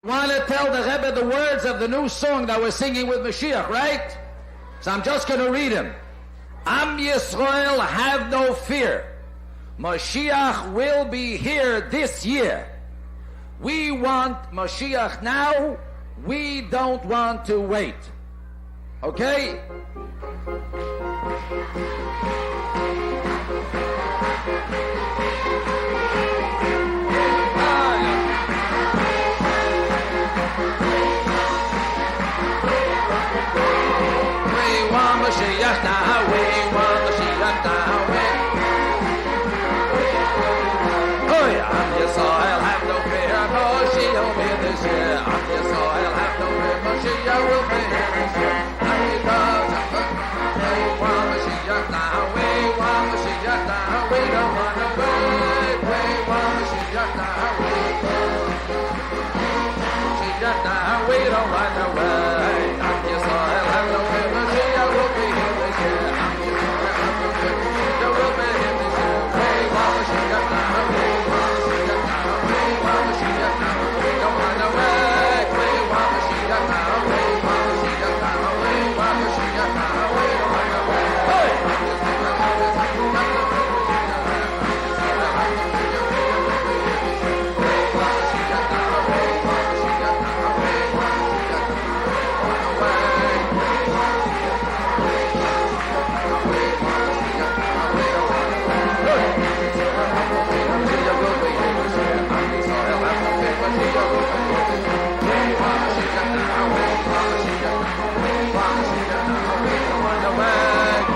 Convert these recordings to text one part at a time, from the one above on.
Want to tell the Rebbe the words of the new song that we're singing with Mashiach, right? So I'm just going to read him. Am Yisrael, have no fear. Mashiach will be here this year. We want Mashiach now. We don't want to wait. Okay? Mashiach now, we want Mashiach now. Oh yeah, Am Yisrael, have no fear, Mashiach will be this year. Am Yisrael, have no fear, Mashiach will be here this year. And because we want Mashiach now, we want Mashiach now, we don't want to wait. We want Mashiach now, Mashiach now, we don't want to wait. Am Yisrael, have no fear, Mashiach will be here this year. Am Yisrael, have no fear, Mashiach will be here this year. We want Mashiach now, we want Mashiach now, we want Mashiach now, we don't want to wait. We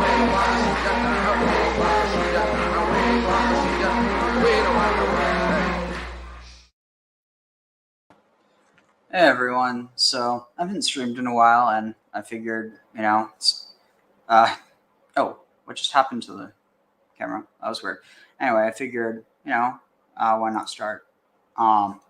want Mashiach now, we want Mashiach now, we want Mashiach now, we don't want to wait. Hey! Hey everyone, so I haven't streamed in a while and I figured, oh, what just happened to the camera? That was weird. Anyway, I figured, why not start? Oh,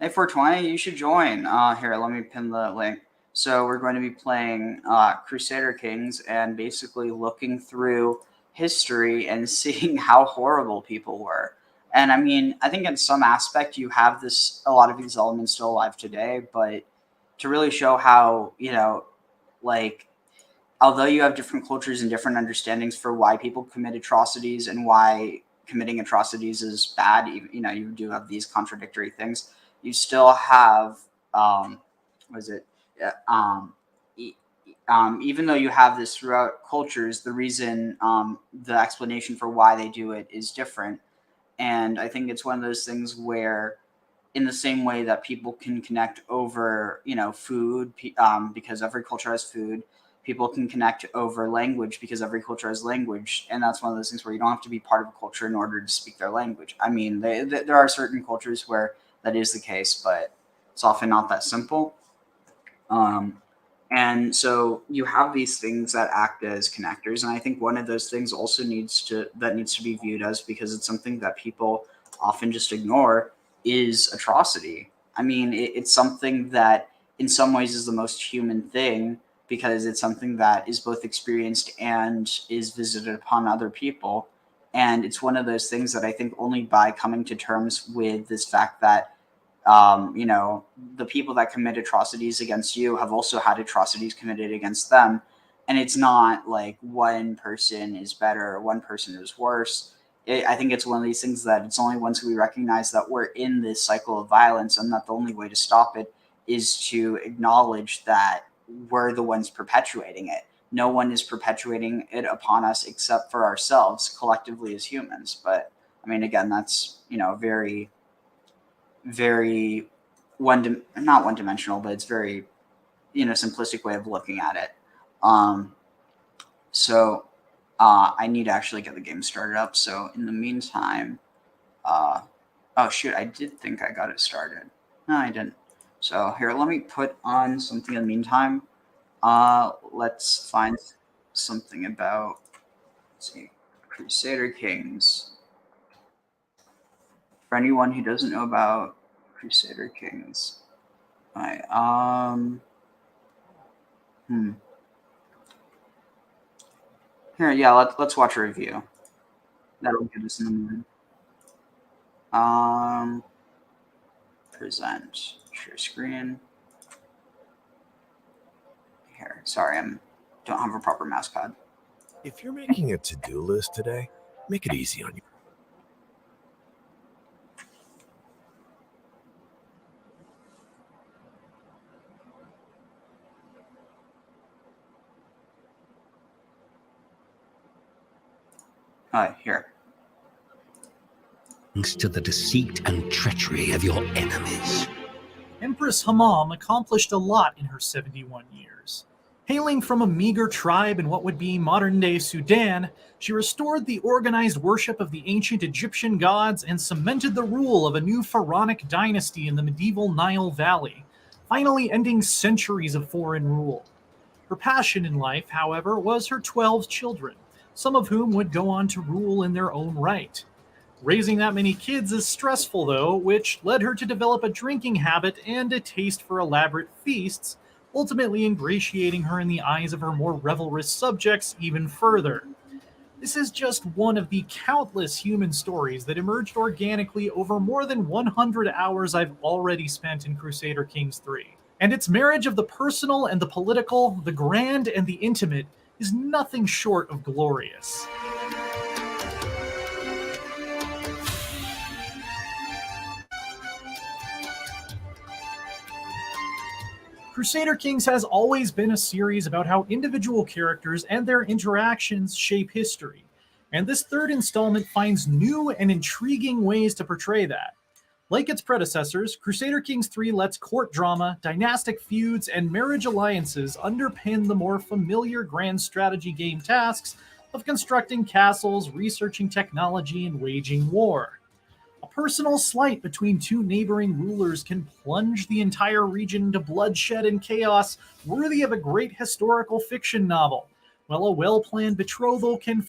hey 420, you should join. Here, let me pin the link. So we're going to be playing Crusader Kings and basically looking through history and seeing how horrible people were. And I mean, I think in some aspect you have a lot of these elements still alive today, but to really show how, although you have different cultures and different understandings for why people commit atrocities and why committing atrocities is bad, you do have these contradictory things. You still have, even though you have this throughout cultures, the reason, the explanation for why they do it is different. And I think it's one of those things where, in the same way that people can connect over, food, because every culture has food, people can connect over language because every culture has language. And that's one of those things where you don't have to be part of a culture in order to speak their language. I mean, there are certain cultures where that is the case, but it's often not that simple. And so you have these things that act as connectors. And I think one of those things also needs to be viewed as, because it's something that people often just ignore, is atrocity. I mean, it's something that in some ways is the most human thing, because it's something that is both experienced and is visited upon other people. And it's one of those things that I think only by coming to terms with this fact that the people that commit atrocities against you have also had atrocities committed against them. And it's not like one person is better or one person is worse. I think it's one of these things that it's only once we recognize that we're in this cycle of violence and that the only way to stop it is to acknowledge that we're the ones perpetuating it. No one is perpetuating it upon us except for ourselves collectively as humans. But I mean, again, that's, very not one-dimensional, but it's very, simplistic way of looking at it. So I need to actually get the game started up. So in the meantime, oh shoot, I did think I got it started. No, I didn't. So here, let me put on something in the meantime. Let's find something about, let's see, Crusader Kings. For anyone who doesn't know about Crusader Kings, right? Here, yeah, let's watch a review. That'll get us in the mood. present share screen. Here, sorry, don't have a proper mouse pad. If you're making a to-do list today, make it easy on you. Here. Thanks to the deceit and treachery of your enemies. Empress Hammam accomplished a lot in her 71 years. Hailing from a meager tribe in what would be modern-day Sudan, she restored the organized worship of the ancient Egyptian gods and cemented the rule of a new pharaonic dynasty in the medieval Nile Valley, finally ending centuries of foreign rule. Her passion in life, however, was her 12 children, some of whom would go on to rule in their own right. Raising that many kids is stressful, though, which led her to develop a drinking habit and a taste for elaborate feasts, ultimately ingratiating her in the eyes of her more revelrous subjects even further. This is just one of the countless human stories that emerged organically over more than 100 hours I've already spent in Crusader Kings 3. And its marriage of the personal and the political, the grand and the intimate, is nothing short of glorious. Crusader Kings has always been a series about how individual characters and their interactions shape history, and this third installment finds new and intriguing ways to portray that. Like its predecessors, Crusader Kings 3 lets court drama, dynastic feuds, and marriage alliances underpin the more familiar grand strategy game tasks of constructing castles, researching technology, and waging war. A personal slight between two neighboring rulers can plunge the entire region into bloodshed and chaos worthy of a great historical fiction novel, while a well-planned betrothal can...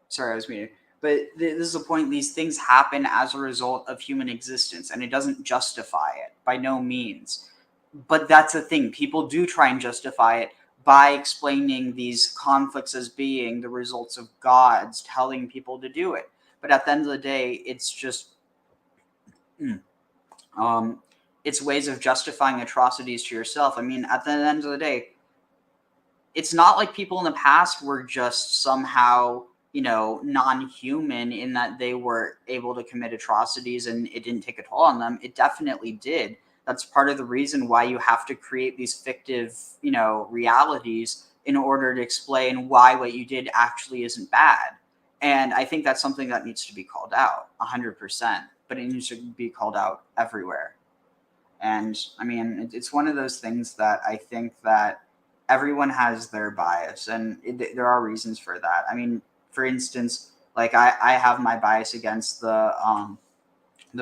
Sorry, I was muted. But this is the point. These things happen as a result of human existence, and it doesn't justify it, by no means. But that's the thing. People do try and justify it by explaining these conflicts as being the results of gods telling people to do it. But at the end of the day, it's just it's ways of justifying atrocities to yourself. I mean, at the end of the day, it's not like people in the past were just somehow, non-human in that they were able to commit atrocities and it didn't take a toll on them. It definitely did. That's part of the reason why you have to create these fictive, realities in order to explain why what you did actually isn't bad. And I think that's something that needs to be called out 100%, but it needs to be called out everywhere. And I mean, it's one of those things that I think that everyone has their bias, and there are reasons for that. I mean, for instance, like I have my bias against the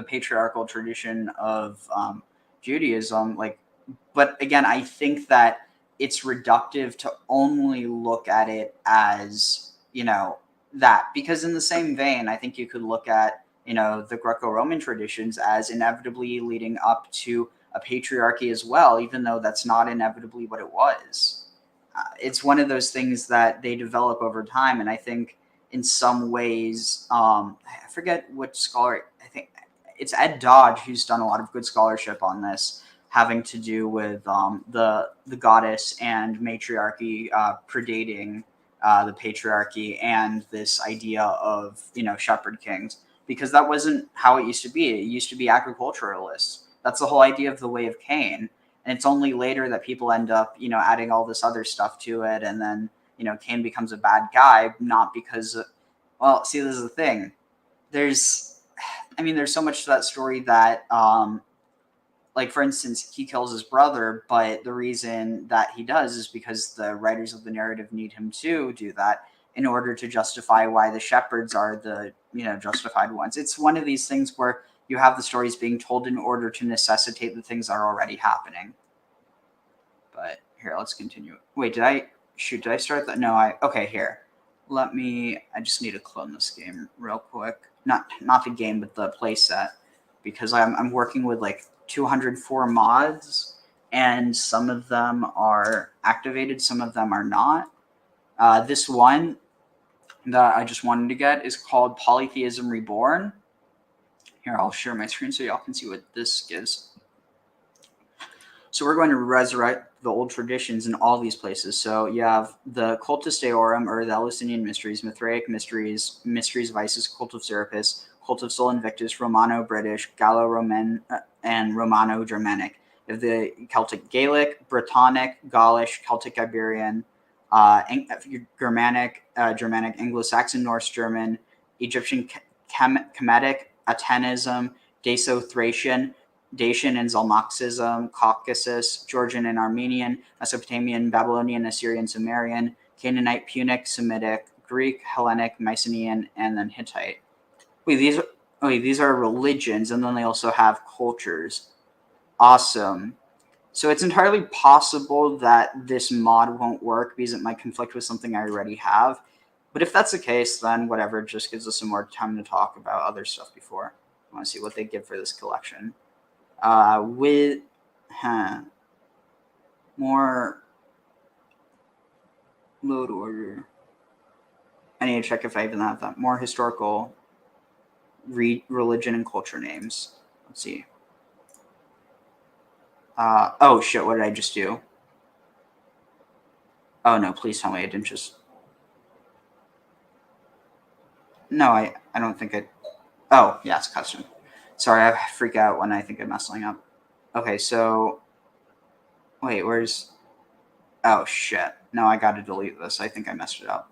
patriarchal tradition of Judaism, but again, I think that it's reductive to only look at it as, that, because in the same vein, I think you could look at, the Greco-Roman traditions as inevitably leading up to a patriarchy as well, even though that's not inevitably what it was. It's one of those things that they develop over time, and I think in some ways, I forget which scholar, I think it's Ed Dodge who's done a lot of good scholarship on this, having to do with the goddess and matriarchy predating the patriarchy, and this idea of shepherd kings, because that wasn't how it used to be. It used to be agriculturalists. That's the whole idea of the Way of Cain, and it's only later that people end up adding all this other stuff to it, and then Cain becomes a bad guy, not because well, see, this is the thing. There's so much to that story that like, for instance, he kills his brother, but the reason that he does is because the writers of the narrative need him to do that in order to justify why the shepherds are the, justified ones. It's one of these things where you have the stories being told in order to necessitate the things that are already happening. But here, let's continue. Wait, did I start that? No, okay, here. I just need to clone this game real quick. Not the game, but the playset, because I'm working with 204 mods, and some of them are activated, some of them are not. This one that I just wanted to get is called Polytheism Reborn. Here, I'll share my screen so y'all can see what this gives. So we're going to resurrect the old traditions in all these places. So you have the Cultus Deorum, or the Eleusinian Mysteries, Mithraic Mysteries, Mysteries of Isis, Cult of Serapis, Cult of Sol Invictus, Romano-British, Gallo-Roman, and Romano-Germanic. You have the Celtic Gaelic, Brittonic, Gaulish, Celtic Iberian, Germanic, Germanic, Anglo-Saxon, Norse German, Egyptian Kemetic, Atenism, Daco-Thracian, Dacian and Zalmoxism, Caucasus, Georgian and Armenian, Mesopotamian, Babylonian, Assyrian, Sumerian, Canaanite, Punic, Semitic, Greek, Hellenic, Mycenaean, and then Hittite. These are religions, and then they also have cultures. Awesome. So it's entirely possible that this mod won't work because it might conflict with something I already have. But if that's the case, then whatever, it just gives us some more time to talk about other stuff before. I want to see what they give for this collection. More load order. I need to check if I even have that. More historical religion and culture names. Let's see. Oh shit, what did I just do? Oh no, please tell me I didn't just... No, I don't think I... Oh, yeah, it's custom. Sorry, I freak out when I think I mess something up. Okay, so... Wait, where's... Oh, shit. No, I gotta delete this. I think I messed it up.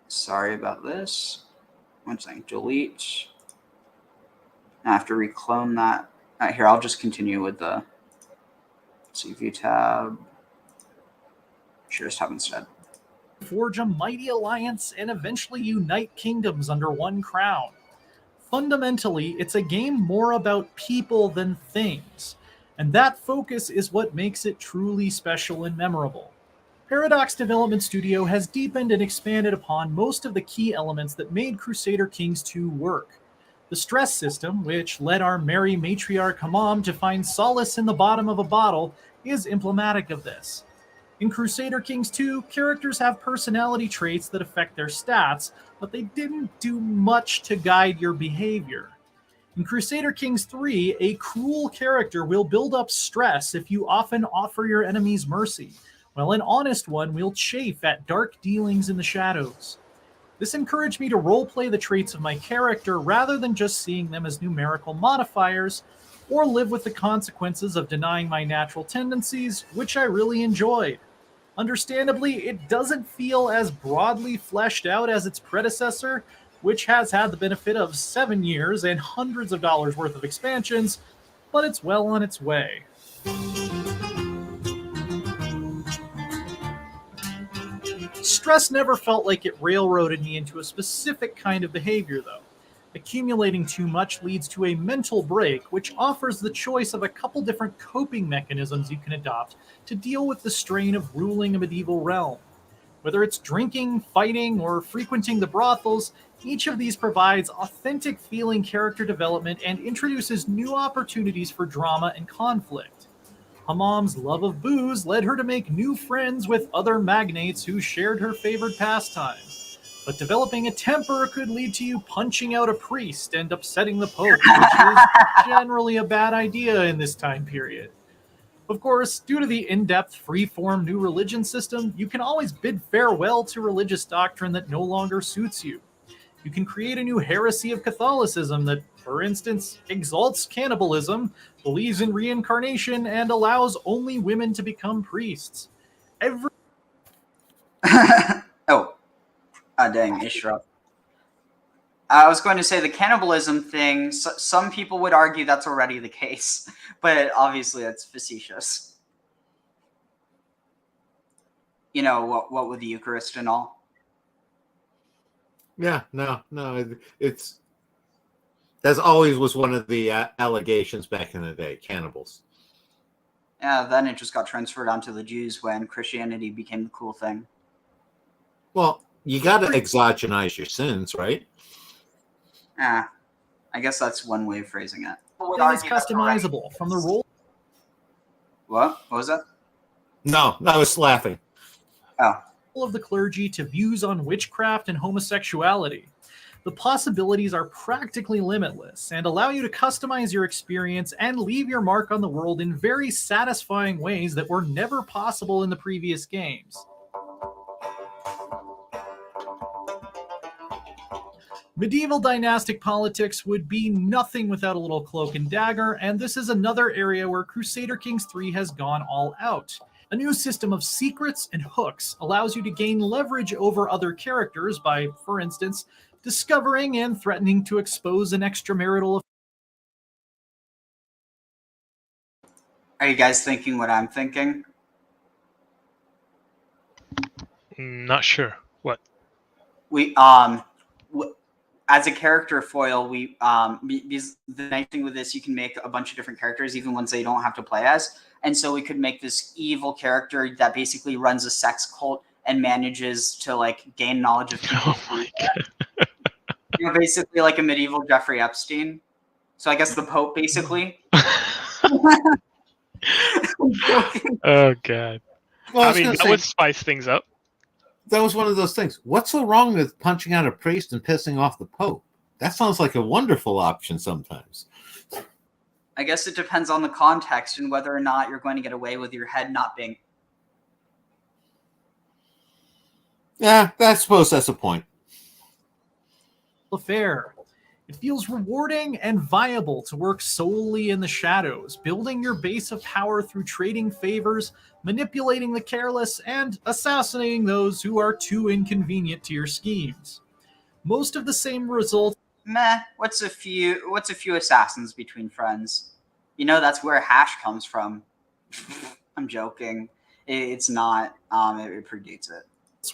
Sorry about this. One second. Delete. I have to reclone that. Here, I'll just continue with the... Let's see, view tab. Share tab instead. Forge a mighty alliance and eventually unite kingdoms under one crown. Fundamentally, it's a game more about people than things, and that focus is what makes it truly special and memorable. Paradox Development Studio has deepened and expanded upon most of the key elements that made Crusader Kings 2 work. The stress system, which led our merry matriarch Hamam to find solace in the bottom of a bottle, is emblematic of this. In Crusader Kings 2, characters have personality traits that affect their stats, but they didn't do much to guide your behavior. In Crusader Kings 3, a cruel character will build up stress if you often offer your enemies mercy, while an honest one will chafe at dark dealings in the shadows. This encouraged me to roleplay the traits of my character rather than just seeing them as numerical modifiers, or live with the consequences of denying my natural tendencies, which I really enjoyed. Understandably, it doesn't feel as broadly fleshed out as its predecessor, which has had the benefit of 7 years and hundreds of dollars worth of expansions, but it's well on its way. Stress never felt like it railroaded me into a specific kind of behavior, though. Accumulating too much leads to a mental break, which offers the choice of a couple different coping mechanisms you can adopt to deal with the strain of ruling a medieval realm. Whether it's drinking, fighting, or frequenting the brothels, each of these provides authentic feeling character development and introduces new opportunities for drama and conflict. Hamam's love of booze led her to make new friends with other magnates who shared her favored pastime. But developing a temper could lead to you punching out a priest and upsetting the Pope, which is generally a bad idea in this time period. Of course, due to the in-depth free-form new religion system, you can always bid farewell to religious doctrine that no longer suits you. You can create a new heresy of Catholicism that, for instance, exalts cannibalism, believes in reincarnation, and allows only women to become priests. Dang, Ishra. I was going to say the cannibalism thing, some people would argue that's already the case, but obviously that's facetious. You know, what with the Eucharist and all? Yeah, no, it's... That always was one of the allegations back in the day, cannibals. Yeah, then it just got transferred onto the Jews when Christianity became the cool thing. Well, you got to exogenize your sins, right? I guess that's one way of phrasing it. It's customizable from the role. What? What was that? No, I was laughing. Oh, of the clergy to views on witchcraft and homosexuality. The possibilities are practically limitless and allow you to customize your experience and leave your mark on the world in very satisfying ways that were never possible in the previous games. Medieval dynastic politics would be nothing without a little cloak and dagger, and this is another area where Crusader Kings 3 has gone all out. A new system of secrets and hooks allows you to gain leverage over other characters by, for instance, discovering and threatening to expose an extramarital affair. Are you guys thinking what I'm thinking? Not sure. What? We as a character foil, because the nice thing with this, you can make a bunch of different characters, even ones that you don't have to play as. And so we could make this evil character that basically runs a sex cult and manages to like gain knowledge of people. Oh my god. You're basically like a medieval Jeffrey Epstein. So I guess the Pope, basically. Oh god. Well, I mean, that would spice things up. that was one of those things. What's so wrong with punching out a priest and pissing off the Pope? That sounds like a wonderful option sometimes. I guess it depends on the context and whether or not you're going to get away with your head not being. Yeah, I suppose that's a point. Affair. It feels rewarding and viable to work solely in the shadows, building your base of power through trading favors, manipulating the careless, and assassinating those who are too inconvenient to your schemes. Most of the same results. Meh. What's a few assassins between friends? You know, that's where hash comes from. I'm joking. It's not. It predates it.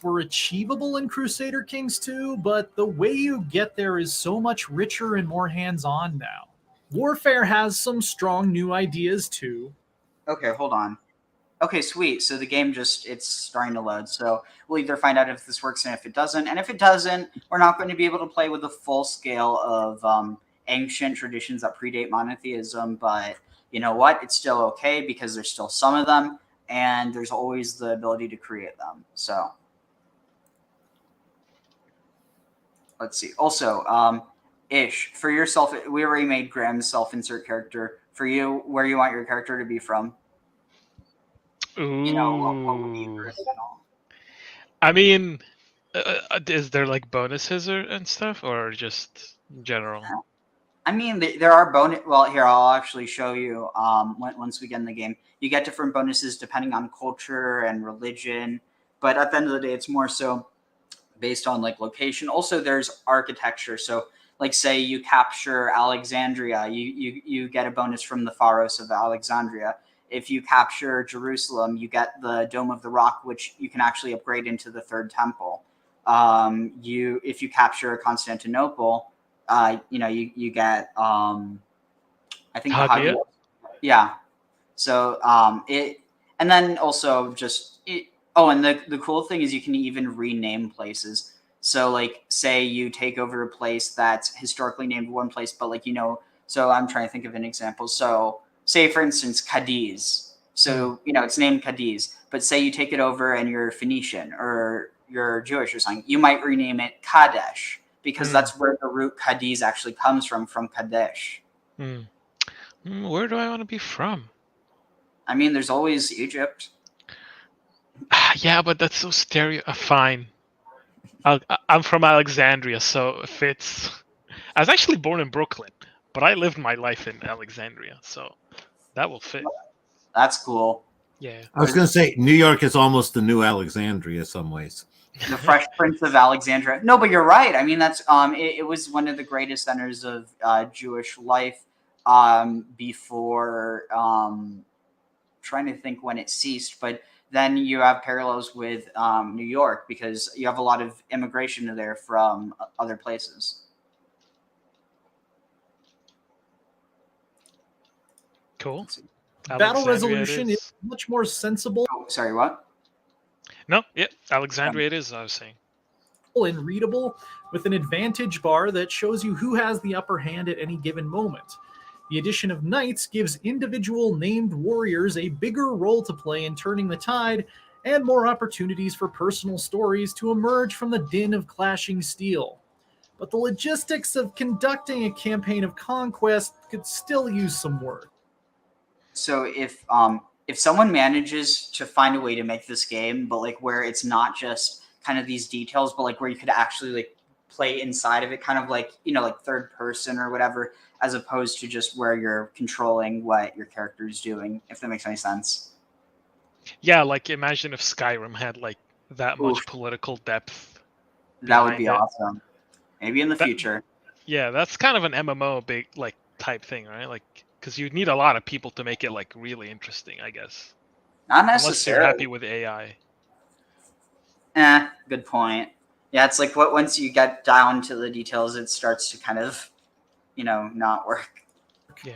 Were achievable in Crusader Kings 2, but the way you get there is so much richer and more hands-on now. Warfare has some strong new ideas too. Okay, hold on. Okay, sweet. So the game it's starting to load. So we'll either find out if this works and if it doesn't. And if it doesn't, we're not going to be able to play with the full scale of ancient traditions that predate monotheism. But you know what? It's still okay because there's still some of them, and there's always the ability to create them. So let's see. Also, Ish, for yourself, we already made Graham's self-insert character. For you, where you want your character to be from? Ooh. You know, what would be original? I mean, is there like bonuses and stuff, or just general? I mean, there are bonus. Well, here I'll actually show you. Once we get in the game, you get different bonuses depending on culture and religion. But at the end of the day, it's more so based on like location. Also, there's architecture. So, like, say you capture Alexandria, you get a bonus from the Pharos of Alexandria. If you capture Jerusalem, you get the Dome of the Rock, which you can actually upgrade into the third temple. If you capture Constantinople, you get I think the Hagia? Yeah. So and then also and the cool thing is you can even rename places. So like say you take over a place that's historically named one place, but so I'm trying to think of an example. So say, for instance, Cadiz. So, it's named Cadiz. But say you take it over and you're Phoenician or you're Jewish or something, you might rename it Kadesh because that's where the root Cadiz actually comes from Kadesh. Where do I want to be from? I mean, there's always Egypt. Yeah, but that's so fine. I'm from Alexandria, so if it's... I was actually born in Brooklyn, but I lived my life in Alexandria, so that will fit. That's cool. Yeah. I was going to say, New York is almost the new Alexandria some ways. The Fresh Prince of Alexandria. No, but you're right. I mean, that's it was one of the greatest centers of Jewish life before trying to think when it ceased, but then you have parallels with New York because you have a lot of immigration there from other places. Cool. Battle resolution is much more sensible. Oh, sorry, what? No, yeah, Alexandria it is, I was saying. And readable, with an advantage bar that shows you who has the upper hand at any given moment. The addition of knights gives individual named warriors a bigger role to play in turning the tide, and more opportunities for personal stories to emerge from the din of clashing steel. But the logistics of conducting a campaign of conquest could still use some work. So if someone manages to find a way to make this game, but like where it's not just kind of these details, but like where you could actually like play inside of it, kind of like, you know, like third person or whatever, as opposed to just where you're controlling what your character is doing, if that makes any sense. Yeah, like imagine if Skyrim had like that much Oof, political depth that would behind be it. awesome. Maybe in the That future. Yeah, that's kind of an MMO big like type thing, right? Like because you need a lot of people to make it like really interesting, I guess. Not Unless you're happy necessarily. with AI. Good point. Yeah, it's like what once you get down to the details, it starts to kind of, you know, not work. Yeah.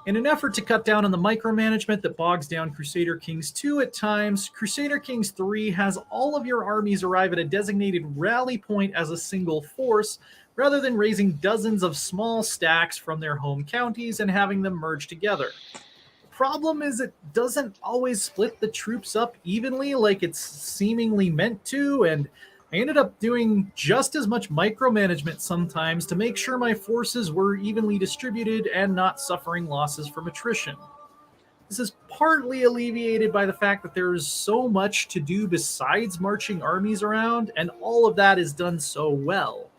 In an effort to cut down on the micromanagement that bogs down Crusader Kings 2 at times, Crusader Kings 3 has all of your armies arrive at a designated rally point as a single force, rather than raising dozens of small stacks from their home counties and having them merge together. The problem is it doesn't always split the troops up evenly like it's seemingly meant to, and I ended up doing just as much micromanagement sometimes to make sure my forces were evenly distributed and not suffering losses from attrition. This is partly alleviated by the fact that there is so much to do besides marching armies around, and all of that is done so well.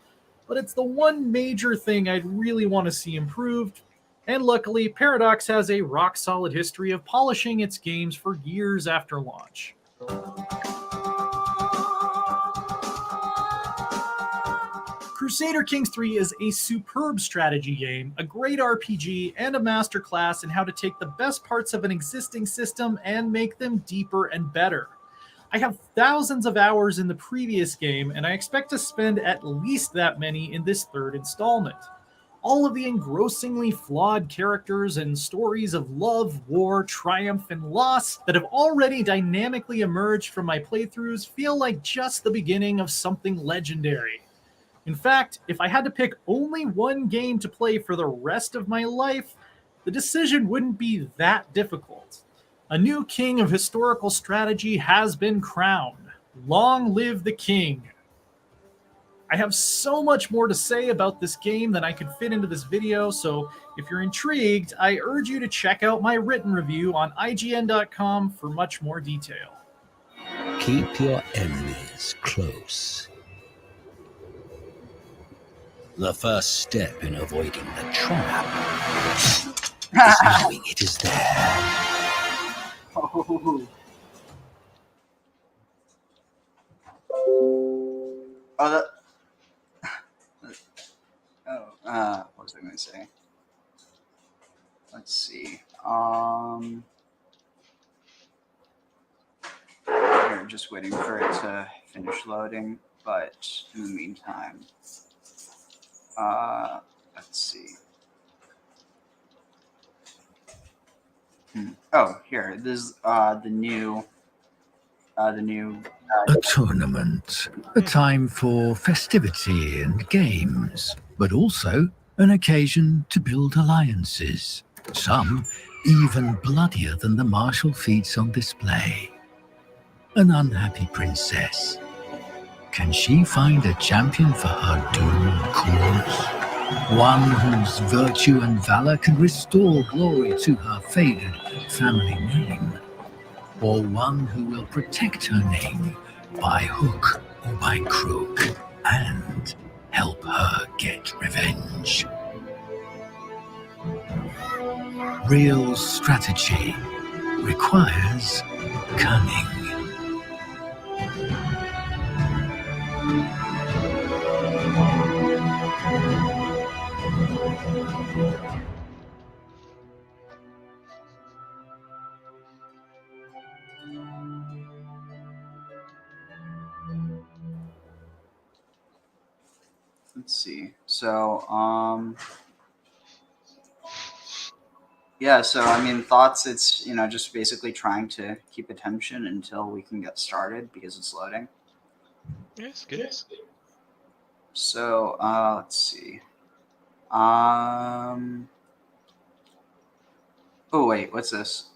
But it's the one major thing I'd really want to see improved, and luckily, Paradox has a rock solid history of polishing its games for years after launch. Crusader Kings 3 is a superb strategy game, a great RPG, and a masterclass in how to take the best parts of an existing system and make them deeper and better. I have thousands of hours in the previous game, and I expect to spend at least that many in this third installment. All of the engrossingly flawed characters and stories of love, war, triumph, and loss that have already dynamically emerged from my playthroughs feel like just the beginning of something legendary. In fact, if I had to pick only one game to play for the rest of my life, the decision wouldn't be that difficult. A new king of historical strategy has been crowned. Long live the king! I have so much more to say about this game than I could fit into this video, so if you're intrigued, I urge you to check out my written review on IGN.com for much more detail. Keep your enemies close. The first step in avoiding the trap is knowing it is there. Oh, that. What was I going to say? Let's see. We're just waiting for it to finish loading, but in the meantime, let's see. Oh, here. This is the new. A tournament, a time for festivity and games, but also an occasion to build alliances, some even bloodier than the martial feats on display. An unhappy princess. Can she find a champion for her doomed cause? One whose virtue and valor can restore glory to her faded family name? Or one who will protect her name by hook or by crook and help her get revenge? Real strategy requires cunning. Let's see. So, yeah. So, I mean, thoughts. It's just basically trying to keep attention until we can get started because it's loading. Yes, good. So, let's see. Oh wait, what's this?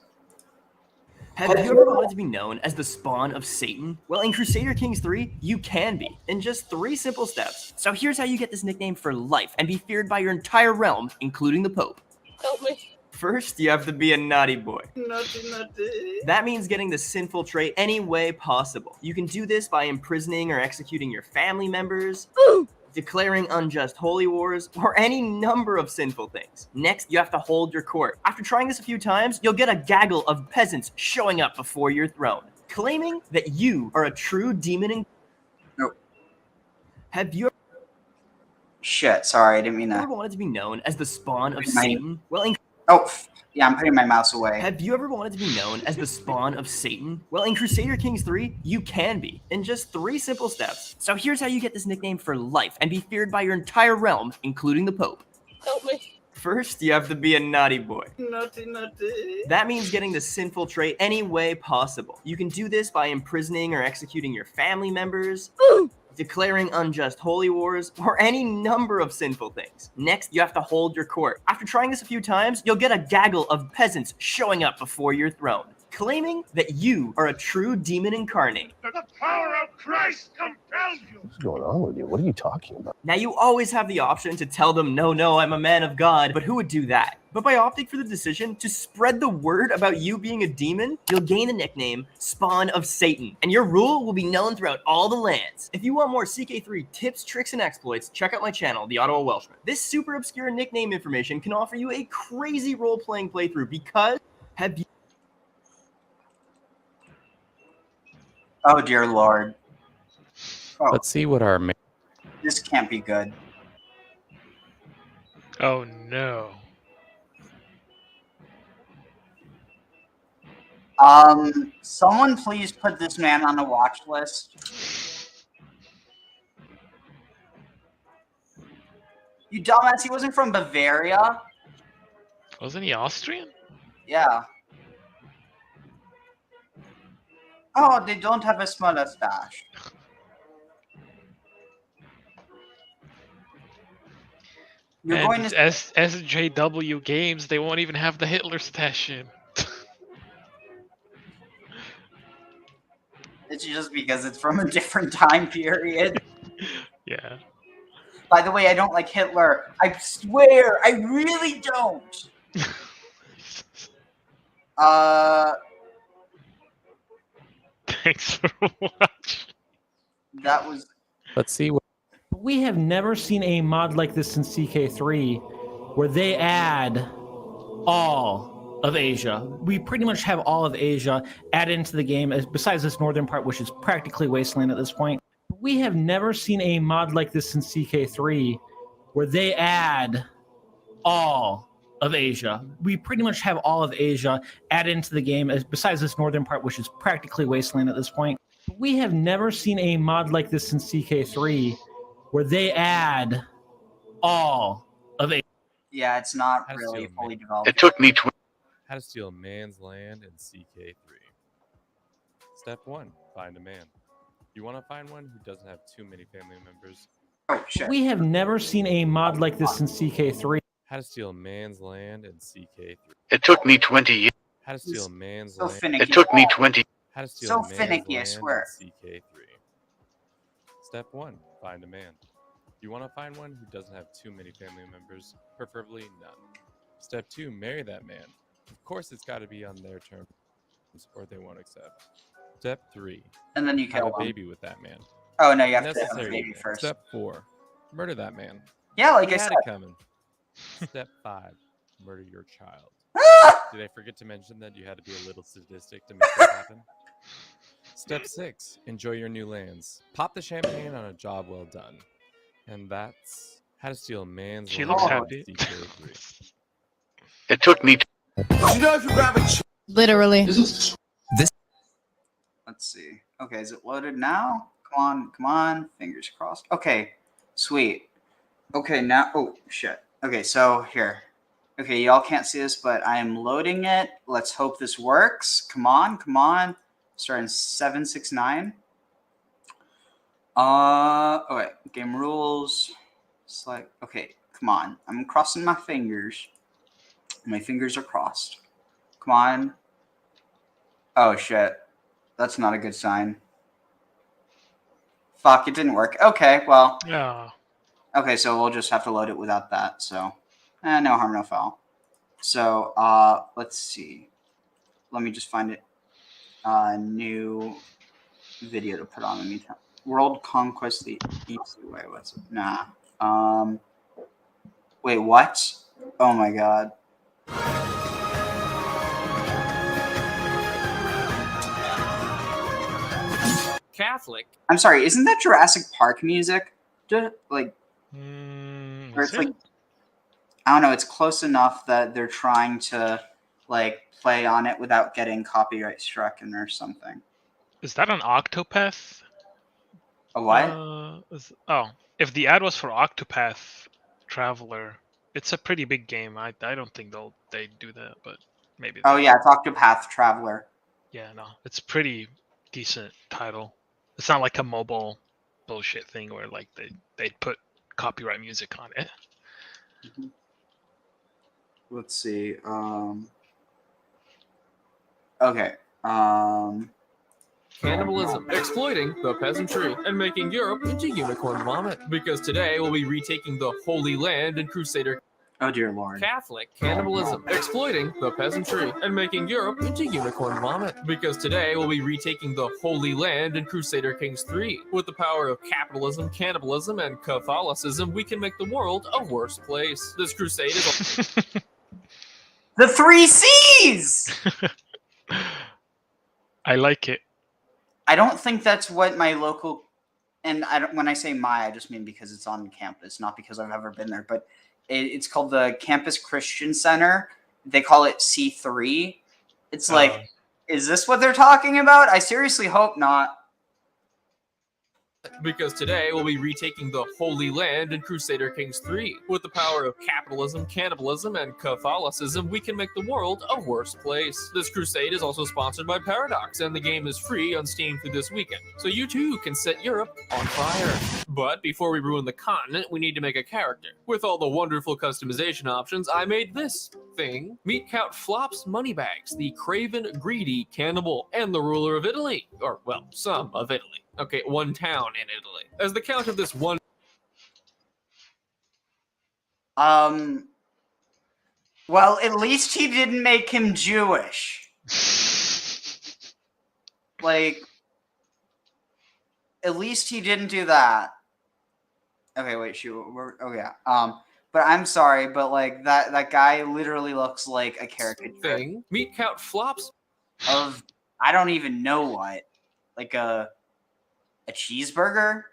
Have you ever wanted to be known as the spawn of Satan? Well, in Crusader Kings 3, you can be, in just 3 simple steps. So here's how you get this nickname for life and be feared by your entire realm, including the Pope. Help me. First, you have to be a naughty boy. Naughty. That means getting the sinful trait any way possible. You can do this by imprisoning or executing your family members, declaring unjust holy wars, or any number of sinful things. Next, you have to hold your court. After trying this a few times, you'll get a gaggle of peasants showing up before your throne, claiming that you are a true demon. Nope. Have you Shit, sorry, I didn't mean ever that. wanted to be known as the spawn of My- Satan? Well, Yeah, I'm putting my mouse away. have you ever wanted to be known as the spawn of Satan? Well, in Crusader Kings 3, you can be, in just 3 simple steps. So here's how you get this nickname for life and be feared by your entire realm, including the Pope. Help me. First, you have to be a naughty boy. Naughty. That means getting the sinful trait any way possible. You can do this by imprisoning or executing your family members, declaring unjust holy wars, or any number of sinful things. Next, you have to hold your court. After trying this a few times, you'll get a gaggle of peasants showing up before your throne, claiming that you are a true demon incarnate. The power of Christ compels you. What's going on with you? What are you talking about? Now, you always have the option to tell them, no, I'm a man of God, but who would do that? But by opting for the decision to spread the word about you being a demon, you'll gain the nickname Spawn of Satan, and your rule will be known throughout all the lands. If you want more CK3 tips, tricks, and exploits, check out my channel, The Ottawa Welshman. This super obscure nickname information can offer you a crazy role-playing playthrough because have you Oh dear lord. Oh, Let's see what our this can't be good. Oh no. Someone please put this man on a watch list. You dumbass, he wasn't from Bavaria. Wasn't he Austrian? Yeah. Oh, they don't have a smaller stash. You're going And to as SJW Games, they won't even have the Hitler stash in. It's just because it's from a different time period. Yeah. By the way, I don't like Hitler. I swear, I really don't. Thanks for watching. That was Let's see what We have never seen a mod like this in CK3 where they add all of Asia. We pretty much have all of Asia added into the game, besides this northern part, which is practically wasteland at this point. We have never seen a mod like this in CK3 where they add all of Asia. We pretty much have all of Asia added into the game, besides this northern part, which is practically wasteland at this point. We have never seen a mod like this in CK3 where they add all of Asia. yeah, it's not How to really steal fully man. developed. It took me How to steal a man's land in CK3. Step 1. Find a man. You want to find one who doesn't have too many family members. Oh shit. We have never seen a mod like this in CK3. How to steal a man's land in CK3. It took me 20 years. How to steal a man's So land. finicky. It took me 20. How to steal So a man's finicky, I land swear. in CK3. Step 1. Find a man. You want to find one who doesn't have too many family members, preferably none. Step 2. Marry that man. Of course, it's got to be on their terms, or they won't accept. Step 3. And then you Have kill a him. baby with that man. Oh no, you have to have a Necessary baby evil. first. Step 4. Murder that man. Yeah, like He I had said. it coming. Step 5. Murder your child. Did I forget to mention that you had to be a little sadistic to make that happen? Step 6. Enjoy your new lands. Pop the champagne on a job well done. And that's how to steal a man's She land looks in happy. CK3. It took me. Literally. Let's see. Okay, is it loaded now? Come on. Fingers crossed. Okay, sweet. Okay, now. Oh shit. Okay, so here. Okay, y'all can't see this, but I am loading it. Let's hope this works. Come on. Starting 769. Okay. Game rules. Select. Okay, come on. I'm crossing my fingers. My fingers are crossed. Come on. Oh shit, that's not a good sign. Fuck, it didn't work. Okay, well. Yeah. Okay, so we'll just have to load it without that. So, no harm, no foul. So, let's see. Let me just find it. New video to put on. Let me tell. World Conquest the easy way. What's it? Nah. Wait, what? Oh my god. Catholic. I'm sorry. Isn't that Jurassic Park music? Like, or it's like, I don't know. It's close enough that they're trying to like play on it without getting copyright stricken or something. Is that an Octopath? A what? If the ad was for Octopath Traveler, it's a pretty big game. I don't think they do that, but maybe. Oh yeah, it's Octopath Traveler. Yeah, no, it's pretty decent title. It's not like a mobile bullshit thing where like they put copyright music on it. Mm-hmm. Let's see. Okay. Cannibalism, exploiting the peasantry, and making Europe into unicorn vomit. Because today we'll be retaking the Holy Land and Crusader. Oh dear lord. Catholic cannibalism, exploiting the peasantry, and making Europe into unicorn vomit. Because today we'll be retaking the Holy Land in Crusader Kings 3. With the power of capitalism, cannibalism, and Catholicism, we can make the world a worse place. This crusade is the 3 C's! I like it. I don't think that's what my local, and when I say my, I just mean because it's on campus, not because I've ever been there, but it's called the Campus Christian Center. They call it C3. It's like, is this what they're talking about? I seriously hope not. Because today we'll be retaking the Holy Land in Crusader Kings 3. With the power of capitalism, cannibalism, and Catholicism, we can make the world a worse place. This crusade is also sponsored by Paradox, and the game is free on Steam through this weekend, so you too can set Europe on fire. But before we ruin the continent, we need to make a character. With all the wonderful customization options, I made this thing. Meet Count Flops Moneybags, the craven, greedy cannibal, and the ruler of Italy. Or, well, some of Italy. Okay, one town in Italy. As the count of this one... Well, at least he didn't make him Jewish. Like, at least he didn't do that. Okay, wait, shoot. Oh, yeah. But I'm sorry, but, like, that guy literally looks like a caricature. Thing. Meet Count Flops... Of, I don't even know what. Like a cheeseburger?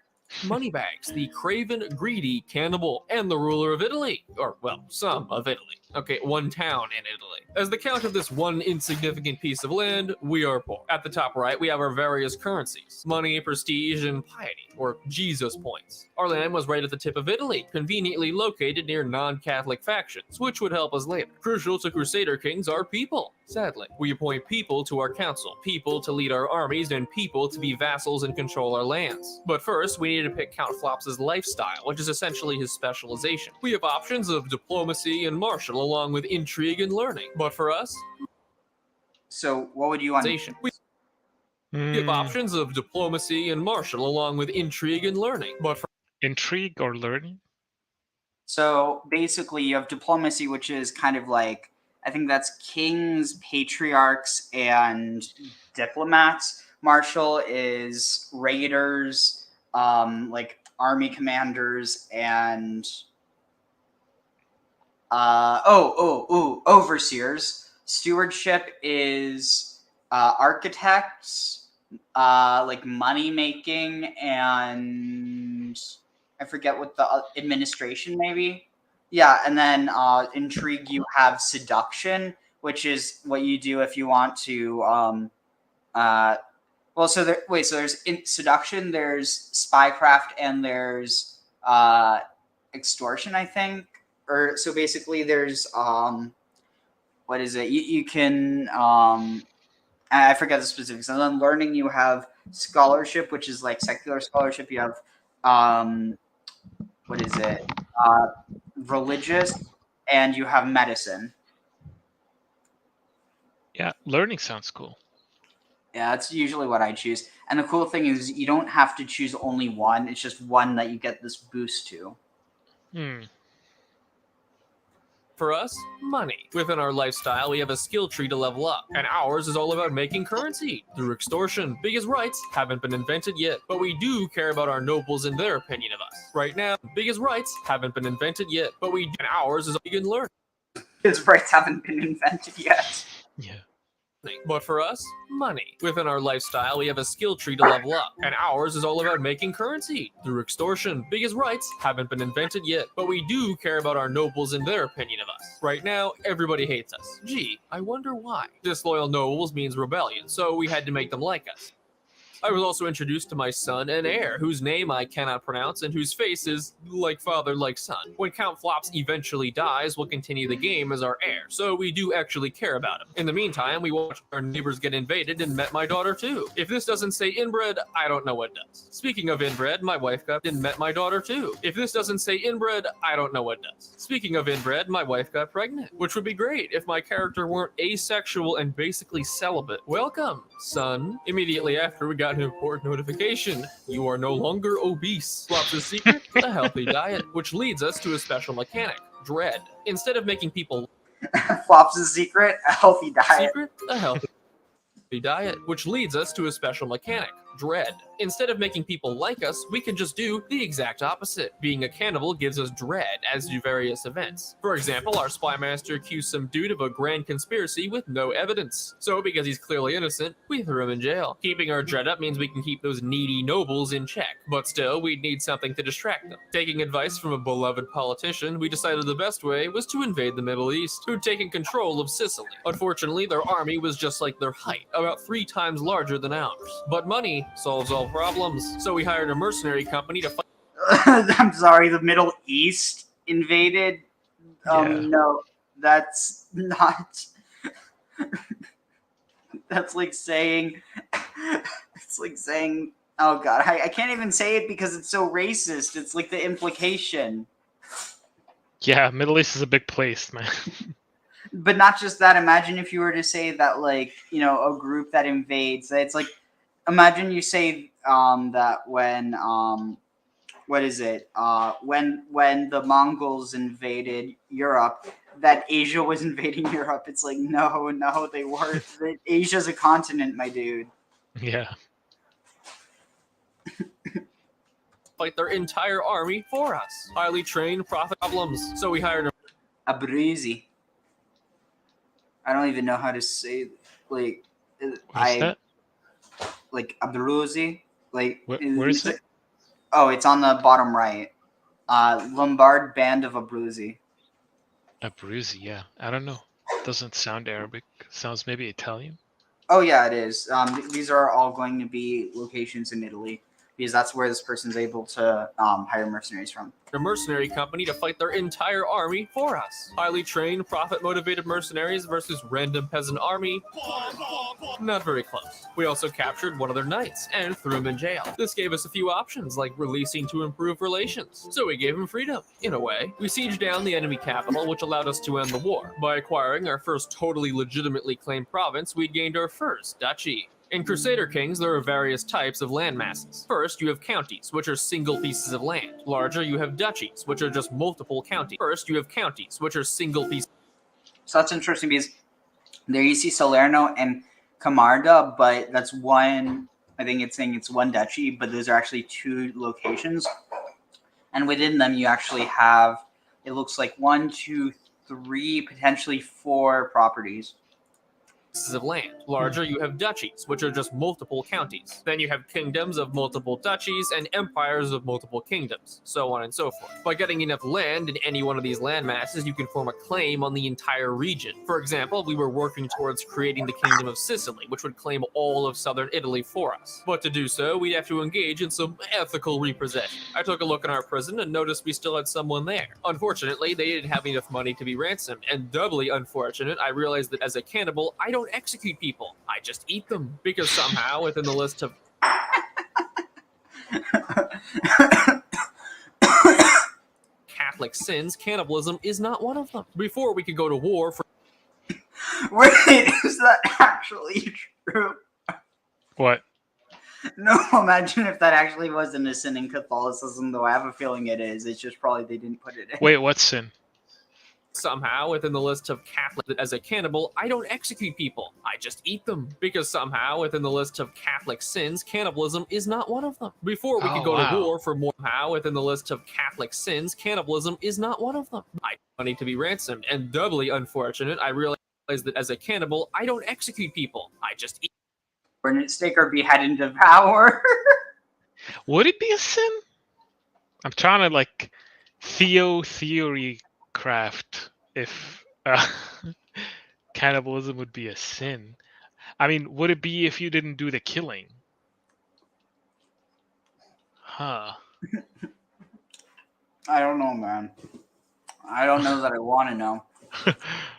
Moneybags, the craven, greedy cannibal, and the ruler of Italy. Or, well, some of Italy. Okay, one town in Italy. As the count of this one insignificant piece of land, we are poor. At the top right, we have our various currencies. Money, prestige, and piety, or Jesus points. Our land was right at the tip of Italy, conveniently located near non-Catholic factions, which would help us later. Crucial to Crusader Kings are people. Sadly, we appoint people to our council, people to lead our armies, and people to be vassals and control our lands. But first, we need to pick Count Flops' lifestyle, which is essentially his specialization. We have options of diplomacy and martial, along with intrigue and learning. But for us... So, what would you want? We have options of diplomacy and martial, along with intrigue and learning. But for... Intrigue or learning? So, basically, you have diplomacy, which is kind of like, I think that's kings, patriarchs, and diplomats. Martial is raiders, like army commanders, and overseers. Stewardship is architects, like money making, and I forget what the administration maybe. Yeah, and then intrigue, you have seduction, which is what you do if you want to. So there's seduction, there's spycraft, and there's extortion, I think. Or so basically, there's what is it? You can I forget the specifics. And then learning, you have scholarship, which is like secular scholarship. You have what is it? Religious, and you have medicine. Yeah, learning sounds cool. Yeah, that's usually what I choose. And the cool thing is you don't have to choose only one. It's just one that you get this boost to. For us, money. Within our lifestyle, we have a skill tree to level up, and ours is all about making currency through extortion, because rights haven't been invented yet, but we do care about our nobles and their opinion of us. Right now, because rights haven't been invented yet, but we do, and ours is all you can learn. Because rights haven't been invented yet. Yeah. But for us, money. Within our lifestyle, we have a skill tree to level up, and ours is all about making currency through extortion, because rights haven't been invented yet, but we do care about our nobles and their opinion of us. Right now, everybody hates us. Gee, I wonder why. Disloyal nobles means rebellion, so we had to make them like us. I was also introduced to my son and heir, whose name I cannot pronounce and whose face is like father, like son. When Count Flops eventually dies, we'll continue the game as our heir, so we do actually care about him. In the meantime, we watched our neighbors get invaded and met my daughter too. If this doesn't say inbred, I don't know what does. Speaking of inbred, my wife got and met my daughter too. If this doesn't say inbred, I don't know what does. Speaking of inbred, my wife got pregnant, which would be great if my character weren't asexual and basically celibate. Welcome, son. Immediately after, we got an important notification. You are no longer obese. Flops' secret, a healthy diet, which leads us to a special mechanic, dread. Instead of making people Flops' secret, a healthy diet. Secret, a healthy diet, which leads us to a special mechanic, dread. Instead of making people like us, we can just do the exact opposite. Being a cannibal gives us dread, as do various events. For example, our spy master accused some dude of a grand conspiracy with no evidence. So because he's clearly innocent, we threw him in jail. Keeping our dread up means we can keep those needy nobles in check. But still, we'd need something to distract them. Taking advice from a beloved politician, we decided the best way was to invade the Middle East, who'd taken control of Sicily. Unfortunately, their army was just like their height, about 3 times larger than ours. But money solves all problems, so we hired a mercenary company to fight. I'm sorry, the Middle East invaded? No, that's not... That's like saying... It's like saying... Oh god, I can't even say it because it's so racist. It's like the implication. Yeah, Middle East is a big place, man. But not just that, imagine if you were to say that, like, you know, a group that invades, it's like, imagine you say that when what is it? When the Mongols invaded Europe, that Asia was invading Europe. It's like, no, they weren't. Asia's a continent, my dude. Yeah. Fight their entire army for us. Highly trained profit problems. So we hired a Abruzzi. I don't even know how to say, like, that? Like Abruzzi. Like, where is it? Oh, it's on the bottom right. Lombard band of Abruzzi. Abruzzi, yeah. I don't know. Doesn't sound Arabic. Sounds maybe Italian. Oh yeah, it is. These are all going to be locations in Italy because that's where this person's able to hire mercenaries from. A mercenary company to fight their entire army for us. Highly trained, profit-motivated mercenaries versus random peasant army. Not very close. We also captured one of their knights and threw him in jail. This gave us a few options, like releasing to improve relations. So we gave him freedom, in a way. We sieged down the enemy capital, which allowed us to end the war. By acquiring our first totally legitimately claimed province, we gained our first duchy. In Crusader Kings, there are various types of land masses. First, you have counties, which are single pieces of land. Larger, you have duchies, which are just multiple counties. First, you have counties, which are single pieces. So that's interesting because there you see Salerno and Camarga, but that's one, I think it's saying it's one duchy, but those are actually 2 locations. And within them, you actually have, it looks like 1, 2, 3, potentially 4 properties. Of land. Larger, you have duchies, which are just multiple counties. Then you have kingdoms of multiple duchies and empires of multiple kingdoms, so on and so forth. By getting enough land in any one of these land masses, you can form a claim on the entire region. For example, we were working towards creating the Kingdom of Sicily, which would claim all of southern Italy for us. But to do so, we'd have to engage in some ethical repossession. I took a look in our prison and noticed we still had someone there. Unfortunately, they didn't have enough money to be ransomed, and doubly unfortunate, I realized that as a cannibal, I don't execute people. I just eat them because somehow within the list of Catholic sins, cannibalism is not one of them. Before we could go to war for... Wait, is that actually true? What? No, imagine if that actually wasn't a sin in Catholicism, though I have a feeling it is. It's just probably they didn't put it in. Wait, what sin? Somehow, within the list of Catholic, as a cannibal, I don't execute people. I just eat them. Because somehow, within the list of Catholic sins, cannibalism is not one of them. Before we could go to war for more, how within the list of Catholic sins, cannibalism is not one of them. I need to be ransomed, and doubly unfortunate, I realized that as a cannibal, I don't execute people. I just eat. Burn it, stake, or behead and devour. Would it be a sin? I'm trying to like theory craft if cannibalism would be a sin. I mean, would it be if you didn't do the killing? Huh. I don't know, man. I don't know that I want to know.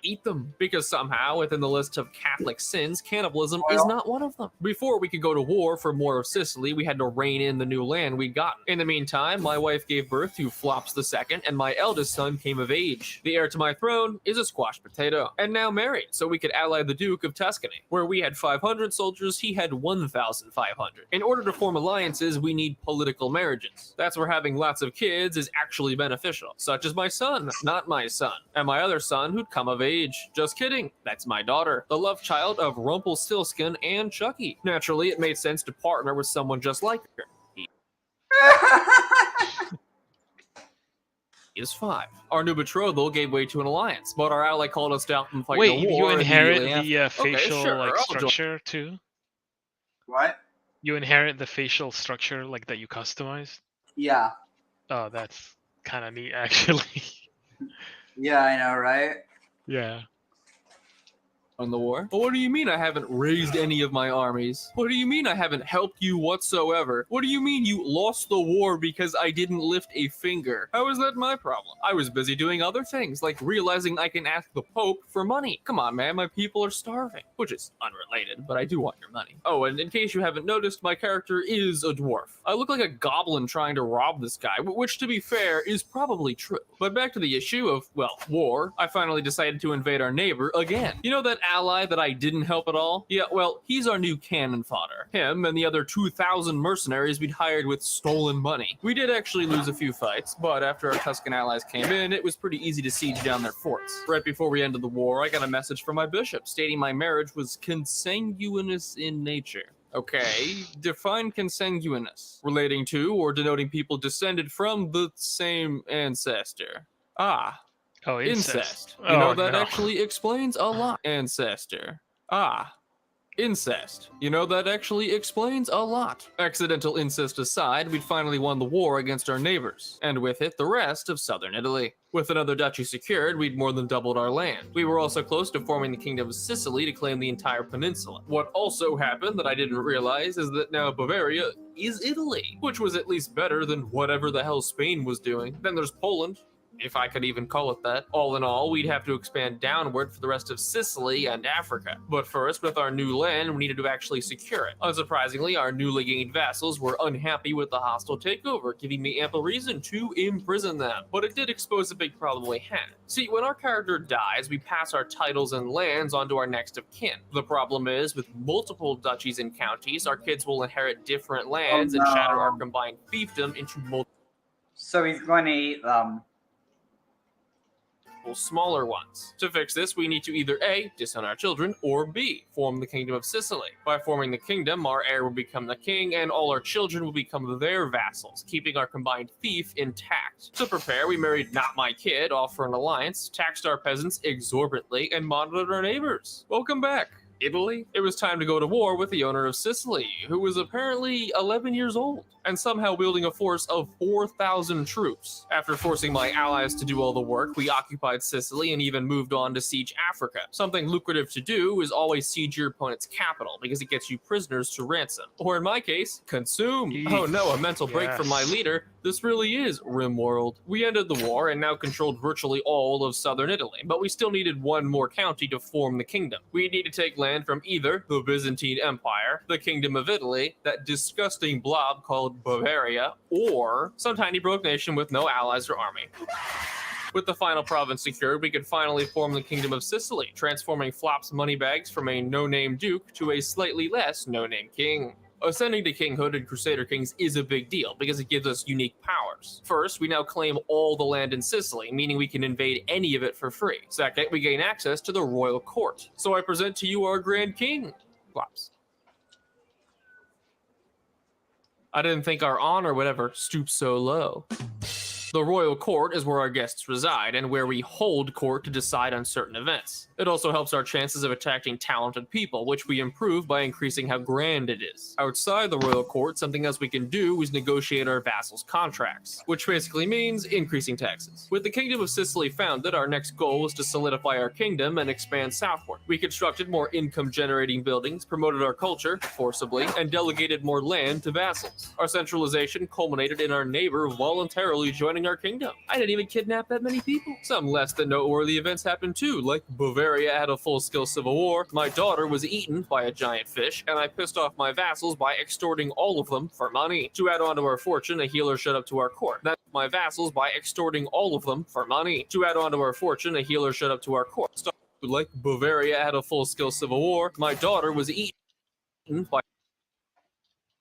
Eat them, because somehow within the list of Catholic sins, cannibalism is not one of them. Before we could go to war for more of Sicily, we had to rein in the new land we got. In the meantime, my wife gave birth to Flops II, and my eldest son came of age. The heir to my throne is a squashed potato, and now married, so we could ally the Duke of Tuscany. Where we had 500 soldiers, he had 1,500. In order to form alliances, we need political marriages. That's where having lots of kids is actually beneficial, such as my son, not my son, and my other son who'd come of age. Just kidding. That's my daughter, the love child of Rumpelstiltskin and Chucky. Naturally, it made sense to partner with someone just like her. He is 5. Our new betrothal gave way to an alliance, but our ally called us down from fighting Wait, a war. you inherit immediately the after. facial Okay, sure, like I'll join. structure too? What? You inherit the facial structure like that you customized? Yeah. Oh, that's kind of neat, actually. Yeah, I know, right? Yeah. On the war? But what do you mean I haven't raised any of my armies? What do you mean I haven't helped you whatsoever? What do you mean you lost the war because I didn't lift a finger? How is that my problem? I was busy doing other things, like realizing I can ask the Pope for money. Come on, man, my people are starving. Which is unrelated, but I do want your money. Oh, and in case you haven't noticed, my character is a dwarf. I look like a goblin trying to rob this guy, which, to be fair, is probably true. But back to the issue of, well, war, I finally decided to invade our neighbor again. You know that ally that I didn't help at all? Yeah, well, he's our new cannon fodder. Him and the other 2,000 mercenaries we'd hired with stolen money. We did actually lose a few fights, but after our Tuscan allies came in, it was pretty easy to siege down their forts. Right before we ended the war, I got a message from my bishop stating my marriage was consanguineous in nature. Okay, define consanguineous. Relating to or denoting people descended from the same ancestor. Ah. Oh, incest. Oh, You know, that no. actually explains a lot. Ancestor. Ah. Incest. You know, that actually explains a lot. Accidental incest aside, we'd finally won the war against our neighbors, and with it, the rest of southern Italy. With another duchy secured, we'd more than doubled our land. We were also close to forming the Kingdom of Sicily to claim the entire peninsula. What also happened that I didn't realize is that now Bavaria is Italy, which was at least better than whatever the hell Spain was doing. Then there's Poland, if I could even call it that. All in all, we'd have to expand downward for the rest of Sicily and Africa. But first, with our new land, we needed to actually secure it. Unsurprisingly, our newly gained vassals were unhappy with the hostile takeover, giving me ample reason to imprison them. But it did expose a big problem we had. See, when our character dies, we pass our titles and lands onto our next of kin. The problem is, with multiple duchies and counties, our kids will inherit different lands and shatter our combined fiefdom into multiple. So he's going to eat them. Smaller ones. To fix this, we need to either A, disown our children, or B, form the Kingdom of Sicily. By forming the kingdom, our heir will become the king, and all our children will become their vassals, keeping our combined fief intact. To prepare, we married Not My Kid off for an alliance, taxed our peasants exorbitantly, and monitored our neighbors. Welcome back, Italy. It was time to go to war with the owner of Sicily, who was apparently 11 years old, and somehow wielding a force of 4,000 troops. After forcing my allies to do all the work, we occupied Sicily and even moved on to siege Africa. Something lucrative to do is always siege your opponent's capital, because it gets you prisoners to ransom. Or in my case, consume. Oh no, a mental break from my leader. This really is RimWorld. We ended the war and now controlled virtually all of southern Italy, but we still needed one more county to form the kingdom. We need to take land from either the Byzantine Empire, the Kingdom of Italy, that disgusting blob called Bavaria, or some tiny broke nation with no allies or army. With the final province secured, we could finally form the Kingdom of Sicily, transforming Flop's moneybags from a no-name duke to a slightly less no-name king. Ascending to kinghood in Crusader Kings is a big deal because it gives us unique powers. First, we now claim all the land in Sicily, meaning we can invade any of it for free. Second, we gain access to the royal court. So I present to you our Grand King. Flops. I didn't think our honor would ever stoop so low. The royal court is where our guests reside and where we hold court to decide on certain events. It also helps our chances of attracting talented people, which we improve by increasing how grand it is. Outside the royal court, something else we can do is negotiate our vassals' contracts, which basically means increasing taxes. With the Kingdom of Sicily founded, our next goal was to solidify our kingdom and expand southward. We constructed more income-generating buildings, promoted our culture, forcibly, and delegated more land to vassals. Our centralization culminated in our neighbor voluntarily joining our kingdom. I didn't even kidnap that many people. Some less than noteworthy events happened too, like Bavaria had a full-scale civil war, my daughter was eaten by a giant fish, and I pissed off my vassals by extorting all of them for money. To add on to our fortune, a healer showed up to our court. That's my vassals by extorting all of them for money. To add on to our fortune, a healer showed up to our court. Like Bavaria had a full-scale civil war, my daughter was eaten by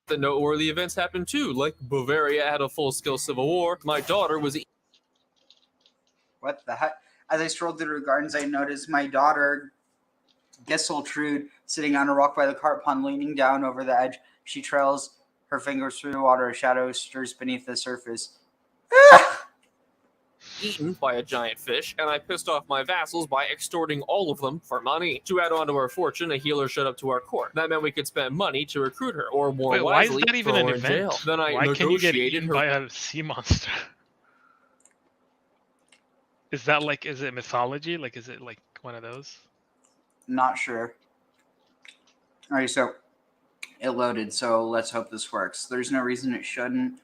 the noteworthy events happened too, like Bavaria had a full-scale civil war, my daughter was What the heck? As I strolled through the gardens, I noticed my daughter, Gesseltrude, sitting on a rock by the cart pond, leaning down over the edge. She trails her fingers through the water. A shadow stirs beneath the surface. eaten by a giant fish, and I pissed off my vassals by extorting all of them for money. To add on to our fortune, a healer showed up to our court. That meant we could spend money to recruit her, or more Wait, wisely, why is that even throw an her in jail. event? Then I Why can you get negotiated eaten her by a sea monster? Is that like, is it mythology? Like, is it like one of those? Not sure. All right, so it loaded, so let's hope this works. There's no reason it shouldn't,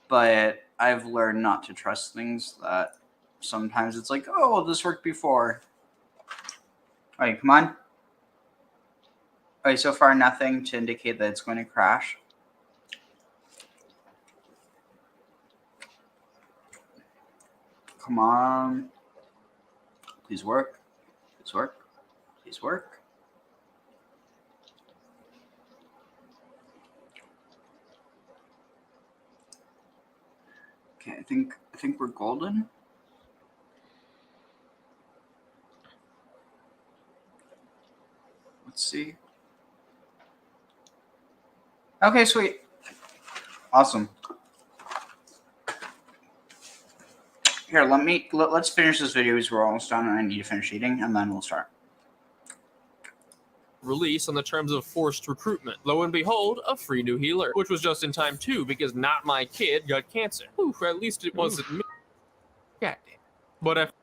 but I've learned not to trust things that sometimes it's like, oh, this worked before. All right, come on. All right, so far nothing to indicate that it's going to crash. Come on. Please work. Please work. Please work. Okay, I think we're golden. Let's see. Okay, sweet. Awesome. Here, let's finish this video because we're almost done and I need to finish eating, and then we'll start. Release on the terms of forced recruitment. Lo and behold, a free new healer, which was just in time too, because not my kid got cancer. Oof, at least it wasn't me. God damn. But after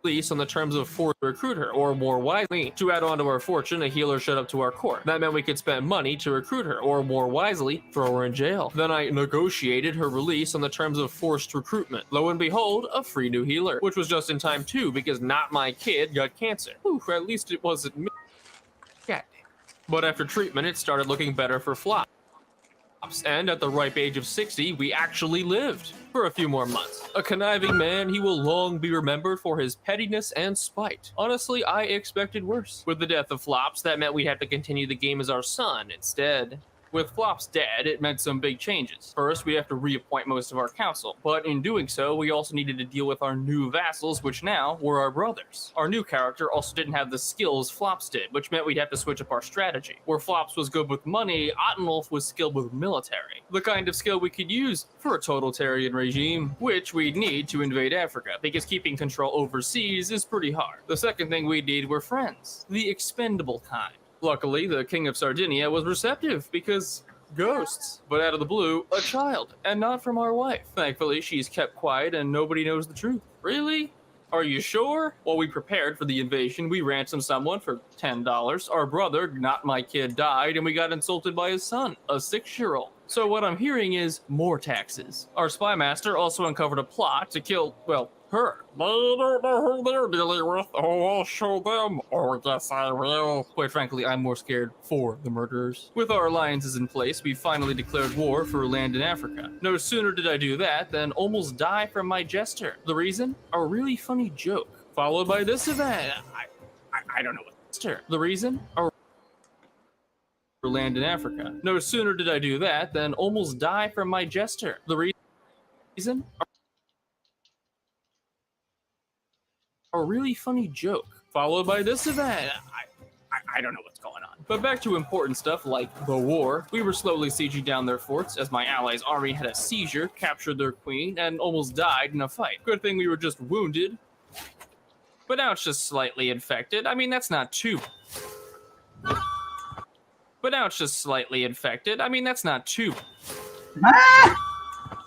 release on the terms of forced recruit her, or more wisely, to add on to our fortune, a healer showed up to our court. That meant we could spend money to recruit her, or more wisely, throw her in jail. Then I negotiated her release on the terms of forced recruitment. Lo and behold, a free new healer, which was just in time too, because not my kid got cancer. Oof, at least it wasn't me. God damn. But after treatment, it started looking better for Flops. And at the ripe age of 60, we actually lived for a few more months. A conniving man, he will long be remembered for his pettiness and spite. Honestly, I expected worse. With the death of Flops, that meant we'd have to continue the game as our son instead. With Flops dead, it meant some big changes. First, we have to reappoint most of our council, but in doing so, we also needed to deal with our new vassals, which now were our brothers. Our new character also didn't have the skills Flops did, which meant we'd have to switch up our strategy. Where Flops was good with money, Ottenwolf was skilled with military. The kind of skill we could use for a totalitarian regime, which we'd need to invade Africa, because keeping control overseas is pretty hard. The second thing we'd need were friends, the expendable kind. Luckily, the King of Sardinia was receptive because ghosts, but out of the blue, a child, and not from our wife. Thankfully, she's kept quiet and nobody knows the truth. Really? Are you sure? While we prepared for the invasion, we ransomed someone for $10. Our brother, not my kid, died, and we got insulted by his son, a 6-year-old. So what I'm hearing is more taxes. Our spy master also uncovered a plot to kill, well, her. They don't know who they're dealing with. Oh, I'll show them. Oh, yes, I will. Quite frankly, I'm more scared for the murderers. With our alliances in place, we finally declared war for land in Africa. No sooner did I do that than almost die from my jester. The reason? A really funny joke, followed by this event. I don't know what jester. The reason? Land in Africa. No sooner did I do that than almost die from my jester. The reason? A really funny joke, followed by this event. I don't know what's going on. But back to important stuff like the war. We were slowly sieging down their forts as my allies' army had a seizure, captured their queen, and almost died in a fight. Good thing we were just wounded. But now it's just slightly infected. I mean, that's not too... But now it's just slightly infected. I mean, that's not too...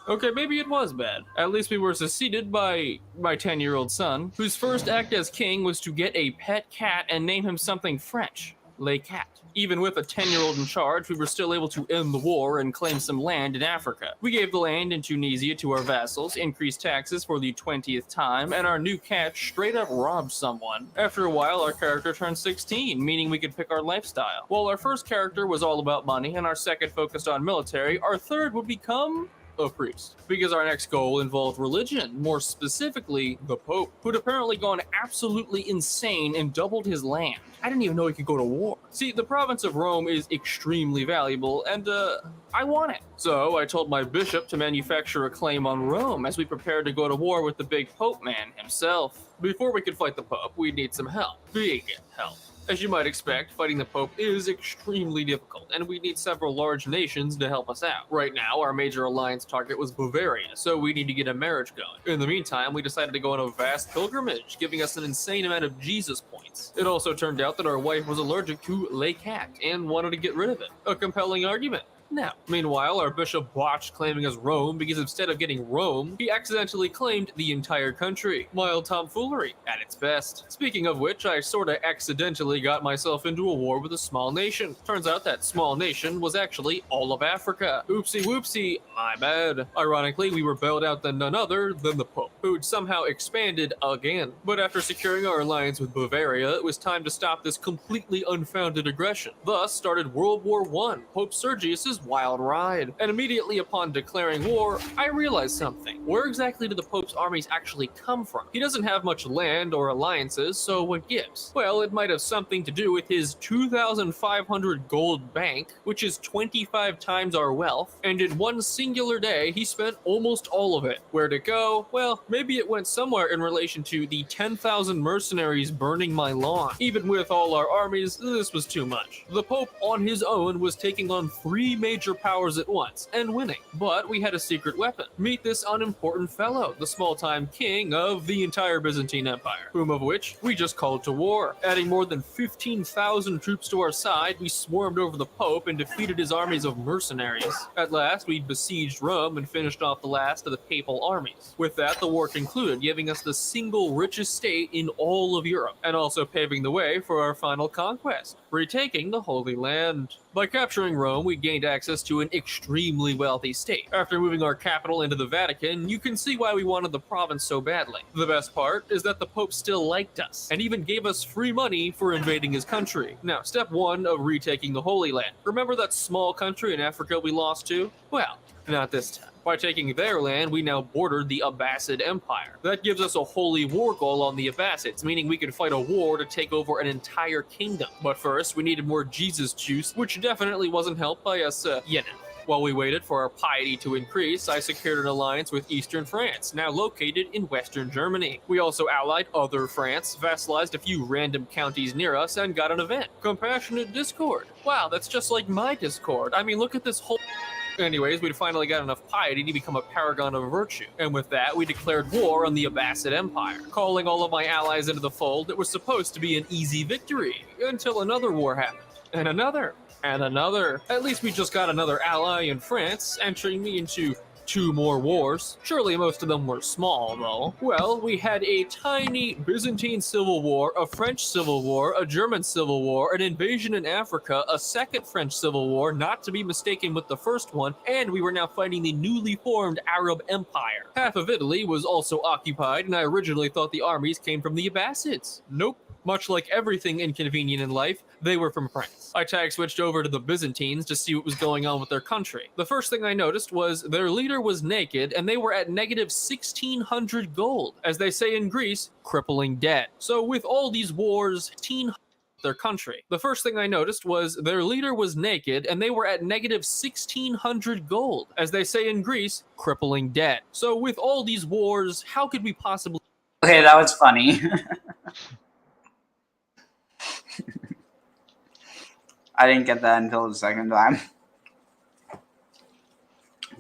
Okay, maybe it was bad. At least we were succeeded by my 10-year-old son, whose first act as king was to get a pet cat and name him something French. Le Cat. Even with a 10-year-old in charge, we were still able to end the war and claim some land in Africa. We gave the land in Tunisia to our vassals, increased taxes for the 20th time, and our new cat straight up robbed someone. After a while, our character turned 16, meaning we could pick our lifestyle. While our first character was all about money and our second focused on military, our third would become a priest, because our next goal involved religion, more specifically the Pope, who'd apparently gone absolutely insane and doubled his land. I didn't even know he could go to war. See, the province of Rome is extremely valuable, and I want it. So I told my bishop to manufacture a claim on Rome as we prepared to go to war with the big Pope man himself. Before we could fight the Pope, we'd need some help. Big help. As you might expect, fighting the Pope is extremely difficult, and we need several large nations to help us out. Right now, our major alliance target was Bavaria, so we need to get a marriage going. In the meantime, we decided to go on a vast pilgrimage, giving us an insane amount of Jesus points. It also turned out that our wife was allergic to Le Cat and wanted to get rid of it. A compelling argument. Now, meanwhile, our bishop botched claiming us Rome because instead of getting Rome, he accidentally claimed the entire country. Mild tomfoolery at its best. Speaking of which, I sorta accidentally got myself into a war with a small nation. Turns out that small nation was actually all of Africa. Oopsie whoopsie, my bad. Ironically, we were bailed out than none other than the Pope, who'd somehow expanded again. But after securing our alliance with Bavaria, it was time to stop this completely unfounded aggression. Thus started World War I, Pope Sergius's wild ride. And immediately upon declaring war, I realized something. Where exactly do the Pope's armies actually come from? He doesn't have much land or alliances, so what gives? Well, it might have something to do with his 2,500 gold bank, which is 25 times our wealth, and in one singular day, he spent almost all of it. Where'd it go? Well, maybe it went somewhere in relation to the 10,000 mercenaries burning my lawn. Even with all our armies, this was too much. The Pope on his own was taking on 3 major powers at once, and winning. But we had a secret weapon. Meet this unimportant fellow, the small-time king of the entire Byzantine Empire, whom of which we just called to war. Adding more than 15,000 troops to our side, we swarmed over the Pope and defeated his armies of mercenaries. At last, we besieged Rome and finished off the last of the papal armies. With that, the war concluded, giving us the single richest state in all of Europe, and also paving the way for our final conquest, retaking the Holy Land. By capturing Rome, we gained access to an extremely wealthy state. After moving our capital into the Vatican, you can see why we wanted the province so badly. The best part is that the Pope still liked us, and even gave us free money for invading his country. Now, step 1 of retaking the Holy Land. Remember that small country in Africa we lost to? Well, not this time. By taking their land, we now bordered the Abbasid Empire. That gives us a holy war goal on the Abbasids, meaning we could fight a war to take over an entire kingdom. But first, we needed more Jesus juice, which definitely wasn't helped by us, While we waited for our piety to increase, I secured an alliance with Eastern France, now located in Western Germany. We also allied other France, vassalized a few random counties near us, and got an event. Compassionate Discord. Wow, that's just like my Discord. I mean, look at this whole... Anyways, we'd finally got enough piety to become a paragon of virtue. And with that, we declared war on the Abbasid Empire. Calling all of my allies into the fold, it was supposed to be an easy victory, until another war happened. And another. And another. At least we just got another ally in France, entering me into 2 more wars. Surely most of them were small, though. Well, we had a tiny Byzantine civil war, a French civil war, a German civil war, an invasion in Africa, a second French civil war, not to be mistaken with the first one, and we were now fighting the newly formed Arab Empire. Half of Italy was also occupied, and I originally thought the armies came from the Abbasids. Nope. Much like everything inconvenient in life, they were from France. I tag switched over to the Byzantines to see what was going on with their country. The first thing I noticed was their leader was naked and they were at negative 1,600 gold. As they say in Greece, crippling debt. So with all these wars, their country. The first thing I noticed was their leader was naked and they were at negative 1,600 gold. As they say in Greece, crippling debt. So with all these wars, how could we possibly... Okay, that was funny. I didn't get that until the second time.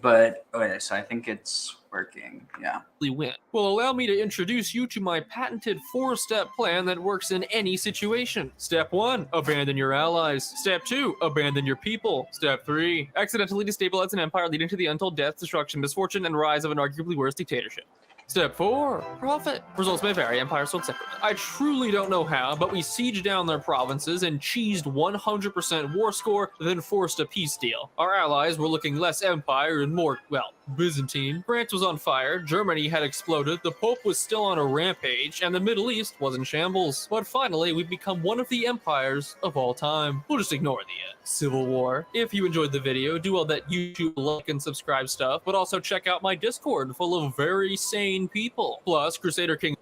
But, okay, so I think it's working, yeah. Win will allow me to introduce you to my patented 4-step plan that works in any situation. Step 1, abandon your allies. Step 2, abandon your people. Step 3, accidentally destabilize an empire leading to the untold death, destruction, misfortune, and rise of an arguably worse dictatorship. Step 4, profit. Results may vary, empires sold separately. I truly don't know how, but we sieged down their provinces and cheesed 100% war score, then forced a peace deal. Our allies were looking less empire and more, well, Byzantine. France was on fire, Germany had exploded, the Pope was still on a rampage, and the Middle East was in shambles. But finally, we've become one of the empires of all time. We'll just ignore the Civil War. If you enjoyed the video, do all that YouTube like and subscribe stuff, but also check out my Discord full of very sane people. Plus, Crusader King.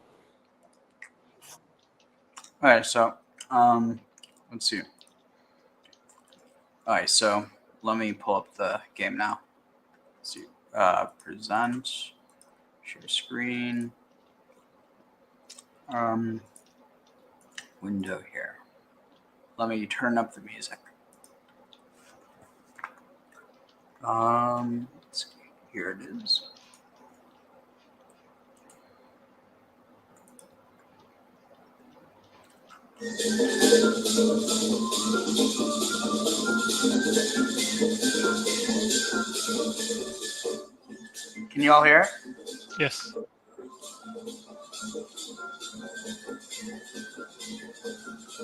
Alright, so, let's see. Alright, so, let me pull up the game now. Let's see, present, share screen, window here. Let me turn up the music. Let's see, here it is. Can you all hear? Yes.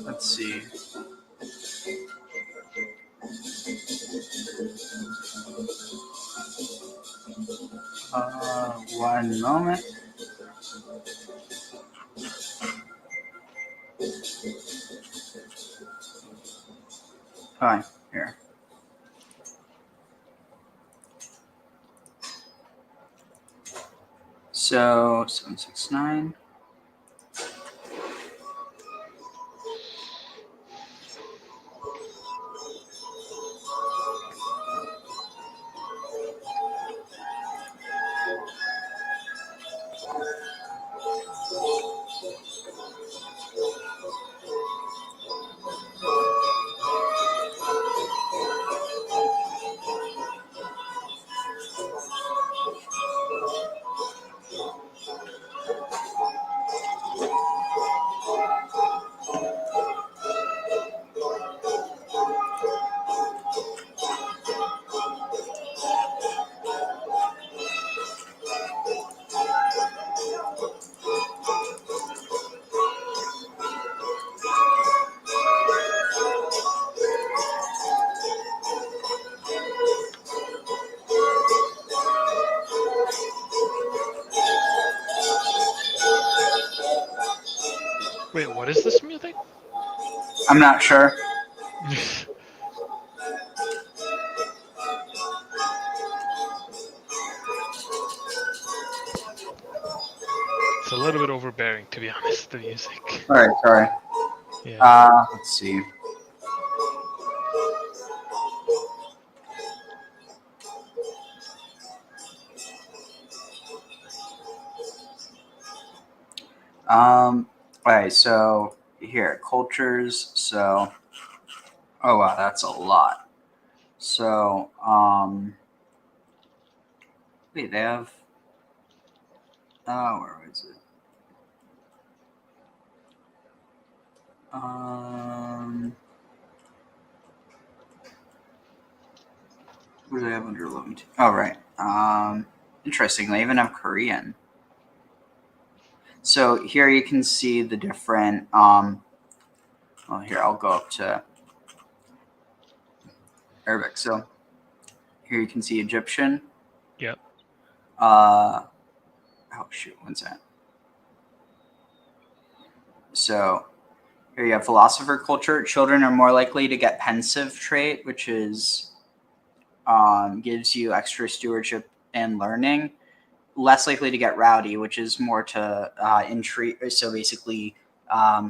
Let's see. One moment. Fine, here. So 769. Wait, what is this music? I'm not sure. It's a little bit overbearing, to be honest, the music. Alright, sorry. Yeah. Let's see. Alright, so here, cultures, so, oh wow, that's a lot. So, wait, they have, where was it? What do they have under 11? Oh, right. Interesting. They even have Korean. So here you can see the different. Well, here I'll go up to Arabic. So here you can see Egyptian. Yep. Oh shoot, what's that? So here you have philosopher culture. Children are more likely to get pensive trait, which is gives you extra stewardship and learning. Less likely to get rowdy, which is more to intrigue. So basically,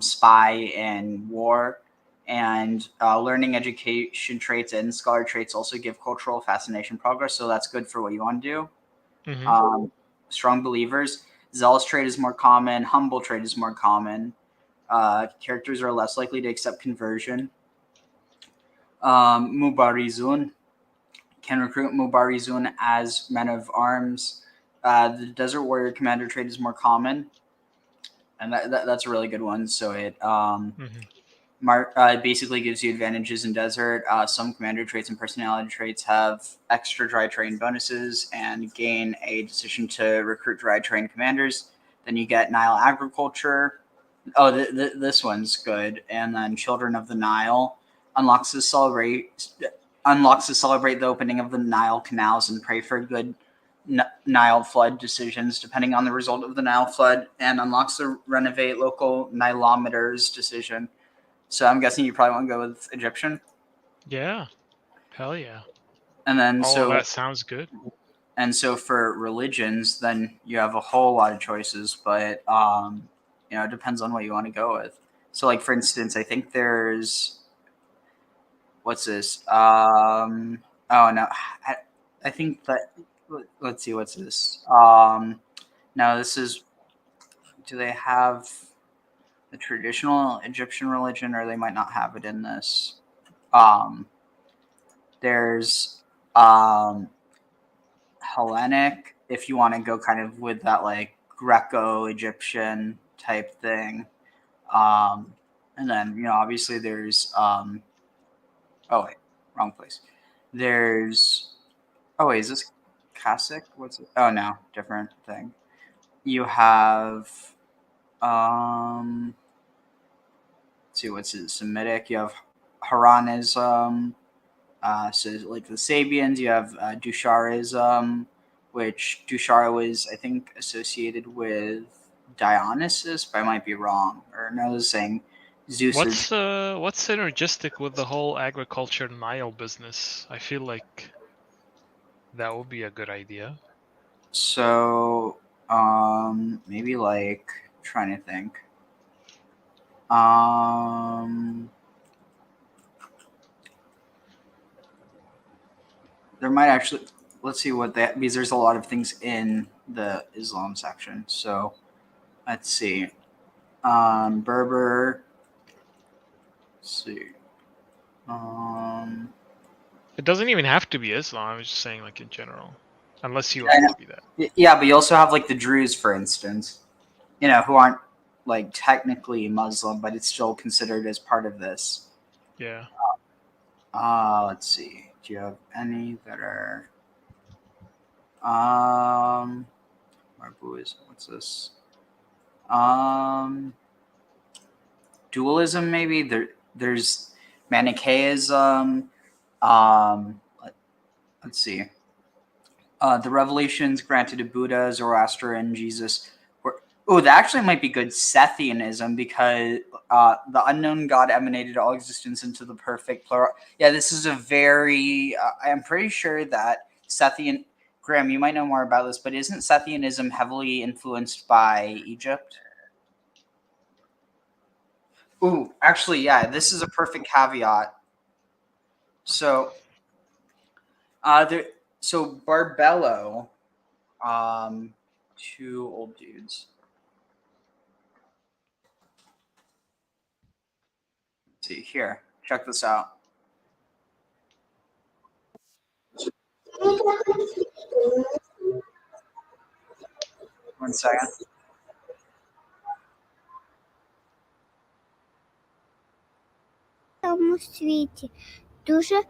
spy and war. And learning education traits and scholar traits also give cultural fascination progress. So that's good for what you want to do. Mhm. Strong believers. Zealous trait is more common. Humble trait is more common. Characters are less likely to accept conversion. Mubarizun can recruit Mubarizun as men of arms. The Desert Warrior Commander trait is more common, and that's a really good one. So it basically gives you advantages in desert. Some commander traits and personality traits have extra dry terrain bonuses and gain a decision to recruit dry terrain commanders. Then you get Nile Agriculture. Oh, this one's good. And then Children of the Nile unlocks to celebrate the opening of the Nile canals and pray for good Nile flood decisions depending on the result of the Nile flood, and unlocks the renovate local Nilometers decision. So I'm guessing you probably want to go with Egyptian. Yeah. Hell yeah. And then all of that sounds good. And so for religions, then you have a whole lot of choices, but it depends on what you want to go with. So like for instance, I think there's what's this? Oh no, I think that let's see, what's this? No, this is. Do they have the traditional Egyptian religion, or they might not have it in this? There's Hellenic, if you want to go kind of with that like Greco-Egyptian type thing. And then, obviously there's oh wait, wrong place. There's is this Cossack? What's it? Oh no, different thing. You have let's see, what's it? Semitic. You have Haranism. So like the Sabians, you have Dusharism, which Dushara was, I think, associated with Dionysus, but I might be wrong. Or no, this is saying Zeus. What's synergistic with the whole agriculture Nile business? I feel like that would be a good idea. So maybe like trying to think. There might actually, let's see what that, because there's a lot of things in the Islam section. So let's see. Berber. Let's see. It doesn't even have to be Islam. I was just saying, like in general, unless you want it to be that. Yeah, but you also have like the Druze, for instance, who aren't like technically Muslim, but it's still considered as part of this. Yeah. Let's see. Do you have any that are what's this? Dualism, maybe. There's Manichaeism. Let's see. The revelations granted to Buddha, Zoroaster, and Jesus were. Oh, that actually might be good. Sethianism, because the unknown God emanated all existence into the perfect plural. Yeah, this is a very. I'm pretty sure that Sethian. Graham, you might know more about this, but isn't Sethianism heavily influenced by Egypt? Ooh, actually, yeah, this is a perfect caveat. So, so Barbello, two old dudes. Let's see here. Check this out. One second. Тому світі дуже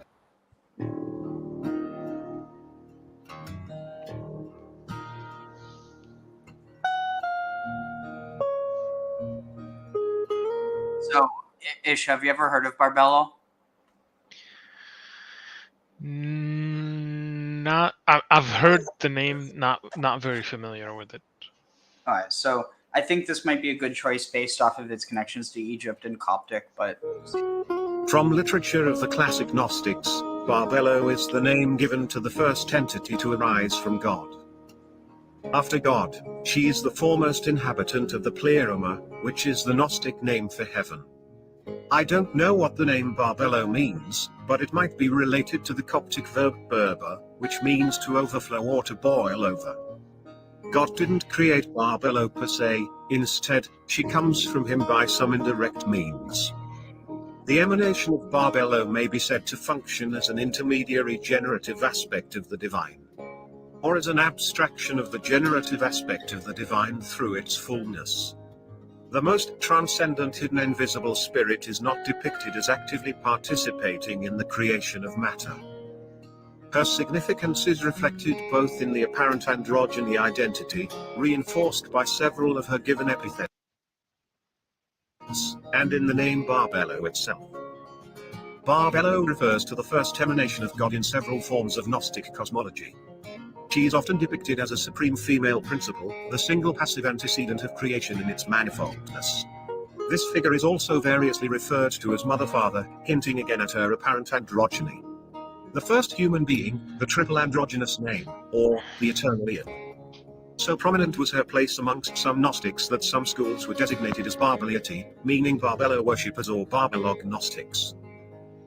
So, Ish, have you ever heard of Barbello? Not. I've heard the name. Not very familiar with it. All right, so I think this might be a good choice based off of its connections to Egypt and Coptic, but From literature of the classic Gnostics, Barbello is the name given to the first entity to arise from God. After God, she is the foremost inhabitant of the Pleroma, which is the Gnostic name for heaven. I don't know what the name Barbello means, but it might be related to the Coptic verb berber, which means to overflow or to boil over. God didn't create Barbello per se, instead, she comes from him by some indirect means. The emanation of Barbello may be said to function as an intermediary generative aspect of the divine, or as an abstraction of the generative aspect of the divine through its fullness. The most transcendent hidden invisible spirit is not depicted as actively participating in the creation of matter. Her significance is reflected both in the apparent androgyny identity, reinforced by several of her given epithets, and in the name Barbello itself. Barbello refers to the first emanation of God in several forms of Gnostic cosmology. She is often depicted as a supreme female principle, the single passive antecedent of creation in its manifoldness. This figure is also variously referred to as Mother-Father, hinting again at her apparent androgyny. The first human being, the triple androgynous name, or the eternal Eon. So prominent was her place amongst some Gnostics that some schools were designated as Barbelliati, meaning Barbello worshippers or Barbelog Gnostics.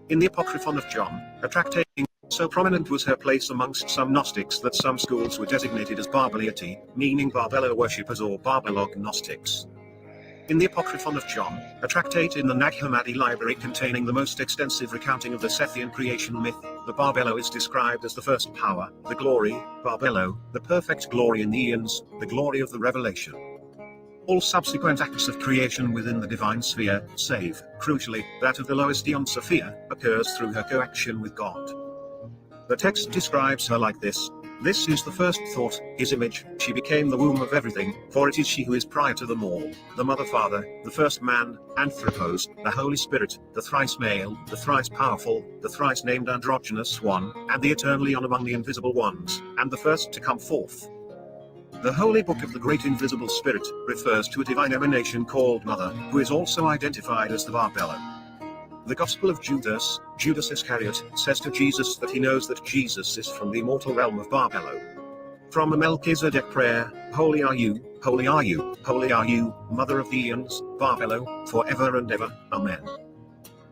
In the Apocryphon of John, a tractate, so prominent was her place amongst some Gnostics that some schools were designated as Barbelliati, meaning Barbello worshippers or Barbelog Gnostics. In the Apocryphon of John, a tractate in the Nag Hammadi library containing the most extensive recounting of the Sethian creation myth, the Barbello is described as the first power, the glory, Barbello, the perfect glory in the Eons, the glory of the revelation. All subsequent acts of creation within the divine sphere, save, crucially, that of the lowest Eon Sophia, occurs through her coaction with God. The text describes her like this: "This is the first thought, his image, she became the womb of everything, for it is she who is prior to them all, the Mother-Father, the first man, Anthropos, the Holy Spirit, the thrice male, the thrice powerful, the thrice named androgynous one, and the eternal Eon among the invisible ones, and the first to come forth." The Holy Book of the Great Invisible Spirit refers to a divine emanation called Mother, who is also identified as the Barbello. The Gospel of Judas, Judas Iscariot, says to Jesus that he knows that Jesus is from the immortal realm of Barbello. From a Melchizedek prayer, "Holy are you, holy are you, holy are you, Mother of the Eons, Barbello, forever and ever, Amen."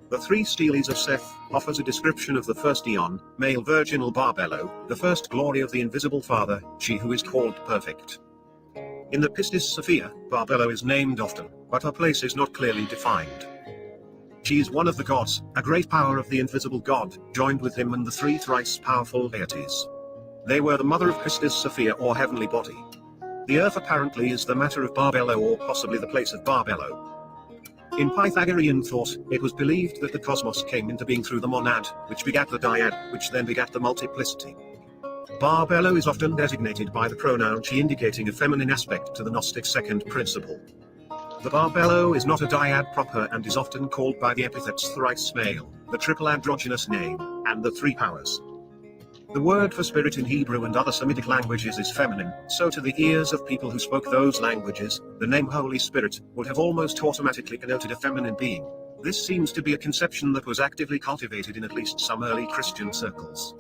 The three Steles of Seth offers a description of the first Eon, male virginal Barbello, the first glory of the invisible Father, she who is called perfect. In the Pistis Sophia, Barbello is named often, but her place is not clearly defined. She is one of the gods, a great power of the invisible God, joined with him and the three thrice powerful deities. They were the mother of Christus Sophia or heavenly body. The earth apparently is the matter of Barbello or possibly the place of Barbello. In Pythagorean thought, it was believed that the cosmos came into being through the monad, which begat the dyad, which then begat the multiplicity. Barbello is often designated by the pronoun she, indicating a feminine aspect to the Gnostic second principle. The Barbello is not a dyad proper and is often called by the epithets thrice male, the triple androgynous name, and the three powers. The word for spirit in Hebrew and other Semitic languages is feminine, so to the ears of people who spoke those languages, the name Holy Spirit would have almost automatically connoted a feminine being. This seems to be a conception that was actively cultivated in at least some early Christian circles.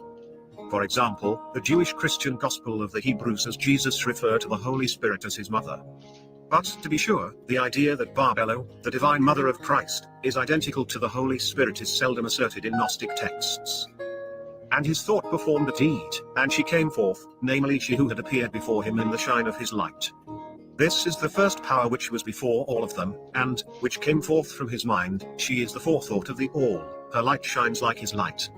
For example, the Jewish Christian Gospel of the Hebrews has Jesus refer to the Holy Spirit as his mother. But, to be sure, the idea that Barbello, the divine mother of Christ, is identical to the Holy Spirit is seldom asserted in Gnostic texts. And his thought performed a deed, and she came forth, namely she who had appeared before him in the shine of his light. This is the first power which was before all of them, and, which came forth from his mind, she is the forethought of the all, her light shines like his light.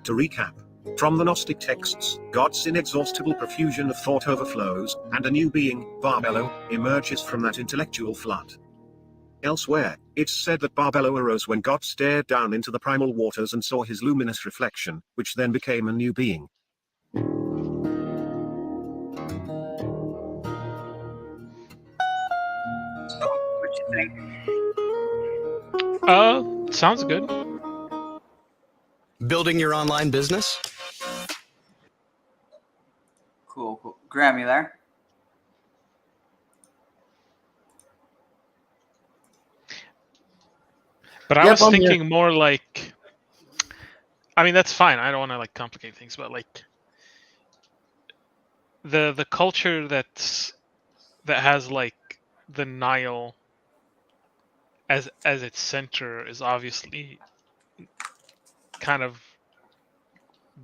To recap, from the Gnostic texts, God's inexhaustible profusion of thought overflows, and a new being, Barbello, emerges from that intellectual flood. Elsewhere, it's said that Barbello arose when God stared down into the primal waters and saw his luminous reflection, which then became a new being. So, what you think? Sounds good. Building your online business? Cool, cool. Graham, you there? But I Yep, was I'm here. thinking more like, I mean, that's fine. I don't want to like complicate things, but like the culture that has like the Nile as its center is obviously kind of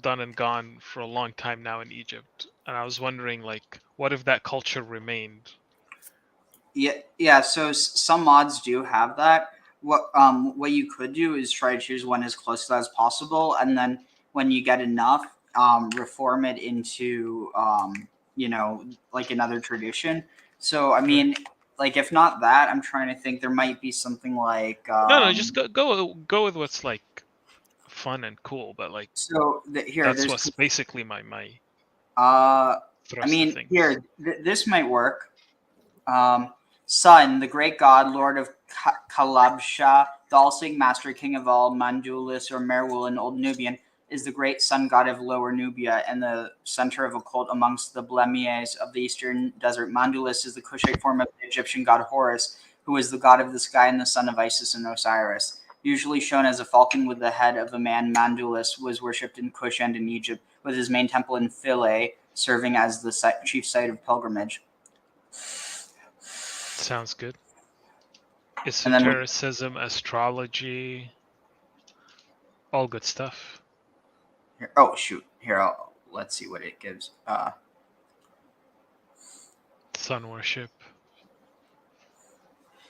done and gone for a long time now in Egypt. And I was wondering, like, what if that culture remained? Yeah. So some mods do have that. What you could do is try to choose one as close to that as possible, and then when you get enough, reform it into like another tradition. So I mean, like if not that, I'm trying to think there might be something like No, just go with what's like fun and cool, but like so here that's there's what's basically my I thrust of mean things. here this might work. Sun, the great god, lord of Kalabsha, the all-seeing master, king of all, Mandulis or Merwul in Old Nubian, is the great sun god of Lower Nubia and the center of a cult amongst the Blemies of the eastern desert. Mandulis is the Kushite form of the Egyptian god Horus, who is the god of the sky and the son of Isis and Osiris. Usually shown as a falcon with the head of a man, Mandulus was worshipped in Kush and in Egypt, with his main temple in Philae serving as the chief site of pilgrimage. Sounds good. And then Esotericism, astrology, all good stuff. here, oh shoot! Here, let's see what it gives. Sun worship.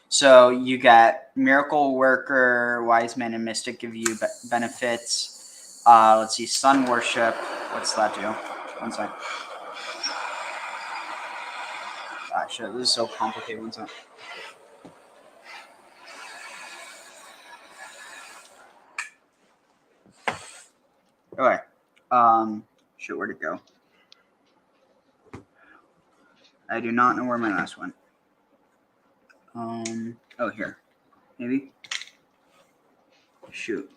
So you get miracle worker, wise man, and mystic give you benefits. Let's see, sun worship. What's that do? One sec. Shit, this is so complicated. One sec. Okay. Shoot, where'd it go? I do not know where my mouse went. Oh, here. Maybe? Shoot.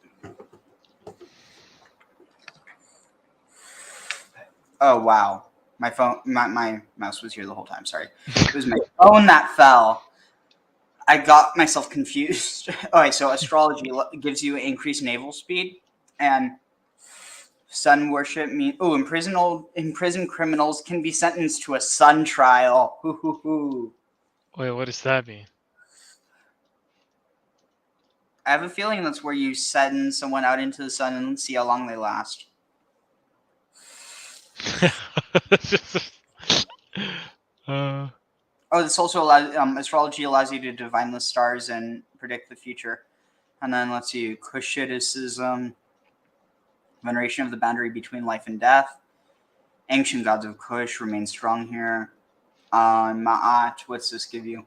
Oh, wow. My phone, my mouse was here the whole time. Sorry. It was my phone that fell. I got myself confused. Okay, so astrology gives you increased naval speed, and sun worship means imprisoned criminals can be sentenced to a sun trial. Hoo hoo hoo. Wait, what does that mean? I have a feeling that's where you send someone out into the sun and see how long they last. Oh, this also allows astrology allows you to divine the stars and predict the future. And then let's see, Kushiticism, veneration of the boundary between life and death. Ancient gods of Kush remain strong here. Ma'at, what's this give you?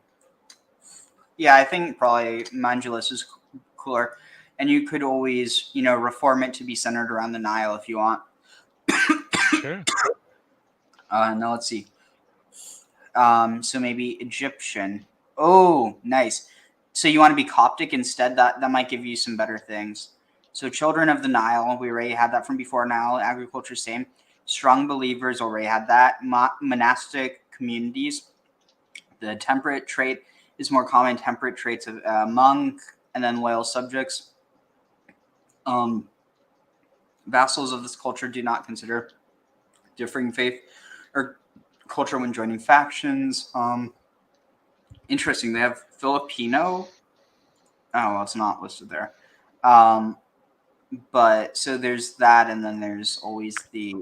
Yeah, I think probably Mandulis is cooler. And you could always, reform it to be centered around the Nile if you want. Sure. Now let's see. So maybe Egyptian. Oh, nice. So you want to be Coptic instead? That might give you some better things. So children of the Nile, we already had that from before. Nile agriculture, same. Strong believers, already had that. Monastic communities. The temperate trait is more common. Temperate traits of monk, and then loyal subjects. Vassals of this culture do not consider differing faith or culture when joining factions. Interesting. They have Filipino. Oh, well, it's not listed there. But so there's that, and then there's always the.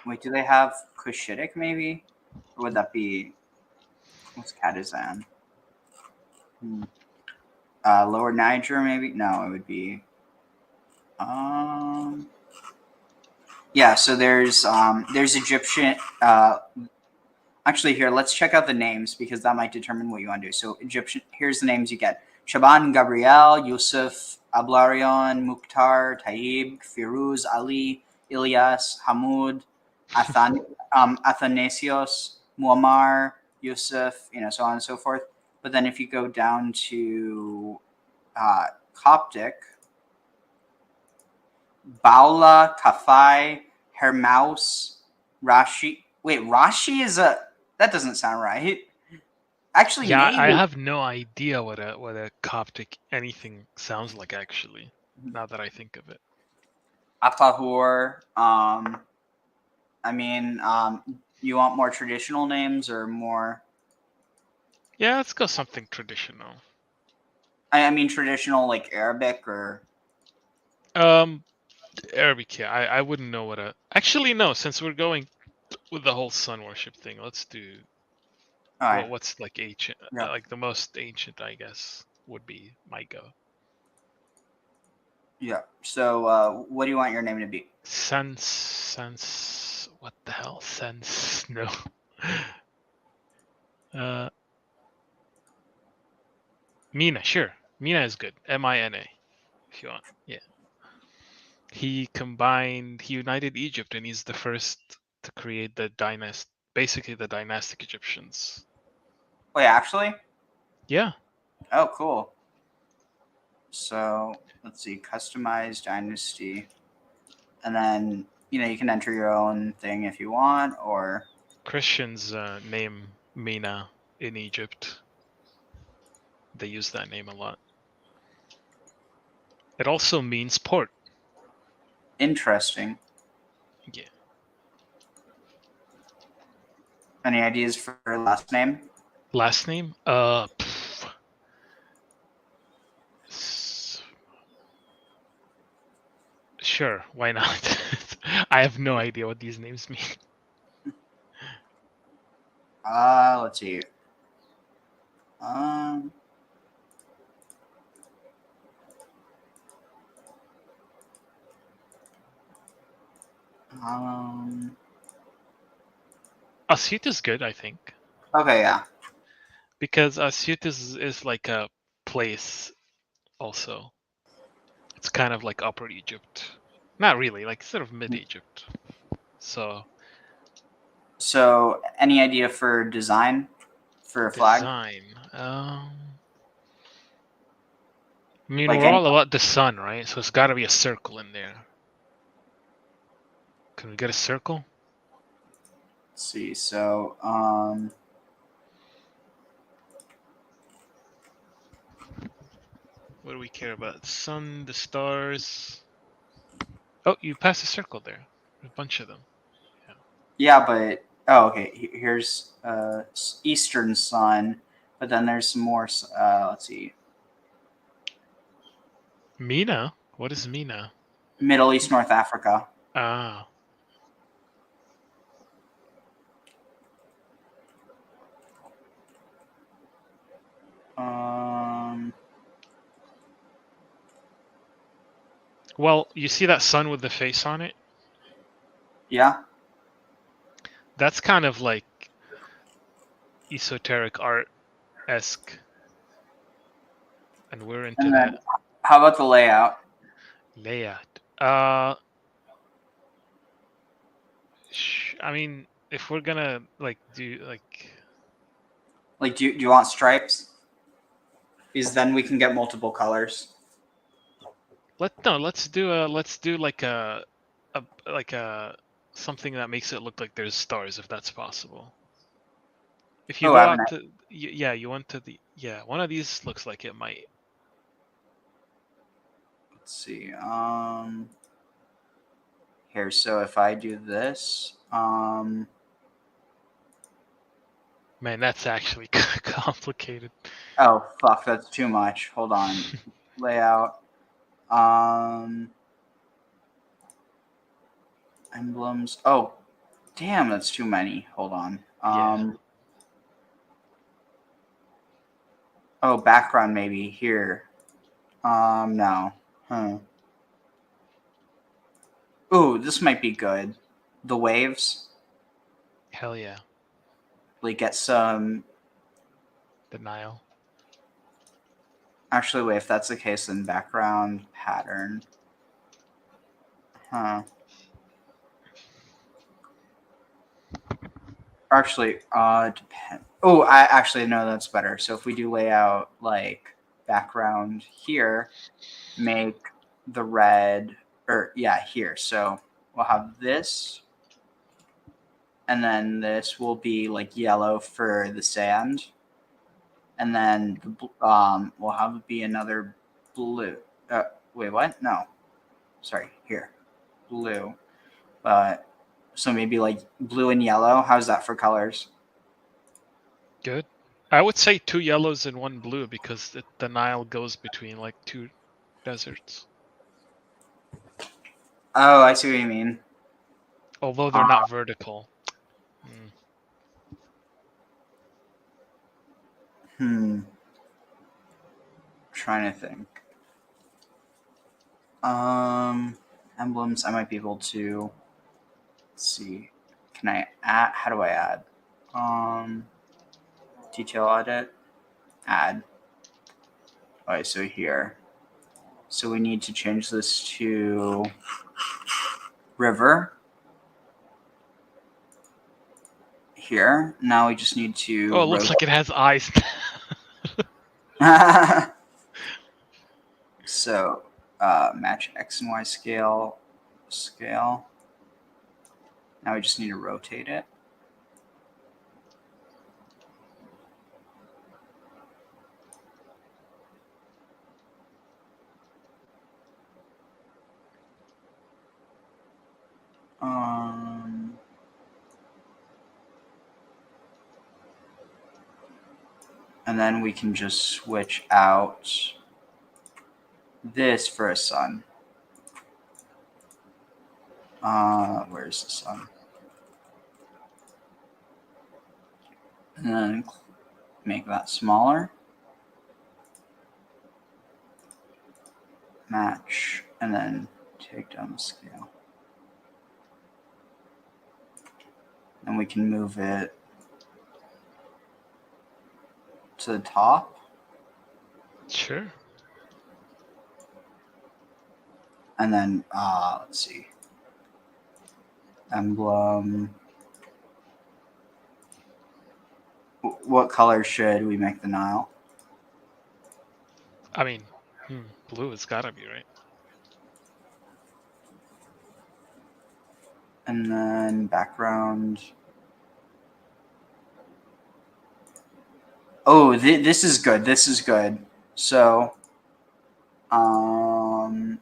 Wait, do they have Cushitic maybe? Or would that be? What's Kadazan? Lower Niger maybe? No, it would be. Yeah. So there's Egyptian. Actually, here, let's check out the names because that might determine what you want to do. So Egyptian, here's the names you get. Shaban, Gabriel, Yusuf, Ablarion, Mukhtar, Taib, Firuz, Ali, Ilyas, Hamoud, Athanasios, Muammar, Yusuf, so on and so forth. But then if you go down to Coptic, Baula, Kafai, Hermaus, Rashi. Wait, Rashi is a. That doesn't sound right. Actually, Yeah, I maybe. have no idea what a Coptic anything sounds like. Actually, now that I think of it. Apahur. I mean, you want more traditional names or more? Yeah, let's go something traditional. I mean, traditional like Arabic or. Arabic. Yeah, I wouldn't know what a. Actually, no. Since we're going with the whole sun worship thing, let's do. All right. What's like ancient? Yeah. Like the most ancient, I guess, would be my go. Yeah. So, what do you want your name to be? Sense. What the hell? Sense. No. Mina. Sure. Mina is good. Mina. If you want. Yeah. He united Egypt, and he's the first to create basically the dynastic Egyptians. Wait, actually? Yeah. Oh, cool. So let's see, customize dynasty, and then you can enter your own thing if you want, or Christians name Mina in Egypt. They use that name a lot. It also means port. Interesting. Yeah. Any ideas for her last name? Last name? Sure, why not? I have no idea what these names mean. Let's see. Asyut is good, I think. Okay, yeah. Because Asyut is like a place also. It's kind of like Upper Egypt. Not really, like sort of mid-Egypt. So any idea for design for a flag? Design. I mean, Like we're all about the sun, right? So it's got to be a circle in there. Can we get a circle? Let's see. So, what do we care about? Sun, the stars. Oh, you passed a circle there. A bunch of them. yeah, but okay. Here's Eastern Sun, but then there's some more. Let's see. Mina? What is Mina? Middle East, North Africa. Ah. Well, you see that sun with the face on it? Yeah. That's kind of like esoteric art-esque. And we're into that. How about the layout? Layout. I mean, if we're gonna do do you want stripes? Because then we can get multiple colors. Let's do like a something that makes it look like there's stars, if that's possible. If you go out to you went to one of these looks like it might. Let's see. Here, so if I do this, Man, that's actually complicated. Oh fuck, that's too much. Hold on. Layout. Emblems. Oh, damn, that's too many. Hold on. Oh, background maybe here. No. Ooh, this might be good. The waves. Hell yeah. Like get some. The Nile. Actually, wait. If that's the case, then background pattern. Actually, depend. Oh, I actually know that's better. So if we do layout like background here make the red, or yeah, here. So we'll have this, and then this will be like yellow for the sand, and then we'll have it be another blue. Wait, what? No, sorry, here, blue. So maybe like blue and yellow. How's that for colors? Good. I would say 2 yellows and 1 blue because the Nile goes between like 2 deserts. Oh, I see what you mean. Although they're not vertical. Trying to think. Emblems. I might be able to. Let's see. Can I add? How do I add? Detail edit. Add. Alright, so here. So we need to change this to river. Here. Now we just need to. Oh, it looks like it has eyes. So, match X and Y scale. Now we just need to rotate it. And then we can just switch out this for a sun. Where's the sun? And then make that smaller. Match, and then take down the scale. And we can move it to the top. Sure. And then, let's see. Emblem. What color should we make the Nile? I mean, blue has gotta be, right? And then background. Oh, this is good. This is good. So, and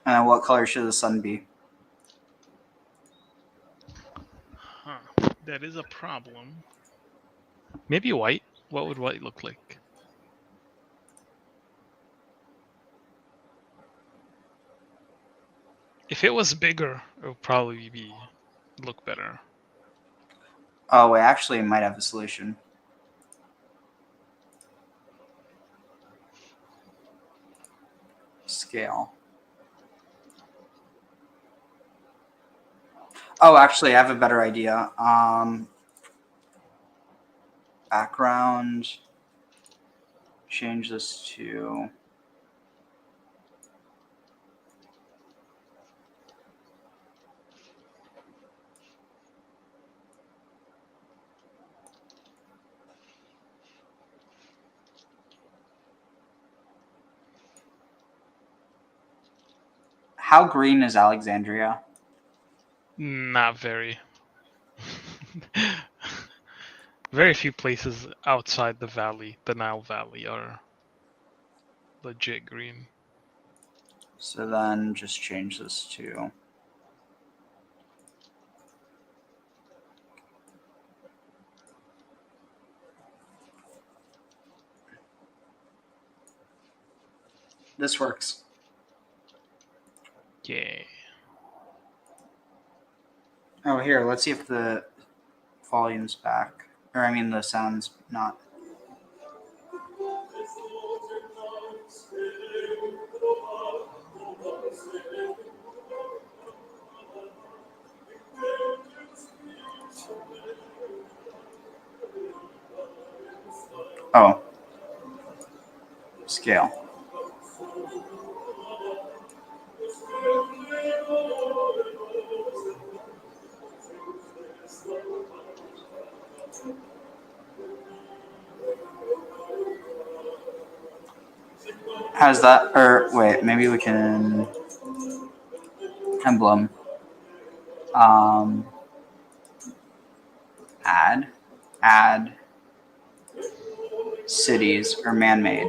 what color should the sun be? Huh. That is a problem. Maybe white. What would white look like? If it was bigger, it would probably look better. Oh, we actually might have a solution. Scale. Oh, actually, I have a better idea. Background. Change this to. How green is Alexandria? Not very. Very few places outside the valley, the Nile Valley, are legit green. So then just change this to. This works. Yeah. Oh, here, let's see if the volume's back. Or, I mean, the sound's not. Oh. Scale. How's that? Or wait, maybe we can emblem. Add cities or man-made.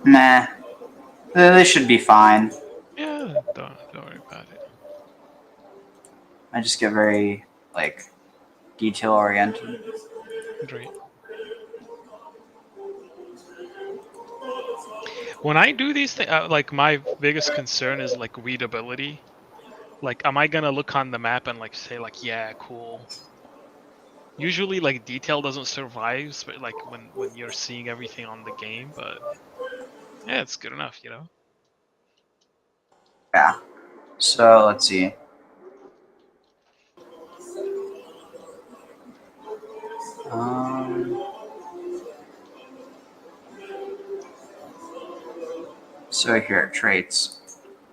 Nah, they should be fine. Yeah, don't worry about it. I just get very like detail oriented. Great. When I do these things, like my biggest concern is like readability. Like, am I gonna look on the map and like say like, yeah, cool. Usually, like detail doesn't survive, but like when you're seeing everything on the game. But yeah, it's good enough, you know. Yeah. So let's see. So here, traits.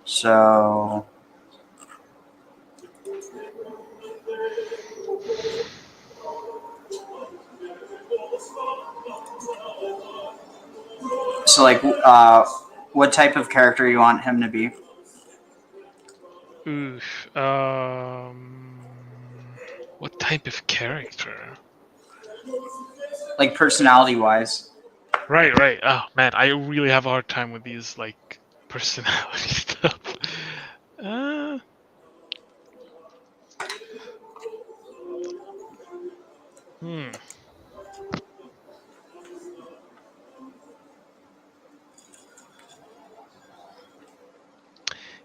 So like, what type of character you want him to be? Oof. What type of character? Like personality-wise. Right. Oh man, I really have a hard time with these like personality stuff. Hmm.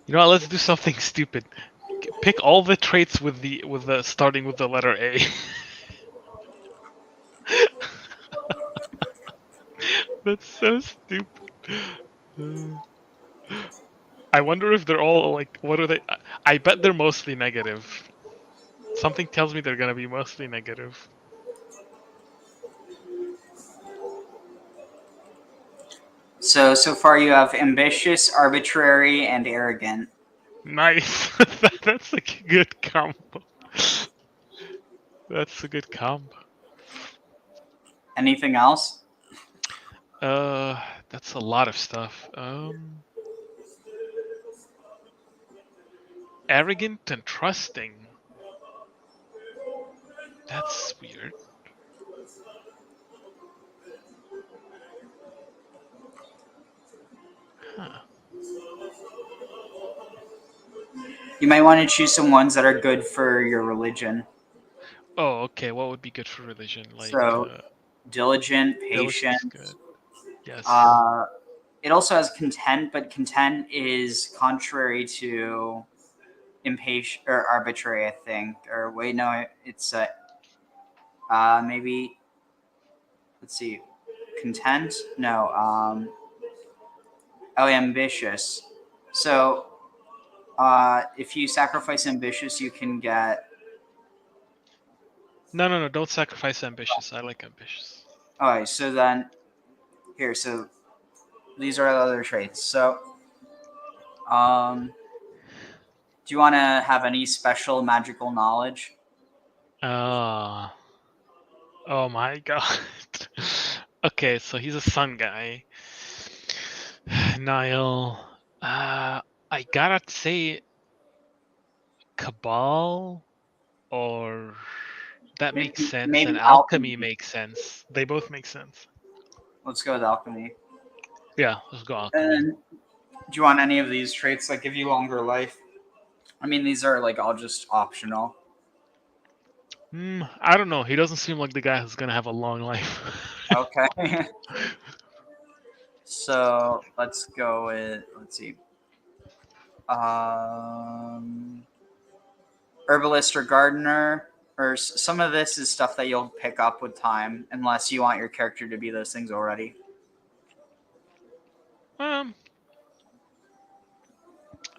You know what? Let's do something stupid. Pick all the traits with the starting with the letter A. That's so stupid. I wonder if they're all like, what are they? I bet they're mostly negative. Something tells me they're gonna be mostly negative. So far you have ambitious, arbitrary, and arrogant. Nice. That's a good combo. That's a good combo. Anything else? That's a lot of stuff. Arrogant and trusting. That's weird. Huh. You might want to choose some ones that are good for your religion. Oh, okay. What would be good for religion? Like, So, diligent, patient. Good. Yes. It also has content, but content is contrary to impatient or arbitrary, I think. Or wait, no, it's maybe. Let's see, content. No. Ambitious. So, if you sacrifice ambitious, you can get. No. Don't sacrifice ambitious. I like ambitious. Alright, so then here, so these are the other traits. So, do you want to have any special magical knowledge? Oh my god. Okay, so he's a sun guy. Nile. I gotta say, Cabal or that makes sense, maybe and alchemy makes sense. They both make sense. Let's go with alchemy. Yeah, let's go alchemy. And do you want any of these traits that give you longer life? I mean, these are like all just optional. I don't know. He doesn't seem like the guy who's gonna have a long life. Okay. So let's go with, let's see. Herbalist or gardener, or some of this is stuff that you'll pick up with time, unless you want your character to be those things already. I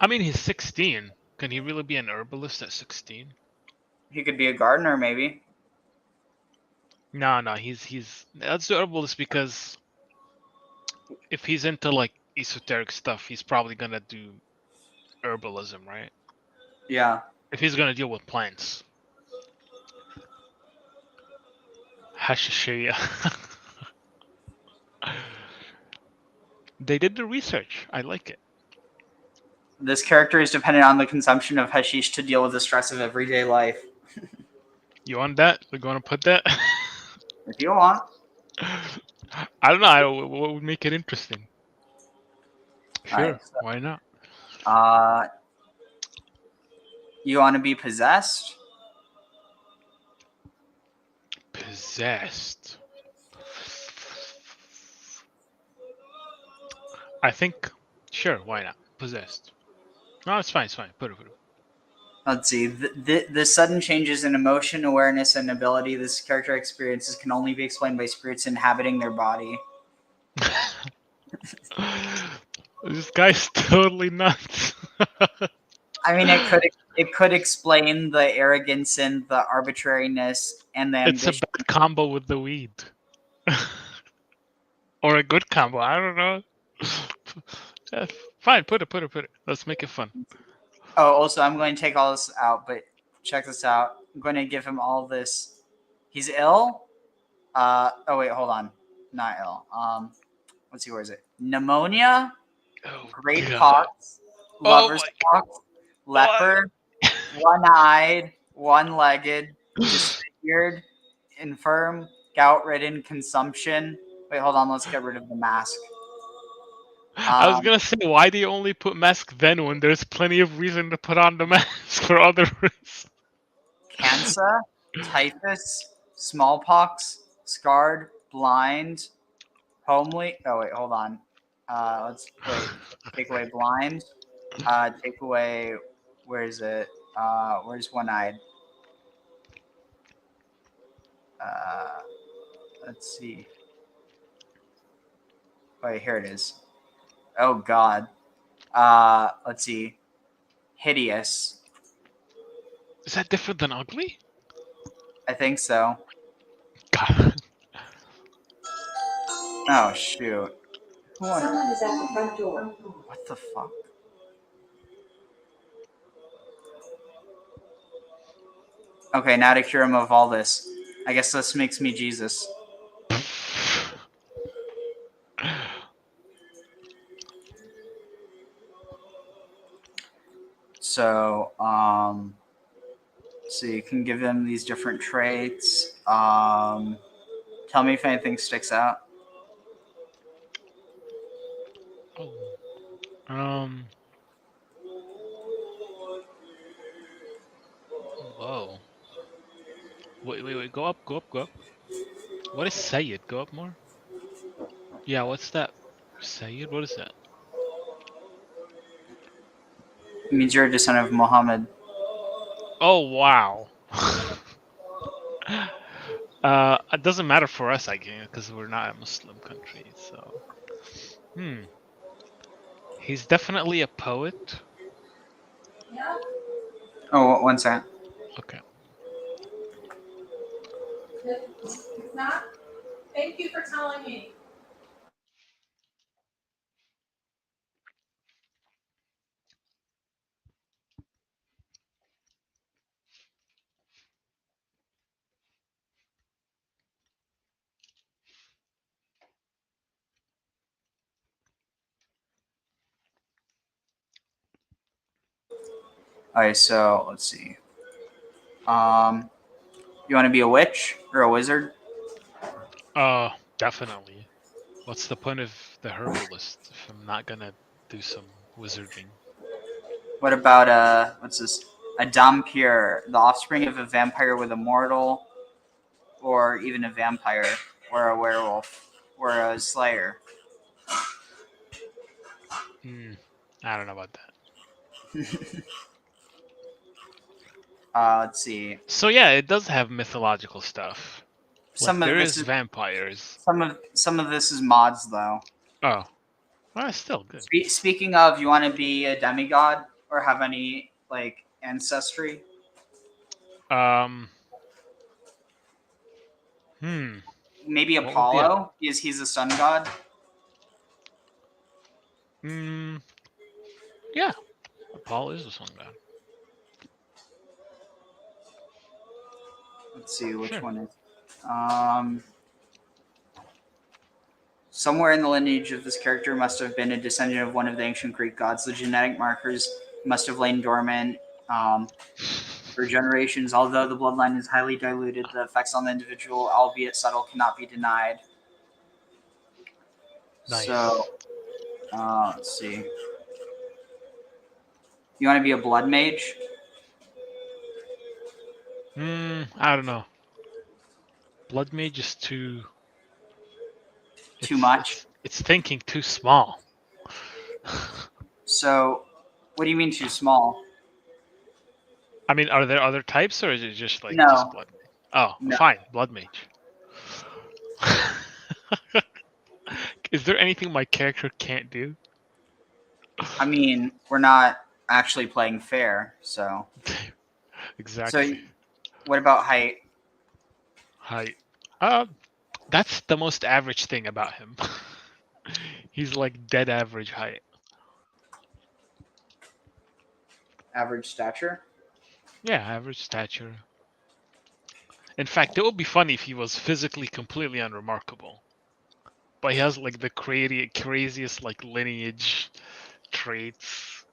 mean, he's 16. Can he really be an herbalist at 16? He could be a gardener, maybe. No, he's that's the herbalist because if he's into like esoteric stuff, he's probably gonna do herbalism, right? Yeah. If he's gonna deal with plants. Hashishiya. They did the research. I like it. This character is dependent on the consumption of hashish to deal with the stress of everyday life. You want that? We're gonna put that? If you want. I don't know. What would make it interesting? Sure. Right, so, why not? You want to be possessed? Possessed. I think, sure, why not? Possessed. No, it's fine, it's fine. Put it. Let's see. The sudden changes in emotion, awareness, and ability this character experiences can only be explained by spirits inhabiting their body. This guy's totally nuts. I mean, it could explain the arrogance and the arbitrariness and the ambition. It's a bad combo with the weed. Or a good combo. I don't know. Fine, put it. Let's make it fun. Oh, also, I'm going to take all this out, but check this out. I'm going to give him all this. He's ill? Oh, wait, hold on. Not ill. Let's see, where is it? Pneumonia, great pox, lover's pox, leper, one-eyed, one-legged, disfigured, infirm, gout-ridden, consumption. Wait, hold on. Let's get rid of the mask. I was gonna say, why do you only put mask then when there's plenty of reason to put on the mask for other reasons? Cancer, typhus, smallpox, scarred, blind, homely. Oh wait, hold on. Let's wait. Take away blind. Take away. Where is it? Where's one-eyed? Let's see. Wait, here it is. Oh God. Let's see. Hideous. Is that different than ugly? I think so. God. Oh shoot. Someone is at the front door. What the fuck? Okay, now to cure him of all this. I guess this makes me Jesus. So, so you can give them these different traits. Tell me if anything sticks out. Whoa. Wait. Go up. What is Sayyid? Go up more. Yeah, what's that? Sayyid? What is that? It means you're a descendant of Muhammad. Oh, wow. It doesn't matter for us, I guess, because we're not a Muslim country, so... He's definitely a poet. Oh, one second. Okay. It's not. Thank you for telling me. Alright, so let's see. You want to be a witch or a wizard? Definitely. What's the point of the herbalist if I'm not gonna do some wizarding? What about what's this? A Dhampir, the offspring of a vampire with a mortal, or even a vampire, or a werewolf, or a slayer. I don't know about that. Let's see. So yeah, it does have mythological stuff. Some Like, of there this is vampires. Some of this is mods though. Oh, well, it's still good. Speaking of, you want to be a demigod or have any like ancestry? Maybe What would be Apollo, because he's a sun god. Yeah, Apollo is a sun god. Let's see which Sure. one is. Somewhere in the lineage of this character must have been a descendant of one of the ancient Greek gods. The genetic markers must have lain dormant for generations. Although the bloodline is highly diluted, the effects on the individual, albeit subtle, cannot be denied. Nice. So, let's see. You want to be a blood mage? I don't know. Blood mage is too much. It's thinking too small. So, what do you mean too small? I mean, are there other types, or is it just like No. just blood mage? Oh, No. fine, blood mage. Is there anything my character can't do? I mean, we're not actually playing fair, so. Exactly. So, what about height? Height. That's the most average thing about him. He's like dead average height. Average stature? Yeah, average stature. In fact, it would be funny if he was physically completely unremarkable. But he has like the craziest like lineage traits.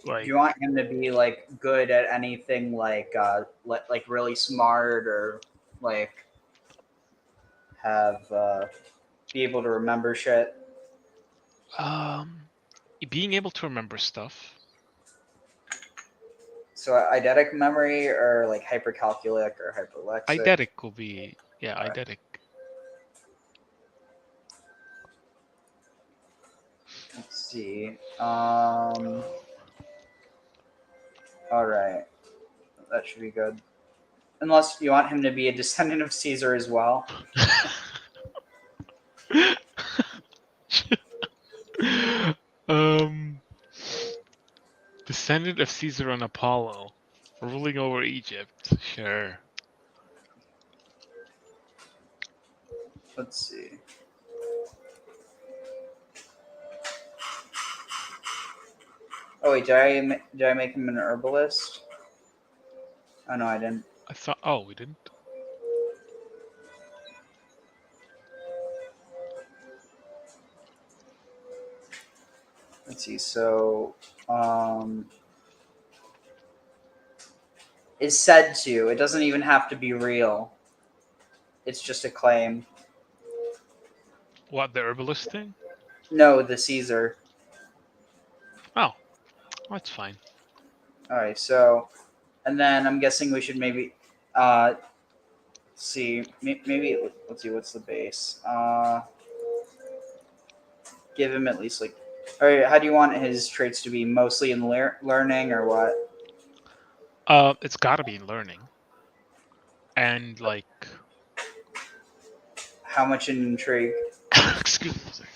Like, Do you want him to be like good at anything like really smart or like have be able to remember shit? being able to remember stuff. So eidetic memory or like hypercalculic or hyperlexic? Eidetic will be eidetic. Let's see. All right, that should be good. Unless you want him to be a descendant of Caesar as well. Descendant of Caesar and Apollo, ruling over Egypt. Sure. Let's see. Oh wait, did I make him an herbalist? Oh no, I didn't. I thought. Oh, we didn't. Let's see. So, is said to. It doesn't even have to be real. It's just a claim. What, the herbalist thing? No, the Caesar. Oh, that's fine. All right. So, and then I'm guessing we should maybe see. Maybe let's see. What's the base? Give him at least like. All right. How do you want his traits to be? Mostly in learning or what? It's got to be in learning. And like. How much in intrigue? Excuse me. Sorry.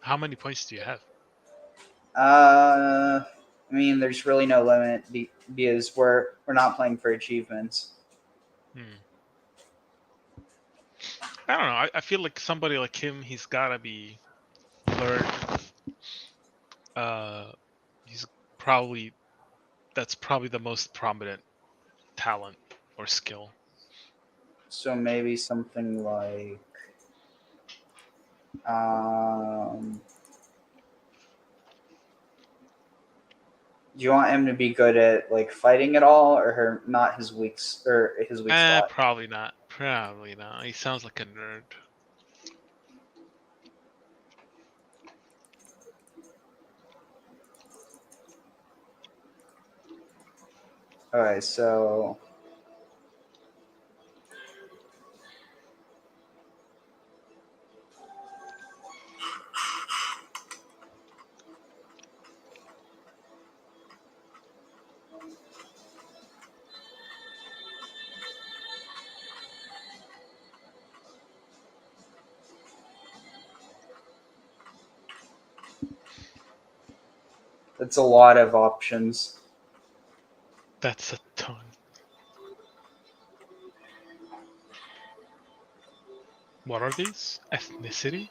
How many points do you have? I mean, there's really no limit because we're not playing for achievements. I don't know. I feel like somebody like him, he's gotta be learned. He's probably that's probably the most prominent talent or skill. So maybe something like do you want him to be good at like fighting at all, or not his weak spot? Probably not. Probably not. He sounds like a nerd. All right, so That's a lot of options. That's a ton. What are these? Ethnicity?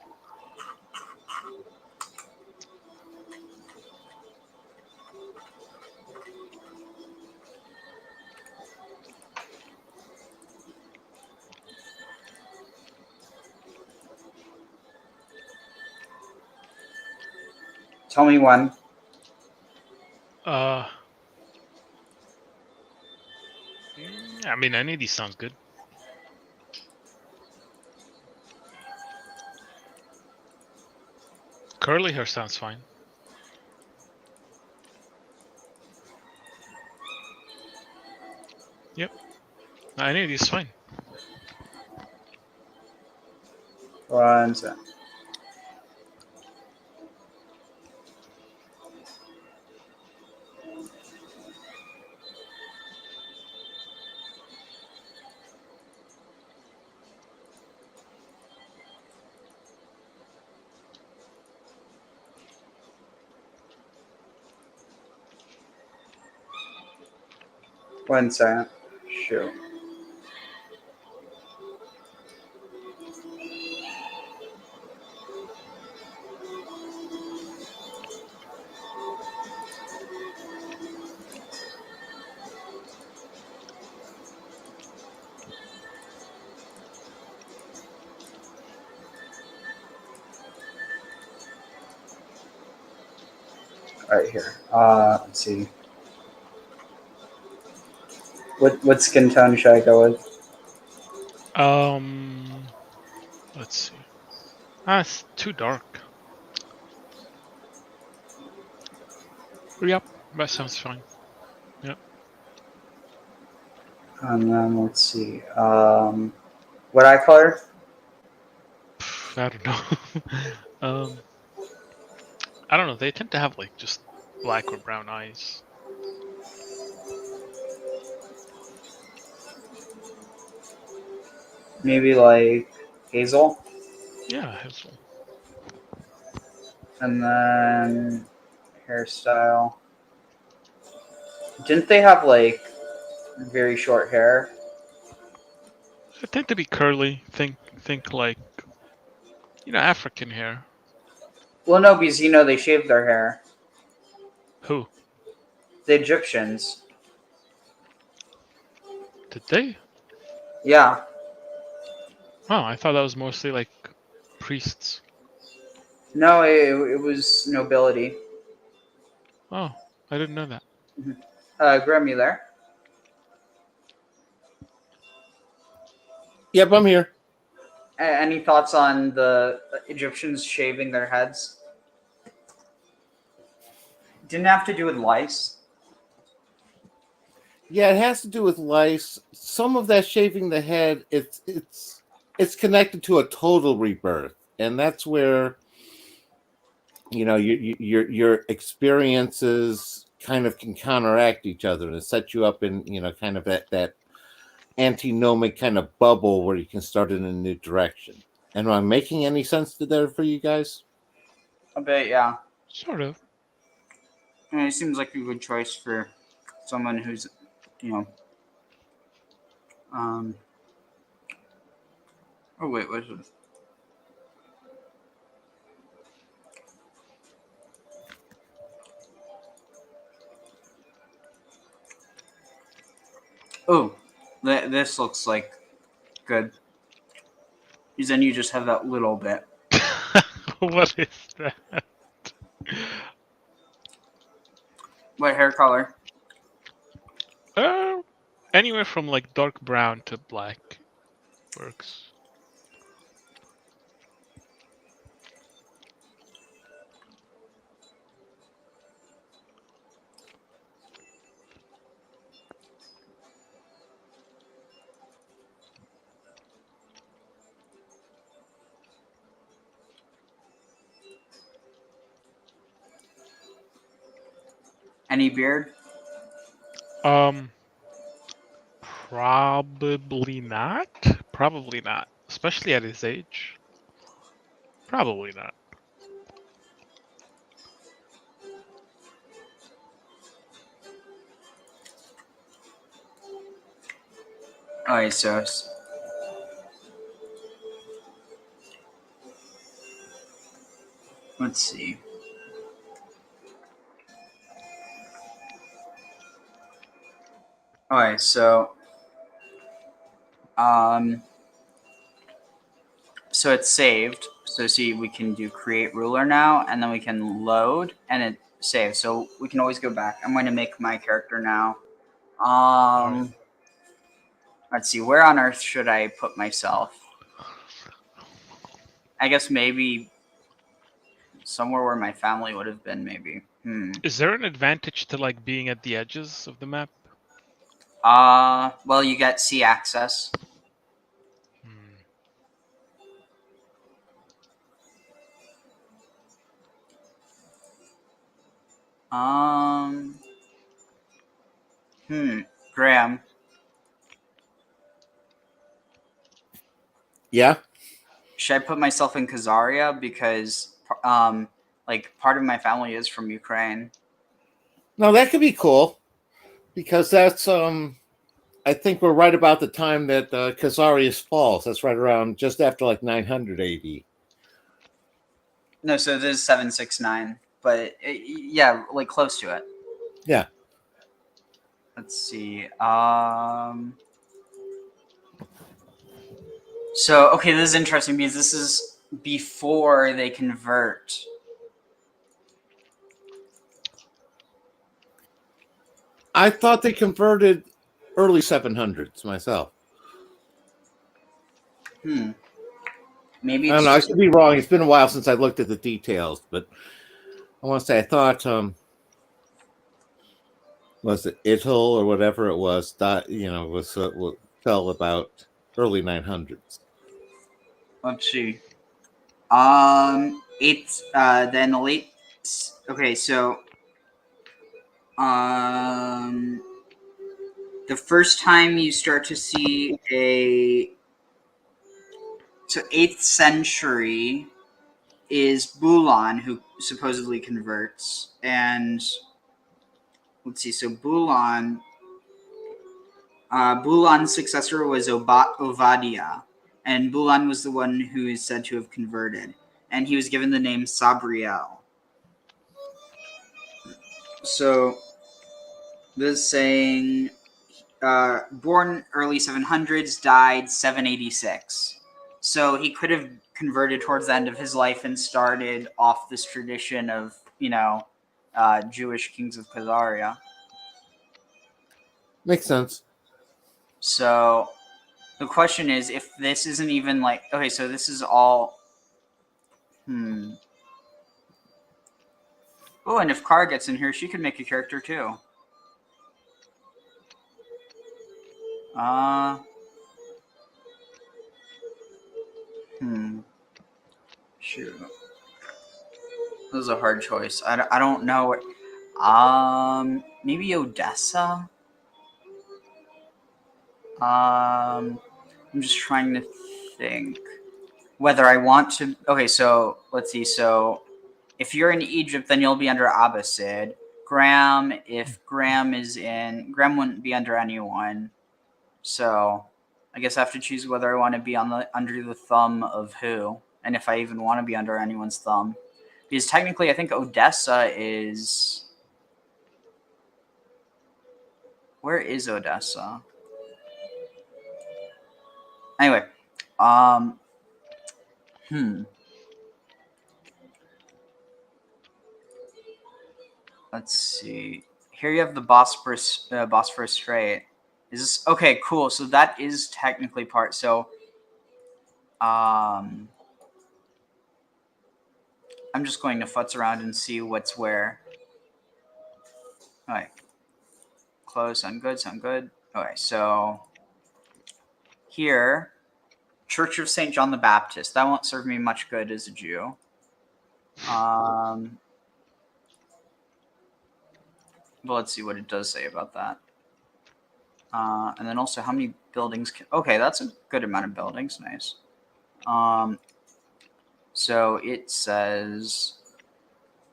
Tell me when. I mean, any of these sounds good. Curly hair sounds fine. Yep. Any of these is fine. One sec. One second. Shoot. Right here. Let's see. What skin tone should I go with? Let's see. It's too dark. Yep, that sounds fine. Yep. And then let's see. What eye color? I don't know. I don't know. They tend to have like just black or brown eyes. Maybe like hazel. Yeah, hazel. And then hairstyle. Didn't they have like very short hair? They tend to be curly. Think like, African hair. Well, no, because they shaved their hair. Who? The Egyptians. Did they? Yeah. Oh, I thought that was mostly like priests. No, it was nobility. Oh, I didn't know that. Grim, you there? Yep, I'm here. Any thoughts on the Egyptians shaving their heads? Didn't have to do with lice. Yeah, it has to do with lice. Some of that shaving the head, it's connected to a total rebirth, and that's where your experiences kind of can counteract each other and set you up in kind of that antinomic kind of bubble where you can start in a new direction. And am I making any sense to there for you guys? A bit, yeah. Sort of. It seems like a good choice for someone who's, Oh wait, what is this? Oh, this looks like good. Because then you just have that little bit. What is that? What hair color? Anywhere from like dark brown to black works. Any beard? Probably not. Probably not. Especially at his age. Probably not. Alright, so let's see. Alright, so so it's saved. So see, we can do create ruler now, and then we can load, and it saves. So we can always go back. I'm going to make my character now. Let's see, where on earth should I put myself? I guess maybe somewhere where my family would have been, maybe. Is there an advantage to like being at the edges of the map? Well, you get sea access. Graham. Yeah. Should I put myself in Khazaria because, like, part of my family is from Ukraine? No, that could be cool because that's I think we're right about the time that Khazarius falls. That's right around just after like 900 AD. No, so this is 769, but yeah, like close to it. Yeah. Let's see. So okay, this is interesting because this is before they convert. I thought they converted early 700s myself. Maybe I don't know. I could be wrong. It's been a while since I looked at the details, but I want to say I thought was it Ital or whatever it was that fell about early 900s. Let's see. It's then the late. Okay, so the first time you start to see so 8th century is Bulan, who supposedly converts, and let's see. So Bulan's successor was Ovadia, and Bulan was the one who is said to have converted, and he was given the name Sabriel. So this is saying born early 700s, died 786. So he could have converted towards the end of his life and started off this tradition of, Jewish kings of Khazaria. Makes sense. So the question is, if this isn't even like, okay, so this is all, Oh, and if Kara gets in here, she could make a character too. Shoot. This is a hard choice. I don't know what. Maybe Odessa? I'm just trying to think whether I want to. Okay, so let's see. So if you're in Egypt, then you'll be under Abbasid. Graham, if Graham is in, Graham wouldn't be under anyone. So I guess I have to choose whether I want to be under the thumb of who, and if I even want to be under anyone's thumb. Because technically, I think Odessa is. Where is Odessa? Anyway, Let's see. Here you have the Bosphorus Strait. Is this okay? Cool. So that is technically part. So, I'm just going to futz around and see what's where. All right. Close. Sound good. Sound good. Okay. So here, Church of St. John the Baptist. That won't serve me much good as a Jew. Well, let's see what it does say about that. And then also how many buildings okay, that's a good amount of buildings. Nice. So it says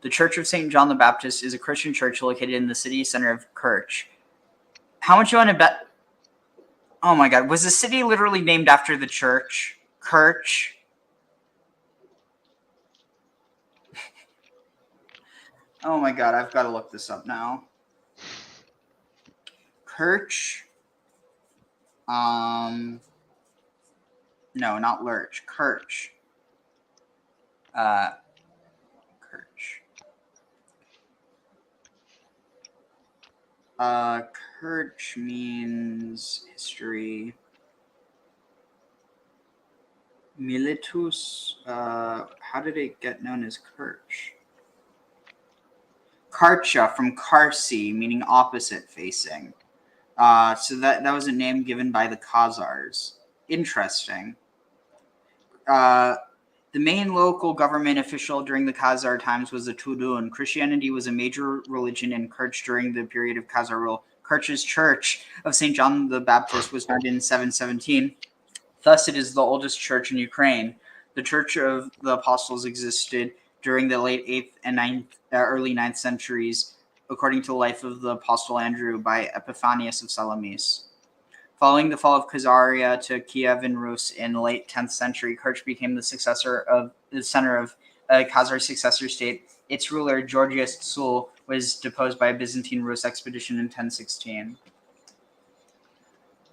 the Church of St. John the Baptist is a Christian church located in the city center of Kerch. How much you want to bet? Oh my god, was the city literally named after the church? Kirch? Oh my god, I've got to look this up now. Kirch. No, not Lurch. Kirch. Kirch. Kirch means history. Militus. How did it get known as Kirch? Karcha from Karsi, meaning opposite facing. So that was a name given by the Khazars. Interesting. The main local government official during the Khazar times was the Tudun. Christianity was a major religion in Kerch during the period of Khazar rule. Kerch's Church of St. John the Baptist was founded in 717. Thus, it is the oldest church in Ukraine. The Church of the Apostles existed during the late 8th and early 9th centuries, according to the life of the Apostle Andrew by Epiphanius of Salamis. Following the fall of Khazaria to Kiev and Rus in the late 10th century, Kerch became the center of Khazar successor state. Its ruler, Georgius Tsul, was deposed by a Byzantine Rus expedition in 1016.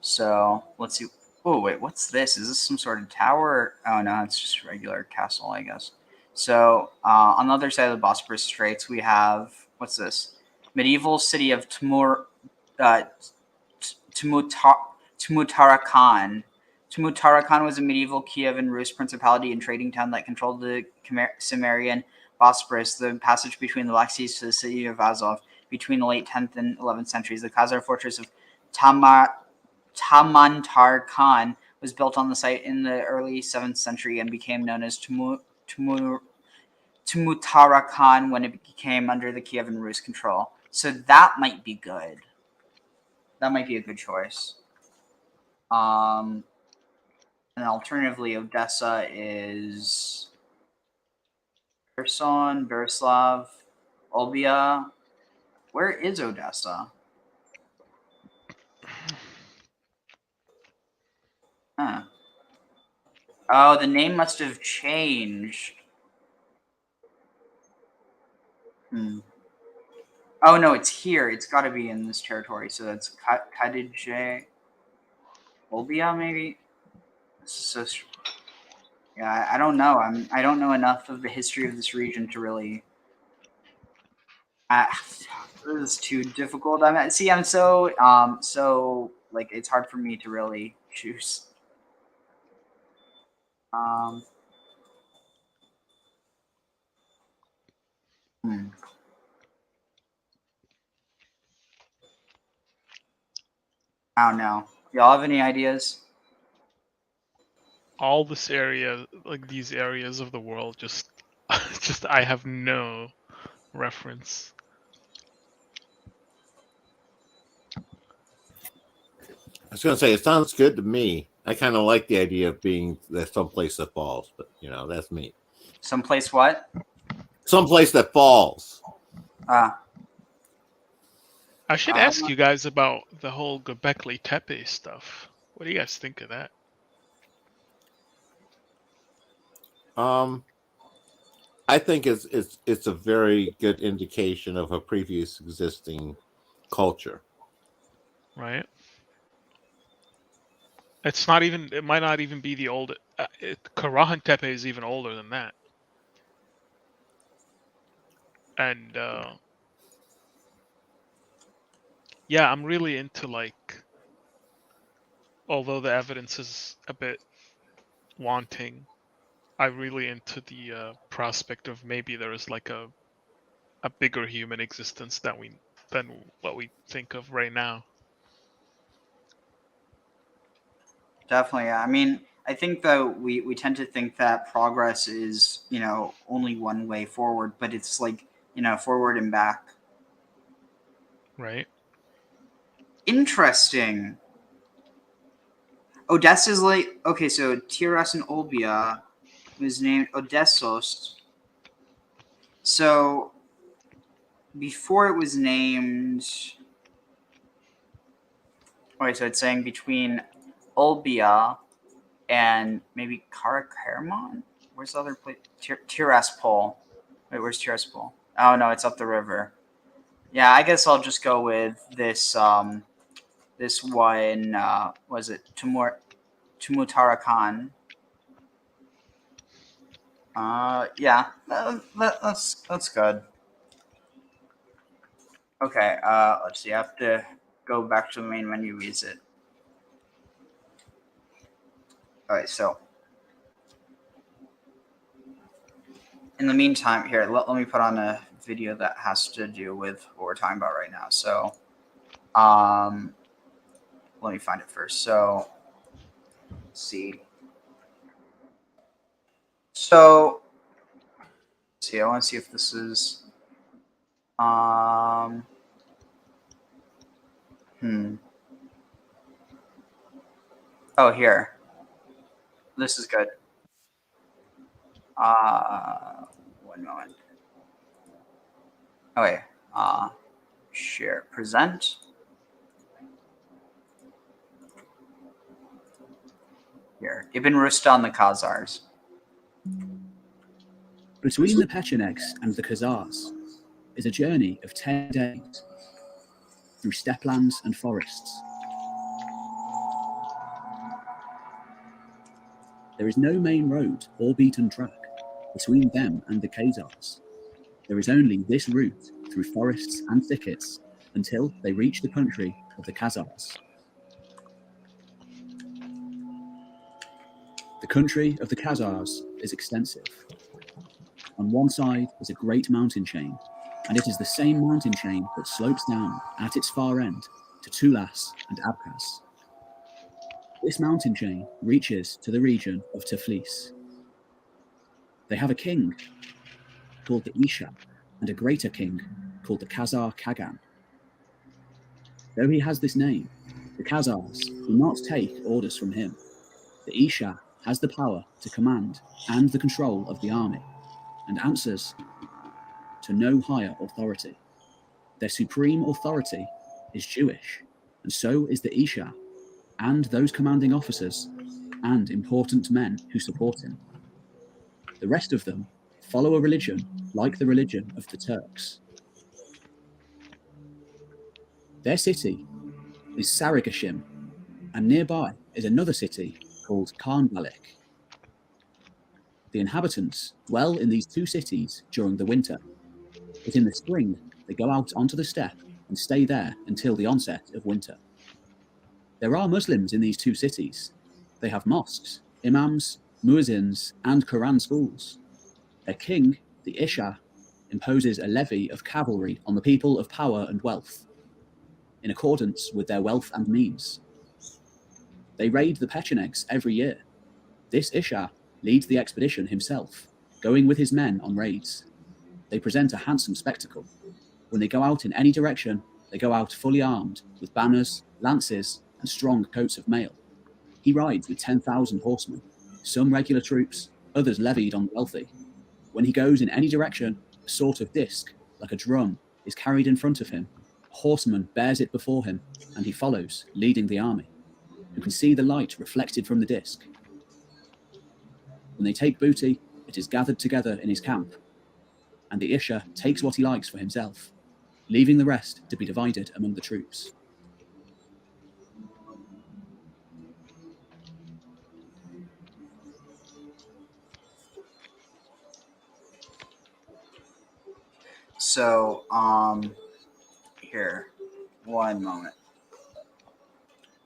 So, let's see. Oh, wait, what's this? Is this some sort of tower? Oh, no, it's just a regular castle, I guess. So, on the other side of the Bosporus Straits, we have, what's this? Medieval city of Tmutarakan. Tmutarakan was a medieval Kiev and Rus principality and trading town that controlled the Cimmerian Bosporus, the passage between the Black Seas to the city of Azov. Between the late 10th and 11th centuries, the Khazar fortress of Tamantar-Khan was built on the site in the early 7th century and became known as Tmutarakan when it became under the Kiev and Rus control. So that might be good. That might be a good choice. And alternatively, Odessa is Kherson, Berislav, Olbia. Where is Odessa? Huh. Oh, the name must have changed. Oh, no, it's here. It's got to be in this territory. So that's Kadije. Olbia, maybe? This is so... Yeah, I don't know. I don't know enough of the history of this region to really... this is too difficult. I'm so like it's hard for me to really choose. I don't know. Y'all have any ideas? All this area, like these areas of the world, just I have no reference. I was going to say, it sounds good to me. I kind of like the idea of being that someplace that falls, but that's me. Someplace what? Someplace that falls. I should ask you guys about the whole Göbekli Tepe stuff. What do you guys think of that? I think it's a very good indication of a previous existing culture. Right. It's not even. It might not even be the old. Karahan Tepe is even older than that. And yeah, I'm really into like. Although the evidence is a bit wanting, I'm really into the prospect of maybe there is like a bigger human existence than what we think of right now. Definitely. I mean, I think though we tend to think that progress is only one way forward, but it's like forward and back. Right. Interesting. Odessa's like okay, so Tiras and Olbia was named Odessos. So before it was named. Okay, so it's saying between Olbia, and maybe Karakarmon? Where's the other place? Tiraspol. Wait, where's Tiraspol? Oh no, it's up the river. Yeah, I guess I'll just go with this this one, was it Tumutarakan? Yeah, that's good. Okay, let's see. I have to go back to the main menu visit. All right, so in the meantime, here, let me put on a video that has to do with what we're talking about right now. So, let me find it first. So, let's see. So, let's see. I want to see if this is. Oh, here. This is good. One moment. Okay. Share. Present. Here. Ibn Rustan the Khazars. Between the Pechenegs and the Khazars is a journey of 10 days through steplands and forests. There is no main road or beaten track between them and the Khazars. There is only this route through forests and thickets until they reach the country of the Khazars. The country of the Khazars is extensive. On one side is a great mountain chain, and it is the same mountain chain that slopes down at its far end to Tulas and Abkhaz. This mountain chain reaches to the region of Tiflis. They have a king called the Isha and a greater king called the Khazar Kagan. Though he has this name, the Khazars do not take orders from him. The Isha has the power to command and the control of the army, and answers to no higher authority. Their supreme authority is Jewish, and so is the Isha, and those commanding officers, and important men who support him. The rest of them follow a religion like the religion of the Turks. Their city is Sarigashim, and nearby is another city called Karnbalik. The inhabitants dwell in these two cities during the winter, but in the spring they go out onto the steppe and stay there until the onset of winter. There are Muslims in these two cities. They have mosques, imams, muezzins, and Quran schools. Their king, the Isha, imposes a levy of cavalry on the people of power and wealth, in accordance with their wealth and means. They raid the Pechenegs every year. This Isha leads the expedition himself, going with his men on raids. They present a handsome spectacle. When they go out in any direction, they go out fully armed with banners, lances, and strong coats of mail. He rides with 10,000 horsemen, some regular troops, others levied on the wealthy. When he goes in any direction, a sort of disc, like a drum, is carried in front of him. A horseman bears it before him, and he follows, leading the army. You can see the light reflected from the disc. When they take booty, it is gathered together in his camp, and the Isha takes what he likes for himself, leaving the rest to be divided among the troops. So, here, one moment.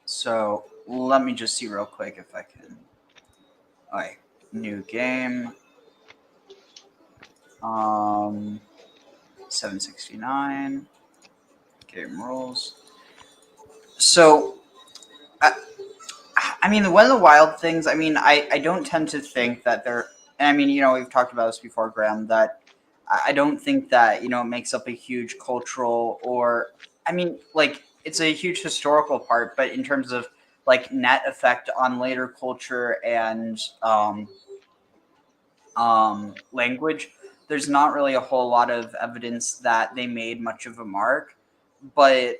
So, let me just see real quick if I can. Alright, new game. 769. Game rules. So, I mean, one of the wild things, I mean, I don't tend to think that they're, I mean, you know, we've talked about this before, Graham, that I don't think that, you know, it makes up a huge cultural or, I mean, like, it's a huge historical part, but in terms of, like, net effect on later culture and language, there's not really a whole lot of evidence that they made much of a mark. But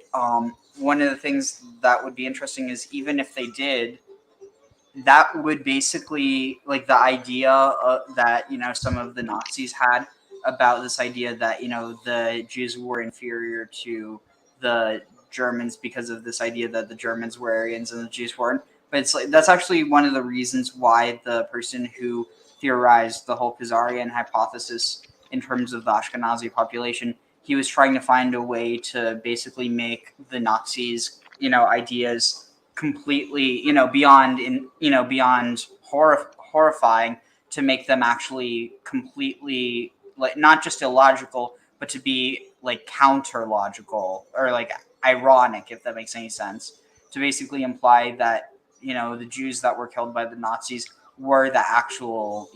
one of the things that would be interesting is even if they did, that would basically like the idea that some of the Nazis had about this idea that the Jews were inferior to the Germans because of this idea that the Germans were Aryans and the Jews weren't. But it's like that's actually one of the reasons why the person who theorized the whole Khazarian hypothesis in terms of the Ashkenazi population, he was trying to find a way to basically make the Nazis, ideas completely, beyond horrifying, to make them actually completely like not just illogical, but to be like counter logical or like ironic, if that makes any sense. To basically imply that the Jews that were killed by the Nazis were the actual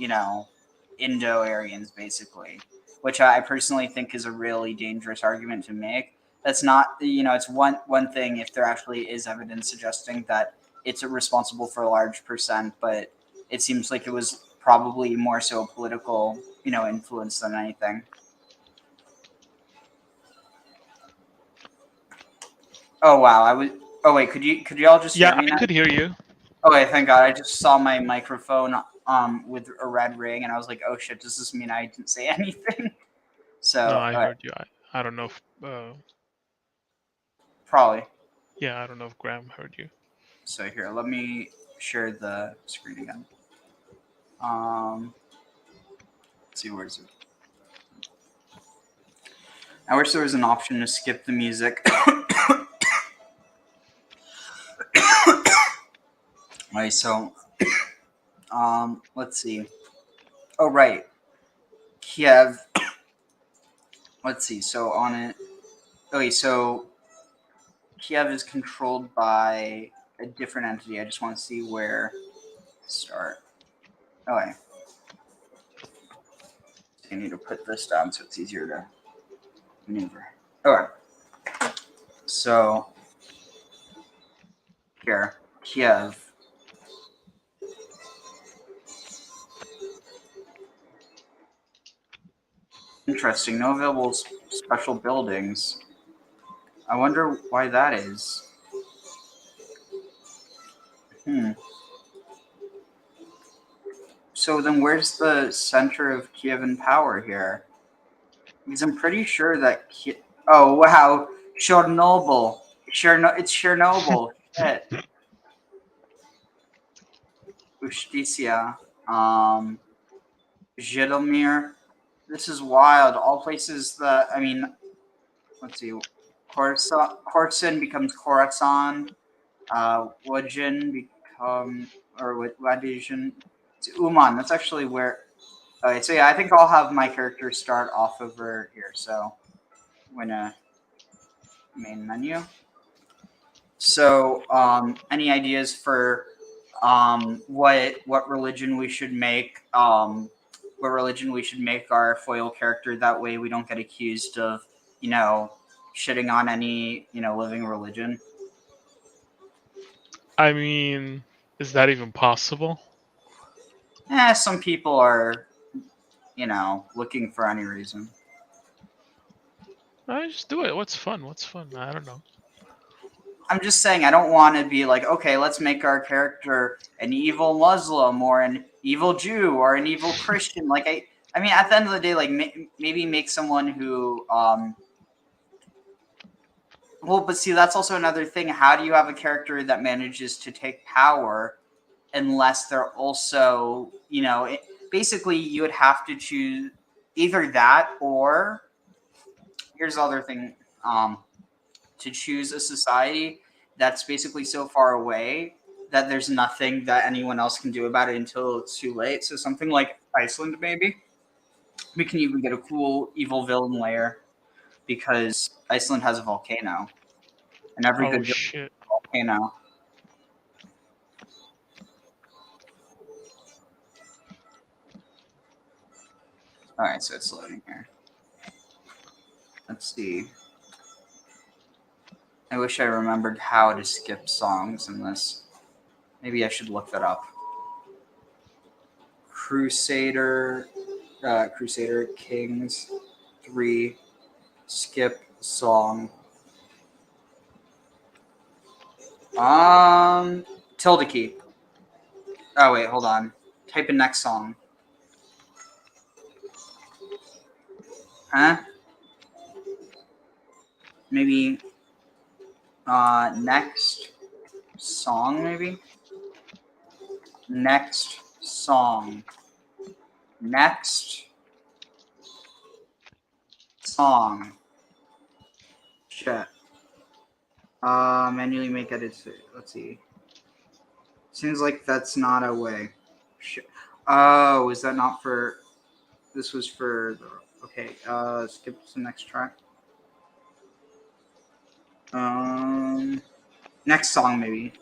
Indo-Aryans, basically, which I personally think is a really dangerous argument to make. That's not, it's one thing if there actually is evidence suggesting that it's responsible for a large percent, but it seems like it was probably more so political, influence than anything. Oh wow, I was. Oh wait, could you all just hear me now? I could hear you. Okay, thank God. I just saw my microphone with a red ring, and I was like, "Oh shit, does this mean I didn't say anything?" So No, I heard you. I don't know if probably. yeah, I don't know if Graham heard you. So here, let me share the screen again. Let's see, where is it? I wish there was an option to skip the music. Right, so let's see. Oh right, Kiev. Let's see. So on it. Okay, so Kiev is controlled by a different entity. I just want to see where to start. Okay. I need to put this down so it's easier to maneuver. Okay. So here, Kiev. Interesting. No available special buildings. I wonder why that is. So then where's the center of Kievan power here? Because I'm pretty sure that oh wow, Chernobyl. It's Chernobyl. Shit. Usticia. Zhytomyr. This is wild. All places that let's see. Kortsun becomes Khorasan. Wajin Wadijin. It's Uman. That's actually where. Okay, so yeah, I think I'll have my character start off over here. So I'm gonna main menu. So any ideas for what religion we should make? What religion we should make our foil character? That way we don't get accused of shitting on any living religion. I mean, is that even possible? Some people are, looking for any reason. Just do it. What's fun? What's fun? I don't know. I'm just saying, I don't want to be like, okay, let's make our character an evil Muslim or an evil Jew or an evil Christian. Like, I mean, at the end of the day, like, maybe make someone who, well, but see, that's also another thing. How do you have a character that manages to take power unless they're also, basically you would have to choose either that or, here's the other thing, to choose a society that's basically so far away that there's nothing that anyone else can do about it until it's too late. So something like Iceland, maybe. We can even get a cool evil villain layer because Iceland has a volcano. And every good villain has a volcano. Alright, so it's loading here. Let's see. I wish I remembered how to skip songs in this. Maybe I should look that up. Crusader Kings 3 skip song. Tilde key. Oh wait, hold on. Type in next song. Huh? Maybe next song, maybe? Next song. Next song. Shit. Manually make edits. Let's see. Seems like that's not a way. Shit. Oh, is that not for... This was for... Okay, skip to the next track. Next song, maybe.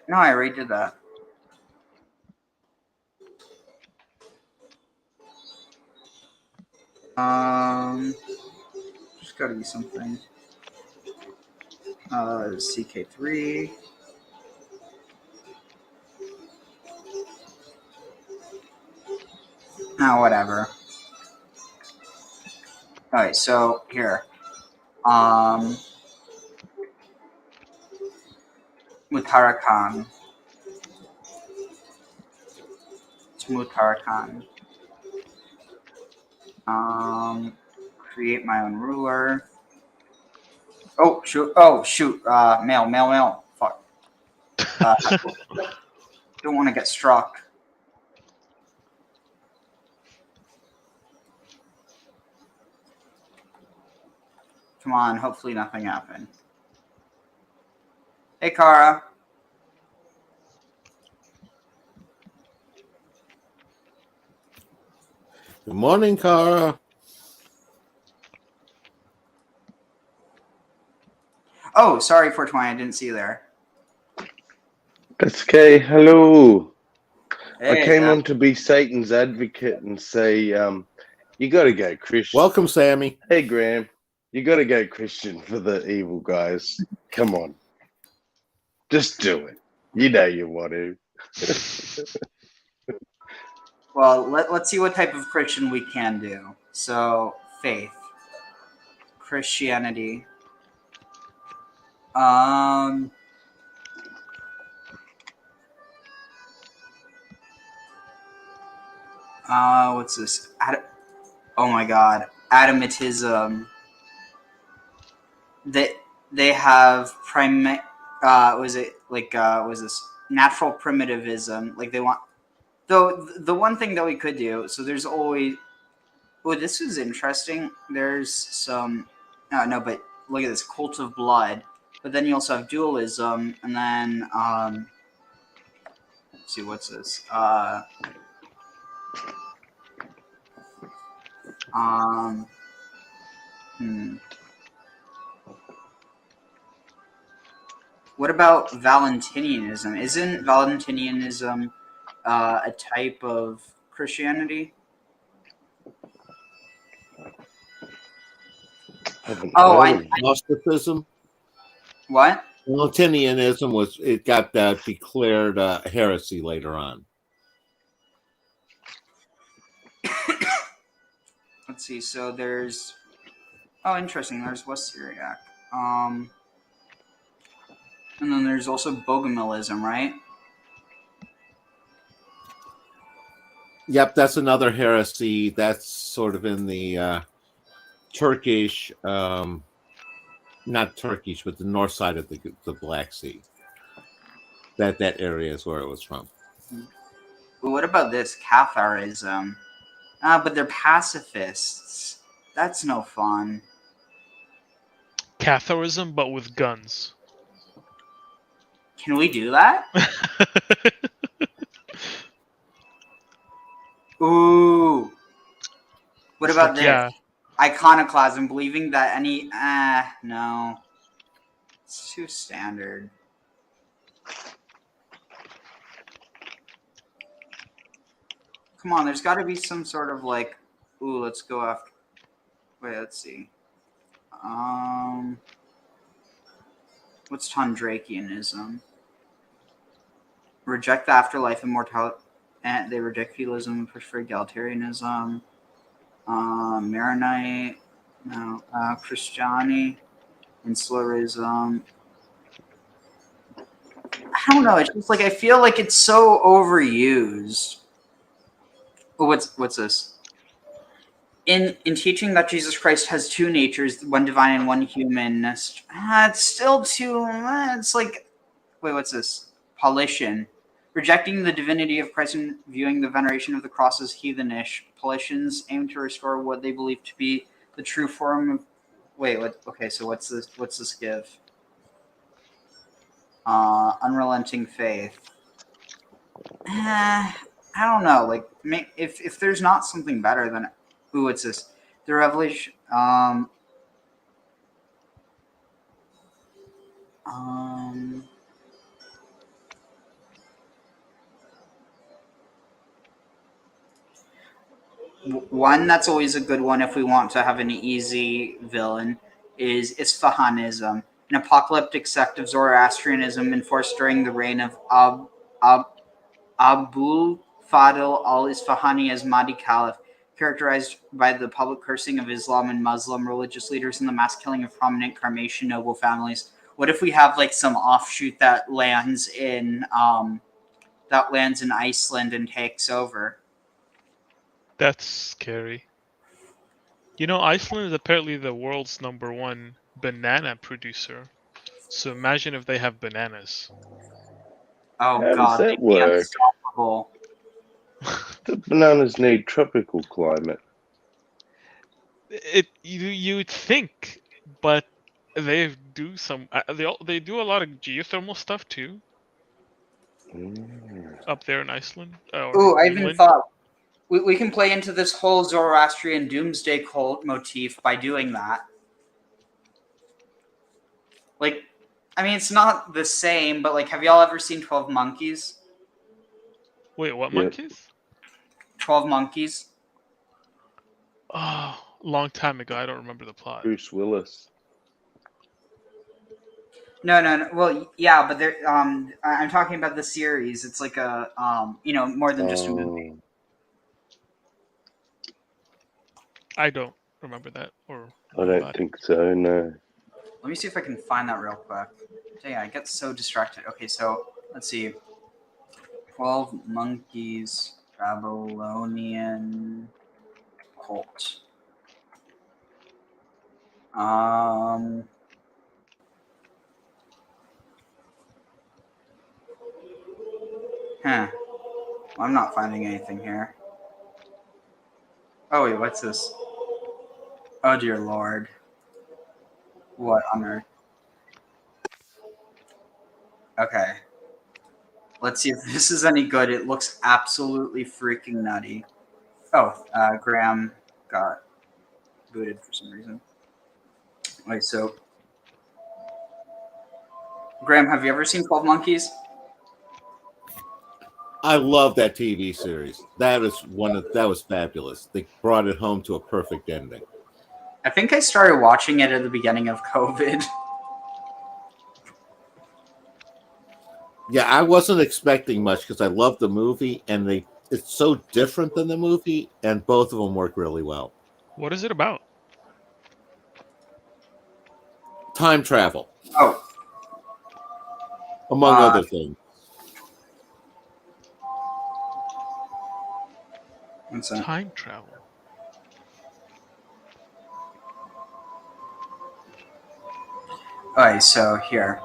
No, I already did that. Just gotta be something. CK3. Oh, whatever. Alright, so here. Mutarakan. It's Mutarakan. Create my own ruler. Oh shoot! Oh shoot! Mail. Fuck. Don't want to get struck. Come on. Hopefully nothing happened. Hey, Kara. Good morning, Kara. Oh, sorry, 420. I didn't see you there. That's okay. Hello. Hey, I came on to be Satan's advocate and say, you got to go Christian. Welcome, Sammy. Hey, Graham. You got to go Christian for the evil guys. Come on. Just do it. You know you want to. Well, let's see what type of Christian we can do. So, faith. Christianity. What's this? Oh my god. Atomism. They have was this natural primitivism? Like they want... Though the one thing that we could do, so there's always... Oh, this is interesting. There's some... No, but look at this. Cult of Blood. But then you also have dualism, and then... let's see, what's this? What about Valentinianism? Isn't Valentinianism a type of Christianity? Oh, I Gnosticism. What? Valentinianism got declared heresy later on. Let's see. So there's... Oh, interesting. There's West Syriac. And then there's also Bogomilism, right? Yep, that's another heresy. That's sort of in the Turkish, not Turkish, but the north side of the Black Sea. That area is where it was from. But what about this? Catharism. But they're pacifists. That's no fun. Catharism, but with guns. Can we do that? Ooh. What about this? Yeah. Iconoclasm, believing that any... no. It's too standard. Come on, there's got to be some sort of like... Ooh, let's go after... Wait, let's see. What's Tondrakianism? Reject the afterlife, immortality... And they reject feudalism and push for egalitarianism. Maronite... No. Christiani... Insularism... I don't know. It's just like I feel like it's so overused. Oh, what's this? In teaching that Jesus Christ has two natures, one divine and one human, it's still too. It's like, wait, what's this? Paulician. Rejecting the divinity of Christ and viewing the veneration of the cross as heathenish, Paulicians aim to restore what they believe to be the true form of. Wait, what? Okay, so what's this? What's this give? Unrelenting faith. I don't know. Like, if there's not something better than, ooh, what's this? The revelation. One that's always a good one if we want to have an easy villain is Isfahanism, an apocalyptic sect of Zoroastrianism enforced during the reign of Abul Fadl al-Isfahani as Mahdi Caliph, characterized by the public cursing of Islam and Muslim religious leaders and the mass killing of prominent Carmatian noble families. What if we have like some offshoot that lands in Iceland and takes over? That's scary. You know, Iceland is apparently the world's #1 banana producer. So imagine if they have bananas. Oh How God, does that work? unstoppable. The bananas need tropical climate. You'd think, but they do some. They do a lot of geothermal stuff too. Up there in Iceland. Ooh, I even thought we can play into this whole Zoroastrian doomsday cult motif by doing that. Like, I mean, it's not the same, but like, have y'all ever seen 12 Monkeys? Wait, what monkeys? 12 Monkeys. Oh, long time ago. I don't remember the plot. Bruce Willis. No. Well, yeah, but they're I'm talking about the series. It's like a more than just a movie. I don't remember that. I don't think so. No. Let me see if I can find that real quick. Dang, I get so distracted. Okay, so let's see. 12 Monkeys, Babylonian cult. I'm not finding anything here. Oh wait, what's this? Oh dear Lord. What on earth? Okay. Let's see if this is any good. It looks absolutely freaking nutty. Oh, Graham got booted for some reason. Wait, so Graham, have you ever seen 12 Monkeys? I love that TV series. That was fabulous. They brought it home to a perfect ending. I think I started watching it at the beginning of COVID. Yeah, I wasn't expecting much because I love the movie, and it's so different than the movie, and both of them work really well. What is it about? Time travel. Oh. Among other things. Time travel. Alright, so here.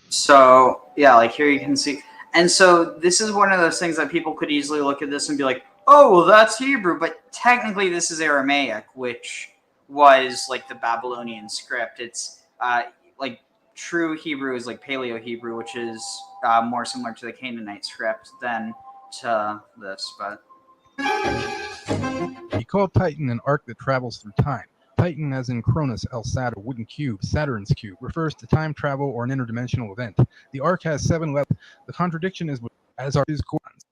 So, yeah, like here you can see. And so this is one of those things that people could easily look at this and be like, oh, well, that's Hebrew. But technically this is Aramaic, which was like the Babylonian script. It's like true Hebrew is like Paleo-Hebrew, which is more similar to the Canaanite script than to this. But You call Titan an arc that travels through time. Titan, as in Cronus, Elsat, a wooden cube, Saturn's cube, refers to time travel or an interdimensional event. The arc has 7 levels. The contradiction is as are his Gorons.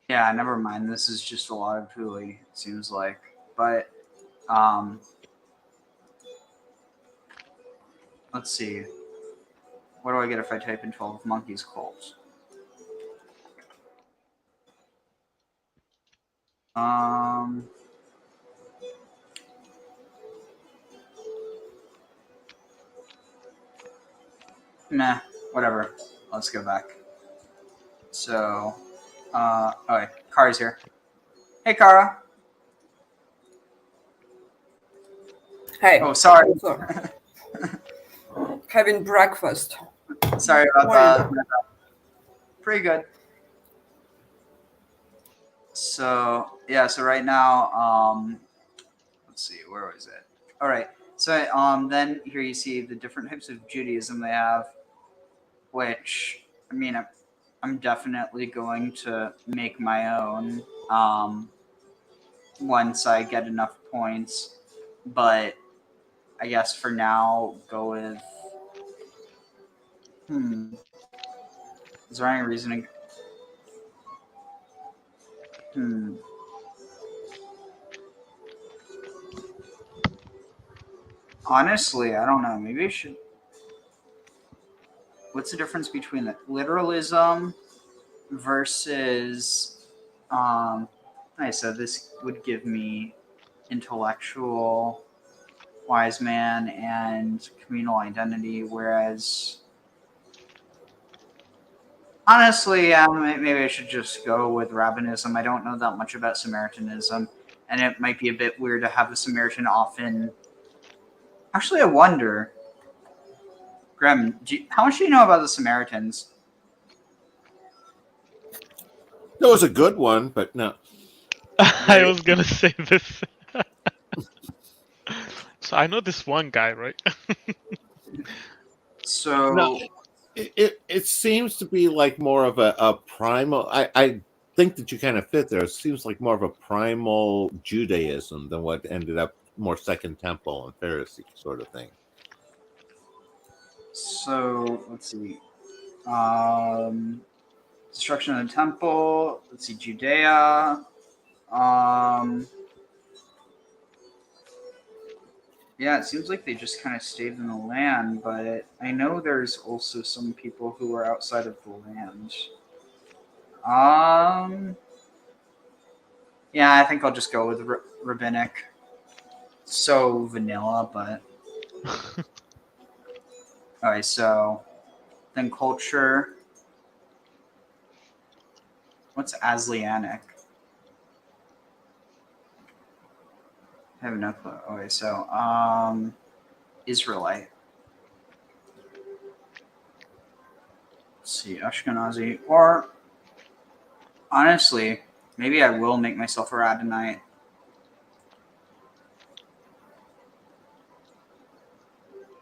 Yeah, never mind. This is just a lot of Puli, it seems like. But, let's see. What do I get if I type in 12 Monkeys Cult? Nah, whatever. Let's go back. So, okay, Kara's here. Hey, Kara. Hey. Oh, sorry. Having breakfast. Sorry about that. Pretty good. So, yeah, so right now, let's see, where was it? All right. So, then here you see the different types of Judaism they have, which, I mean, I'm definitely going to make my own, once I get enough points, but I guess for now, go with, is there any reason to, honestly, I don't know, maybe I should, what's the difference between the literalism versus, so this would give me intellectual, wise man, and communal identity, whereas honestly, maybe I should just go with rabbinism. I don't know that much about Samaritanism, and it might be a bit weird to have a Samaritan often. Actually, I wonder, Graham, how much do you know about the Samaritans? That was a good one, but no. I was gonna say this. So I know this one guy, right? So no, it seems to be like more of a primal. I think that you kind of fit there. It seems like more of a primal Judaism than what ended up more Second Temple and Pharisee sort of thing. So let's see. Destruction of the temple. Let's see, Judea. Yeah, it seems like they just kind of stayed in the land, but I know there's also some people who are outside of the land. Yeah, I think I'll just go with rabbinic. So vanilla, but alright. So then culture. What's Aslianic? I have no clue. Okay, so Israelite. Let's see, Ashkenazi. Or honestly, maybe I will make myself a Radonite.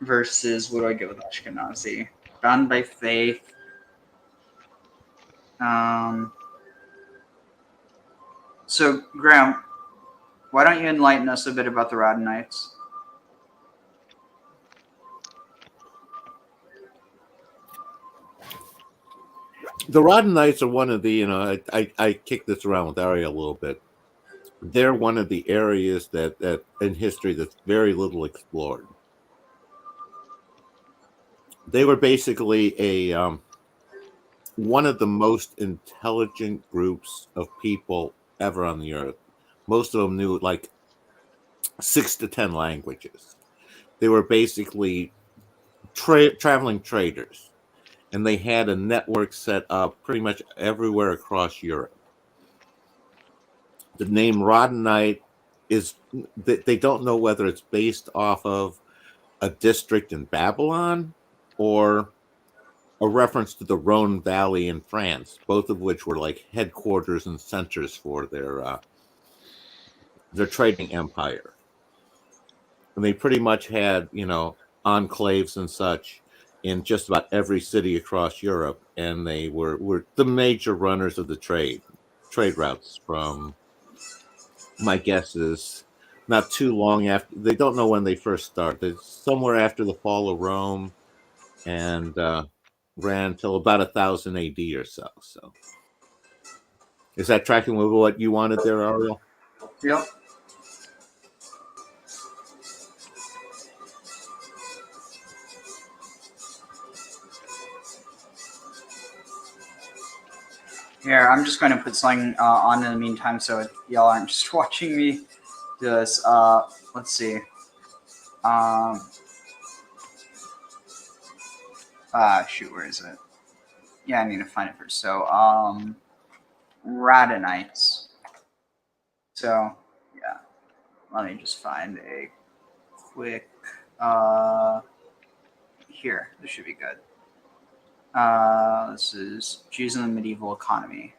Versus, what do I go with Ashkenazi? Bound by faith. So, Graham, why don't you enlighten us a bit about the Radonites? The Rodenites are one of the, I kicked this around with Ari a little bit. They're one of the areas that in history that's very little explored. They were basically a one of the most intelligent groups of people ever on the earth. Most of them knew like 6 to 10 languages. They were basically traveling traders, and they had a network set up pretty much everywhere across Europe. The name Rodonite is, they don't know whether it's based off of a district in Babylon or a reference to the Rhone Valley in France, both of which were like headquarters and centers for their trading empire. And they pretty much had, enclaves and such in just about every city across Europe, and they were the major runners of the trade routes from, my guess is, not too long after. They don't know when they first started. Somewhere after the fall of Rome, and ran till about 1000 AD or so. So, is that tracking with what you wanted there, Ariel? Yep. Here, I'm just going to put something on in the meantime, so y'all aren't just watching me do this. Let's see. Shoot, where is it? Yeah, I need to find it first. So, Radonites. So, yeah. Let me just find a quick, here. This should be good. This is Jews in the Medieval Economy.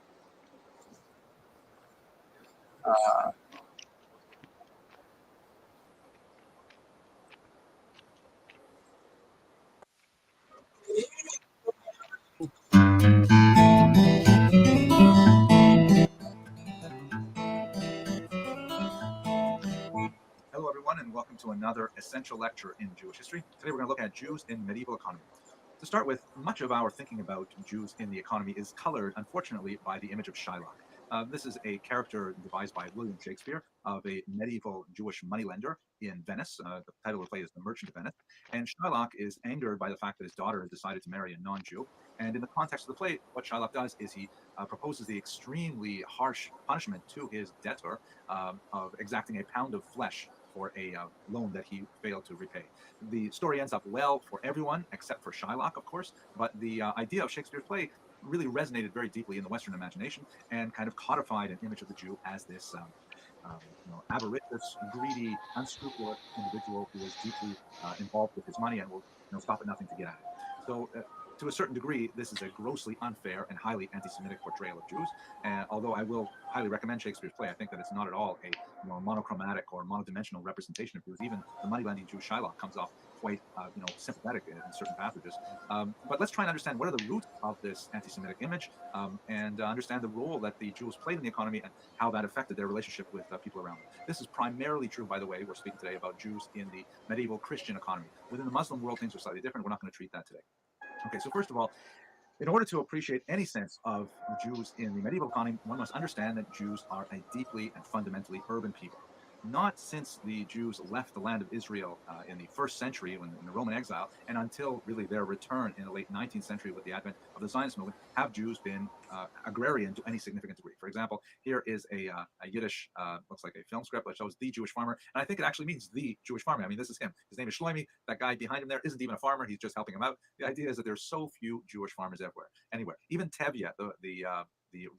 Hello, everyone, and welcome to another essential lecture in Jewish history. Today, we're going to look at Jews in medieval economy. To start with, much of our thinking about Jews in the economy is colored, unfortunately, by the image of Shylock. This is a character devised by William Shakespeare of a medieval Jewish moneylender in Venice. The title of the play is The Merchant of Venice. And Shylock is angered by the fact that his daughter has decided to marry a non-Jew. And in the context of the play, what Shylock does is he proposes the extremely harsh punishment to his debtor of exacting a pound of flesh for a loan that he failed to repay. The story ends up well for everyone except for Shylock, of course, but the idea of Shakespeare's play really resonated very deeply in the Western imagination and kind of codified an image of the Jew as this avaricious, greedy, unscrupulous individual who is deeply involved with his money and will stop at nothing to get at it. So to a certain degree, this is a grossly unfair and highly anti-Semitic portrayal of Jews. And although I will highly recommend Shakespeare's play, I think that it's not at all a monochromatic or monodimensional representation of Jews. Even the moneylending Jew Shylock comes off quite sympathetic in certain passages. But let's try and understand what are the roots of this anti-Semitic image and understand the role that the Jews played in the economy and how that affected their relationship with people around them. This is primarily true, by the way. We're speaking today about Jews in the medieval Christian economy. Within the Muslim world, things are slightly different. We're not going to treat that today. Okay, so first of all, in order to appreciate any sense of Jews in the medieval economy, one must understand that Jews are a deeply and fundamentally urban people. Not since the Jews left the land of Israel in the first century in the Roman exile, and until really their return in the late 19th century with the advent of the Zionist movement, have Jews been agrarian to any significant degree. For example, here is a Yiddish, looks like a film script that shows the Jewish farmer, and I think it actually means the Jewish farmer. I mean, this is him. His name is Shlomi. That guy behind him there isn't even a farmer. He's just helping him out. The idea is that there's so few Jewish farmers anywhere. Even Tevye, the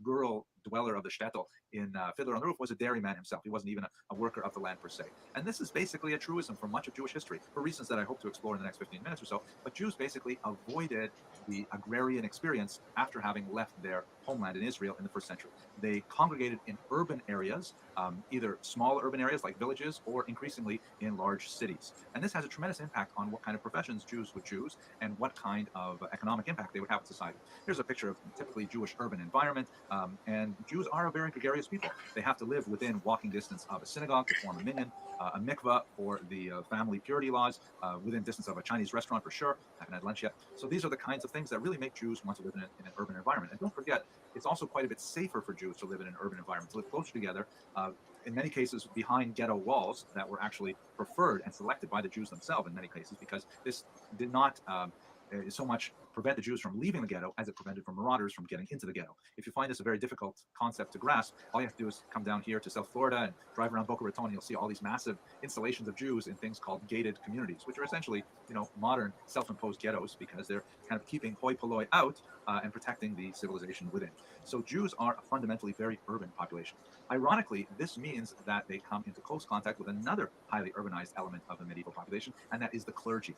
rural dweller of the shtetl in Fiddler on the Roof, was a dairyman himself. He wasn't even a worker of the land per se. And this is basically a truism for much of Jewish history, for reasons that I hope to explore in the next 15 minutes or so. But Jews basically avoided the agrarian experience after having left their homeland in Israel in the first century. They congregated in urban areas, either small urban areas like villages or increasingly in large cities. And this has a tremendous impact on what kind of professions Jews would choose and what kind of economic impact they would have in society. Here's a picture of typically Jewish urban environment. And Jews are a very gregarious people. They have to live within walking distance of a synagogue to form a minyan, a mikveh for the family purity laws, within distance of a Chinese restaurant for sure. I haven't had lunch yet. So these are the kinds of things that really make Jews want to live in an urban environment. And don't forget, it's also quite a bit safer for Jews to live in an urban environment, to live closer together, in many cases behind ghetto walls that were actually preferred and selected by the Jews themselves in many cases, because this did not so much prevent the Jews from leaving the ghetto as it prevented from marauders from getting into the ghetto. If you find this a very difficult concept to grasp, all you have to do is come down here to South Florida and drive around Boca Raton, and you'll see all these massive installations of Jews in things called gated communities, which are essentially, modern self-imposed ghettos, because they're kind of keeping hoi polloi out and protecting the civilization within. So Jews are a fundamentally very urban population. Ironically, this means that they come into close contact with another highly urbanized element of the medieval population, and that is the clergy.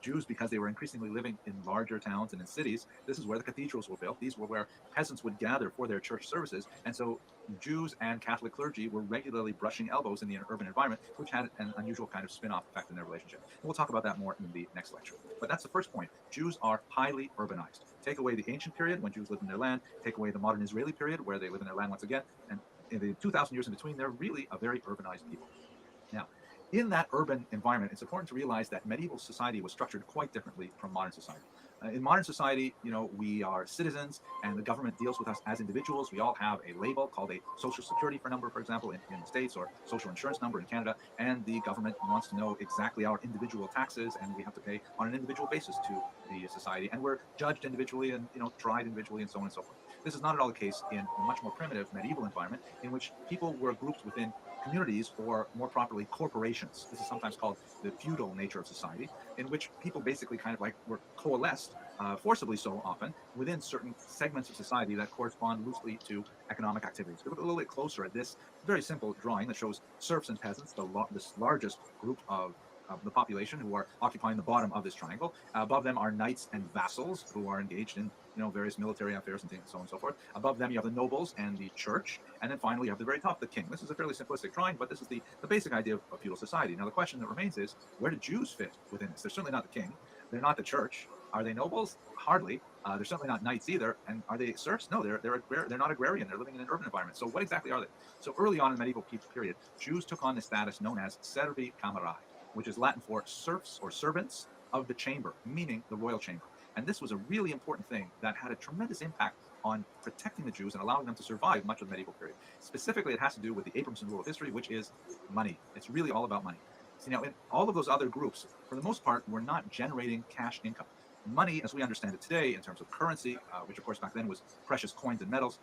Jews, because they were increasingly living in larger towns and in cities, this is where the cathedrals were built. These were where peasants would gather for their church services. And so Jews and Catholic clergy were regularly brushing elbows in the urban environment, which had an unusual kind of spin-off effect in their relationship. And we'll talk about that more in the next lecture. But that's the first point. Jews are highly urbanized. Take away the ancient period when Jews lived in their land, take away the modern Israeli period where they live in their land once again, and in the 2,000 years in between, they're really a very urbanized people. Now, in that urban environment, it's important to realize that medieval society was structured quite differently from modern society. In modern society, we are citizens and the government deals with us as individuals. We all have a label called a social security number, for example, in the States, or social insurance number in Canada. And the government wants to know exactly our individual taxes, and we have to pay on an individual basis to the society. And we're judged individually and, tried individually and so on and so forth. This is not at all the case in a much more primitive medieval environment in which people were grouped within communities, or more properly, corporations. This is sometimes called the feudal nature of society, in which people basically kind of like were coalesced, forcibly so often, within certain segments of society that correspond loosely to economic activities. We look a little bit closer at this very simple drawing that shows serfs and peasants, the largest group of the population who are occupying the bottom of this triangle. Above them are knights and vassals who are engaged in various military affairs and so on and so forth. Above them you have the nobles and the church, and then finally you have the very top, the king. This is a fairly simplistic drawing, but this is the basic idea of feudal society. Now the question that remains is, where do Jews fit within this? They're certainly not the king. They're not the church. Are they nobles? Hardly. They're certainly not knights either. And are they serfs? No, they're not agrarian. They're living in an urban environment. So what exactly are they? So early on in the medieval period, Jews took on the status known as servi camerae, which is Latin for serfs or servants of the chamber, meaning the royal chamber. And this was a really important thing that had a tremendous impact on protecting the Jews and allowing them to survive much of the medieval period. Specifically, it has to do with the Abramson rule of history, which is money. It's really all about money. See, now, in all of those other groups, for the most part, were not generating cash income. Money, as we understand it today, in terms of currency, which of course back then was precious coins and metals,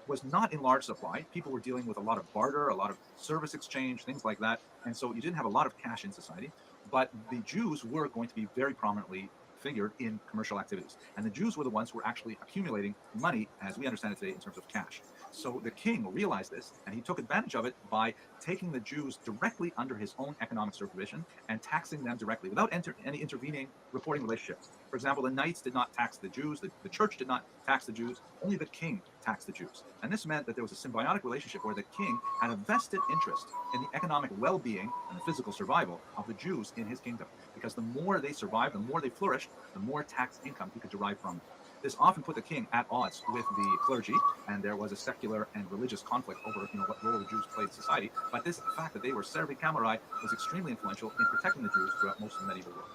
was not in large supply. People were dealing with a lot of barter, a lot of service exchange, things like that. And so you didn't have a lot of cash in society. But the Jews were going to be very prominently figured in commercial activities. And the Jews were the ones who were actually accumulating money, as we understand it today, in terms of cash. So the king realized this, and he took advantage of it by taking the Jews directly under his own economic supervision and taxing them directly without any intervening reporting relationships. For example, the knights did not tax the Jews, the church did not tax the Jews, only the king taxed the Jews. And this meant that there was a symbiotic relationship where the king had a vested interest in the economic well-being and the physical survival of the Jews in his kingdom, because the more they survived, the more they flourished, the more tax income he could derive from them. This often put the king at odds with the clergy, and there was a secular and religious conflict over what role the Jews played in society. But this fact that they were servi camerae was extremely influential in protecting the Jews throughout most of the medieval world.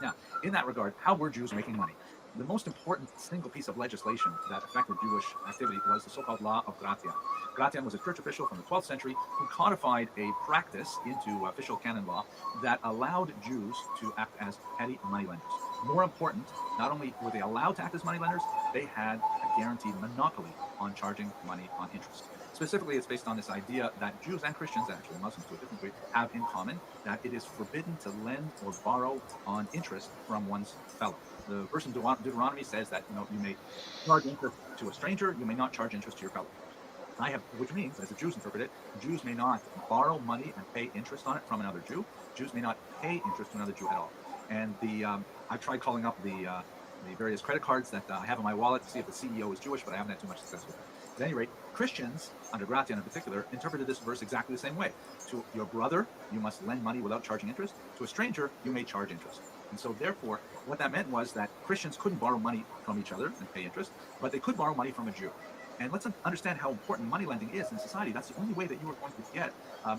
Now, in that regard, how were Jews making money? The most important single piece of legislation that affected Jewish activity was the so-called Law of Gratian. Gratian was a church official from the 12th century who codified a practice into official canon law that allowed Jews to act as petty moneylenders. More important, not only were they allowed to act as moneylenders, they had a guaranteed monopoly on charging money on interest. Specifically, it's based on this idea that Jews and Christians, and actually Muslims to a different degree, have in common that it is forbidden to lend or borrow on interest from one's fellow. The verse in Deuteronomy says that you may charge interest to a stranger, you may not charge interest to your fellow. Which means, as the Jews interpret it, Jews may not borrow money and pay interest on it from another Jew. Jews may not pay interest to another Jew at all. And I've tried calling up the various credit cards that I have in my wallet to see if the CEO is Jewish, but I haven't had too much success with that. At any rate, Christians, under Gratian in particular, interpreted this verse exactly the same way. To your brother, you must lend money without charging interest. To a stranger, you may charge interest. And so therefore, what that meant was that Christians couldn't borrow money from each other and pay interest, but they could borrow money from a Jew. And let's understand how important money lending is in society. That's the only way that you are going to get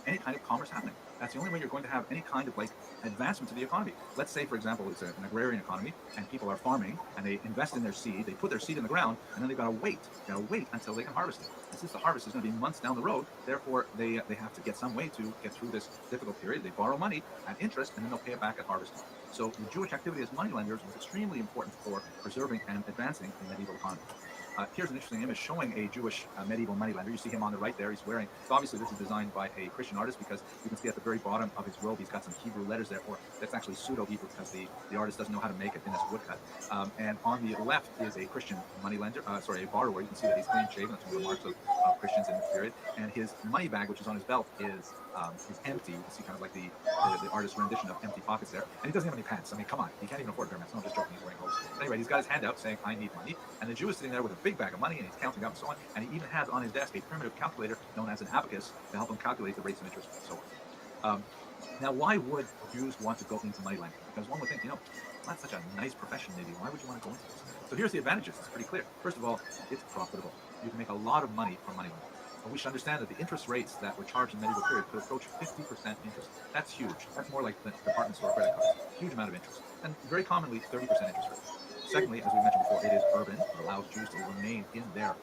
any kind of commerce happening. That's the only way you're going to have any kind of advancement to the economy. Let's say, for example, it's an agrarian economy and people are farming and they invest in their seed, they put their seed in the ground, and then they've got to wait. They've got to wait until they can harvest it. And since the harvest is going to be months down the road, therefore they have to get some way to get through this difficult period. They borrow money at interest and then they'll pay it back at harvest time. So the Jewish activity as moneylenders was extremely important for preserving and advancing the medieval economy. Here's an interesting image showing a Jewish medieval moneylender. You see him on the right there. He's wearing, so obviously this is designed by a Christian artist because you can see at the very bottom of his robe, he's got some Hebrew letters there, or that's actually pseudo-Hebrew because the artist doesn't know how to make it in this woodcut. And on the left is a Christian moneylender, a borrower. You can see that he's clean shaven. That's one of the marks of Christians in this period. And his money bag, which is on his belt, is is empty. You see kind of like the artist's rendition of empty pockets there. And he doesn't have any pants. I mean, come on, he can't even afford garments. No, I'm just joking. He's wearing hose. But anyway, he's got his hand out saying, I need money. And the Jew is sitting there with a big bag of money and he's counting up and so on. And he even has on his desk a primitive calculator known as an abacus to help him calculate the rates of interest and so on. Now, why would Jews want to go into money lending? Because one would think, that's such a nice profession, maybe. Why would you want to go into this? So here's the advantages. It's pretty clear. First of all, it's profitable. You can make a lot of money from money lending. But we should understand that the interest rates that were charged in the medieval period could approach 50% interest. That's huge. That's more like the department store credit cards. Huge amount of interest. And very commonly, 30% interest rate. Secondly, as we mentioned before, it is urban. It allows Jews to remain in their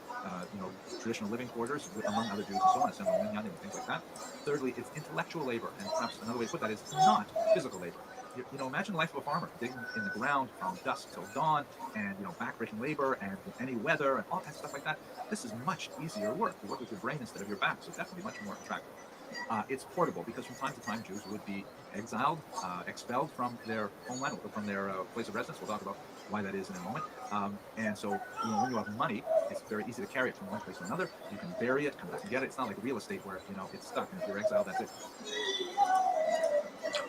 traditional living quarters among other Jews and so on, assembling minyan and things like that. Thirdly, it's intellectual labor, and perhaps another way to put that is not physical labor. Imagine the life of a farmer, digging in the ground from dusk till dawn, and backbreaking labor, and in any weather, and all kinds of stuff like that. This is much easier work. You work with your brain instead of your back, so definitely much more attractive. It's portable because from time to time Jews would be exiled, expelled from their homeland, or from their place of residence. We'll talk about why that is in a moment. And so, when you have money, it's very easy to carry it from one place to another. You can bury it, come back and get it. It's not like real estate where it's stuck, and if you're exiled, that's it.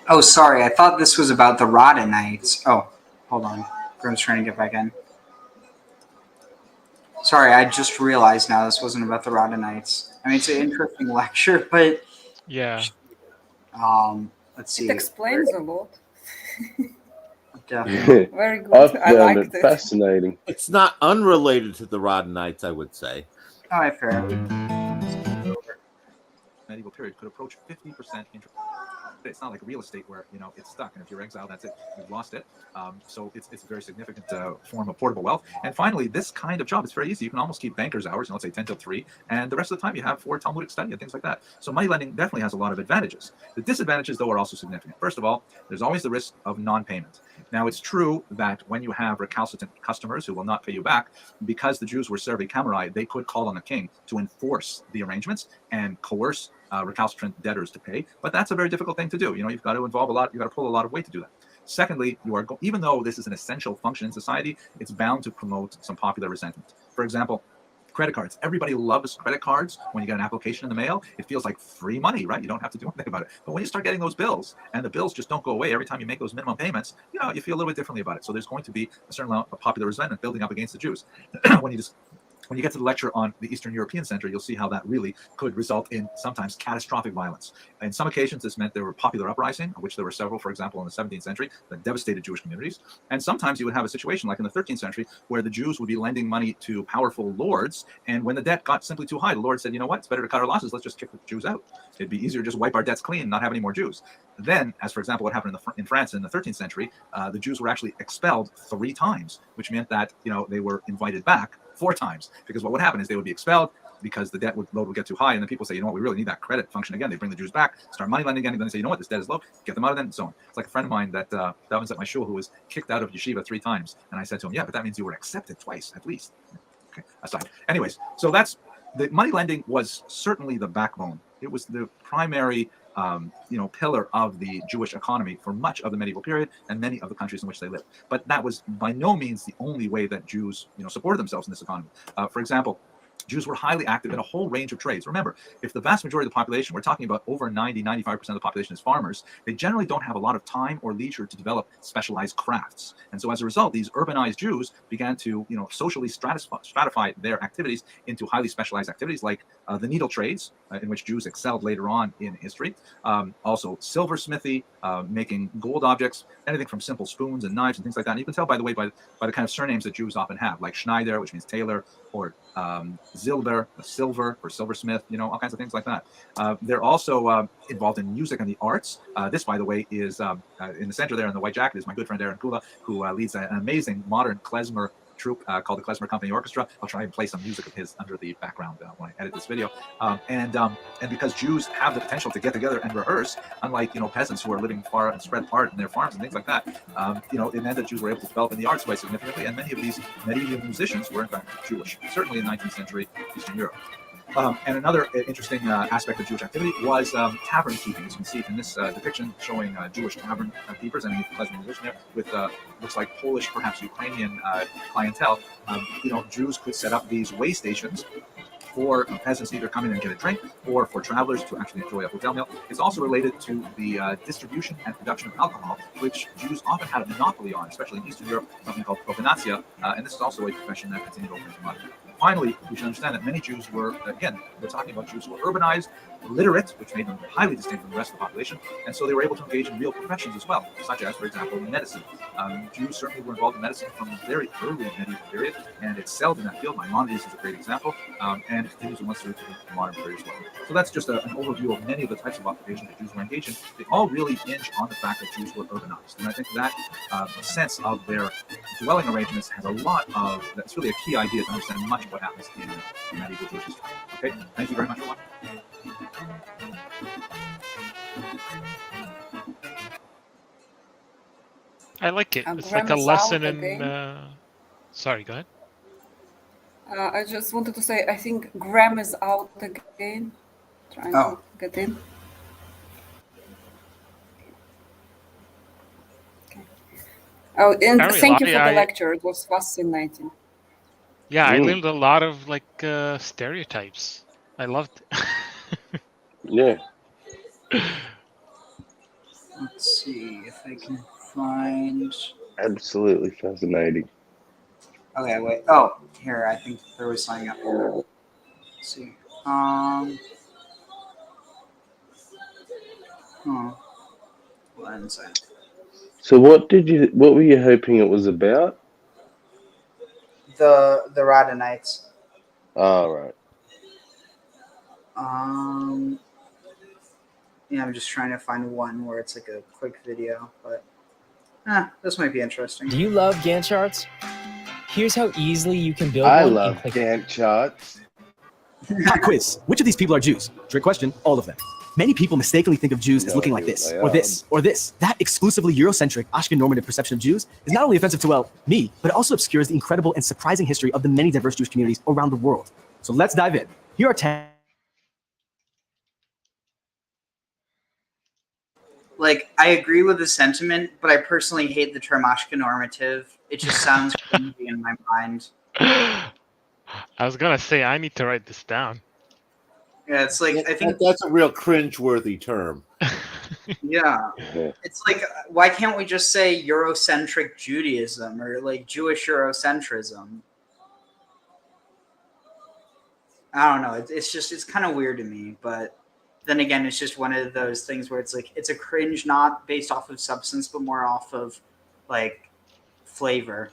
Oh, sorry. I thought this was about the Rodenites. Oh, hold on. Grim's trying to get back in. Sorry, I just realized now this wasn't about the Rodenites. I mean, it's an interesting lecture, but yeah. Let's see. It explains a lot. Definitely. Very good. I I found liked it fascinating. It's not unrelated to the Rodenites, I would say. All right, fair. Medieval period could approach 50% interest. It's not like real estate where it's stuck, and if you're exiled, that's it. You've lost it. So it's a very significant form of portable wealth. And finally, this kind of job is very easy. You can almost keep banker's hours, let's say 10 till 3, and the rest of the time you have for Talmudic study and things like that. So money lending definitely has a lot of advantages. The disadvantages, though, are also significant. First of all, there's always the risk of non-payment. Now, it's true that when you have recalcitrant customers who will not pay you back, because the Jews were servi camerai, they could call on the king to enforce the arrangements and coerce recalcitrant debtors to pay, but that's a very difficult thing to do. You've got to involve a lot. You've got to pull a lot of weight to do that. Secondly, even though this is an essential function in society, it's bound to promote some popular resentment. For example, credit cards. Everybody loves credit cards. When you get an application in the mail, it feels like free money, right? You don't have to do anything about it. But when you start getting those bills, and the bills just don't go away every time you make those minimum payments, you feel a little bit differently about it. So there's going to be a certain amount of popular resentment building up against the Jews. When you get to the lecture on the Eastern European Center, you'll see how that really could result in sometimes catastrophic violence. In some occasions, this meant there were popular uprising, of which there were several, for example, in the 17th century, that devastated Jewish communities. And sometimes you would have a situation like in the 13th century where the Jews would be lending money to powerful lords, and when the debt got simply too high, the Lord said, it's better to cut our losses, let's just kick the Jews out. It'd be easier to just wipe our debts clean and not have any more Jews. Then, as for example, what happened in France in the 13th century, the Jews were actually expelled 3 times, which meant that they were invited back 4 times, because what would happen is they would be expelled because the debt load would get too high, and then people say, we really need that credit function again. They bring the Jews back, start money lending again, and then they say, this debt is low, get them out of it, and so on. It's like a friend of mine that was at my shul who was kicked out of yeshiva 3 times, and I said to him, yeah, but that means you were accepted twice at least. Okay, aside. Anyways, so that's the money lending was certainly the backbone. It was the primary pillar of the Jewish economy for much of the medieval period and many of the countries in which they lived. But that was by no means the only way that Jews, supported themselves in this economy. For example, Jews were highly active in a whole range of trades. Remember, if the vast majority of the population, we're talking about over 95% of the population is farmers, they generally don't have a lot of time or leisure to develop specialized crafts. And so as a result, these urbanized Jews began to, socially stratify their activities into highly specialized activities like the needle trades, in which Jews excelled later on in history. Also silversmithy, making gold objects, anything from simple spoons and knives and things like that. And you can tell, by the way, by the kind of surnames that Jews often have, like Schneider, which means tailor, or Zilber, silver, or silversmith, all kinds of things like that. They're also involved in music and the arts. This, by the way, is in the center there in the white jacket is my good friend Aaron Kula, who leads an amazing modern klezmer troupe called the Klezmer Company Orchestra. I'll try and play some music of his under the background when I edit this video. And because Jews have the potential to get together and rehearse, unlike peasants who are living far and spread apart in their farms and things like that, it meant that Jews were able to develop in the arts quite significantly, and many of these medieval musicians were in fact Jewish, certainly in 19th century Eastern Europe. And another interesting aspect of Jewish activity was tavern keeping. As you can see in this depiction showing Jewish tavern keepers, and a pleasant musician there with looks like Polish, perhaps Ukrainian clientele. Jews could set up these way stations for peasants to either come in and get a drink, or for travelers to actually enjoy a hotel meal. It's also related to the distribution and production of alcohol, which Jews often had a monopoly on, especially in Eastern Europe, something called propinatia, and this is also a profession that continued over into modern. Finally, we should understand that many Jews were, again, we're talking about Jews who were urbanized, literate, which made them highly distinct from the rest of the population, and so they were able to engage in real professions as well, such as, for example, medicine. Jews certainly were involved in medicine from a very early medieval period, and excelled in that field. Maimonides is a great example, and it continues once through to the modern period as well. So that's just an overview of many of the types of occupations that Jews were engaged in. They all really hinge on the fact that Jews were urbanized, and I think that sense of their dwelling arrangements has a lot of, that's really a key idea to understand much of what happens in medieval Jewish history. Okay, thank you very much for watching. I like it. It's like a Grandma's lesson out in. again. Sorry, go ahead. I just wanted to say, I think Graham is out again, trying to get in. Okay. Oh, and Ariel, thank you for the I- lecture. It was fascinating. Yeah, I learned a lot of like stereotypes. I loved. Yeah. Let's see if I can find. Absolutely fascinating. Okay, wait. Oh, here. I think there was something up here. Let's see. One second. So what were you hoping it was about? The Radonites. Oh, right. Yeah, I'm just trying to find one where it's like a quick video, but this might be interesting. Do you love Gantt charts? Here's how easily you can build I one love in click. Gantt charts. Pop quiz. Which of these people are Jews? Trick question. All of them. Many people mistakenly think of Jews as looking like this, or this, or this. That exclusively Eurocentric, Ashken-normative perception of Jews is not only offensive to, well, me, but it also obscures the incredible and surprising history of the many diverse Jewish communities around the world. So let's dive in. Here are 10. Like, I agree with the sentiment, but I personally hate the term Ashken-normative. It just sounds cringy in my mind. I was gonna say I need to write this down. Yeah, it's like I think that's a real cringe-worthy term. Yeah, it's like why can't we just say Eurocentric Judaism or like Jewish Eurocentrism? I don't know. It's kind of weird to me, but then again, it's just one of those things where it's like it's a cringe not based off of substance, but more off of like flavor.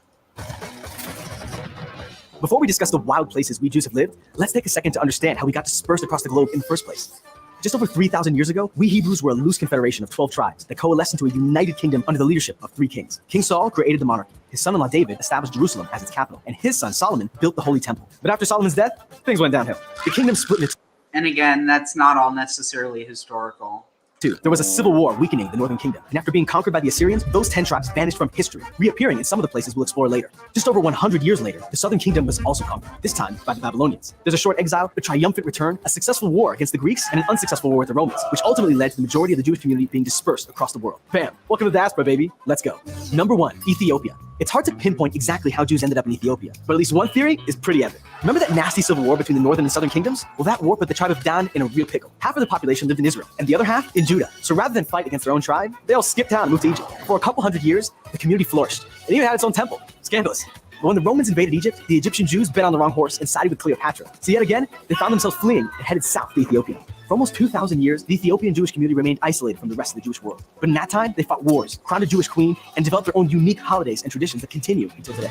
Before we discuss the wild places we Jews have lived, let's take a second to understand how we got dispersed across the globe in the first place. Just over 3,000 years ago, we Hebrews were a loose confederation of 12 tribes that coalesced into a united kingdom under the leadership of 3 kings. King Saul created the monarchy. His son-in-law David established Jerusalem as its capital, and his son Solomon built the Holy Temple. But after Solomon's death, things went downhill. The kingdom split into And again, that's not all necessarily historical. There was a civil war weakening the northern kingdom, and after being conquered by the Assyrians, those 10 tribes vanished from history, reappearing in some of the places we'll explore later. Just over 100 years later, the southern kingdom was also conquered, this time by the Babylonians. There's a short exile, a triumphant return, a successful war against the Greeks, and an unsuccessful war with the Romans, which ultimately led to the majority of the Jewish community being dispersed across the world. Bam! Welcome to the diaspora, baby. Let's go. Number 1, Ethiopia. It's hard to pinpoint exactly how Jews ended up in Ethiopia, but at least one theory is pretty epic. Remember that nasty civil war between the northern and southern kingdoms? Well, that war put the tribe of Dan in a real pickle. Half of the population lived in Israel, and the other half in Judah. So rather than fight against their own tribe, they all skipped town and moved to Egypt. For a couple hundred years, the community flourished. It even had its own temple. Scandalous. But when the Romans invaded Egypt, the Egyptian Jews bet on the wrong horse and sided with Cleopatra. So yet again, they found themselves fleeing and headed south to Ethiopia. For almost 2,000 years, the Ethiopian Jewish community remained isolated from the rest of the Jewish world. But in that time, they fought wars, crowned a Jewish queen, and developed their own unique holidays and traditions that continue until today.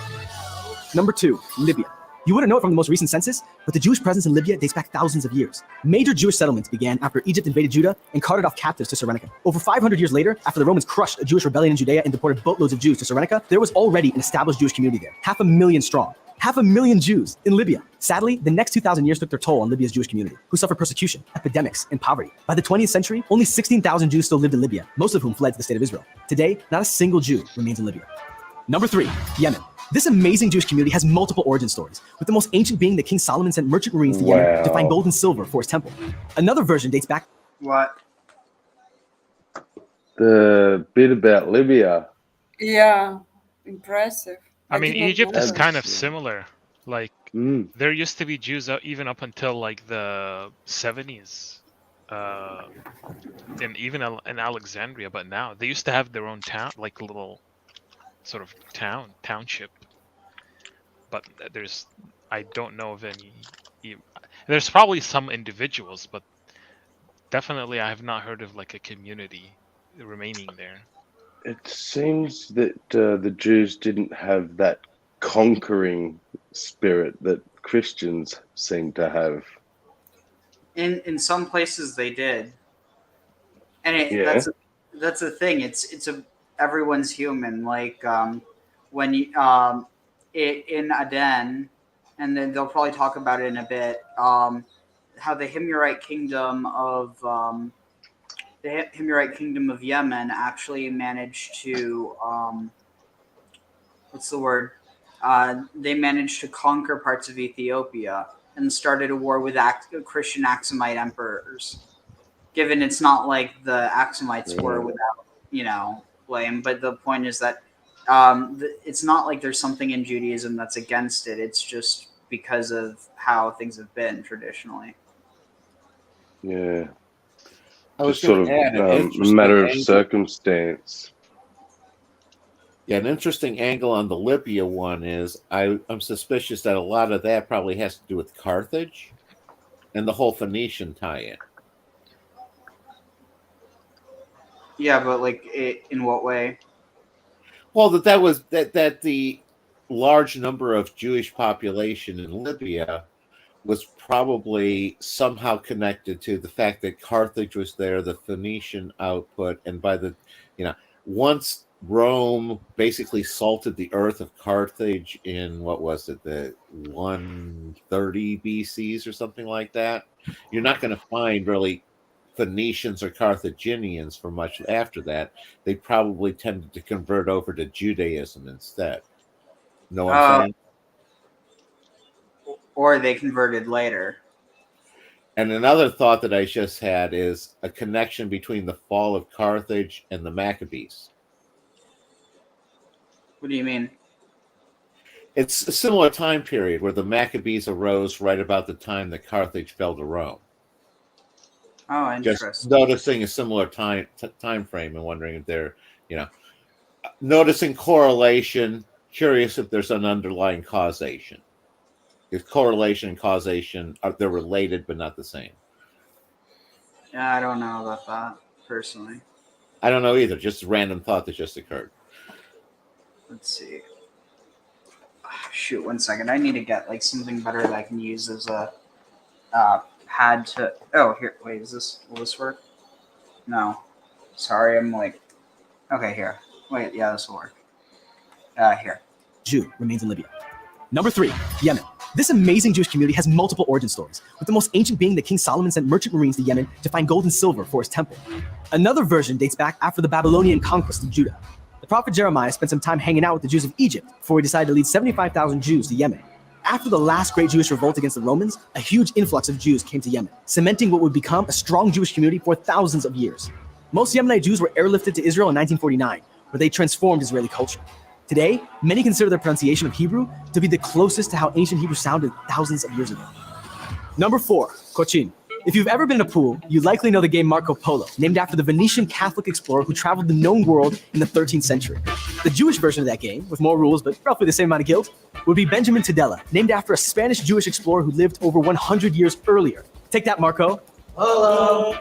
Number 2, Libya. You wouldn't know it from the most recent census, but the Jewish presence in Libya dates back thousands of years. Major Jewish settlements began after Egypt invaded Judah and carted off captives to Cyrenaica. Over 500 years later, after the Romans crushed a Jewish rebellion in Judea and deported boatloads of Jews to Cyrenaica, there was already an established Jewish community there, 500,000 strong. 500,000 Jews in Libya. Sadly, the next 2,000 years took their toll on Libya's Jewish community, who suffered persecution, epidemics, and poverty. By the 20th century, only 16,000 Jews still lived in Libya, most of whom fled to the state of Israel. Today, not a single Jew remains in Libya. Number 3, Yemen. This amazing Jewish community has multiple origin stories, with the most ancient being that King Solomon sent merchant marines to Yemen to find gold and silver for his temple. Another version dates back. What? The bit about Libya. Yeah, impressive. I mean, did not Egypt know is that. kind of similar. Like There used to be Jews even up until like the 70s, and even in Alexandria. But now they used to have their own town, like little sort of township. But I don't know of any. There's probably some individuals, but definitely I have not heard of like a community remaining there. It seems that the Jews didn't have that conquering spirit that Christians seem to have. In some places they did, and Yeah. that's the thing. It's everyone's human. Like when you in Aden, and then they'll probably talk about it in a bit. How the Himyarite kingdom of Yemen actually managed to what's the word? They managed to conquer parts of Ethiopia and started a war with Christian Aksumite emperors. Given it's not like the Aksumites were without, blame, but the point is that it's not like there's something in Judaism that's against it. It's just because of how things have been traditionally. Yeah. I was Just sort of gonna add an a interesting matter of angle. circumstance. Yeah, an interesting angle on the Libya one is I'm suspicious that a lot of that probably has to do with Carthage and the whole Phoenician tie-in. Yeah, but like in what way? Well, that the large number of Jewish population in Libya was probably somehow connected to the fact that Carthage was there, the Phoenician output, and once Rome basically salted the earth of Carthage in the 130 BCs or something like that, you're not going to find really Phoenicians or Carthaginians for much after that. They probably tended to convert over to Judaism instead. Know what I'm saying? Or they converted later. And another thought that I just had is a connection between the fall of Carthage and the Maccabees. What do you mean? It's a similar time period where the Maccabees arose right about the time that Carthage fell to Rome. Oh, interesting. Just noticing a similar time frame and wondering if they're, noticing correlation, curious if there's an underlying causation. If correlation and causation they're related but not the same. Yeah, I don't know about that personally. I don't know either. Just a random thought that just occurred. Let's see. Shoot, 1 second. I need to get like something better that I can use as a pad to. Oh, here. Wait, will this work? No. Sorry, I'm like. Okay, here. Wait, yeah, this will work. Here. Jew remains in Libya. Number 3, Yemen. This amazing Jewish community has multiple origin stories, with the most ancient being that King Solomon sent merchant marines to Yemen to find gold and silver for his temple. Another version dates back after the Babylonian conquest of Judah. The prophet Jeremiah spent some time hanging out with the Jews of Egypt before he decided to lead 75,000 Jews to Yemen. After the last great Jewish revolt against the Romans, a huge influx of Jews came to Yemen, cementing what would become a strong Jewish community for thousands of years. Most Yemenite Jews were airlifted to Israel in 1949, where they transformed Israeli culture. Today, many consider the pronunciation of Hebrew to be the closest to how ancient Hebrew sounded thousands of years ago. Number 4, Cochin. If you've ever been in a pool, you likely know the game Marco Polo, named after the Venetian Catholic explorer who traveled the known world in the 13th century. The Jewish version of that game, with more rules but roughly the same amount of guilt, would be Benjamin Tudela, named after a Spanish Jewish explorer who lived over 100 years earlier. Take that, Marco. Hello.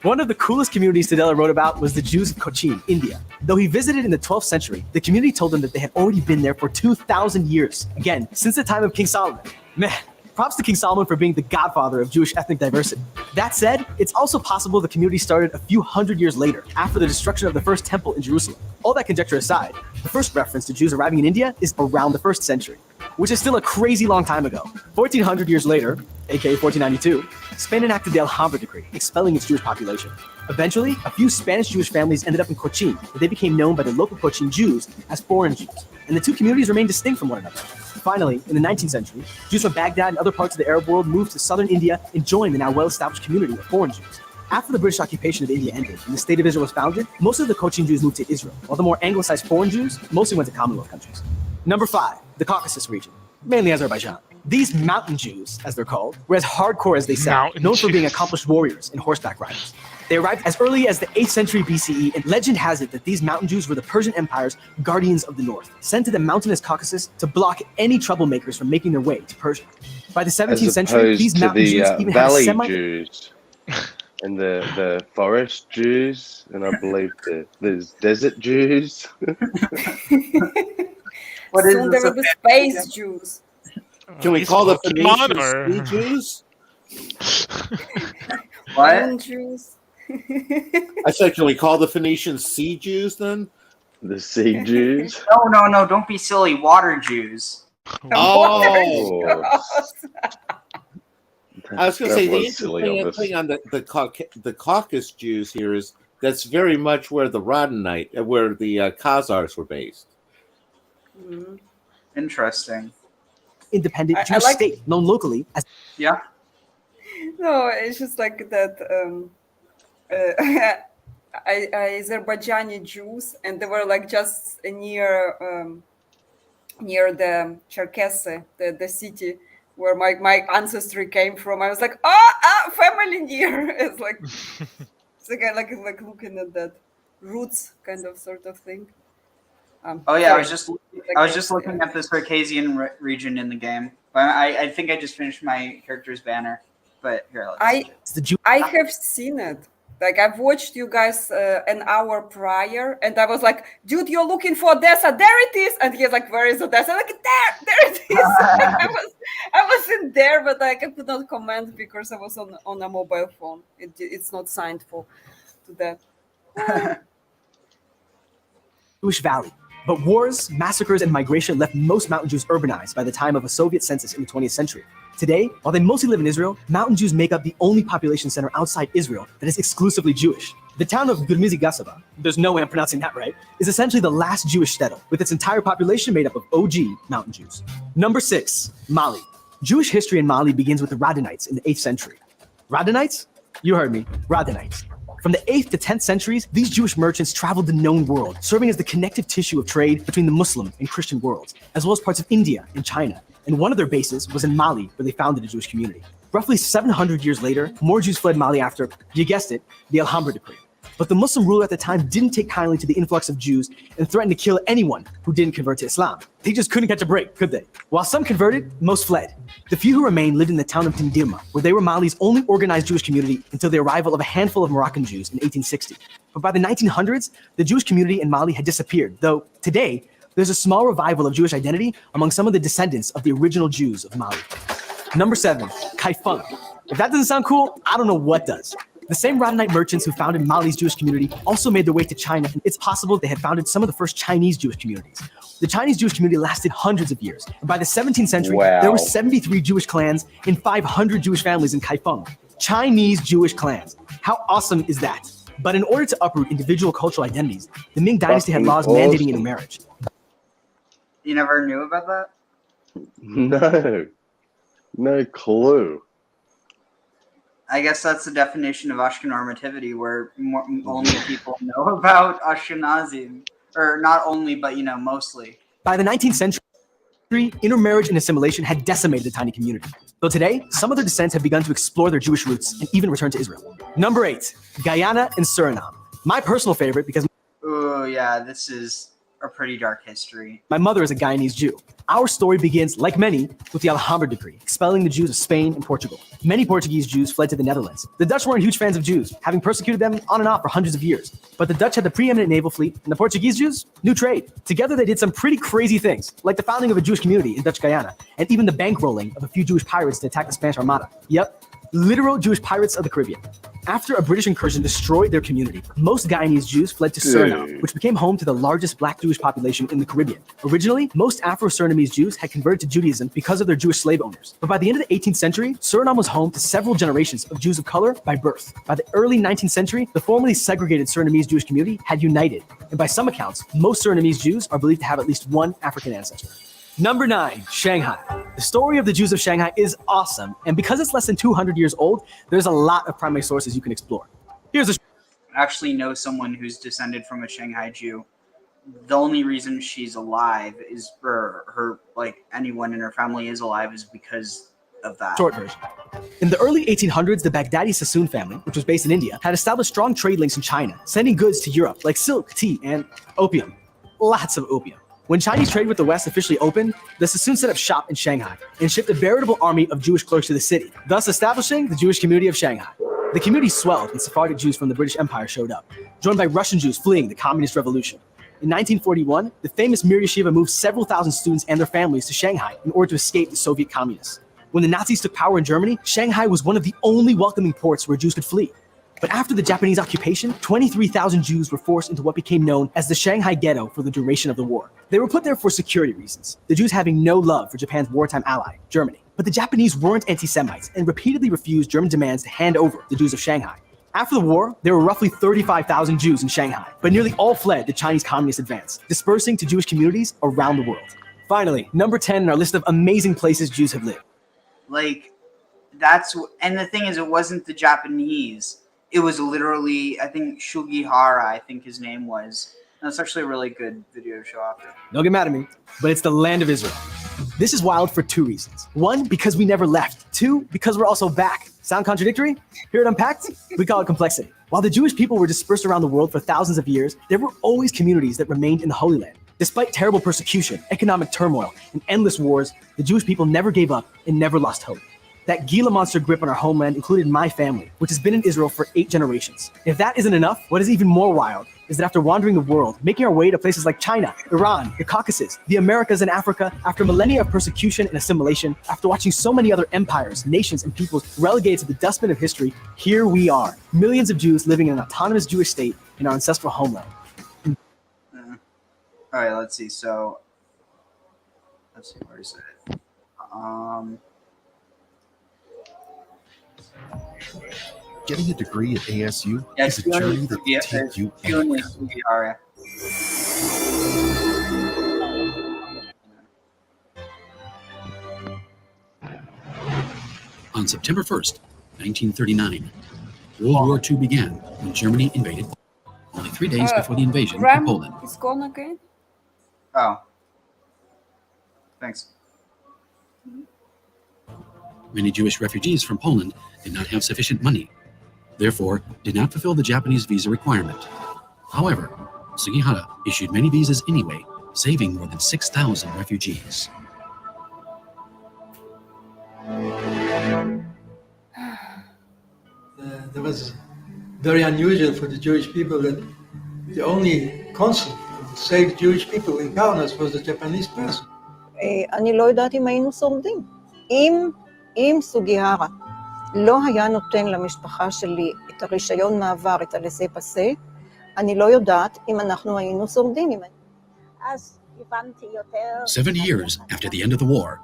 One of the coolest communities Tudela wrote about was the Jews of Cochin, India. Though he visited in the 12th century, the community told him that they had already been there for 2,000 years. Again, since the time of King Solomon. Man, props to King Solomon for being the godfather of Jewish ethnic diversity. That said, it's also possible the community started a few hundred years later, after the destruction of the first temple in Jerusalem. All that conjecture aside, the first reference to Jews arriving in India is around the 1st century, which is still a crazy long time ago. 1,400 years later, aka 1492, Spain enacted the Alhambra Decree, expelling its Jewish population. Eventually, a few Spanish Jewish families ended up in Cochin, where they became known by the local Cochin Jews as foreign Jews, and the two communities remained distinct from one another. Finally, in the 19th century, Jews from Baghdad and other parts of the Arab world moved to southern India and joined the now well-established community of foreign Jews. After the British occupation of India ended and the State of Israel was founded, most of the Cochin Jews moved to Israel, while the more anglicized foreign Jews mostly went to Commonwealth countries. Number 5, the Caucasus region, mainly Azerbaijan. These mountain Jews, as they're called, were as hardcore as they sound, known for being accomplished warriors and horseback riders. They arrived as early as the 8th century BCE, and legend has it that these mountain Jews were the Persian Empire's guardians of the north, sent to the mountainous Caucasus to block any troublemakers from making their way to Persia. By the 17th century, these mountain Jews even had a valley semi... Jews and the forest Jews, and I believe there's desert Jews. What is Soon this there will be space Jews. Can we call the Phoenicians sea Jews? What? Moon Jews. I said, can we call the Phoenicians sea Jews then? The sea Jews? No, don't be silly. Water Jews. Oh. I was going to say, the silly interesting of us. thing on the Caucasus Jews here is that's very much where the Rodonite, where the Khazars were based. Interesting. independent I Jewish like- state known locally as... Yeah. No, it's just like that. Azerbaijani Jews, and they were like just near the Cherkasy, the city where my ancestry came from. I was like, family near. It's like like looking at that roots kind of sort of thing. Oh yeah, I sorry. was just looking at the Circassian region in the game. But I think I just finished my character's banner. But here, I have seen it. Like I've watched you guys an hour prior, and I was like, "Dude, you're looking for Odessa. There it is!" And he's like, "Where is Odessa?" I'm like, there it is. Like, I was in there, but like, I could not comment because I was on a mobile phone. It's not signed to that. Jewish Valley. But wars, massacres, and migration left most mountain Jews urbanized by the time of a Soviet census in the 20th century. Today, while they mostly live in Israel, mountain Jews make up the only population center outside Israel that is exclusively Jewish. The town of Gurmizi Gasaba, there's no way I'm pronouncing that right, is essentially the last Jewish shtetl, with its entire population made up of OG mountain Jews. Number 6, Mali. Jewish history in Mali begins with the Radhanites in the 8th century. Radhanites? You heard me, Radhanites. From the 8th to 10th centuries, these Jewish merchants traveled the known world, serving as the connective tissue of trade between the Muslim and Christian worlds, as well as parts of India and China. And one of their bases was in Mali, where they founded a Jewish community. Roughly 700 years later, more Jews fled Mali after, you guessed it, the Alhambra Decree. But the Muslim ruler at the time didn't take kindly to the influx of Jews and threatened to kill anyone who didn't convert to Islam. They just couldn't catch a break, could they? While some converted, most fled. The few who remained lived in the town of Tindirma, where they were Mali's only organized Jewish community until the arrival of a handful of Moroccan Jews in 1860. But by the 1900s, the Jewish community in Mali had disappeared, though today, there's a small revival of Jewish identity among some of the descendants of the original Jews of Mali. Number 7, Kaifeng. If that doesn't sound cool, I don't know what does. The same Radhanite merchants who founded Mali's Jewish community also made their way to China, and it's possible they had founded some of the first Chinese Jewish communities. The Chinese Jewish community lasted hundreds of years, and by the 17th century, there were 73 Jewish clans and 500 Jewish families in Kaifeng. Chinese Jewish clans. How awesome is that? But in order to uproot individual cultural identities, the Ming Dynasty had laws mandating intermarriage. You never knew about that? No clue. I guess that's the definition of Ashkenormativity, where only people know about Ashkenazim. Or not only, but, mostly. By the 19th century, intermarriage and assimilation had decimated the tiny community. Though today, some of their descendants have begun to explore their Jewish roots and even return to Israel. Number 8, Guyana and Suriname. My personal favorite because... Oh, yeah, this is a pretty dark history. My mother is a Guyanese Jew. Our story begins, like many, with the Alhambra Decree, expelling the Jews of Spain and Portugal. Many Portuguese Jews fled to the Netherlands. The Dutch weren't huge fans of Jews, having persecuted them on and off for hundreds of years. But the Dutch had the preeminent naval fleet, and the Portuguese Jews knew trade. Together, they did some pretty crazy things, like the founding of a Jewish community in Dutch Guyana, and even the bankrolling of a few Jewish pirates to attack the Spanish Armada. Yep, literal Jewish pirates of the Caribbean. After a British incursion destroyed their community, most Guyanese Jews fled to Suriname, which became home to the largest black Jewish population in the Caribbean. Originally, most Afro-Surinamese Jews had converted to Judaism because of their Jewish slave owners. But by the end of the 18th century, Suriname was home to several generations of Jews of color by birth. By the early 19th century, the formerly segregated Surinamese Jewish community had united. And by some accounts, most Surinamese Jews are believed to have at least one African ancestor. Number 9, Shanghai. The story of the Jews of Shanghai is awesome, and because it's less than 200 years old, there's a lot of primary sources you can explore. Here's a... I actually know someone who's descended from a Shanghai Jew. the only reason she's alive is for her, like anyone in her family is alive, is because of that. Short version. In the early 1800s, the Baghdadi Sassoon family, which was based in India, had established strong trade links in China, sending goods to Europe like silk, tea, and opium. Lots of opium. When Chinese trade with the West officially opened, the Sassoon set up shop in Shanghai and shipped a veritable army of Jewish clerks to the city, thus establishing the Jewish community of Shanghai. The community swelled when Sephardic Jews from the British Empire showed up, joined by Russian Jews fleeing the Communist Revolution. In 1941, the famous Mir Yeshiva moved several thousand students and their families to Shanghai in order to escape the Soviet communists. When the Nazis took power in Germany, Shanghai was one of the only welcoming ports where Jews could flee. But after the Japanese occupation, 23,000 Jews were forced into what became known as the Shanghai Ghetto for the duration of the war. They were put there for security reasons, the Jews having no love for Japan's wartime ally, Germany. But the Japanese weren't anti-Semites and repeatedly refused German demands to hand over the Jews of Shanghai. After the war, there were roughly 35,000 Jews in Shanghai, but nearly all fled the Chinese Communist advance, dispersing to Jewish communities around the world. Finally, number 10 in our list of amazing places Jews have lived. Like, and the thing is, it wasn't the Japanese. It was literally, I think, Shugihara, I think his name was. That's actually a really good video to show off. Don't get mad at me, but it's the land of Israel. This is wild for two reasons. One, because we never left. Two, because we're also back. Sound contradictory? Hear it unpacked? We call it complexity. While the Jewish people were dispersed around the world for thousands of years, there were always communities that remained in the Holy Land. Despite terrible persecution, economic turmoil, and endless wars, the Jewish people never gave up and never lost hope. That Gila monster grip on our homeland included my family, which has been in Israel for 8 generations. If that isn't enough, what is even more wild is that after wandering the world, making our way to places like China, Iran, the Caucasus, the Americas, and Africa, after millennia of persecution and assimilation, after watching so many other empires, nations, and peoples relegated to the dustbin of history, here we are, millions of Jews living in an autonomous Jewish state in our ancestral homeland. All right, let's see. So, let's see, where is it? Getting a degree at ASU is a journey that will take you anywhere. On September 1st, 1939, World War II began when Germany invaded, only 3 days before the invasion of Poland. Is gone again? Oh. Thanks. Many Jewish refugees from Poland did not have sufficient money, therefore did not fulfill the Japanese visa requirement. However, Sugihara issued many visas anyway, saving more than 6,000 refugees. That was very unusual for the Jewish people that the only consul who saved Jewish people in Kaunas was a Japanese person. אני לא יודעת אם היינו שורדים. אם סוגיהרה לא היה נותן למשפחה שלי את הרישיון מעבר, את הלסה פסה, אני לא יודעת אם אנחנו היינו שורדים. 70 years after the end of the war,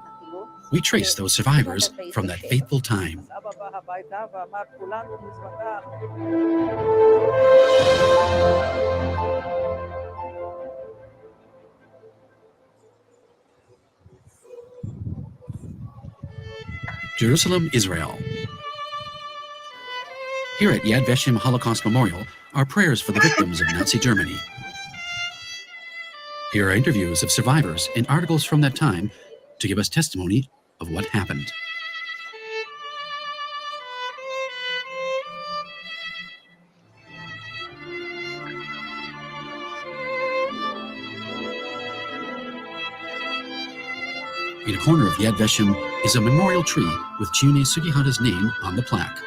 we trace those survivors from that fateful time. Jerusalem, Israel. Here at Yad Vashem Holocaust Memorial are prayers for the victims of Nazi Germany. Here are interviews of survivors and articles from that time to give us testimony of what happened. In a corner of Yad Vashem is a memorial tree with Chiune Sugihara's name on the plaque.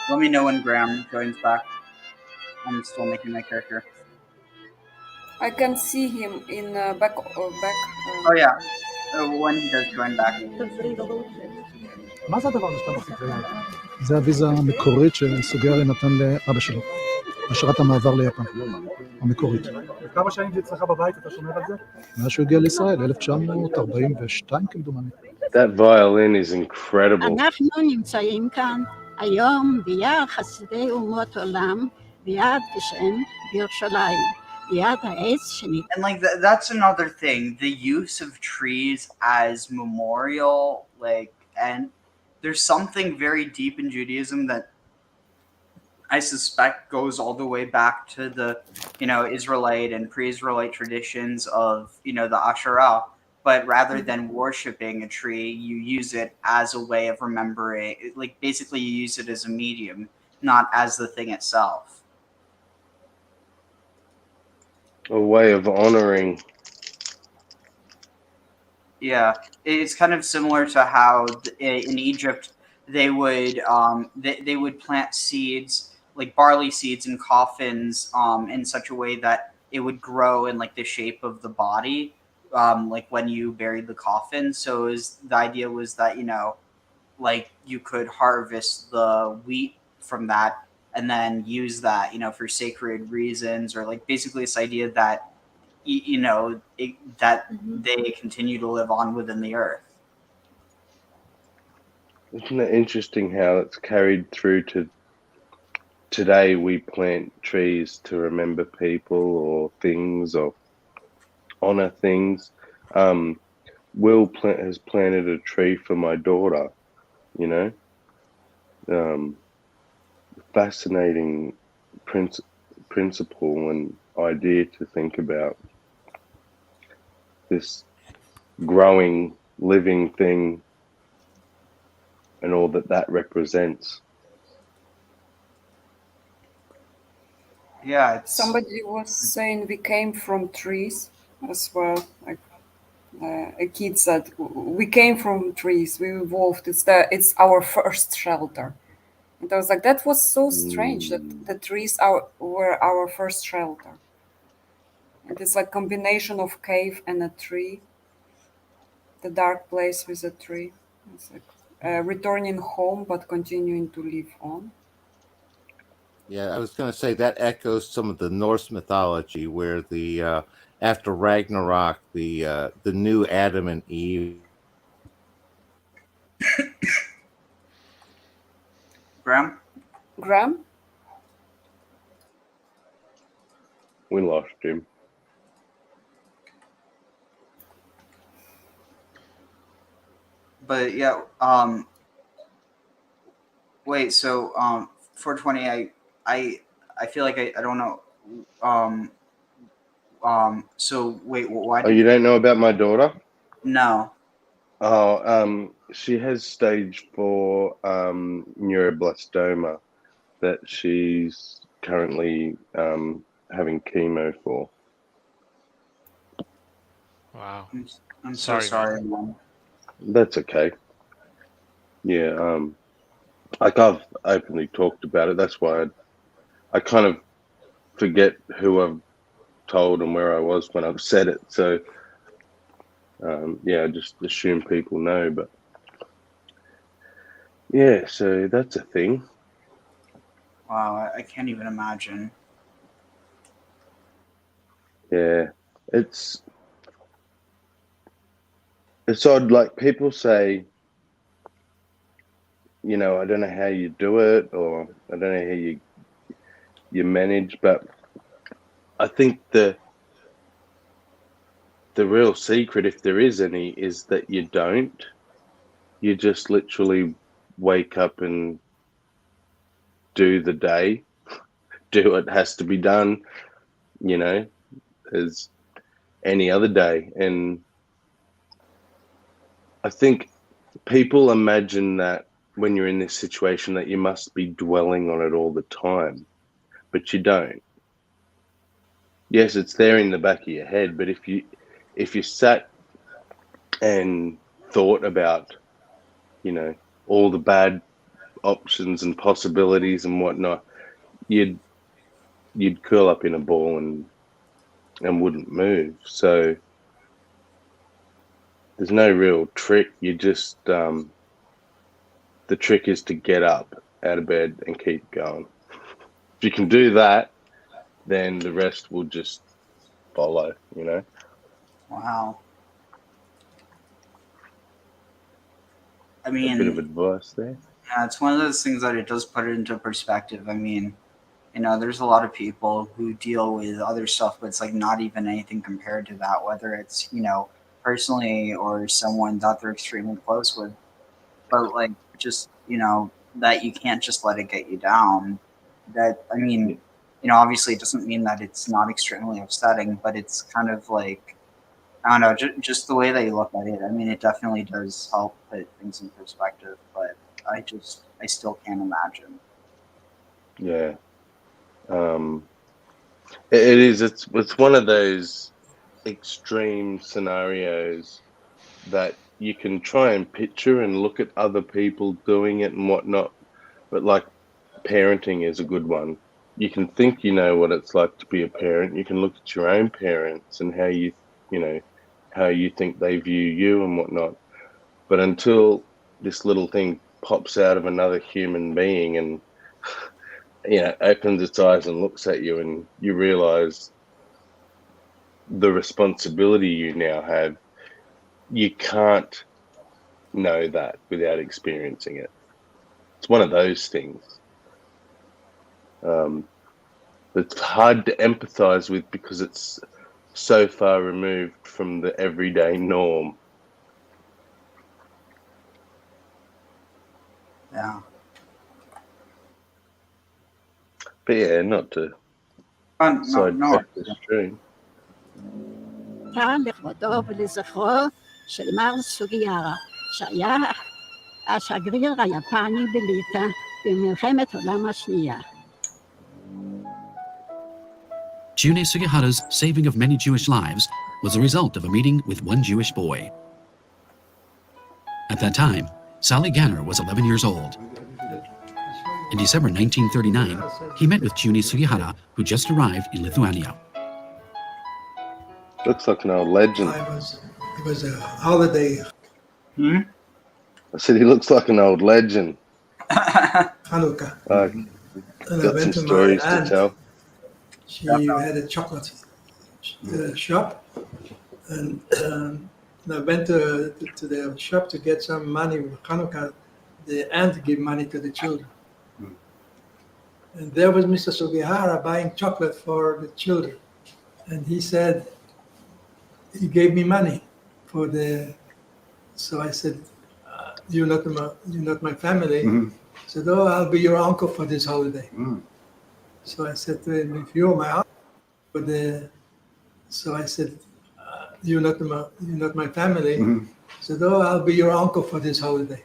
Let me know when Graham joins back. I'm still making my character. I can see him in back. Oh yeah, when he does join back. מה זה הדבר הזה שאתה מחזיק ליד? זה הוויזה המקורית שסוגרי נתן לאבא שלו. אשרת המעבר ליפן. המקורית. וכמה שנים זה אצלך בבית, אתה שומר על זה? מאז שהוא הגיע לישראל, 1942 כמדומני. That violin is incredible. אנחנו נמצאים כאן היום ביער חסידי אומות עולם, ביד ושם בירושלים. And like that's another thing, the use of trees as memorial, like, and there's something very deep in Judaism that I suspect goes all the way back to the, Israelite and pre-Israelite traditions of, the Asherah. But rather than worshiping a tree, you use it as a way of remembering. Like basically, you use it as a medium, not as the thing itself. A way of honoring. Yeah, it's kind of similar to how in Egypt they would they would plant seeds like barley seeds in coffins in such a way that it would grow in like the shape of the body like when you buried the coffin. So the idea was that like you could harvest the wheat from that and then use that for sacred reasons, or like basically this idea that that they continue to live on within the earth. Isn't it interesting how it's carried through to today? We plant trees to remember people or things or honor things. Will has planted a tree for my daughter, you know. Fascinating principle and idea to think about this growing living thing and all that represents. Yeah, somebody was saying we came from trees as well, like a kid said we came from trees, we evolved, it's our first shelter. And I was like, that was so strange that the trees were our first shelter. And it's like combination of cave and a tree, the dark place with a tree. It's like returning home but continuing to live on. Yeah, I was going to say that echoes some of the Norse mythology, where the after Ragnarok, the new Adam and Eve. Graham? We lost him. But yeah, wait, so 420, I feel like I don't know. So wait, why? Oh, you don't know about my daughter? No. Oh, she has stage 4 neuroblastoma that she's currently having chemo for. Wow. I'm so sorry, Mom. That's okay. Yeah, like I've openly talked about it. That's why I kind of forget who I've told and where I was when I've said it. So, yeah, I just assume people know. But yeah, so that's a thing. Wow, I can't even imagine. Yeah, it's odd. Like people say, I don't know how you do it, or I don't know how you manage, but I think the real secret, if there is any, is that you don't. You just literally wake up and do the day, do what has to be done, as any other day. And I think people imagine that when you're in this situation that you must be dwelling on it all the time, but you don't. Yes, it's there in the back of your head, but if you sat and thought about, all the bad options and possibilities and whatnot, you'd curl up in a ball and wouldn't move. So there's no real trick. You just the trick is to get up out of bed and keep going. If you can do that, then the rest will just follow, Wow. I A bit mean, of advice there. yeah, it's one of those things that it does put it into perspective. I mean, there's a lot of people who deal with other stuff, but it's like not even anything compared to that, whether it's, personally or someone that they're extremely close with. But like, just, that you can't just let it get you down. that, I mean, obviously it doesn't mean that it's not extremely upsetting, but it's kind of like, I don't know, just the way that you look at it. I mean, it definitely does help put things in perspective, but I still can't imagine. Yeah. It is. It's one of those extreme scenarios that you can try and picture and look at other people doing it and whatnot. But like parenting is a good one. You can think you know what it's like to be a parent. You can look at your own parents and how you think they view you and whatnot. But until this little thing pops out of another human being and opens its eyes and looks at you, and you realize the responsibility you now have, you can't know that without experiencing it. It's one of those things. It's hard to empathize with because it's so far removed from the everyday norm. Yeah. But yeah, not to sidetrack the stream. כאן לכבודו ולזכרו של מר סוגיהרה, שהיה השגריר היפני בליטא במלחמת העולם השנייה. June Sugihara's saving of many Jewish lives was the result of a meeting with one Jewish boy. At that time, Sally Ganner was 11 years old. In December 1939, he met with June Sugihara, who just arrived in Lithuania. Looks like an old legend. It was a holiday. I said he looks like an old legend. Hanukkah. Got some stories to tell. She had a chocolate shop, and I went to the shop to get some money with Hanukkah. The aunt gave money to the children. And there was Mr. Sugihara buying chocolate for the children. And he said, he gave me money for the, so I said, you're not my family. Mm-hmm. He said, oh, I'll be your uncle for this holiday. So I said to him, if you're my uncle for the, so I said, you're not my family. He said, oh, I'll be your uncle for this holiday.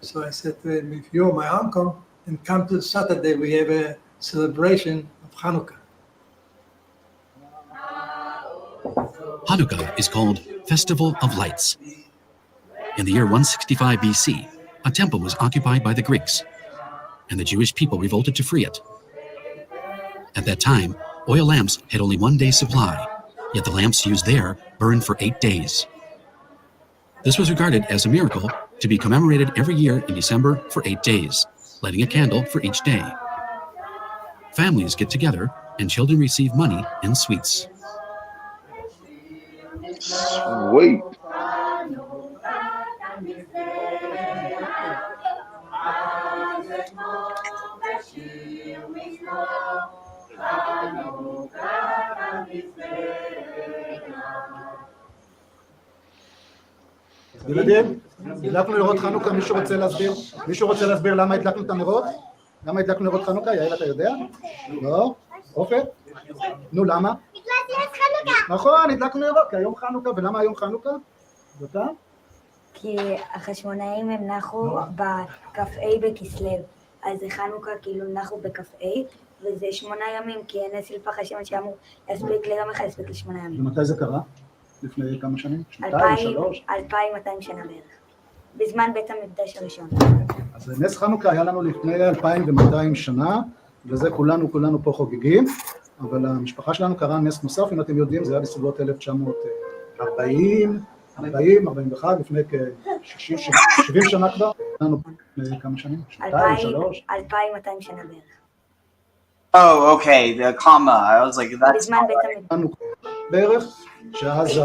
So I said to him, if you're my uncle, and come to Saturday, we have a celebration of Hanukkah. Hanukkah is called Festival of Lights. In the year 165 BC, a temple was occupied by the Greeks, and the Jewish people revolted to free it. At that time, oil lamps had only 1 day's supply, yet the lamps used there burned for 8 days. This was regarded as a miracle to be commemorated every year in December for 8 days, lighting a candle for each day. Families get together and children receive money and sweets. Sweet. ילדים, הדלקנו נרות חנוכה, מישהו רוצה להסביר למה הדלקנו את הנרות? למה הדלקנו נרות חנוכה? יעל, אתה יודע? לא? עופר? נו, למה? נכון, הדלקנו נרות, כי היום חנוכה, ולמה היום חנוכה? ואתה? כי החשמונאים הם נחו בכ"ה בכסלו, אז זה חנוכה כאילו נחו בכ"ה, וזה 8 ימים, כי הנס הלפח השם שאמור להספיק ליום אחד, להספיק ל8 ימים. ומתי זה קרה? לפני כמה שנים? 2, 3? 2200 שנה בערך, בזמן בית המקדש הראשון. אז נס חנוכה היה לנו לפני 2200 שנה, וזה כולנו פה חוגגים, אבל המשפחה שלנו קרה נס נוסף, אם אתם יודעים, זה היה בסביבות 1940, 41, לפני כ-70 שנה כבר, לנו כמה שנים? 2, 3? 2200 שנה בערך. Oh, okay, the comma. I was like, that's not right. בערך, שאז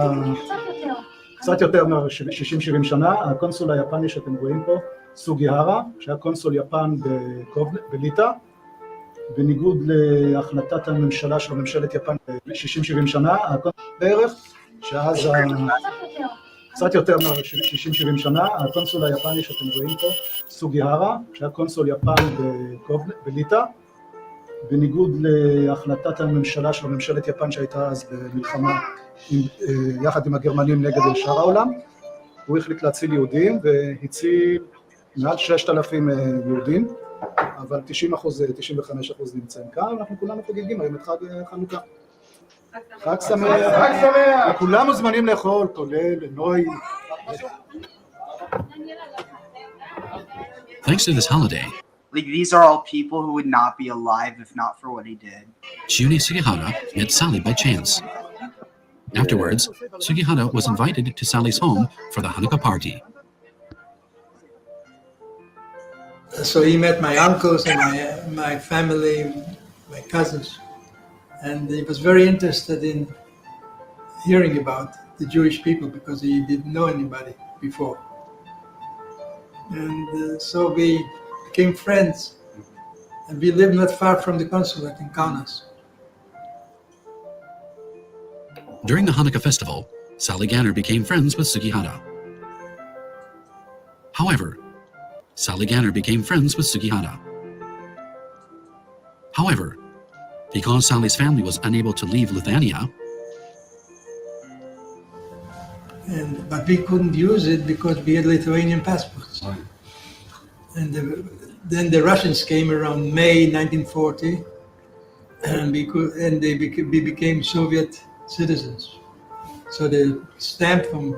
קצת יותר מ-60-70 שנה, הקונסול היפני שאתם רואים פה, סוגיהרה, שהיה קונסול יפן בליטא, בניגוד להחלטת הממשלה של ממשלת יפן ב-60-70 שנה, בערך, שאז קצת יותר מ-60-70 שנה, הקונסול היפני שאתם רואים פה, סוגיהרה, שהיה קונסול יפן בליטא, בניגוד להחלטת הממשלה של ממשלת יפן שהייתה אז במלחמה יחד עם הגרמנים נגד שאר העולם, הוא החליט להציל יהודים והציל מעל 6,000 יהודים, אבל 90%, 95% נמצאים כאן, אנחנו כולנו חוגגים היום את חג חנוכה. חג שמח! חג שמח! וכולם מוזמנים לאכול, כולל נוי. Thanks to this holiday, Like, these are all people who would not be alive if not for what he did. Shione Sugihara met Sally by chance. Afterwards, Sugihara was invited to Sally's home for the Hanukkah party. So he met my uncles and my family, my cousins, and he was very interested in hearing about the Jewish people because he didn't know anybody before. And so we became friends, and we lived not far from the consulate in Kaunas. During the Hanukkah festival, Sally Ganner became friends with Sugihara. However, because Sally's family was unable to leave Lithuania, But we couldn't use it because we had Lithuanian passports. And then the Russians came around May 1940, and we became Soviet citizens. So the stamp from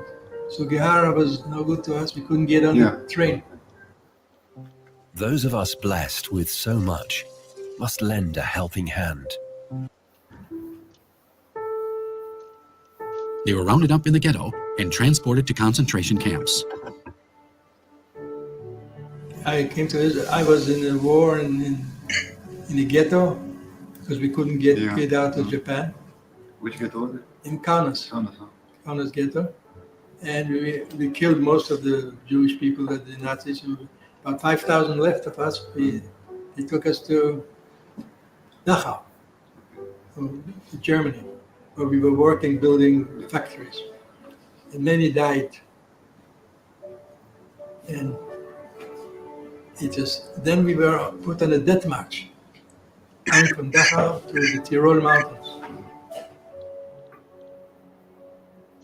Sugihara was no good to us. We couldn't get on the train. Those of us blessed with so much must lend a helping hand. they were rounded up in the ghetto and transported to concentration camps. I was in a war in the ghetto because we couldn't get out of Japan. Which ghetto was it? In Kaunas. Kaunas ghetto. And we killed most of the Jewish people that the Nazis, about 5,000 left of us. They took us to Dachau, to Germany, where we were working, building factories. And many died. And then we were put on a death march, coming from Dachau to the Tyrol Mountains.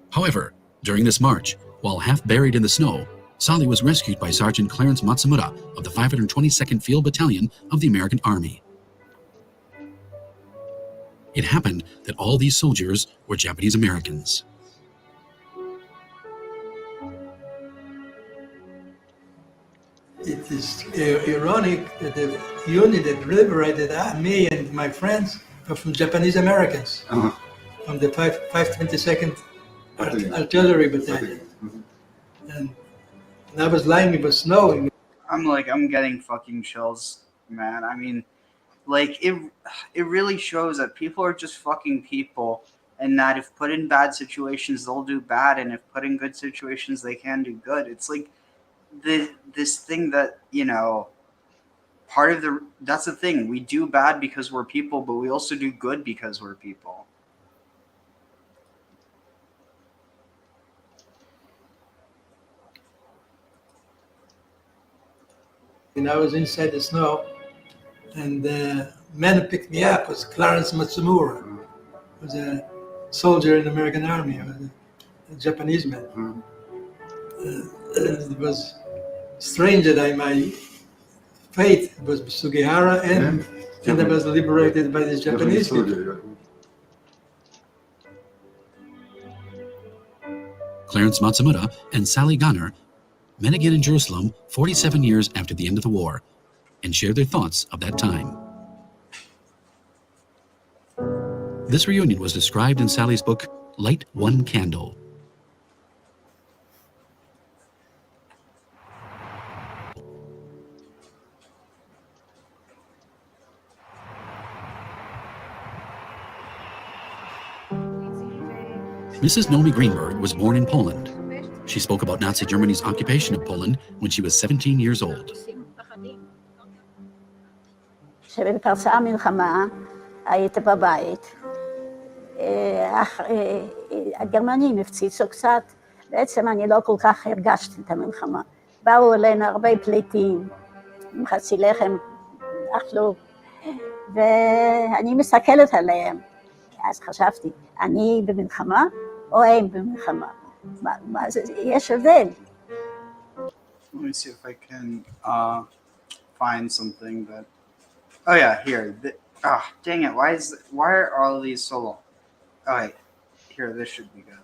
However, during this march, while half buried in the snow, Sally was rescued by Sergeant Clarence Matsumura of the 522nd Field Battalion of the American Army. It happened that all these soldiers were Japanese Americans. It is ironic that the unit that liberated me and my friends were from Japanese Americans, from the 522nd Artillery Battalion. And I was lying, it was snowing. I'm getting fucking chills, man. I mean, like, it really shows that people are just fucking people, and that if put in bad situations, they'll do bad, and if put in good situations, they can do good. It's like this thing that, you know, that's the thing. We do bad because we're people, but we also do good because we're people. And I was inside the snow, and the man who picked me up was Clarence Matsumura, who was a soldier in the American Army, a Japanese man. It was strange that my fate was Sugihara and I was liberated by these Japanese people. Clarence Matsumura and Sally Ganner met again in Jerusalem 47 years after the end of the war and shared their thoughts of that time. This reunion was described in Sally's book, Light One Candle. Mrs. Nomi Greenberg was born in Poland. She spoke about Nazi Germany's occupation of Poland when she was 17 years old. כשפרצה המלחמה, היית בבית. הגרמנים הפציצו קצת, בעצם אני לא כל כך הרגשתי את המלחמה. באו אלינו הרבה פליטים, עם חצי לחם, אכלו. ואני מסתכלת עליהם. אז חשבתי, אני במלחמה או הם במלחמה? יש הבדל. Let me see if I can find something that. Oh yeah, here. Dang it! Why are all of these so long? Oh wait, here. This should be good.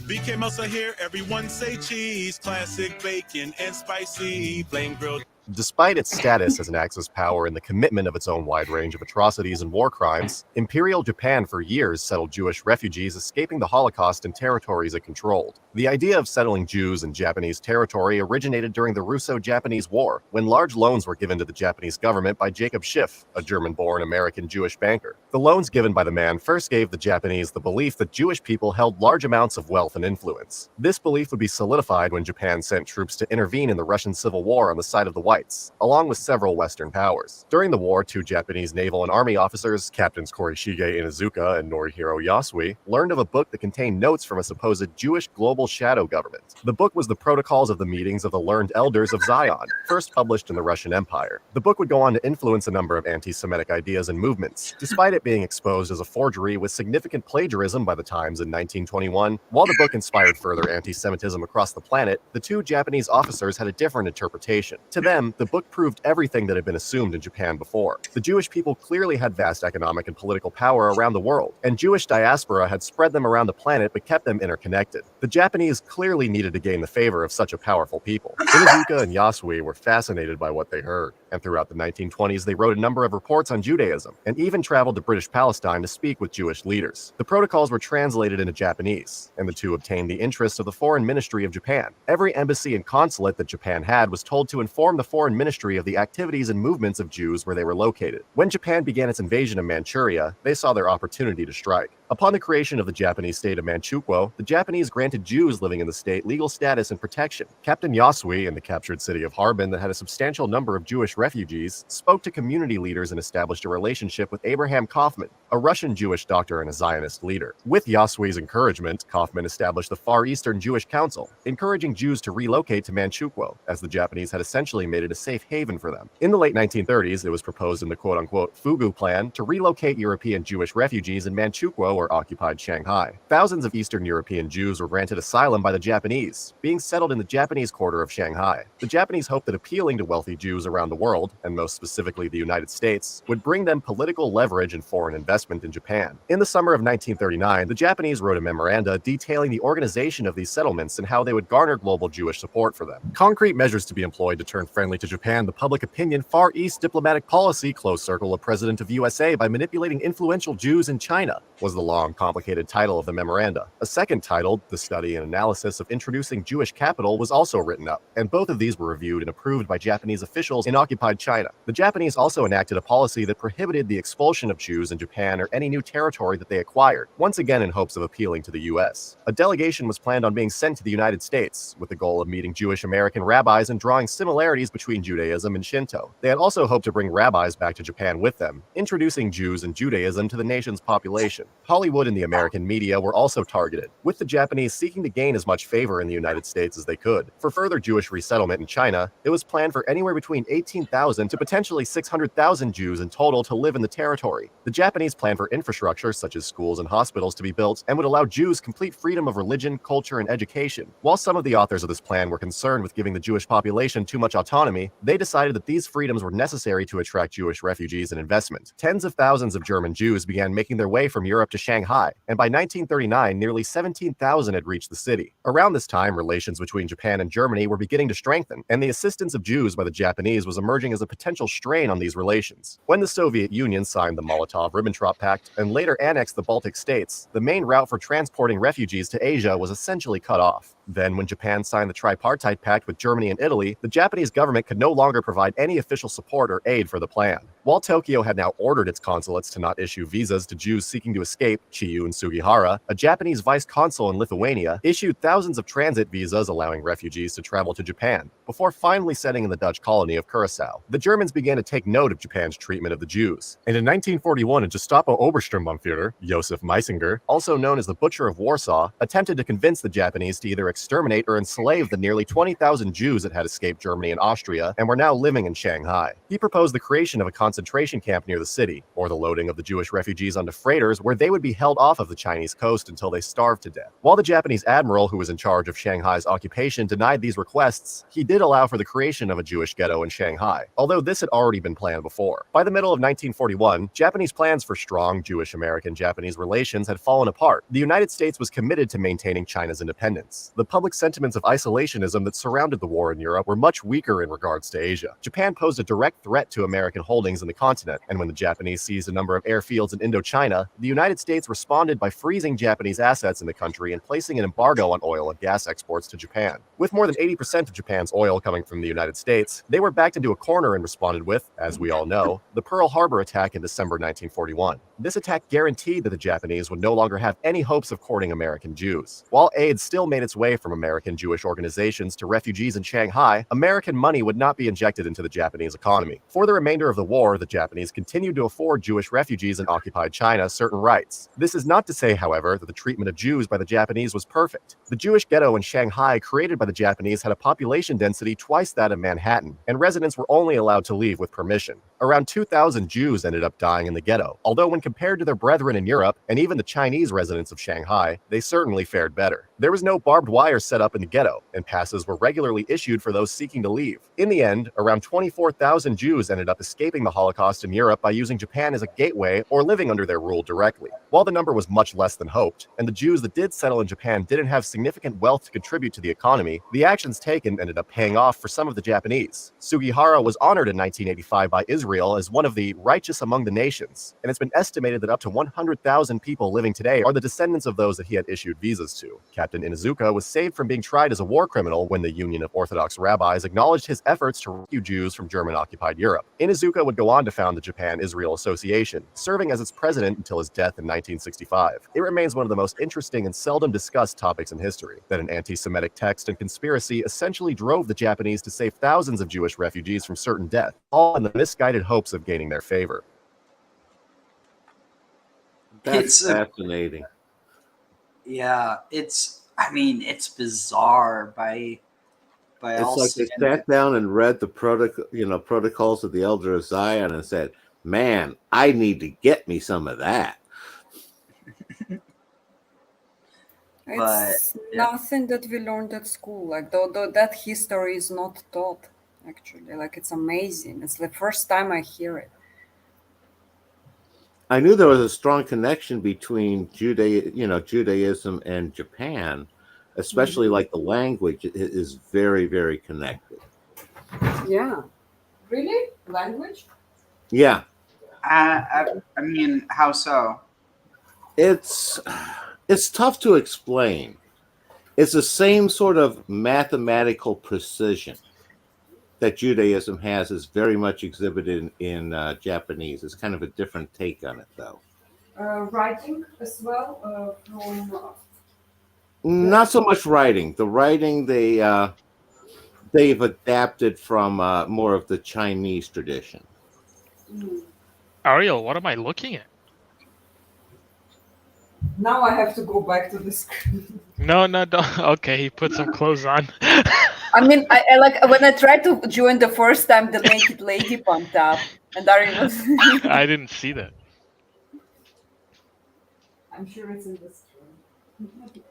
BK Mosa here. Everyone say cheese. Classic bacon and spicy. Flame grilled. Despite its status as an Axis power and the commitment of its own wide range of atrocities and war crimes, Imperial Japan for years settled Jewish refugees escaping the Holocaust in territories it controlled. The idea of settling Jews in Japanese territory originated during the Russo-Japanese War, when large loans were given to the Japanese government by Jacob Schiff, a German-born American Jewish banker. The loans given by the man first gave the Japanese the belief that Jewish people held large amounts of wealth and influence. This belief would be solidified when Japan sent troops to intervene in the Russian Civil War on the side of the Whites, along with several Western powers. During the war, 2 Japanese naval and army officers, Captains Korishige Inuzuka and Norihiro Yasui, learned of a book that contained notes from a supposed Jewish global shadow government. The book was the Protocols of the Meetings of the Learned Elders of Zion, first published in the Russian Empire. The book would go on to influence a number of anti-Semitic ideas and movements, despite it being exposed as a forgery with significant plagiarism by the Times in 1921. While the book inspired further anti-Semitism across the planet, the 2 Japanese officers had a different interpretation. To them, the book proved everything that had been assumed in Japan before. The Jewish people clearly had vast economic and political power around the world, and Jewish diaspora had spread them around the planet but kept them interconnected. The Japanese clearly needed to gain the favor of such a powerful people. Inuzuka and Yasui were fascinated by what they heard, and throughout the 1920s they wrote a number of reports on Judaism, and even traveled to British Palestine to speak with Jewish leaders. The protocols were translated into Japanese, and the 2 obtained the interest of the Foreign Ministry of Japan. Every embassy and consulate that Japan had was told to inform the Foreign Ministry of the activities and movements of Jews where they were located. When Japan began its invasion of Manchuria, they saw their opportunity to strike. Upon the creation of the Japanese state of Manchukuo, the Japanese granted Jews living in the state legal status and protection. Captain Yasui, in the captured city of Harbin that had a substantial number of Jewish refugees, spoke to community leaders and established a relationship with Abraham Kaufman, a Russian Jewish doctor and a Zionist leader. With Yasui's encouragement, Kaufman established the Far Eastern Jewish Council, encouraging Jews to relocate to Manchukuo, as the Japanese had essentially made it a safe haven for them. In the late 1930s, it was proposed in the quote-unquote Fugu Plan to relocate European Jewish refugees in Manchukuo or occupied Shanghai. Thousands of Eastern European Jews were granted asylum by the Japanese, being settled in the Japanese quarter of Shanghai. The Japanese hoped that appealing to wealthy Jews around the world, and most specifically the United States, would bring them political leverage and foreign investment in Japan. In the summer of 1939, the Japanese wrote a memoranda detailing the organization of these settlements and how they would garner global Jewish support for them. Concrete measures to be employed to turn friendly to Japan the public opinion Far East diplomatic policy, close circle of President of USA by manipulating influential Jews in China, was the long, complicated title of the memoranda. A second titled, The Study and Analysis of Introducing Jewish Capital, was also written up, and both of these were reviewed and approved by Japanese officials in occupied China. The Japanese also enacted a policy that prohibited the expulsion of Jews in Japan or any new territory that they acquired, once again in hopes of appealing to the US. A delegation was planned on being sent to the United States, with the goal of meeting Jewish American rabbis and drawing similarities between Judaism and Shinto. They had also hoped to bring rabbis back to Japan with them, introducing Jews and Judaism to the nation's population. Hollywood and the American media were also targeted, with the Japanese seeking to gain as much favor in the United States as they could. For further Jewish resettlement in China, it was planned for anywhere between 18,000 to potentially 600,000 Jews in total to live in the territory. The Japanese planned for infrastructure such as schools and hospitals to be built and would allow Jews complete freedom of religion, culture, and education. While some of the authors of this plan were concerned with giving the Jewish population too much autonomy, they decided that these freedoms were necessary to attract Jewish refugees and investment. Tens of thousands of German Jews began making their way from Europe to Shanghai, and by 1939, nearly 17,000 had reached the city. Around this time, relations between Japan and Germany were beginning to strengthen, and the assistance of Jews by the Japanese was emerging as a potential strain on these relations. When the Soviet Union signed the Molotov-Ribbentrop Pact and later annexed the Baltic states, the main route for transporting refugees to Asia was essentially cut off. Then, when Japan signed the Tripartite Pact with Germany and Italy, the Japanese government could no longer provide any official support or aid for the plan. While Tokyo had now ordered its consulates to not issue visas to Jews seeking to escape, Chiyu and Sugihara, a Japanese vice consul in Lithuania, issued thousands of transit visas allowing refugees to travel to Japan. before finally settling in the Dutch colony of Curaçao. The Germans began to take note of Japan's treatment of the Jews, and in 1941 a Gestapo Obersturmbannführer, Josef Meisinger, also known as the Butcher of Warsaw, attempted to convince the Japanese to either exterminate or enslave the nearly 20,000 Jews that had escaped Germany and Austria and were now living in Shanghai. He proposed the creation of a concentration camp near the city, or the loading of the Jewish refugees onto freighters where they would be held off of the Chinese coast until they starved to death. While the Japanese admiral who was in charge of Shanghai's occupation denied these requests, he did allow for the creation of a Jewish ghetto in Shanghai, although this had already been planned before. By the middle of 1941, Japanese plans for strong Jewish-American-Japanese relations had fallen apart. The United States was committed to maintaining China's independence. The public sentiments of isolationism that surrounded the war in Europe were much weaker in regards to Asia. Japan posed a direct threat to American holdings in the continent, and when the Japanese seized a number of airfields in Indochina, the United States responded by freezing Japanese assets in the country and placing an embargo on oil and gas exports to Japan. With more than 80% of Japan's oil coming from the United States, they were backed into a corner and responded with, as we all know, the Pearl Harbor attack in December 1941. This attack guaranteed that the Japanese would no longer have any hopes of courting American Jews. While aid still made its way from American Jewish organizations to refugees in Shanghai, American money would not be injected into the Japanese economy. For the remainder of the war, the Japanese continued to afford Jewish refugees in occupied China certain rights. This is not to say, however, that the treatment of Jews by the Japanese was perfect. The Jewish ghetto in Shanghai created by the Japanese had a population density twice that of Manhattan, and residents were only allowed to leave with permission. Around 2,000 Jews ended up dying in the ghetto, although when compared to their brethren in Europe, and even the Chinese residents of Shanghai, they certainly fared better. There was no barbed wire set up in the ghetto, and passes were regularly issued for those seeking to leave. In the end, around 24,000 Jews ended up escaping the Holocaust in Europe by using Japan as a gateway or living under their rule directly. While the number was much less than hoped, and the Jews that did settle in Japan didn't have significant wealth to contribute to the economy, the actions taken ended up paying off for some of the Japanese. Sugihara was honored in 1985 by Israel as one of the righteous among the nations, and it's been estimated that up to 100,000 people living today are the descendants of those that he had issued visas to. Captain Inuzuka was saved from being tried as a war criminal when the Union of Orthodox Rabbis acknowledged his efforts to rescue Jews from German-occupied Europe. Inuzuka would go on to found the Japan-Israel Association, serving as its president until his death in 1965. It remains one of the most interesting and seldom discussed topics in history, that an anti-Semitic text and conspiracy essentially drove the Japanese to save thousands of Jewish refugees from certain death, all in the misguided hopes of gaining their favor. That's fascinating. Yeah, I mean, it's bizarre by all It's like they standards. sat down and read the protocols of the Elder of Zion and said, "Man, I need to get me some of that." It's nothing that we learned at school. Like though that history is not taught. Actually, like it's amazing. It's the first time I hear it. I knew there was a strong connection between Judaism and Japan, especially like the language is very, very connected. Yeah. Really? Language? Yeah. I mean, how so? It's tough to explain. It's the same sort of mathematical precision that Judaism has is very much exhibited in Japanese. It's kind of a different take on it, though. Writing as well from. Not so much writing. The writing they've adapted from more of the Chinese tradition. Ariel, what am I looking at? Now I have to go back to the screen. No, don't. Okay, he put some clothes on. I mean, I like when I tried to join the first time, the naked lady pumped up, and Ariel was. I didn't see that. I'm sure it's in the screen.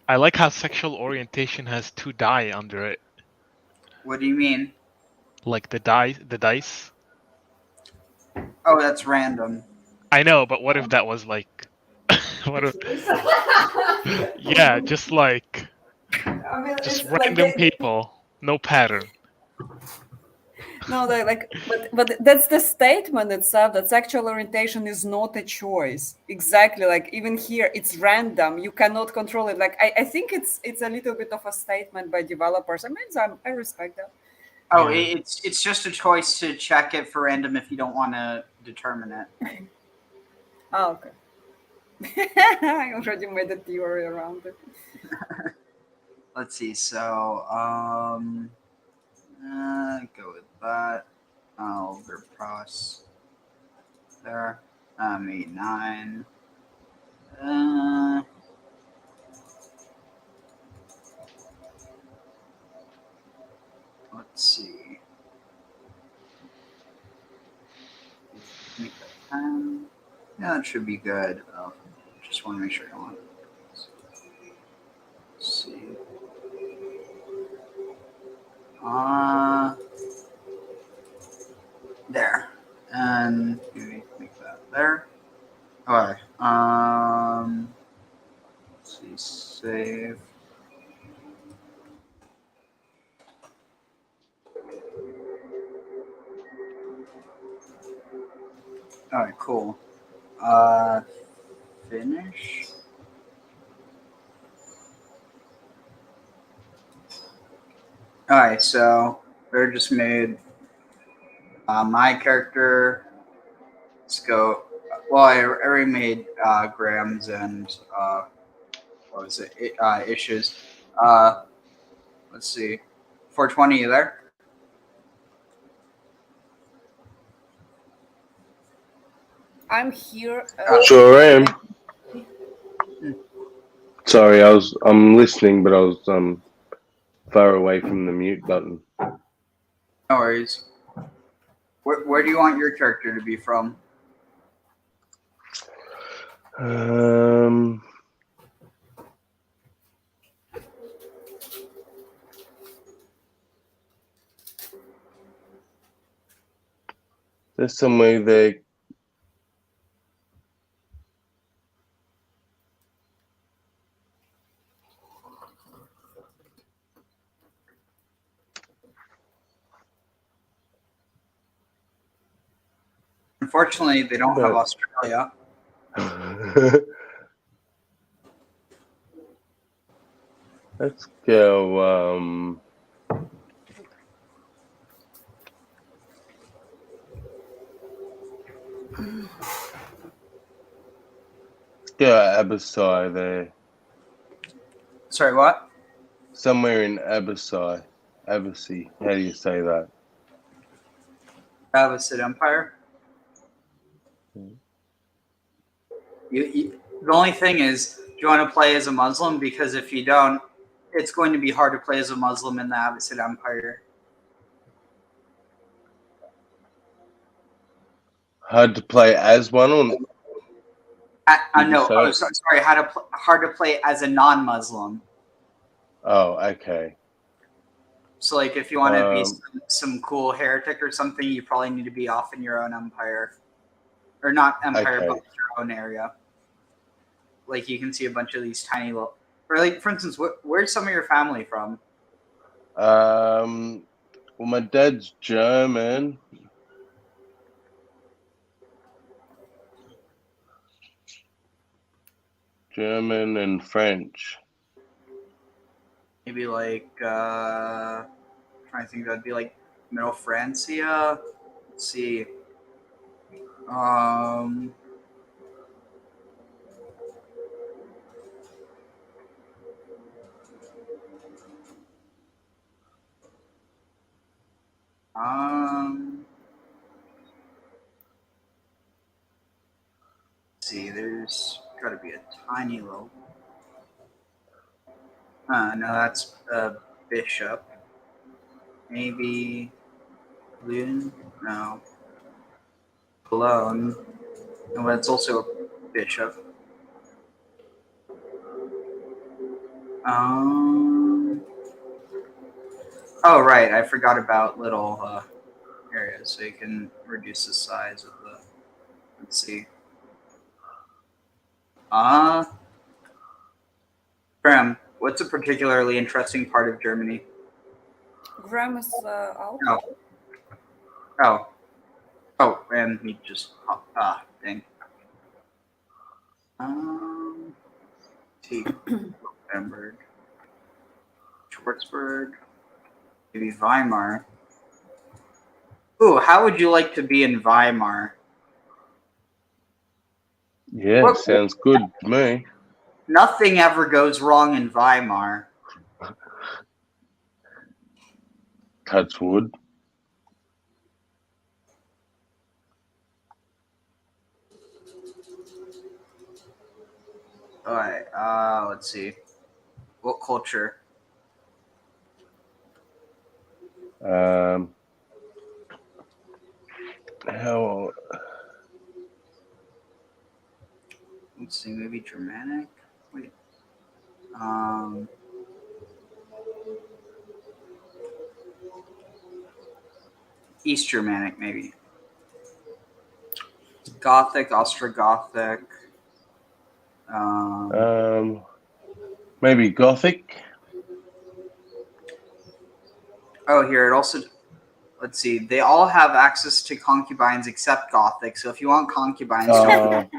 I like how sexual orientation has 2 die under it. What do you mean? Like the dice. Oh, that's random. I know, but what if that was like, what if? Yeah, just like, I mean, just it's random like people, no pattern. No, but that's the statement itself. That sexual orientation is not a choice. Exactly. Like even here, it's random. You cannot control it. Like I think it's a little bit of a statement by developers. I mean, I respect that. Oh, it's just a choice to check it for random if you don't want to determine it. Oh, okay. I already made a theory around it. let's see. So, go with that. Overprocess there. 8-9. Let's see. Make that 10. Yeah, that should be good. Just want to make sure I don't want. Let's see. There. And maybe make that there. Okay. Let's see. Save. All right. Cool. Finish. All right. So we're just made my character. Let's go. Well, I already made Graham's and what was it? Issues. Let's see. 420, you there? I'm here. Sure am. Sorry, I'm listening, but I was far away from the mute button. No worries. Where do you want your character to be from? There's somewhere there. Unfortunately, they don't have Australia. Let's go. Yeah, Abbassai there. Sorry, what? Somewhere in Abbassai. Abbassai. How do you say that? Abbasid Empire. The only thing is, do you want to play as a Muslim? Because if you don't, it's going to be hard to play as a Muslim in the Abbasid Empire. Hard to play as one, or no, sorry. Hard to play as a non-Muslim. Oh, okay. So, like, if you want to be some cool heretic or something, you probably need to be off in your own empire, or not empire, but your own area. Like, you can see a bunch of these tiny little, or like, for instance, where's some of your family from? Well, my dad's German. German and French. Maybe like trying to think, that'd be like Middle Francia. Let's see. Let's see, there's got to be a tiny little. No, that's a bishop. Maybe Lune? No. Cologne. No, but it's also a bishop. Oh, right. I forgot about little areas, so you can reduce the size of the. Let's see. Graham, what's a particularly interesting part of Germany? Graham is out. Oh, and he just dang. Bamberg, Schwarzburg, maybe Weimar. Ooh, how would you like to be in Weimar? Yeah, sounds good to me. Nothing ever goes wrong in Weimar. Touch wood. All right. Let's see. What culture? How? Let's see. Maybe Germanic. Wait. East Germanic, maybe. Gothic, Ostrogothic. Maybe Gothic. Oh, here it also. Let's see. They all have access to concubines except Gothic. So if you want concubines, don't.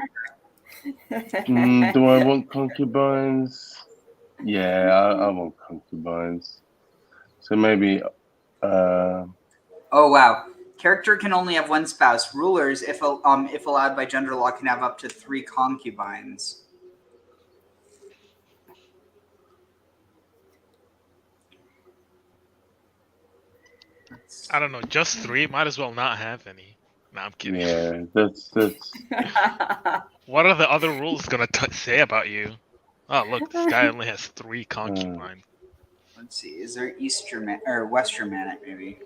Do I want concubines? Yeah, I want concubines. So maybe. Oh wow. Character can only have one spouse. Rulers, if allowed by gender law, can have up to 3 concubines. I don't know, just 3? Might as well not have any. No, I'm kidding. Yeah, that's. What are the other rules gonna say about you? Oh, look, this guy only has 3 concubines. Let's see. Is there East Germanic or West Germanic maybe?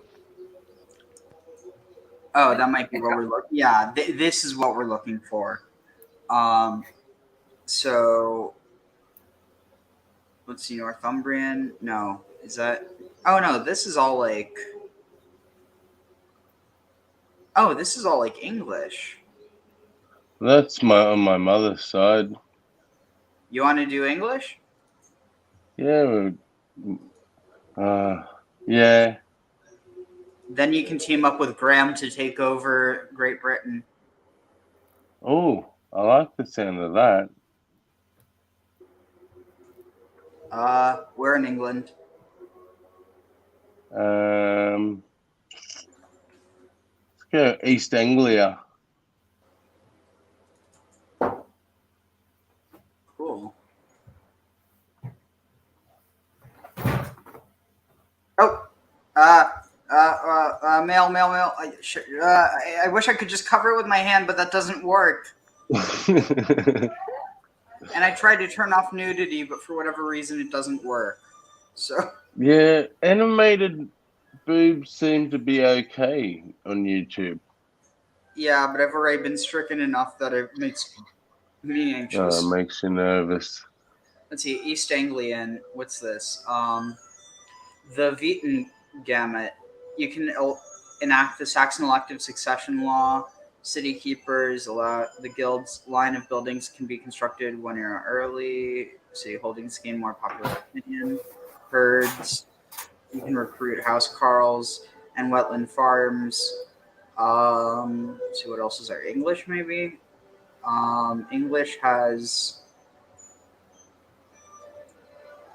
Oh, that might be what we're looking. Yeah, this is what we're looking for. So let's see. Northumbrian. No, is that? Oh no, this is all like. Oh, this is all like English. That's on my mother's side. You want to do English? Yeah. Yeah. Then you can team up with Graham to take over Great Britain. Oh, I like the sound of that. We're in England. Let's go East Anglia. Cool. Oh, mail. I wish I could just cover it with my hand, but that doesn't work. And I tried to turn off nudity, but for whatever reason, it doesn't work. So Yeah, animated boobs seem to be okay on YouTube. yeah, but I've already been stricken enough that it makes me anxious. Makes you nervous. Let's see, East Anglian. What's this? The Wheaton gamut. You can enact the Saxon elective succession law. City keepers allow the guild's line of buildings can be constructed 1 year early. City holdings gain more popular opinion. Herds. You can recruit housecarls and wetland farms. Let's see what else is there. English maybe. English has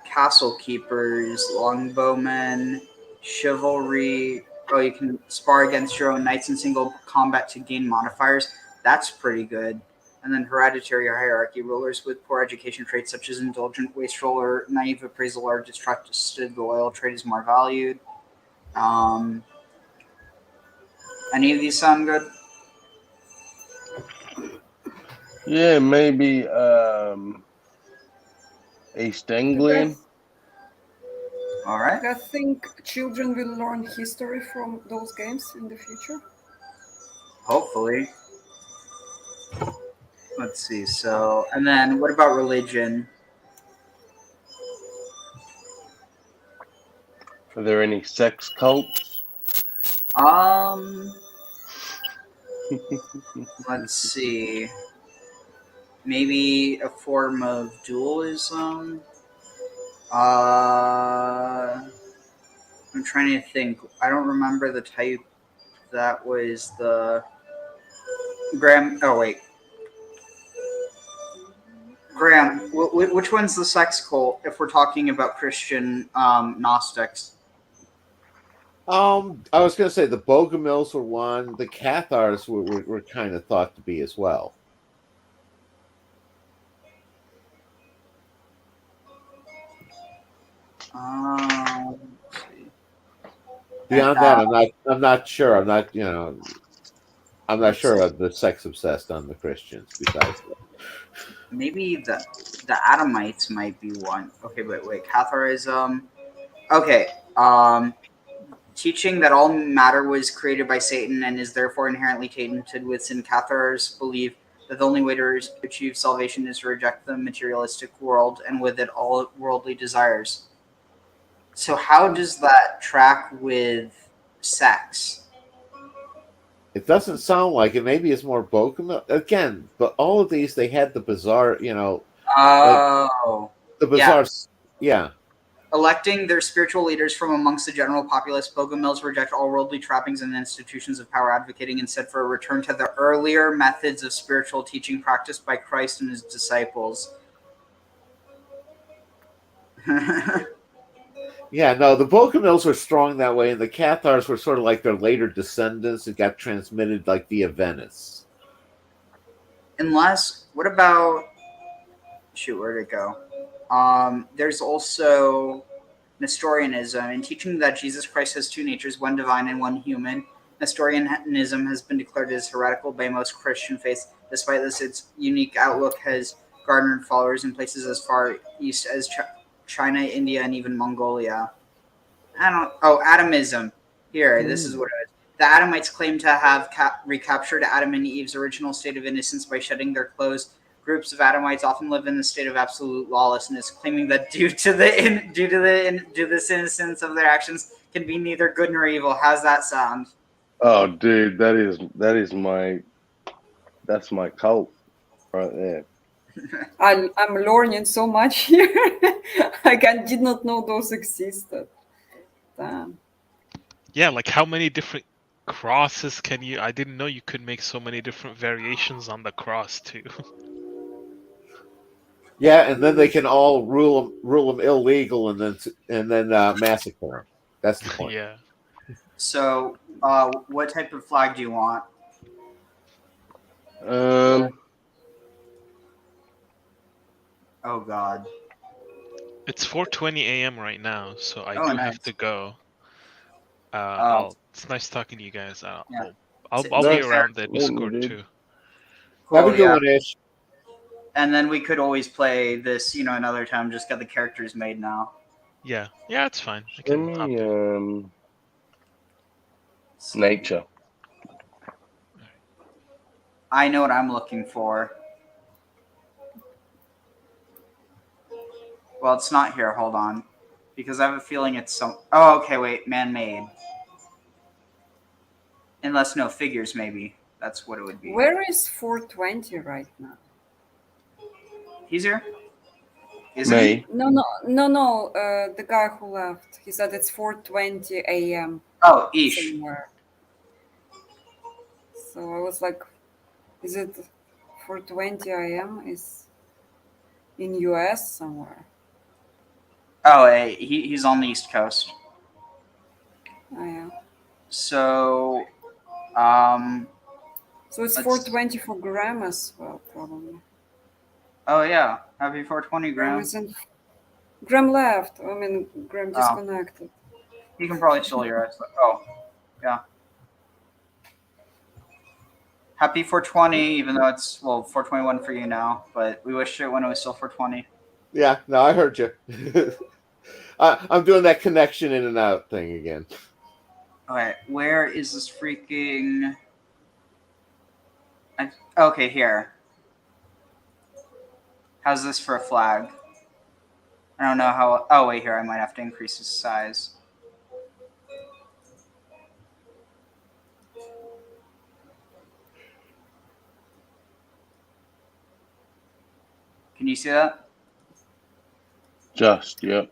castle keepers, longbowmen, chivalry. Oh, you can spar against your own knights in single combat to gain modifiers. That's pretty good. And then hereditary hierarchy. Rulers with poor education traits such as indulgent, wasteful, or naive appraisal are distrusted. The loyal trait is more valued. Any of these sound good? Yeah, maybe East Anglian. All right. I think children will learn history from those games in the future. Hopefully. Let's see. So, and then what about religion? Are there any sex cults? Let's see. Maybe a form of dualism. I'm trying to think. I don't remember the type that was the Graham. Oh wait, Graham. Which one's the sex cult? If we're talking about Christian Gnostics. I was going to say the Bogomils were one. The Cathars were kind of thought to be as well. Let's see. Beyond that, I'm not sure. I'm not, you know, I'm not sure of the sex obsessed on the Christians. Besides that, maybe the Adamites might be one. Okay, wait. Catharism. Okay. Teaching that all matter was created by Satan and is therefore inherently tainted with sin. Cathars believe that the only way to achieve salvation is to reject the materialistic world and with it all worldly desires. So how does that track with sex? it doesn't sound like it. Maybe it's more Bokum again. But all of these, they had the bizarre, you know, like Oh, the bizarre, yeah. Electing their spiritual leaders from amongst the general populace, Bogomils reject all worldly trappings and institutions of power, advocating instead for a return to the earlier methods of spiritual teaching practiced by Christ and his disciples. Yeah, no, the Bokomils were strong that way, and the Cathars were sort of like their later descendants. It got transmitted like via Venice. Unless, what about, shoot, where'd it go? There's also Nestorianism, in teaching that Jesus Christ has two natures, one divine and one human. Nestorianism has been declared as heretical by most Christian faiths. Despite this, its unique outlook has garnered followers in places as far east as China, India, and even Mongolia. Atomism. Here, this is what it is. The Adamites claim to have recaptured Adam and Eve's original state of innocence by shedding their clothes. Groups of Adamites often live in the state of absolute lawlessness, claiming that due to this innocence of their actions can be neither good nor evil. How's that sound? Oh, dude, that's my cult right there. I'm learning so much here. Like I did not know those existed. Damn. Yeah, like how many different crosses can you? I didn't know you could make so many different variations on the cross too. Yeah, and then they can all rule them illegal, and then massacre them. That's the point. Yeah. So, what type of flag do you want? Oh God. It's 4:20 a.m. right now, so I do nice. have to go. It's nice talking to you guys. Yeah. I'll Nice be around the meeting you, Discord dude. too. Have a Cool, good yeah. one, Ish. And then we could always play this, another time. Just got the characters made now. Yeah, it's fine. I Let can hop me in. nature. I know what I'm looking for. Well, it's not here. Hold on. Because I have a feeling it's some... Oh, okay, wait. Man-made. Unless no figures, maybe. That's what it would be. Where is 420 right now? He's here? Isn't Me? he? No. The guy who left. He said it's 4:20 a.m. Oh, Ish. somewhere. So I was like, is it 4:20 a.m. is in US somewhere? Oh, hey, he's on the East Coast. Oh yeah. So, So it's 4:20 for Graham as well, probably. Oh yeah, happy 420, Graham. Graham left. I mean, Graham disconnected. You can probably still hear us. Oh, yeah. Happy 420, even though it's 421 for you now, but we wished it when it was still 420. Yeah, no, I heard you. I'm doing that connection in and out thing again. Okay, where is this freaking... Okay, here. How's this for a flag? I don't know how... Oh, wait, here, I might have to increase the size. Can you see that? Just, yep.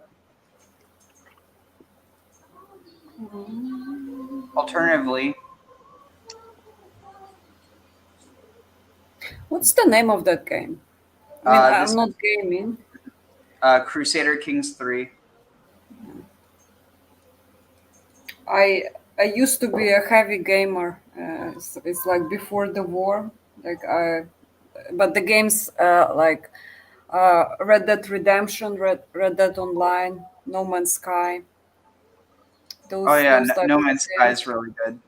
Alternatively... What's the name of that game? I mean, I'm not gaming. Crusader Kings 3. I used to be a heavy gamer. It's like before the war. But the games like Red Dead Redemption, Red Dead Online, No Man's Sky. Those, Oh yeah, those type No of Man's Sky games. is really good.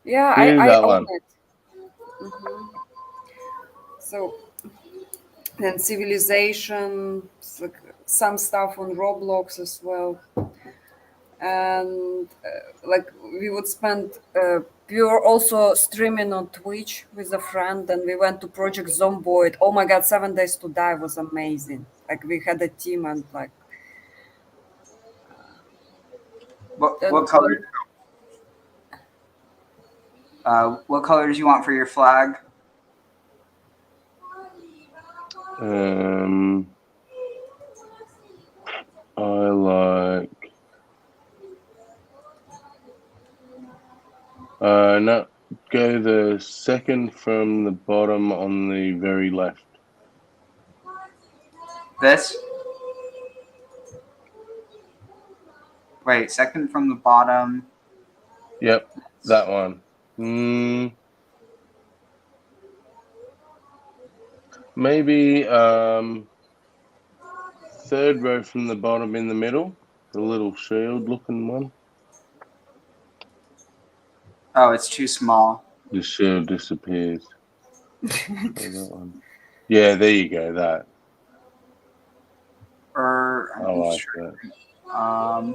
Yeah, Here's I that own one. it. So then Civilization, like some stuff on Roblox as well. And like we would spend we were also streaming on Twitch with a friend, and we went to Project Zomboid. Oh my god, 7 Days to Die was amazing. Like we had a team, and like What and color? What colors you want for your flag? I like. No, go the second from the bottom on the very left. This? Wait, second from the bottom. Yep, that one. Maybe third row from the bottom in the middle, the little shield looking one. Oh, it's too small. The shield disappears. That one. Yeah, there you go. That. I like that. I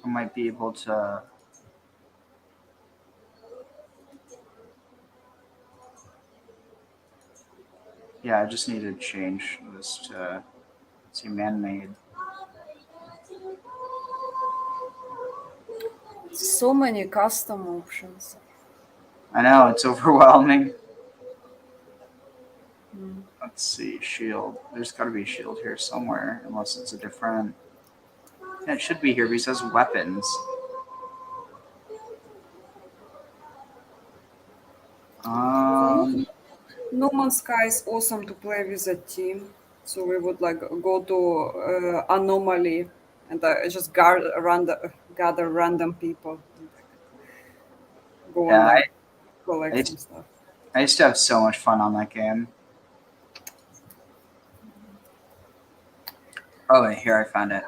might be able to. Yeah, I just need to change this to see man-made. so many custom options. I know, it's overwhelming. Let's see, shield. There's got to be a shield here somewhere, unless it's a different. Yeah, it should be here because it says weapons. No Man's Sky is awesome to play with a team. So we would like go to Anomaly, and just gather random people. And, like, go and Yeah, like collect some stuff. I used to have so much fun on that game. Oh, wait, here I found it.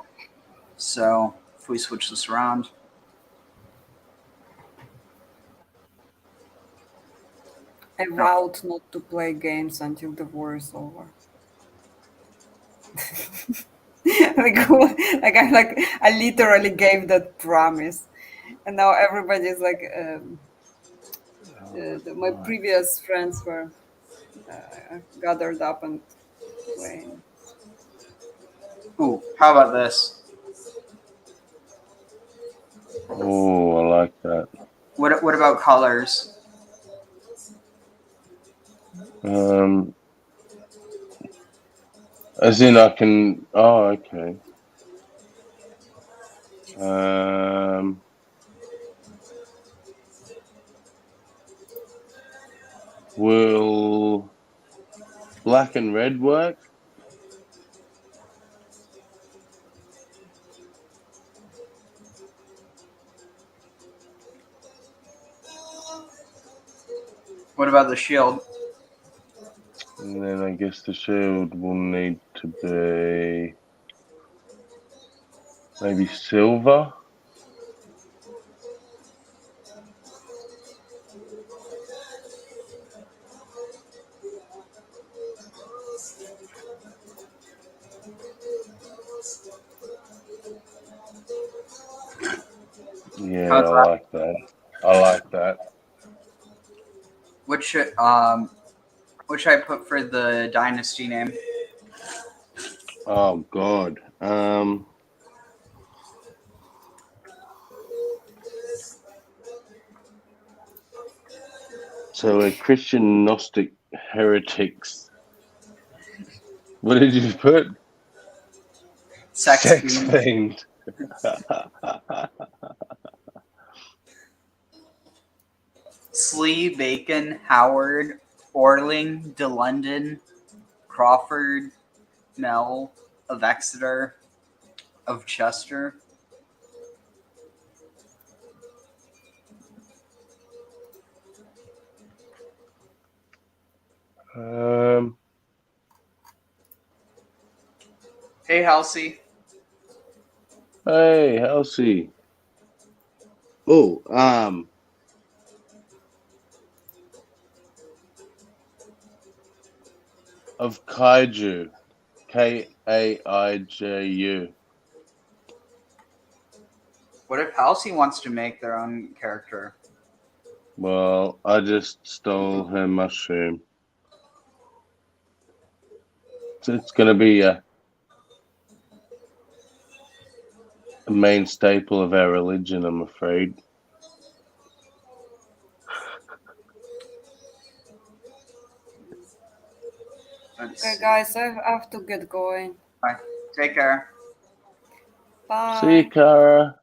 So if we switch this around. I vowed not to play games until the war is over. I literally gave that promise, and now everybody's like, my previous friends were gathered up and playing. Ooh, how about this? Oh, I like that. What about colors? As in I can. Oh, okay. Will black and red work? What about the shield? And then I guess the shield will need to be maybe silver. Yeah, How's I like that. I like that. What should I put for the dynasty name? Oh God. So we're Christian Gnostic heretics. What did you put? Sex fiend. Slee, Bacon, Howard, Orling, De London, Crawford, Mel, of Exeter, of Chester. Hey, Halsey. Hey, Halsey. Oh, of kaiju, Kaiju. What if Halsey wants to make their own character? Well, I just stole her mushroom. So it's gonna be a main staple of our religion, I'm afraid. Okay, guys, I have to get going. Bye. Take care. Bye. See you, Kara.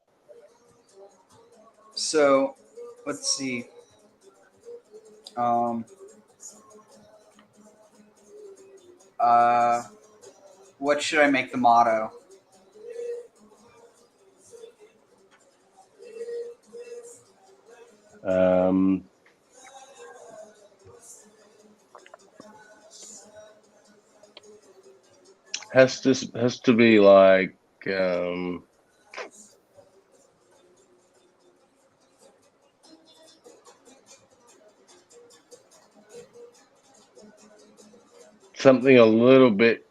So, let's see. What should I make the motto? Has to be like something a little bit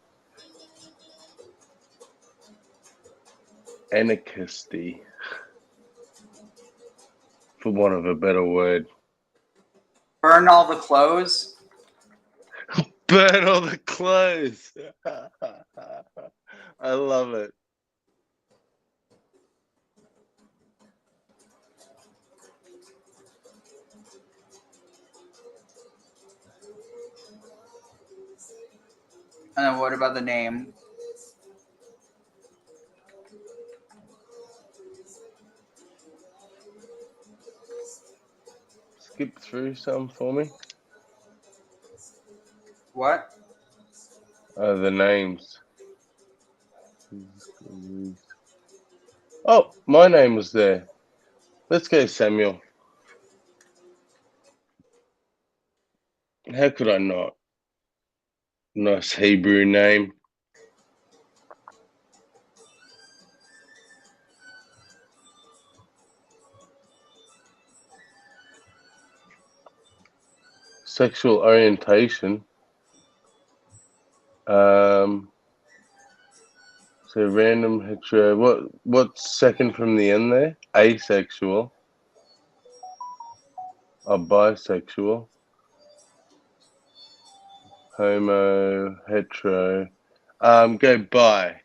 anarchisty, for want of a better word. Burn all the clothes? Burn all the clothes. I love it. And then what about the name? Skip through some for me. What? The names. Oh, my name was there. Let's go, Samuel. How could I not? Nice Hebrew name. Sexual orientation. So random hetero. What's second from the end there? Asexual. Or bisexual. Homo, hetero. Go bi.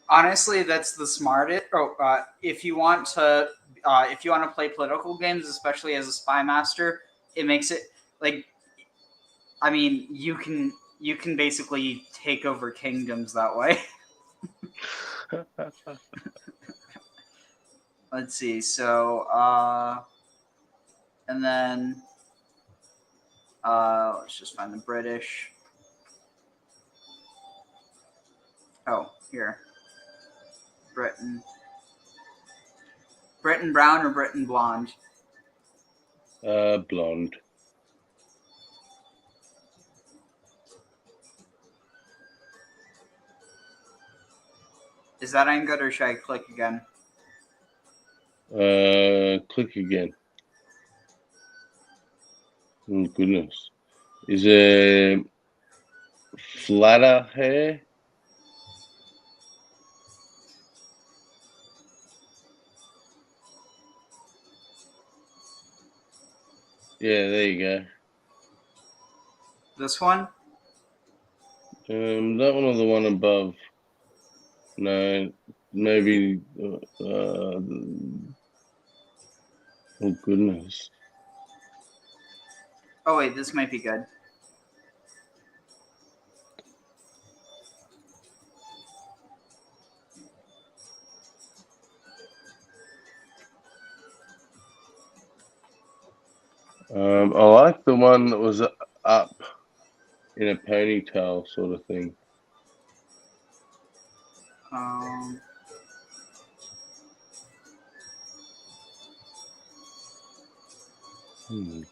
Honestly, that's the smartest. If you want to play political games, especially as a spy master, it makes it like. I mean, you can basically take over kingdoms that way. Let's see. So, and then let's just find the British. Oh, here. Britain. Britain brown or Britain blonde? Blonde. Is that I'm good or should I click again? Click again. Oh, goodness. Is it flatter hair? Yeah, there you go. This one? That one or the one above? No, maybe. Oh goodness. Oh wait, this might be good. I like the one that was up in a ponytail sort of thing. Oh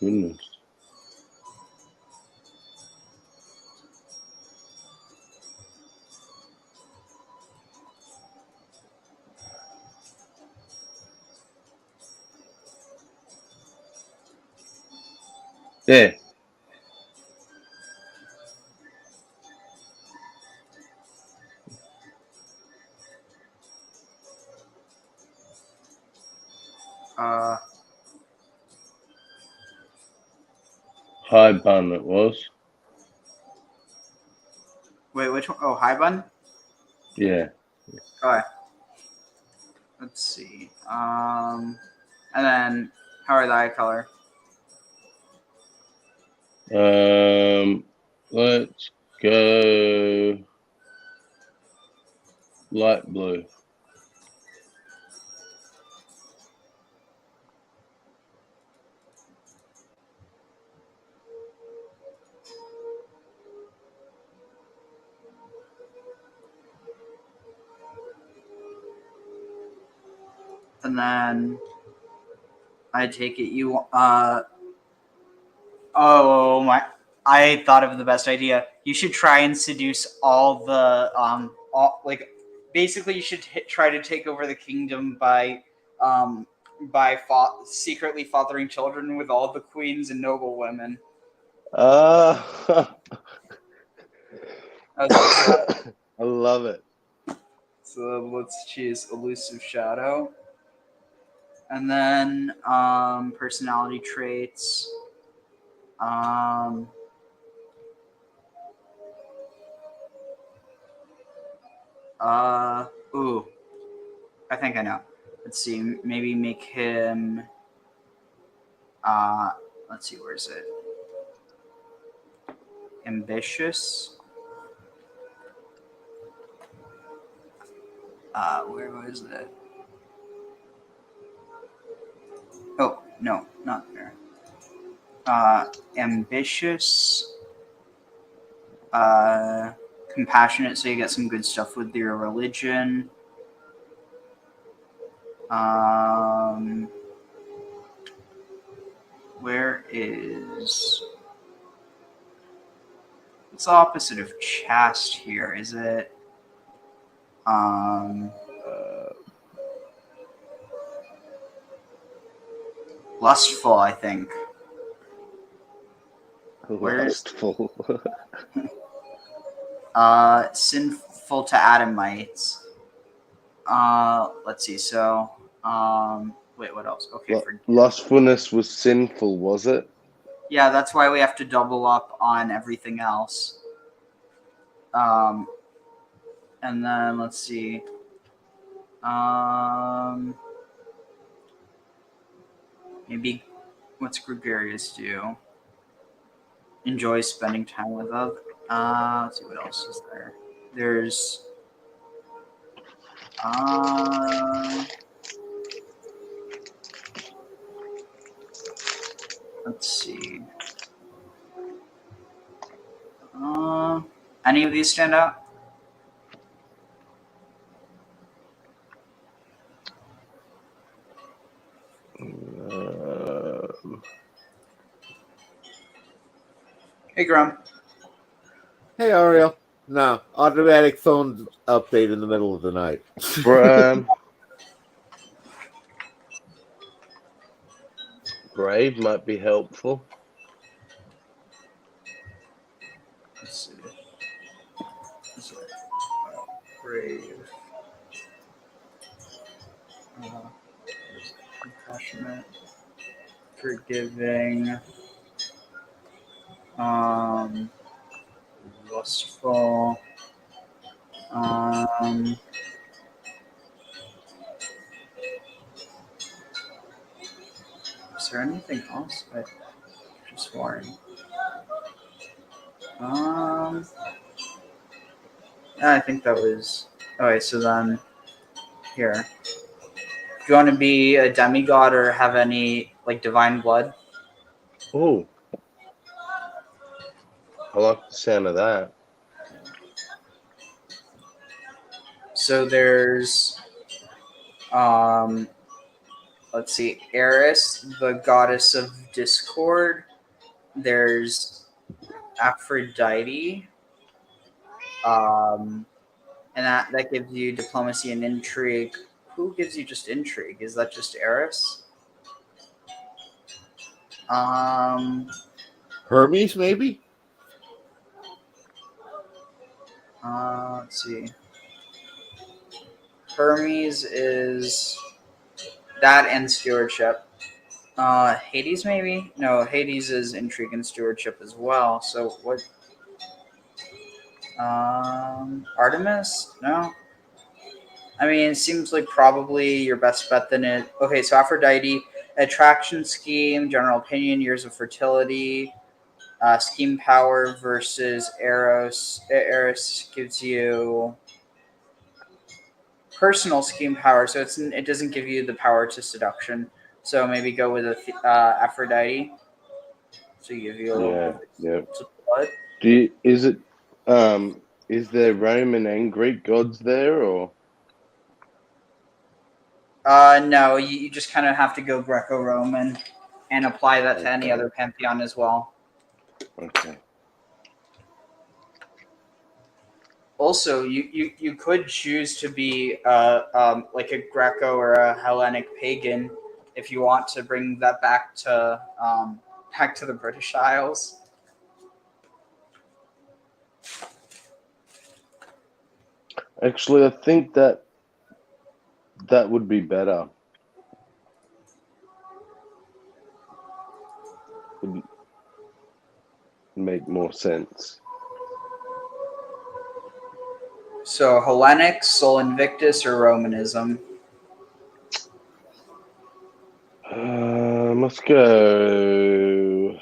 goodness. Yeah. High bun it was. Wait, which one? Oh, high bun? Yeah. Okay. Let's see. And then how are the eye color? Let's go light blue. And then I take it you oh my, I thought of the best idea. You should try and seduce all the like basically you should try to take over the kingdom by secretly fathering children with all the queens and noble women. I love it. So let's choose elusive shadow. And then personality traits. Ooh. I think I know. Let's see, maybe make him let's see, where is it? Ambitious. Where was it? Oh, no, not there. Ambitious. Compassionate, so you get some good stuff with your religion. Where is... What's the opposite of chaste here? Is it... lustful, I think. Lustful. Sinful to Adamites. Let's see. So, wait, what else? Okay, lustfulness was sinful, was it? Yeah, that's why we have to double up on everything else. And then let's see. Maybe what's gregarious do? Enjoy spending time with others. Let's see what else is there. There's let's see. Any of these stand out? Hey, Grum. Hey, Ariel. No, automatic phone update in the middle of the night. Brave might be helpful. Let's see. Brave. Compassionate. Forgiving. Lustful. Is there anything else? I just worry. Yeah, I think that was. Okay, so then here. Do you want to be a demigod or have any like divine blood? Oh, I like the sound of that. So there's, let's see, Eris, the goddess of discord. There's Aphrodite, and that gives you diplomacy and intrigue. Who gives you just intrigue? Is that just Eris? Hermes, maybe? Let's see. Hermes is that and stewardship. Hades, maybe? No, Hades is intrigue and stewardship as well. So what? Artemis? No. I mean, it seems like probably your best bet then it. Okay, so Aphrodite, attraction scheme, general opinion, years of fertility, scheme power versus Eros. Eros gives you personal scheme power, so it doesn't give you the power to seduction. So maybe go with Aphrodite. So give you a little Yeah. blood. Is there Roman and Greek gods there, or? No, you just kind of have to go Greco-Roman and apply that to any other pantheon as well. Okay. Also, you could choose to be like a Greco or a Hellenic pagan if you want to bring that back to the British Isles. Actually, I think that would be better. Would make more sense. So Hellenic, Sol Invictus, or Romanism? Let's go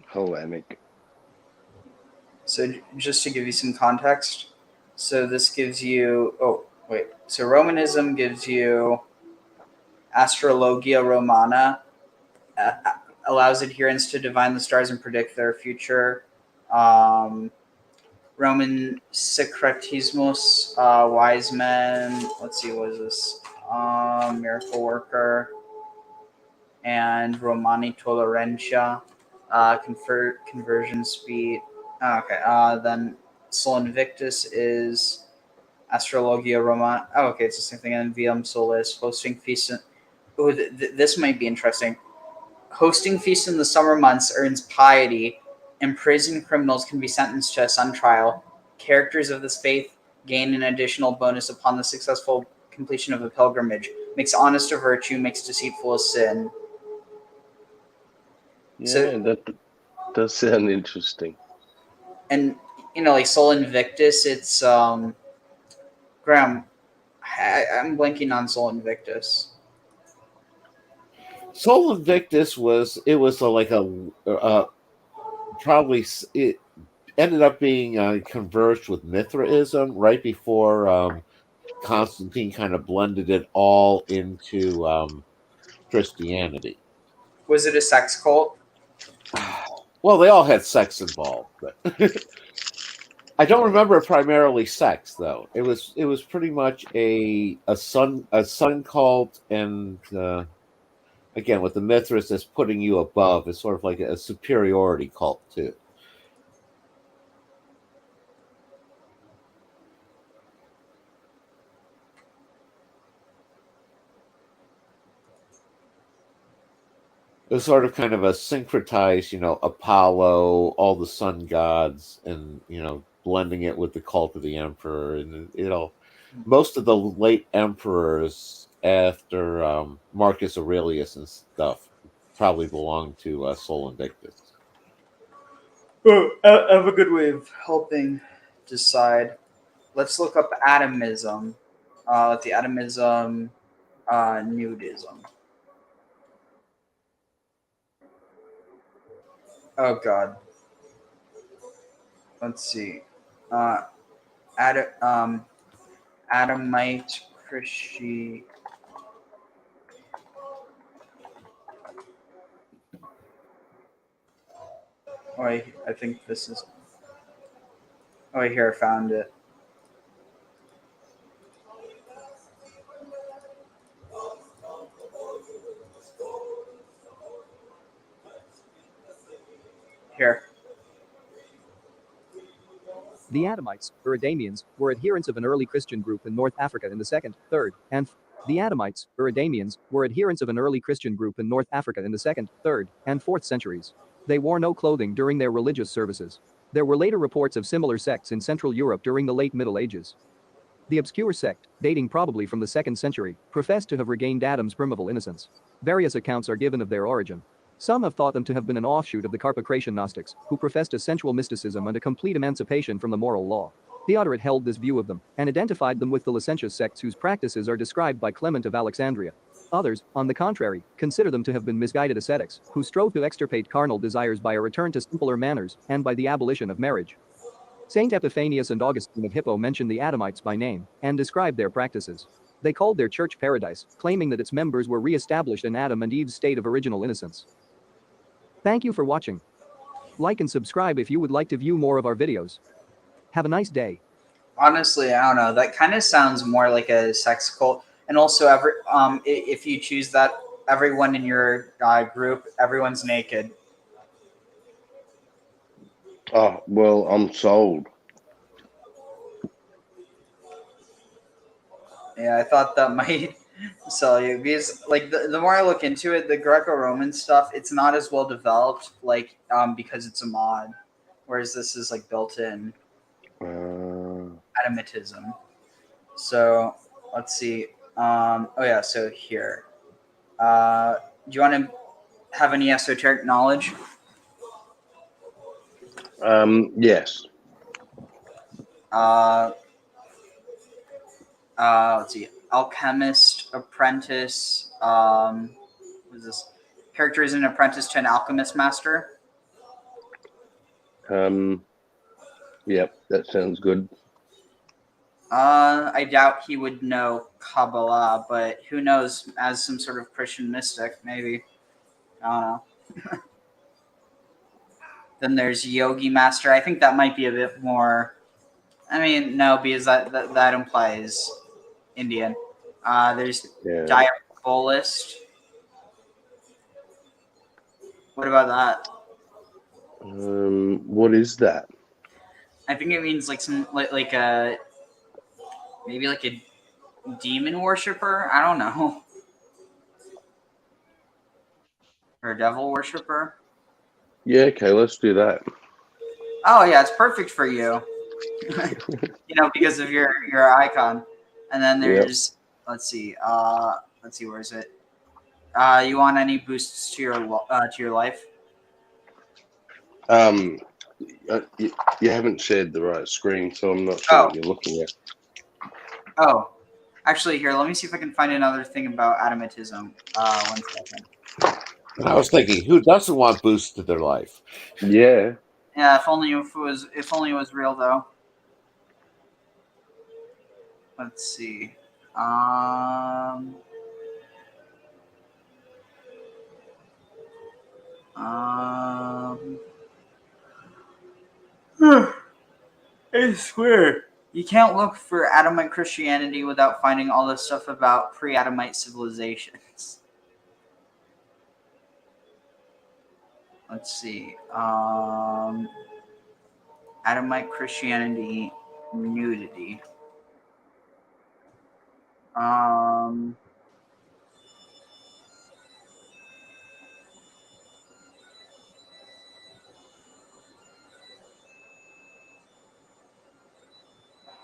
Hellenic. So just to give you some context, so this gives you. Oh wait, so Romanism gives you Astrologia Romana, allows adherents to divine the stars and predict their future. Roman Syncretismus, wise men. Let's see, what is this? Miracle worker. And Romani Tolerantia, conversion speed. Okay, then Sol Invictus is Astrologia Romana. Oh, okay, it's the same thing. And Viam Solis, hosting feasts. Oh, this might be interesting. Hosting feasts in the summer months earns piety. Imprisoned criminals can be sentenced to a sun trial. Characters of this faith gain an additional bonus upon the successful completion of a pilgrimage. Makes honest a virtue, makes deceitful a sin. Yeah, that does sound interesting. And like Sol Invictus, it's Graham. I'm blanking on Sol Invictus. Sol Invictus was probably it ended up being converged with Mithraism right before Constantine kind of blended it all into Christianity. Was it a sex cult? Well, they all had sex involved, but I don't remember primarily sex though. It was pretty much a sun cult, and again with the Mithras that's putting you above. It's sort of like a superiority cult too. It was sort of kind of a syncretized, Apollo, all the sun gods, and blending it with the cult of the emperor, and most of the late emperors after Marcus Aurelius and stuff probably belonged to Sol Invictus. Oh, I have a good way of helping decide. Let's look up atomism. The atomism, nudism. Oh God. Let's see. Adamite Christi. Oh, I think this is. Oh, here I found it. Here. The Adamites, or Adamians, were adherents of an early Christian group in North Africa in the 2nd, 3rd, and The Adamites, or Adamians, were adherents of an early Christian group in North Africa in the 2nd, 3rd, and 4th centuries. They wore no clothing during their religious services. There were later reports of similar sects in Central Europe during the late Middle Ages. The obscure sect, dating probably from the 2nd century, professed to have regained Adam's primeval innocence. Various accounts are given of their origin. Some have thought them to have been an offshoot of the Carpocratian Gnostics, who professed a sensual mysticism and a complete emancipation from the moral law. Theodoret held this view of them, and identified them with the licentious sects whose practices are described by Clement of Alexandria. Others, on the contrary, consider them to have been misguided ascetics, who strove to extirpate carnal desires by a return to simpler manners, and by the abolition of marriage. Saint Epiphanius and Augustine of Hippo mention the Adamites by name, and describe their practices. They called their church paradise, claiming that its members were re-established in Adam and Eve's state of original innocence. Thank you for watching. Like and subscribe if you would like to view more of our videos. Have a nice day. Honestly, I don't know. That kind of sounds more like a sex cult. And also, if you choose that, everyone in your group, everyone's naked. Oh, well, I'm sold. Yeah, I thought that might sell you because, like, the more I look into it, the Greco-Roman stuff, it's not as well developed, like, because it's a mod, whereas this is like built in Adamitism. So let's see. Oh yeah, so here. Do you want to have any esoteric knowledge? Yes. Let's see. Alchemist, apprentice. What is this? Character is an apprentice to an alchemist master. Yep, that sounds good. I doubt he would know Kabbalah, but who knows? As some sort of Christian mystic, maybe. I don't know. Then there's Yogi Master. I think that might be a bit more. I mean, no, because that implies Indian. There's Diabolist. What about that? What is that? I think it means like some like a maybe like a demon worshiper. I don't know, or a devil worshiper. Yeah, okay, let's do that. Oh yeah, it's perfect for you. You know, because of your icon. And then there's let's see, where is it? You want any boosts to your life? You haven't shared the right screen, so I'm not sure what you're looking at. Oh, actually, here, let me see if I can find another thing about Adamitism. 1 second. I was thinking, who doesn't want boosts to their life? Yeah. Yeah, if only it was real though. Let's see. I swear. You can't look for Adamite Christianity without finding all this stuff about pre-Adamite civilizations. Let's see. Adamite Christianity nudity.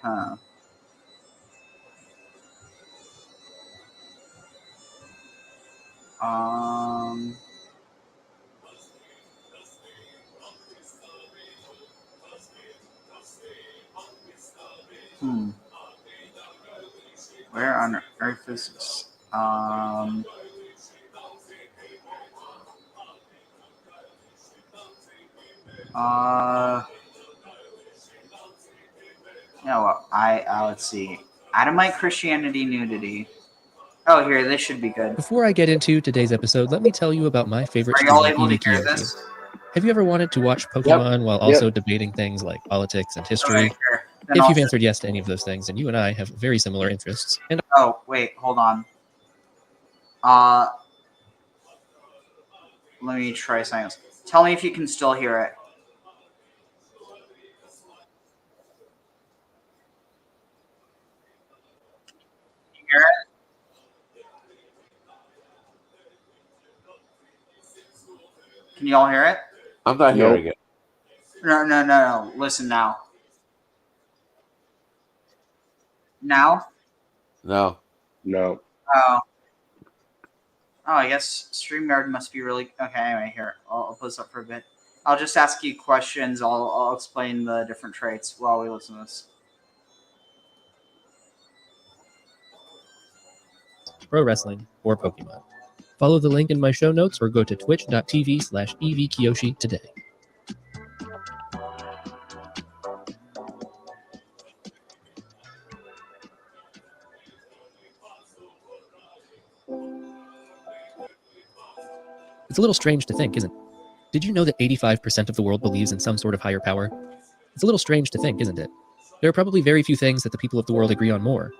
Huh. Where on earth is this? Yeah, well, let's see. Adamite Christianity nudity. Oh, here, this should be good. Before I get into today's episode, let me tell you about my favorite Are y'all streamer, able to hear Iniki. this? Have you ever wanted to watch Pokemon while also debating things like politics and history? Right, sure. Then If I'll you've answered yes to any of those things, then you and I have very similar interests. And oh, wait, hold on. Let me try something else. Tell me if you can still hear it. You hear it? Can you all hear it? I'm not hearing it. No. Listen now. Now? No. Oh. Oh, I guess StreamYard must be really okay. Anyway, here I'll put this up for a bit. I'll just ask you questions. I'll explain the different traits while we listen to this. Pro wrestling, or Pokemon. Follow the link in my show notes or go to twitch.tv/evkiyoshi today. It's a little strange to think, isn't it? Did you know that 85% of the world believes in some sort of higher power? It's a little strange to think, isn't it? There are probably very few things that the people of the world agree on more.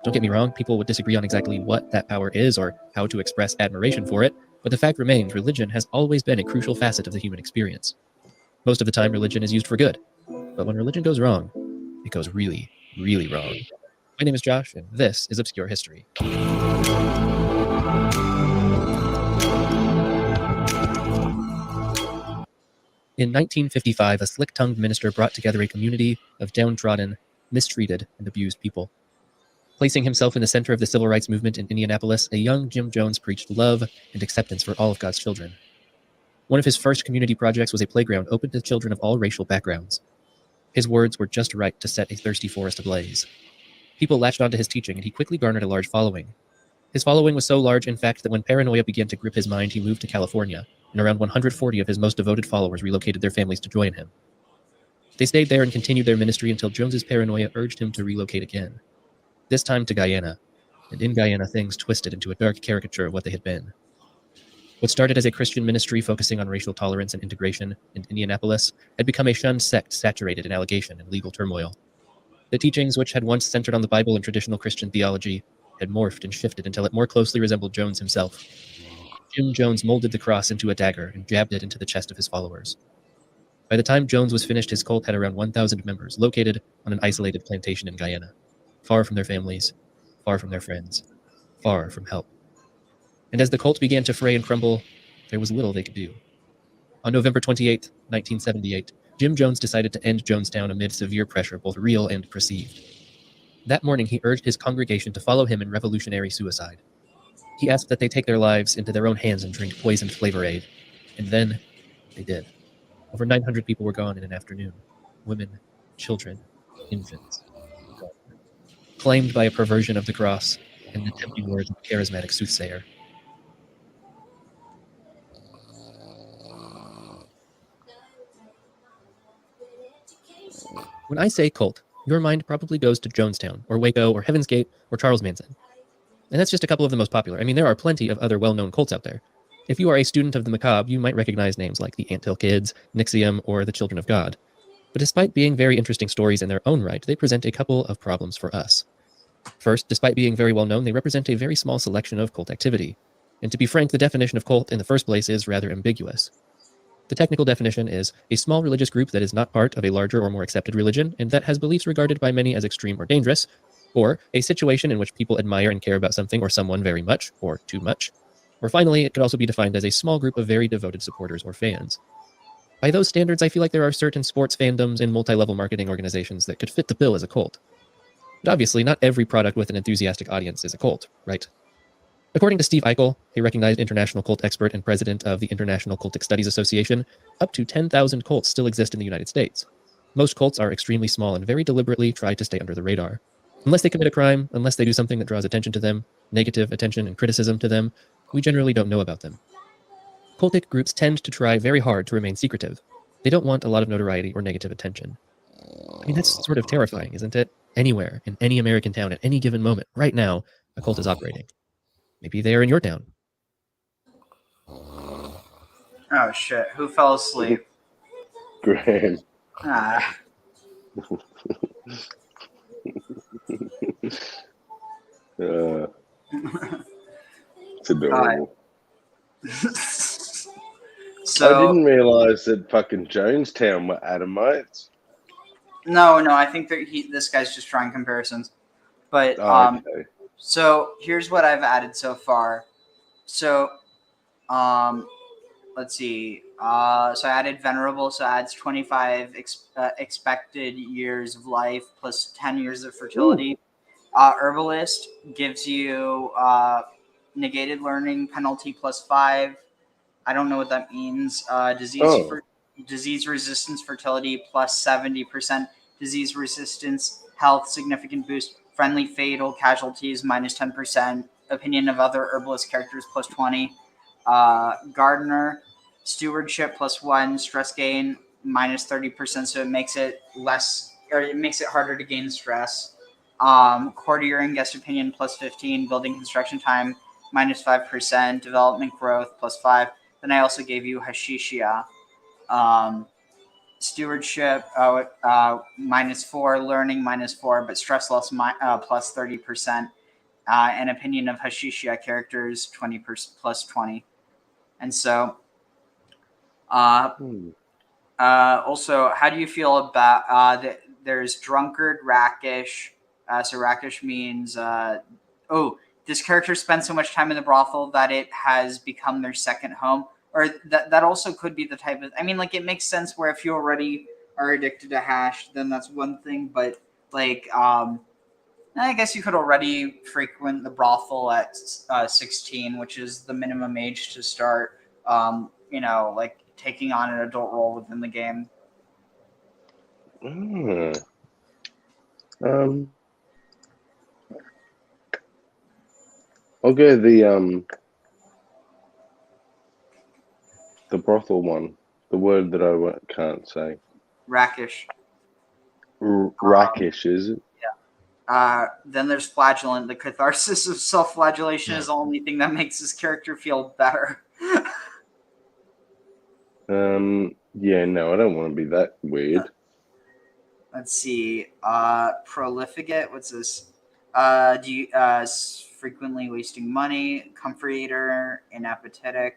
Don't get me wrong, people would disagree on exactly what that power is or how to express admiration for it, but the fact remains religion has always been a crucial facet of the human experience. Most of the time, religion is used for good, but when religion goes wrong, it goes really, really wrong. My name is Josh, and this is Obscure History. In 1955, a slick-tongued minister brought together a community of downtrodden, mistreated, and abused people. Placing himself in the center of the civil rights movement in Indianapolis, a young Jim Jones preached love and acceptance for all of God's children. One of his first community projects was a playground open to children of all racial backgrounds. His words were just right to set a thirsty forest ablaze. People latched onto his teaching, and he quickly garnered a large following. His following was so large, in fact, that when paranoia began to grip his mind, he moved to California, and around 140 of his most devoted followers relocated their families to join him. They stayed there and continued their ministry until Jones's paranoia urged him to relocate again. This time to Guyana, and in Guyana things twisted into a dark caricature of what they had been. What started as a Christian ministry focusing on racial tolerance and integration in Indianapolis had become a shunned sect saturated in allegation and legal turmoil. The teachings, which had once centered on the Bible and traditional Christian theology, had morphed and shifted until it more closely resembled Jones himself. Jim Jones molded the cross into a dagger and jabbed it into the chest of his followers. By the time Jones was finished, his cult had around 1,000 members, located on an isolated plantation in Guyana, far from their families, far from their friends, far from help. And as the cult began to fray and crumble, there was little they could do. On November 28, 1978, Jim Jones decided to end Jonestown amid severe pressure, both real and perceived. That morning, he urged his congregation to follow him in revolutionary suicide. He asked that they take their lives into their own hands and drink poisoned Flavor Aid. And then they did. Over 900 people were gone in an afternoon. Women, children, infants. Claimed by a perversion of the cross and the tempting words of a charismatic soothsayer. When I say cult, your mind probably goes to Jonestown, or Waco, or Heaven's Gate, or Charles Manson. And that's just a couple of the most popular. I mean, there are plenty of other well-known cults out there. If you are a student of the macabre, you might recognize names like the Anthill Kids, Nixium, or the Children of God. But despite being very interesting stories in their own right, they present a couple of problems for us. First, despite being very well-known, they represent a very small selection of cult activity. And to be frank, the definition of cult in the first place is rather ambiguous. The technical definition is a small religious group that is not part of a larger or more accepted religion, and that has beliefs regarded by many as extreme or dangerous, or a situation in which people admire and care about something or someone very much, or too much. Or finally, it could also be defined as a small group of very devoted supporters or fans. By those standards, I feel like there are certain sports fandoms and multi-level marketing organizations that could fit the bill as a cult. But obviously, not every product with an enthusiastic audience is a cult, right? According to Steve Eichel, a recognized international cult expert and president of the International Cultic Studies Association, up to 10,000 cults still exist in the United States. Most cults are extremely small and very deliberately try to stay under the radar. Unless they commit a crime, unless they do something that draws attention to them, negative attention and criticism to them, we generally don't know about them. Cultic groups tend to try very hard to remain secretive. They don't want a lot of notoriety or negative attention. I mean, that's sort of terrifying, isn't it? Anywhere, in any American town, at any given moment, right now, a cult is operating. Maybe they are in your town. Oh shit! Who fell asleep? Graham. Ah. It's adorable. So I didn't realize that fucking Jonestown were Adamites. No, I think that this guy's just drawing comparisons. But okay. So here's what I've added so far. So let's see. So I added venerable, so adds 25 expected years of life plus 10 years of fertility. Herbalist gives you negated learning penalty plus 5. I don't know what that means. Disease resistance fertility plus 70%. Disease resistance health significant boost. Friendly fatal casualties minus 10%. Opinion of other herbalist characters plus 20. Gardener stewardship plus 1. Stress gain minus 30%. So it makes it less, or it makes it harder to gain stress. Courtier and guest opinion plus 15. Building construction time minus 5%. Development growth plus 5. Then I also gave you Hashishia. Stewardship minus 4, learning minus 4, but stress loss plus 30%, and opinion of Hashishia characters 20% plus 20. And so, also, how do you feel about there's drunkard, rakish. So rakish means this character spends so much time in the brothel that it has become their second home. Or that also could be the type of, I mean, like, it makes sense where if you already are addicted to hash, then that's one thing. But like, I guess you could already frequent the brothel at 16, which is the minimum age to start, like taking on an adult role within the game. I'll go the brothel one. The word that I can't say. Rakish. Rakish, is it? Yeah. Then there's flagellant. The catharsis of self-flagellation is the only thing that makes this character feel better. Yeah, no, I don't want to be that weird. Let's see. Profligate. What's this? Do you frequently wasting money? Comfort eater. Inapathetic.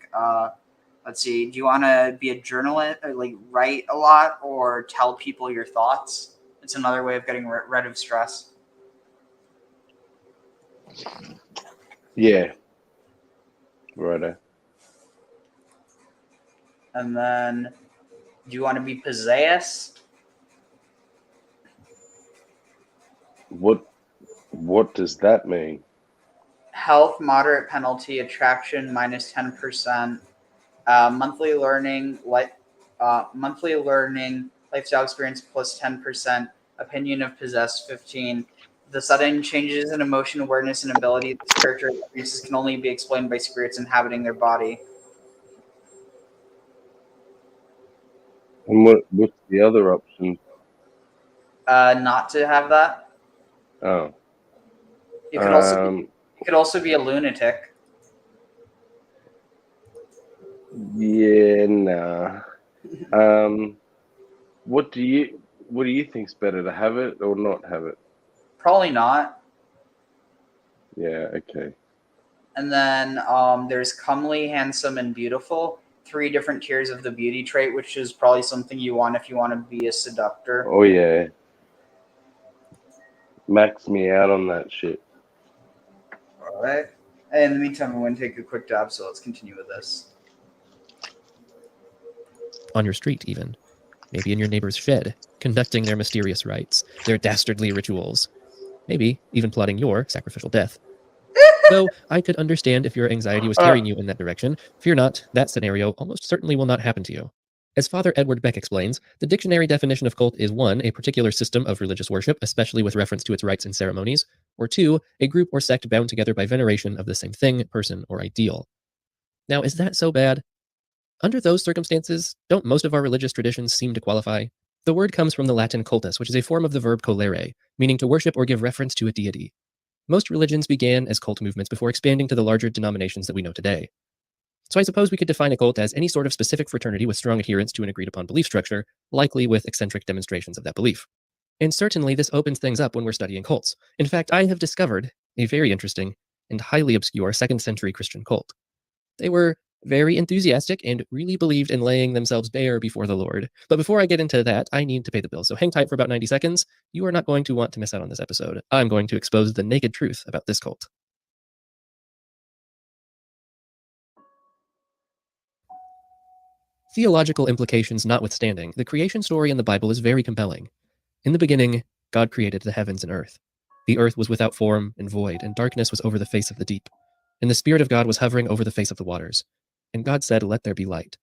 Let's see. Do you want to be a journalist, or like write a lot, or tell people your thoughts? It's another way of getting rid of stress. Yeah. Righto. And then, do you want to be possessed? What does that mean? Health, moderate penalty, attraction, minus 10%. Monthly learning, lifestyle experience plus 10%. Opinion of possessed 15. The sudden changes in emotion, awareness, and ability this character experiences can only be explained by spirits inhabiting their body. And what's the other option? Not to have that. Oh. You could also be a lunatic. Yeah, nah. What do you think's better, to have it or not have it? Probably not. Yeah, okay. And then there's comely, handsome, and beautiful. 3 different tiers of the beauty trait, which is probably something you want if you want to be a seductor. Oh yeah. Max me out on that shit. All right. In the meantime, I'm going to take a quick dab, so let's continue with this. On your street, even. Maybe in your neighbor's shed, conducting their mysterious rites, their dastardly rituals. Maybe even plotting your sacrificial death. Though I could understand if your anxiety was carrying you in that direction, fear not, that scenario almost certainly will not happen to you. As Father Edward Beck explains, the dictionary definition of cult is 1, a particular system of religious worship, especially with reference to its rites and ceremonies, or 2, a group or sect bound together by veneration of the same thing, person, or ideal. Now, is that so bad? Under those circumstances, don't most of our religious traditions seem to qualify? The word comes from the Latin cultus, which is a form of the verb colere, meaning to worship or give reference to a deity. Most religions began as cult movements before expanding to the larger denominations that we know today. So I suppose we could define a cult as any sort of specific fraternity with strong adherence to an agreed-upon belief structure, likely with eccentric demonstrations of that belief. And certainly this opens things up when we're studying cults. In fact, I have discovered a very interesting and highly obscure 2nd century Christian cult. They were very enthusiastic and really believed in laying themselves bare before the Lord. But before I get into that, I need to pay the bill. So hang tight for about 90 seconds. You are not going to want to miss out on this episode. I'm going to expose the naked truth about this cult. Theological implications notwithstanding, the creation story in the Bible is very compelling. In the beginning, God created the heavens and earth. The earth was without form and void, and darkness was over the face of the deep. And the Spirit of God was hovering over the face of the waters. And God said, "Let there be light."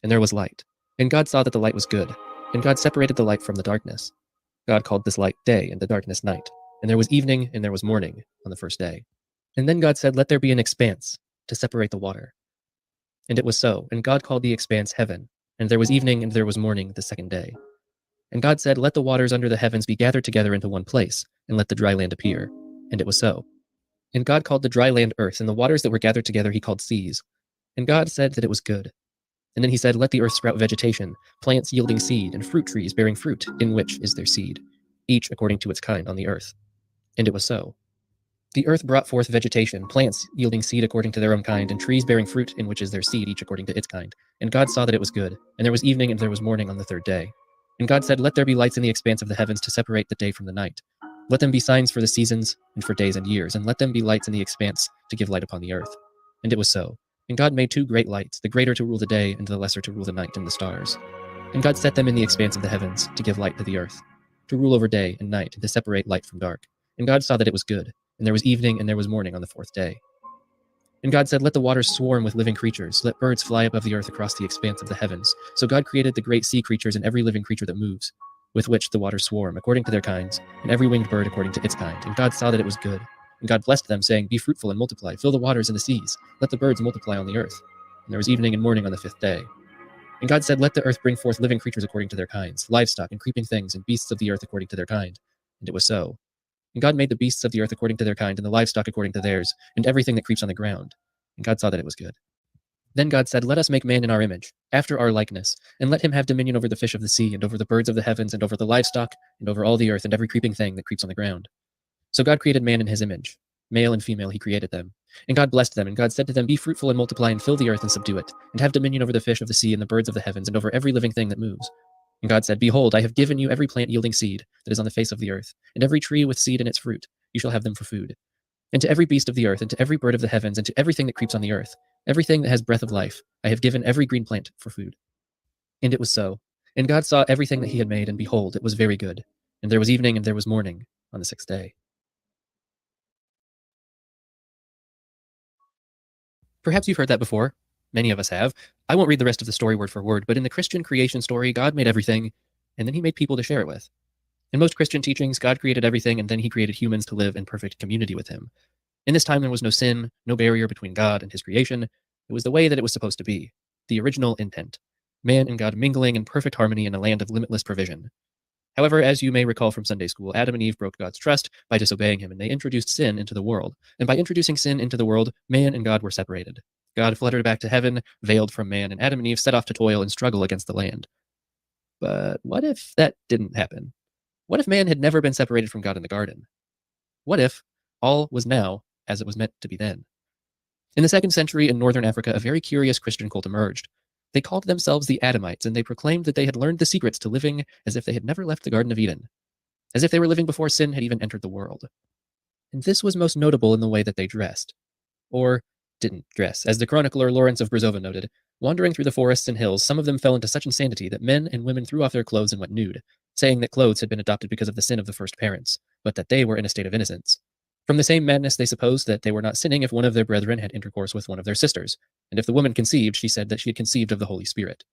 And there was light. And God saw that the light was good. And God separated the light from the darkness. God called this light day, and the darkness night. And there was evening, and there was morning on the first day. And then God said, "Let there be an expanse to separate the water." And it was so. And God called the expanse heaven. And there was evening, and there was morning the second day. And God said, "Let the waters under the heavens be gathered together into one place, and let the dry land appear." And it was so. And God called the dry land earth, and the waters that were gathered together he called seas. And God said that it was good. And then he said, "Let the earth sprout vegetation, plants yielding seed, and fruit trees bearing fruit, in which is their seed, each according to its kind on the earth." And it was so. The earth brought forth vegetation, plants yielding seed according to their own kind, and trees bearing fruit, in which is their seed, each according to its kind. And God saw that it was good. And there was evening, and there was morning on the third day. And God said, "Let there be lights in the expanse of the heavens to separate the day from the night. Let them be signs for the seasons, and for days and years, and let them be lights in the expanse to give light upon the earth." And it was so. And God made two great lights, the greater to rule the day, and the lesser to rule the night and the stars. And God set them in the expanse of the heavens to give light to the earth, to rule over day and night, and to separate light from dark. And God saw that it was good. And there was evening, and there was morning on the fourth day. And God said, "Let the waters swarm with living creatures. Let birds fly above the earth across the expanse of the heavens." So God created the great sea creatures and every living creature that moves, with which the waters swarm, according to their kinds, and every winged bird according to its kind. And God saw that it was good. And God blessed them, saying, "Be fruitful and multiply, fill the waters and the seas. Let the birds multiply on the earth." And there was evening and morning on the fifth day. And God said, "Let the earth bring forth living creatures according to their kinds, livestock and creeping things, and beasts of the earth according to their kind." And it was so. And God made the beasts of the earth according to their kind, and the livestock according to theirs, and everything that creeps on the ground. And God saw that it was good. Then God said, "Let us make man in our image, after our likeness, and let him have dominion over the fish of the sea, and over the birds of the heavens, and over the livestock, and over all the earth, and every creeping thing that creeps on the ground." So God created man in his image. Male and female he created them. And God blessed them, and God said to them, "Be fruitful and multiply, and fill the earth and subdue it, and have dominion over the fish of the sea, and the birds of the heavens, and over every living thing that moves." And God said, "Behold, I have given you every plant yielding seed that is on the face of the earth, and every tree with seed in its fruit. You shall have them for food. And to every beast of the earth, and to every bird of the heavens, and to everything that creeps on the earth, everything that has breath of life, I have given every green plant for food." And it was so. And God saw everything that he had made, and behold, it was very good. And there was evening, and there was morning on the sixth day. Perhaps you've heard that before. Many of us have. I won't read the rest of the story word for word, but in the Christian creation story, God made everything, and then he made people to share it with. In most Christian teachings, God created everything, and then he created humans to live in perfect community with him. In this time, there was no sin, no barrier between God and his creation. It was the way that it was supposed to be, the original intent. Man and God mingling in perfect harmony in a land of limitless provision. However, as you may recall from Sunday school, Adam and Eve broke God's trust by disobeying him, and they introduced sin into the world. And by introducing sin into the world, man and God were separated. God fluttered back to heaven, veiled from man, and Adam and Eve set off to toil and struggle against the land. But what if that didn't happen? What if man had never been separated from God in the garden? What if all was now as it was meant to be then? In the 2nd century in northern Africa, a very curious Christian cult emerged. They called themselves the Adamites, and they proclaimed that they had learned the secrets to living as if they had never left the Garden of Eden, as if they were living before sin had even entered the world. And this was most notable in the way that they dressed. Or didn't dress. As the chronicler Lawrence of Brazova noted, wandering through the forests and hills, some of them fell into such insanity that men and women threw off their clothes and went nude, saying that clothes had been adopted because of the sin of the first parents, but that they were in a state of innocence. From the same madness, they supposed that they were not sinning if one of their brethren had intercourse with one of their sisters, and if the woman conceived, she said that she had conceived of the Holy Spirit.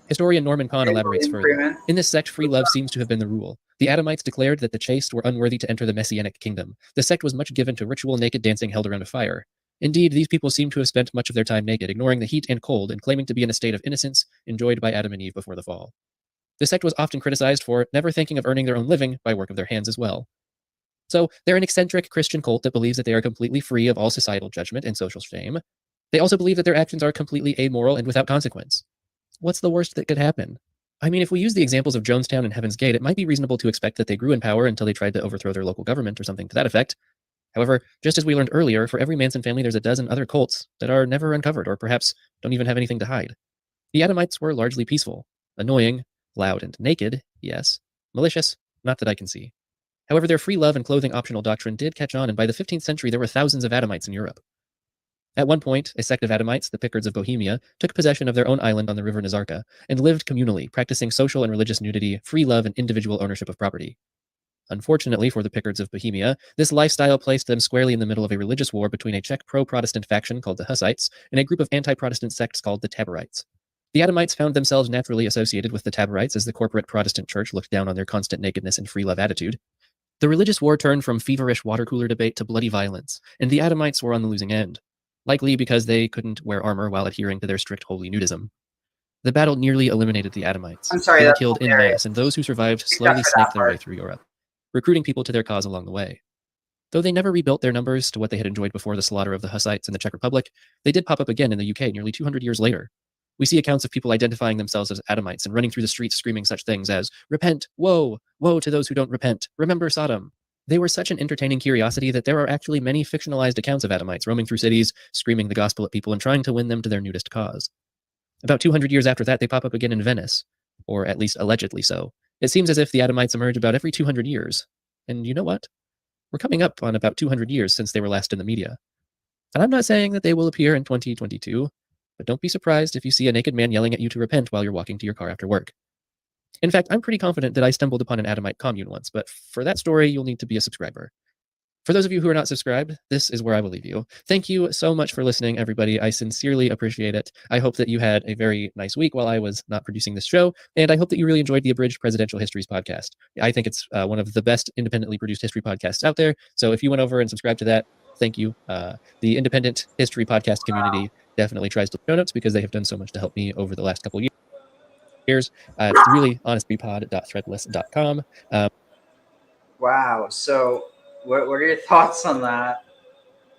Historian Norman Kahn elaborates further. In this sect, free love seems to have been the rule. The Adamites declared that the chaste were unworthy to enter the Messianic kingdom. The sect was much given to ritual naked dancing held around a fire. Indeed, these people seem to have spent much of their time naked, ignoring the heat and cold, and claiming to be in a state of innocence enjoyed by Adam and Eve before the fall. The sect was often criticized for never thinking of earning their own living by work of their hands as well. So they're an eccentric Christian cult that believes that they are completely free of all societal judgment and social shame. They also believe that their actions are completely amoral and without consequence. What's the worst that could happen? I mean, if we use the examples of Jonestown and Heaven's Gate, it might be reasonable to expect that they grew in power until they tried to overthrow their local government or something to that effect. However, just as we learned earlier, for every Manson family there's a dozen other cults that are never uncovered or perhaps don't even have anything to hide. The Adamites were largely peaceful, annoying, loud and naked, yes, malicious, not that I can see. However, their free love and clothing optional doctrine did catch on, and by the 15th century there were thousands of Adamites in Europe. At one point, a sect of Adamites, the Piccards of Bohemia, took possession of their own island on the river Nazarka and lived communally, practicing social and religious nudity, free love, and individual ownership of property. Unfortunately for the Piccards of Bohemia, this lifestyle placed them squarely in the middle of a religious war between a Czech pro-Protestant faction called the Hussites and a group of anti-Protestant sects called the Taborites. The Adamites found themselves naturally associated with the Taborites as the corporate Protestant church looked down on their constant nakedness and free love attitude. The religious war turned from feverish water cooler debate to bloody violence, and the Adamites were on the losing end, likely because they couldn't wear armor while adhering to their strict holy nudism. The battle nearly eliminated the Adamites. I'm sorry, They were that's killed in hilarious. mass, and those who survived Except slowly for that snaked their way part. through Europe, recruiting people to their cause along the way. Though they never rebuilt their numbers to what they had enjoyed before the slaughter of the Hussites in the Czech Republic, they did pop up again in the UK nearly 200 years later. We see accounts of people identifying themselves as Adamites and running through the streets screaming such things as, "Repent! Woe! Woe to those who don't repent! Remember Sodom!" They were such an entertaining curiosity that there are actually many fictionalized accounts of Adamites roaming through cities, screaming the gospel at people and trying to win them to their nudist cause. About 200 years after that, they pop up again in Venice, or at least allegedly so. It seems as if the Adamites emerge about every 200 years. And you know what? We're coming up on about 200 years since they were last in the media. And I'm not saying that they will appear in 2022, but don't be surprised if you see a naked man yelling at you to repent while you're walking to your car after work. In fact, I'm pretty confident that I stumbled upon an Adamite commune once, but for that story, you'll need to be a subscriber. For those of you who are not subscribed, this is where I will leave you. Thank you so much for listening, everybody. I sincerely appreciate it. I hope that you had a very nice week while I was not producing this show, and I hope that you really enjoyed the Abridged Presidential Histories podcast. I think it's one of the best independently produced history podcasts out there, so if you went over and subscribed to that, thank you. The independent history podcast community definitely tries to show notes because they have done so much to help me over the last couple years. It's really honestbepod.threadless.com. Wow. So, what are your thoughts on that?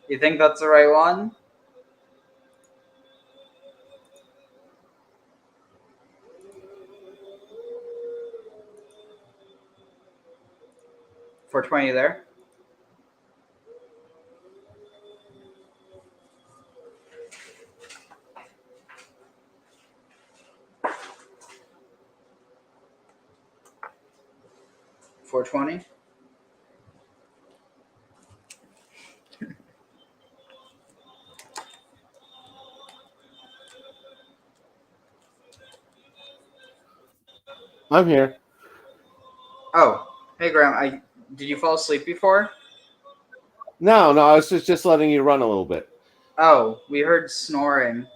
You think that's the right one? $420 there. $420. I'm here. Oh, hey Graham. Did you fall asleep before? No, I was just letting you run a little bit. Oh, we heard snoring.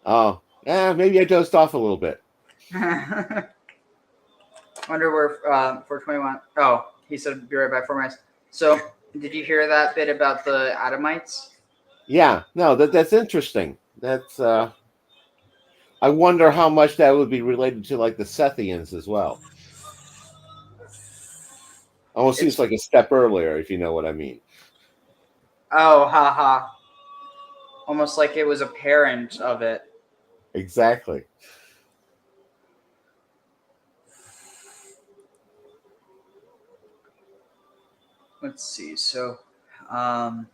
Oh, yeah, maybe I dozed off a little bit. Wonder where 421. Oh, he said be right back 4 minutes. So, did you hear that bit about the Adamites? Yeah, no, that's interesting. That's I wonder how much that would be related to like the Sethians as well. Almost seems like a step earlier, if you know what I mean. Oh, haha. Almost like it was a parent of it. Exactly. Let's see. So, what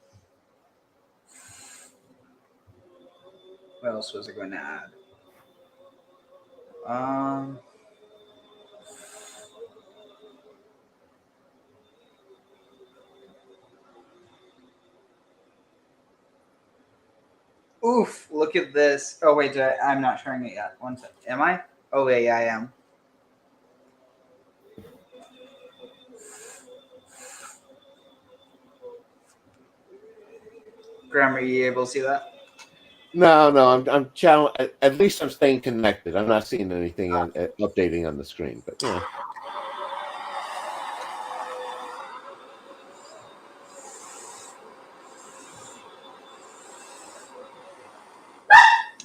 else was I going to add? Oof, look at this. Oh, wait, I'm not sharing it yet. One sec. Am I? Oh, yeah, I am. Graham, are you able to see that? No, I'm channel. At least I'm staying connected. I'm not seeing anything updating on the screen, but yeah.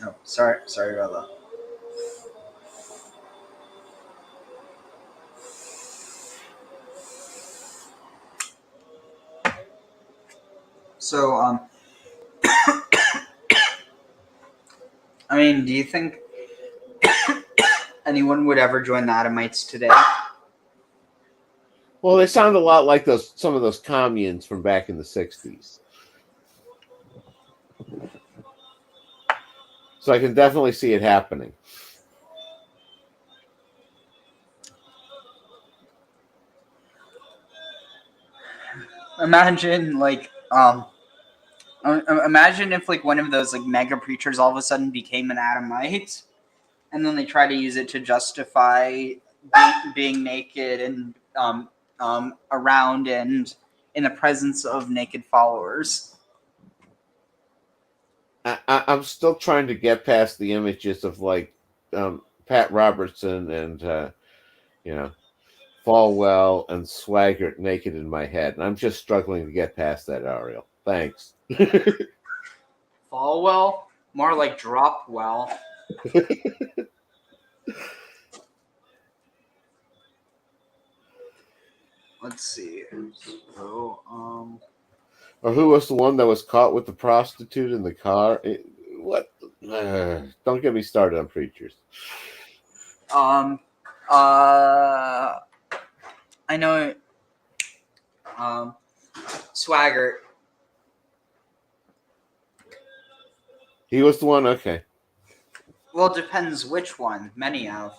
Oh, sorry about that. So, I mean, do you think anyone would ever join the Adamites today? Well, they sound a lot like some of those communes from back in the 60s. So I can definitely see it happening. Imagine, like, Imagine if like one of those like mega preachers all of a sudden became an Adamite, and then they try to use it to justify being naked and around and in the presence of naked followers. I'm still trying to get past the images of like Pat Robertson and Falwell and Swaggart naked in my head, and I'm just struggling to get past that, Ariel. Thanks. Falwell, more like Dropwell. Let's see. So, Or who was the one that was caught with the prostitute in the car? What? Don't get me started on preachers. I know. Swaggart. He was the one. Okay. Well, it depends which one. Many have.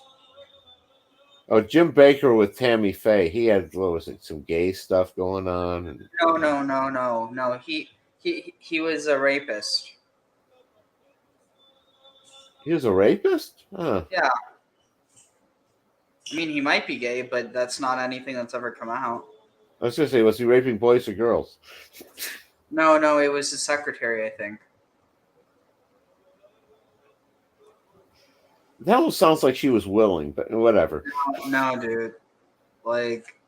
Oh, Jim Baker with Tammy Faye. He had, what was it, some gay stuff going on? And... No. He was a rapist. He was a rapist? Huh. Yeah. I mean, he might be gay, but that's not anything that's ever come out. I was going to say, was he raping boys or girls? No, it was his secretary, I think. That almost sounds like she was willing, but whatever. No, dude. Like,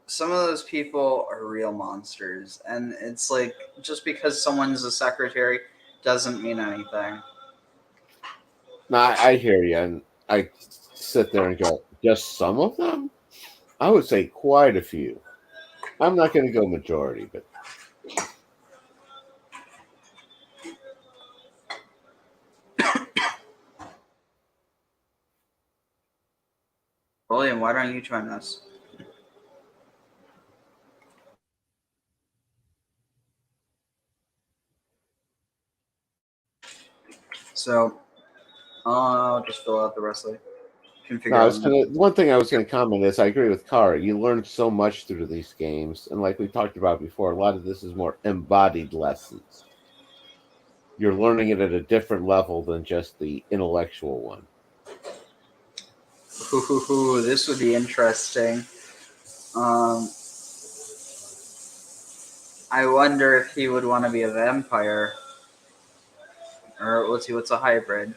some of those people are real monsters, and it's like, just because someone's a secretary doesn't mean anything. No, I hear you, and I sit there and go, just some of them? I would say quite a few. I'm not going to go majority, but... William, why don't you join us? So, I'll just fill out the rest of it. One thing I was going to comment is I agree with Kara. You learn so much through these games, and like we talked about before, a lot of this is more embodied lessons. You're learning it at a different level than just the intellectual one. Ooh, this would be interesting. I wonder if he would want to be a vampire. Or let's see, what's a hybrid?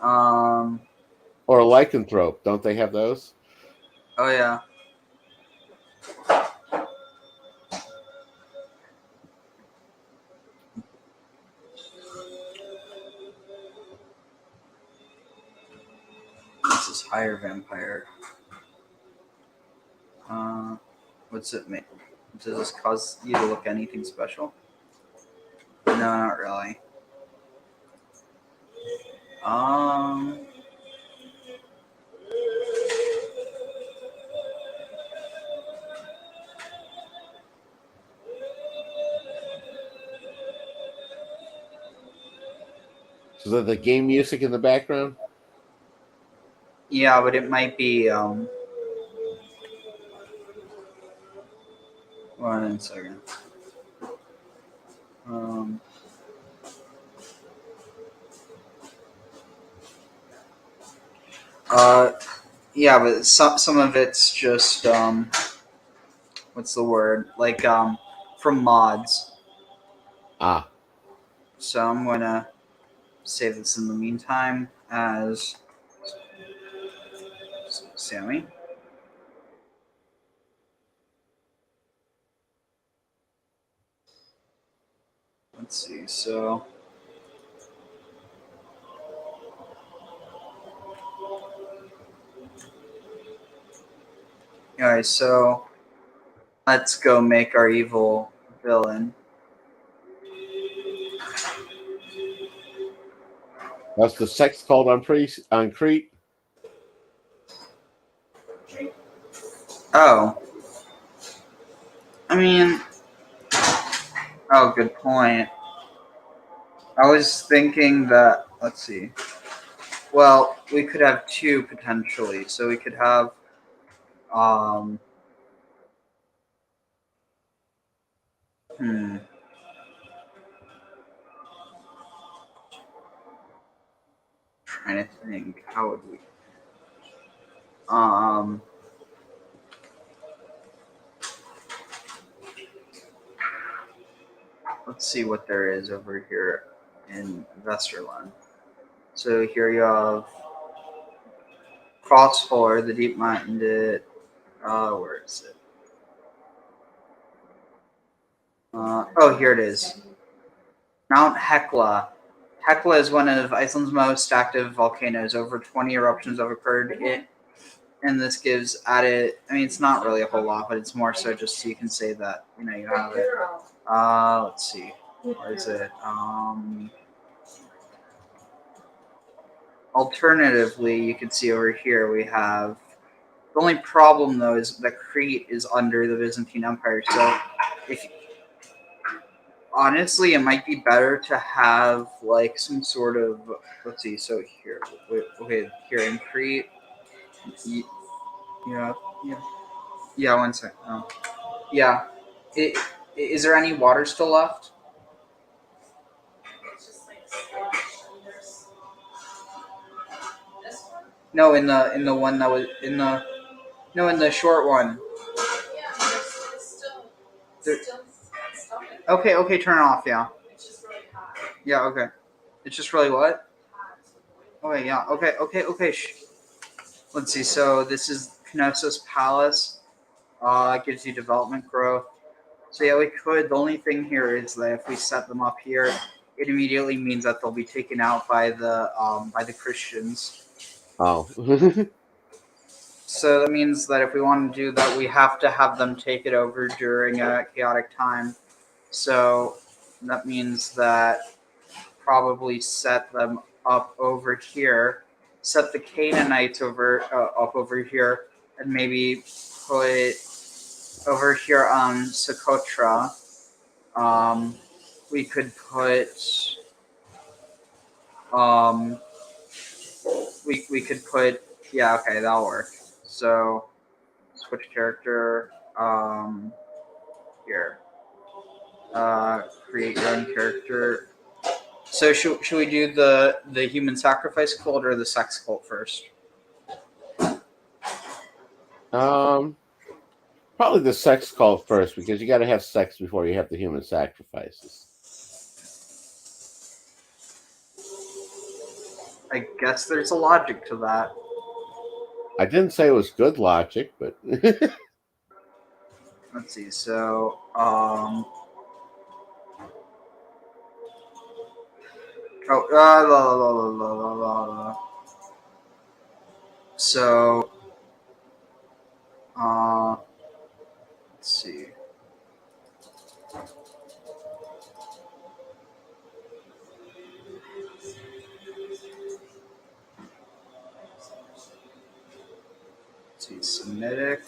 Or a lycanthrope. Don't they have those? Oh, yeah. This is higher vampire. What's it make? Does this cause you to look anything special? No, not really. So is that the game music in the background? Yeah, but it might be one second. Yeah, but some of it's just what's the word? Like from mods. Ah. So I'm gonna save this in the meantime as Sammy. Let's see. So alright, so let's go make our evil villain. That's the sex cult on Crete. Oh. I mean, oh, good point. I was thinking that, let's see. Well, we could have two potentially. So we could have trying to think. How would we? Let's see what there is over here in Westerland. So here you have Crossford, the Deep Mountain. Where is it? Oh, here it is. Mount Hekla. Hekla is one of Iceland's most active volcanoes. Over 20 eruptions have occurred. And this gives added. I mean, it's not really a whole lot, but it's more so just so you can say that you have it. Let's see. Where is it? Alternatively, you can see over here we have. The only problem though is that Crete is under the Byzantine Empire. So, honestly, it might be better to have like some sort of. Let's see. So here, okay, here in Crete. Yeah. One second. Oh. Yeah. Is there any water still left? No, in the one that was in the short one. Okay, turn it off. Yeah. Yeah. Okay. It's just really what? Okay. Yeah. Okay. Let's see. So this is Knossos Palace. It gives you development growth. So yeah, we could. The only thing here is that if we set them up here, it immediately means that they'll be taken out by the Christians. Oh. So that means that if we want to do that, we have to have them take it over during a chaotic time. So that means that probably set them up over here, set the Canaanites up over here, and maybe put over here on Socotra. We could put we could put okay, that'll work. So switch character here. Create your own character. So should we do the human sacrifice cult or the sex cult first? Probably the sex cult first, because you got to have sex before you have the human sacrifices. I guess there's a logic to that. I didn't say it was good logic, but let's see. So So let's see. Semitic.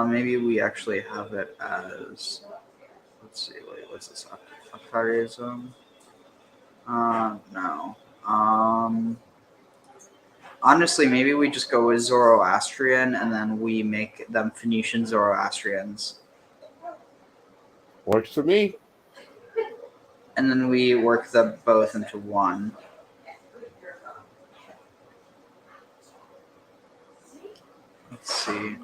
Maybe we actually have it as. Let's see. Wait, what's this? Akarism? No. Honestly, maybe we just go with Zoroastrian and then we make them Phoenician Zoroastrians. Works for me. And then we work them both into one. Let's see.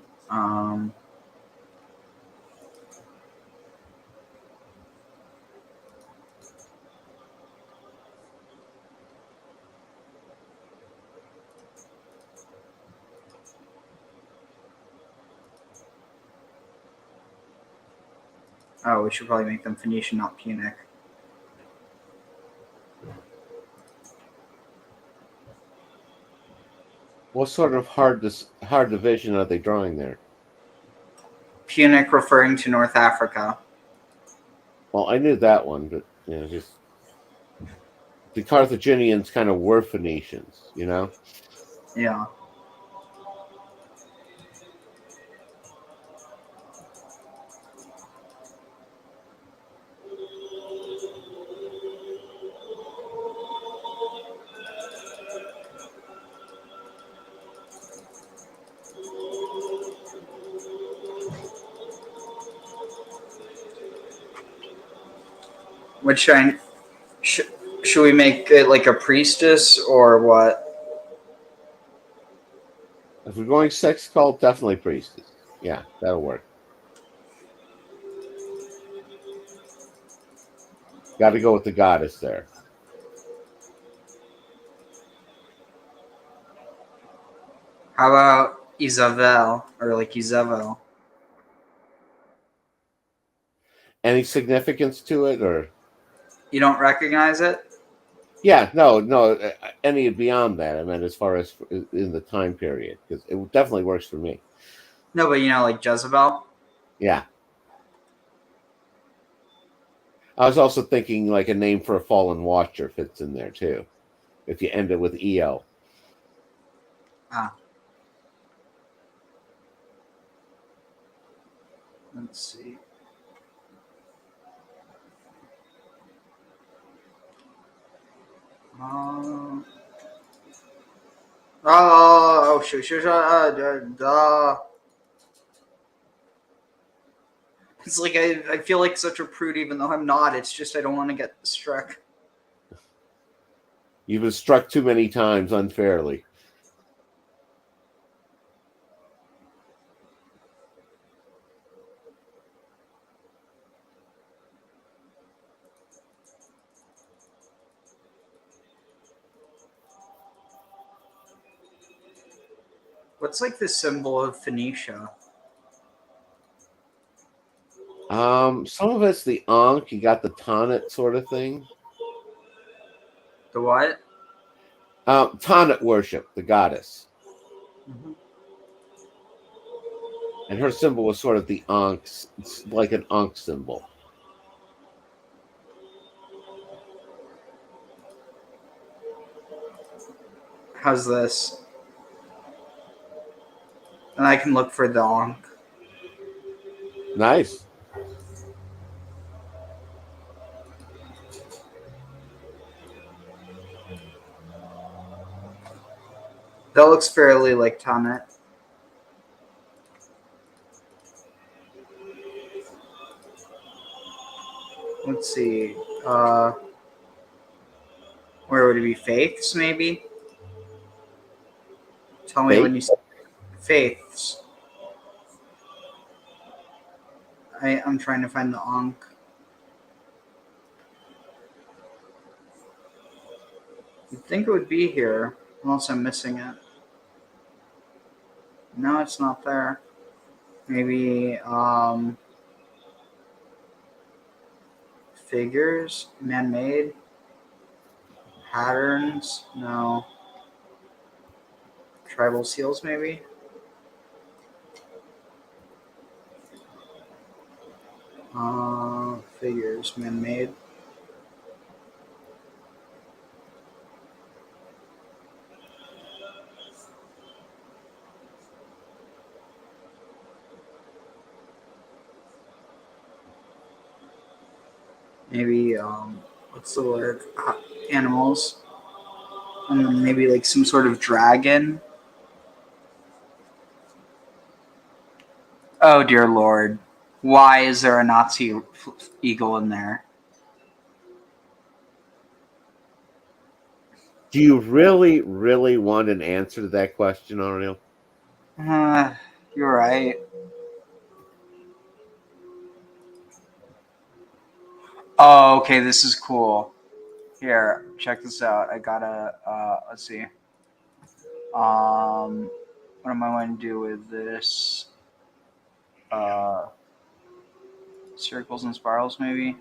Oh, we should probably make them Phoenician, not Punic. What sort of hard division are they drawing there? Punic referring to North Africa. Well, I knew that one, but just the Carthaginians kind of were Phoenicians, Yeah. What should should we make it like a priestess or what? If we're going sex cult, definitely priestess. Yeah, that'll work. Got to go with the goddess there. How about Isabel or like Isabel? Any significance to it, or You don't recognize it? yeah, no, any beyond that. I mean, as far as in the time period, because it definitely works for me. No, but you know, like Jezebel. Yeah. I was also thinking like a name for a fallen watcher fits in there too. If you end it with EL. Ah. Let's see. Duh. It's like I feel like such a prude even though I'm not. It's just I don't want to get struck. You've been struck too many times unfairly. What's like the symbol of Phoenicia? Some of it's the Ankh. You got the Tanit sort of thing. The what? Tanit worship, the goddess. Mm-hmm. And her symbol was sort of the Ankh. It's like an Ankh symbol. How's this? And I can look for the Ankh. Nice. That looks fairly like Tanit. Let's see. Where would it be? Faiths, maybe? Tell me when you say faiths. I'm trying to find the Ankh. You'd think it would be here, unless I'm missing it. No, it's not there. Maybe, figures? Man-made? Patterns? No. Tribal seals, maybe? Figures. Man-made? Maybe, what's the word? Animals. And maybe like some sort of dragon. Oh dear Lord. Why is there a Nazi eagle in there? Do you really, really want an answer to that question, Ariel? You're right. Oh, okay, this is cool. Here, check this out. I gotta, let's see. What am I going to do with this? Circles and spirals, maybe?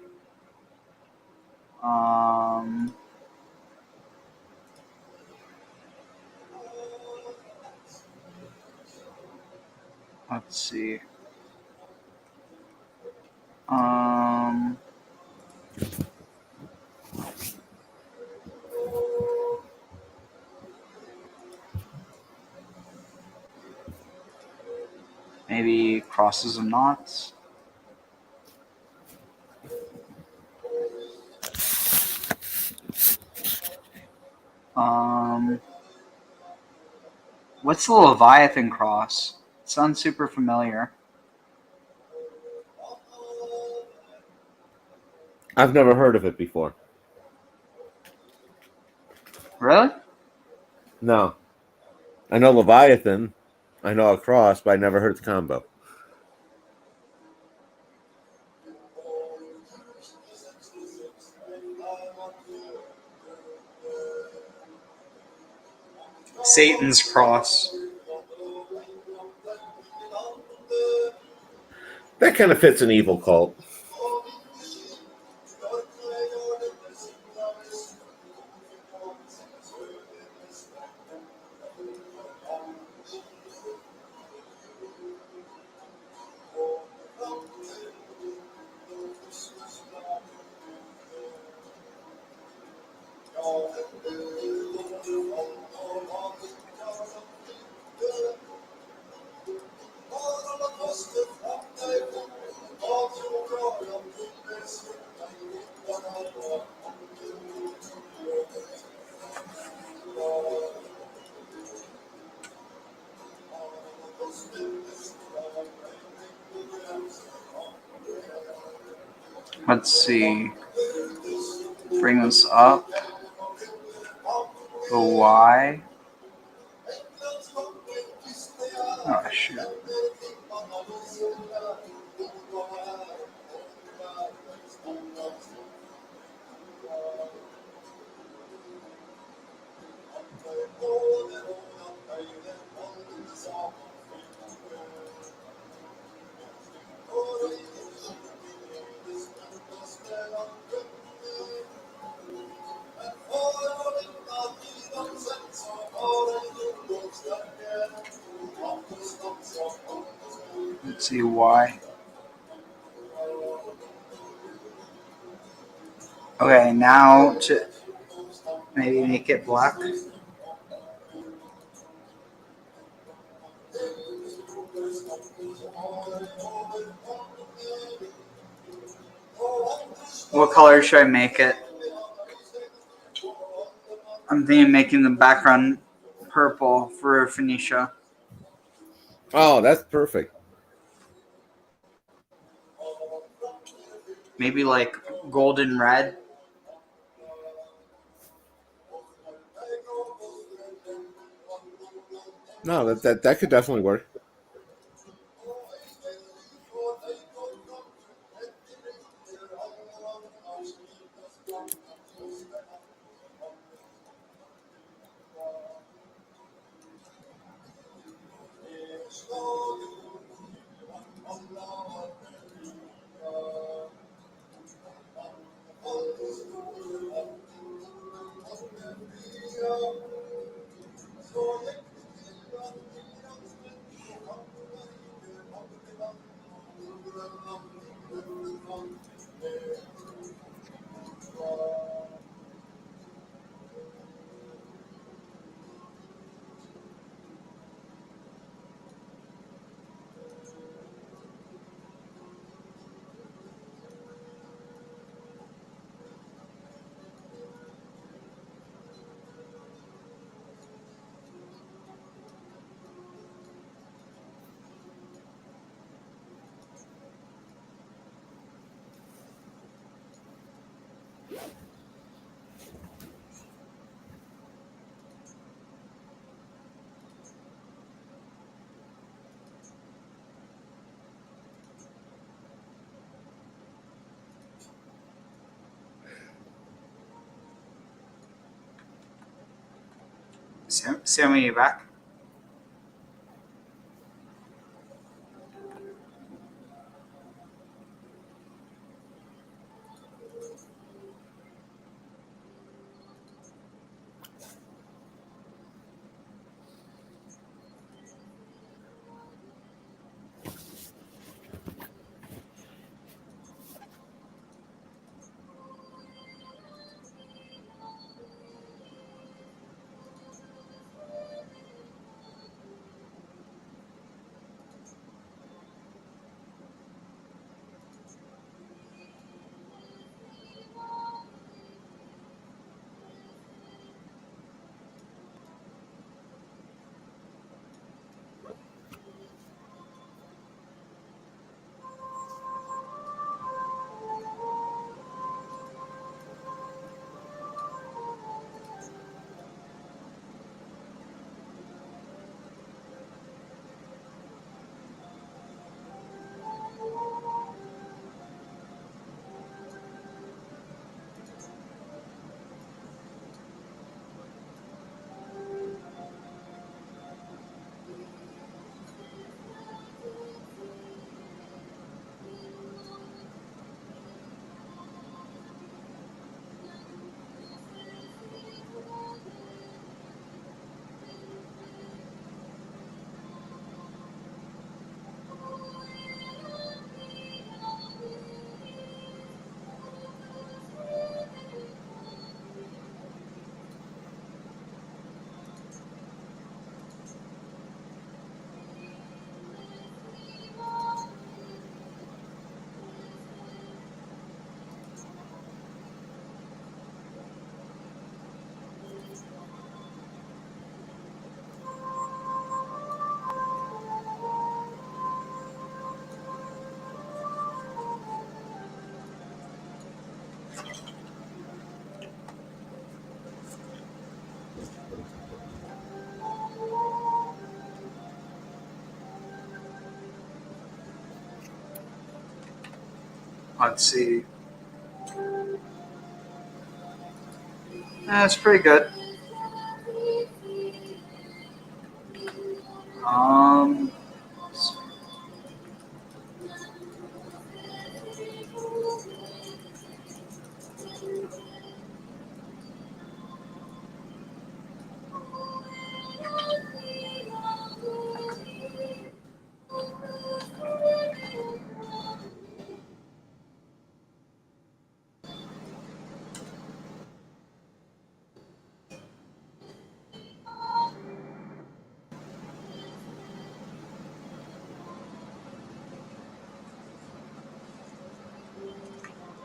Let's see. Maybe crosses and knots. What's the Leviathan cross? It sounds super familiar. I've never heard of it before. Really? No. I know Leviathan. I know Across, but I never heard the combo. Satan's Cross. That kind of fits an evil cult. Let's see. Bring this up. The Y. Oh, shoot. Let's see why. Okay, now to maybe make it black. What color should I make it? I'm thinking of making the background purple for Phoenicia. Oh, that's perfect. Maybe like golden red. No, that could definitely work. Sammy, you back? Let's see. That's pretty good.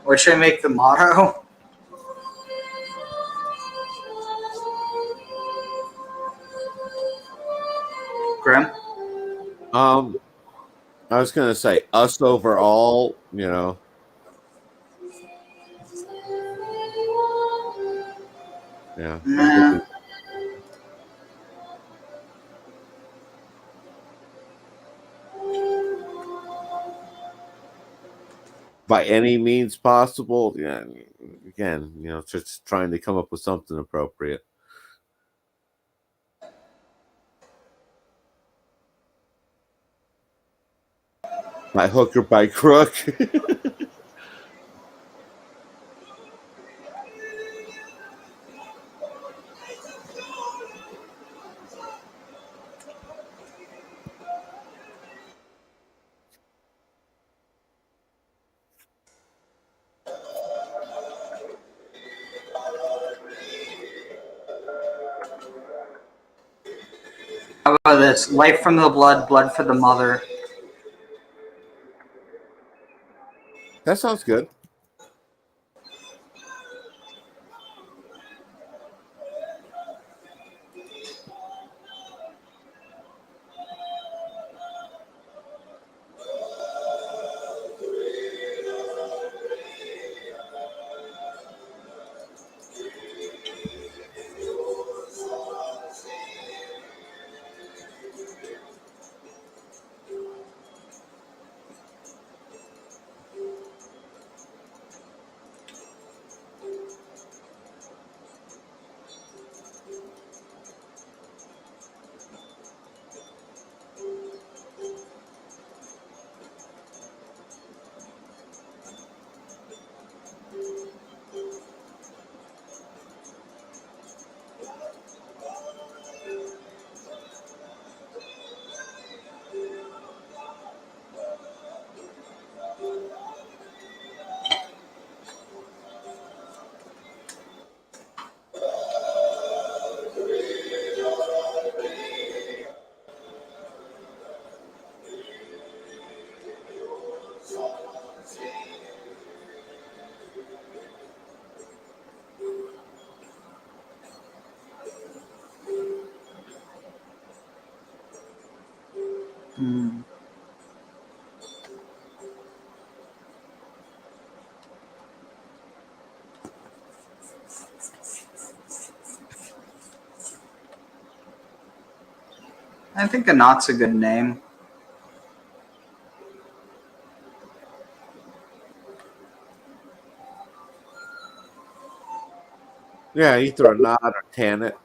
What should I make the motto? Grim? I was gonna say us over all, you know. Yeah. Nah. By any means possible. Yeah. Again, you know, just trying to come up with something appropriate. By hook or by crook. How about this? Life from the blood, blood for the mother. That sounds good. I think a knot's a good name. Yeah, either a knot or tannet.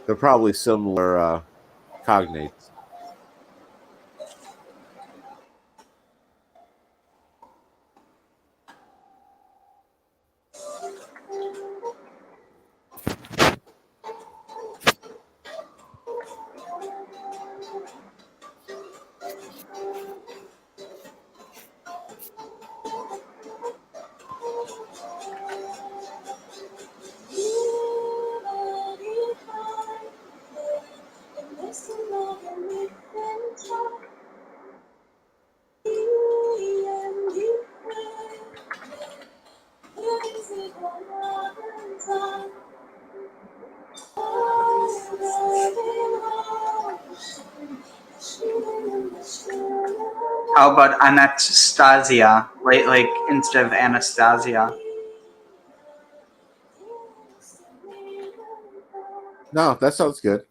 They're probably similar cognates. How about Anastasia? Like instead of Anastasia. No, that sounds good.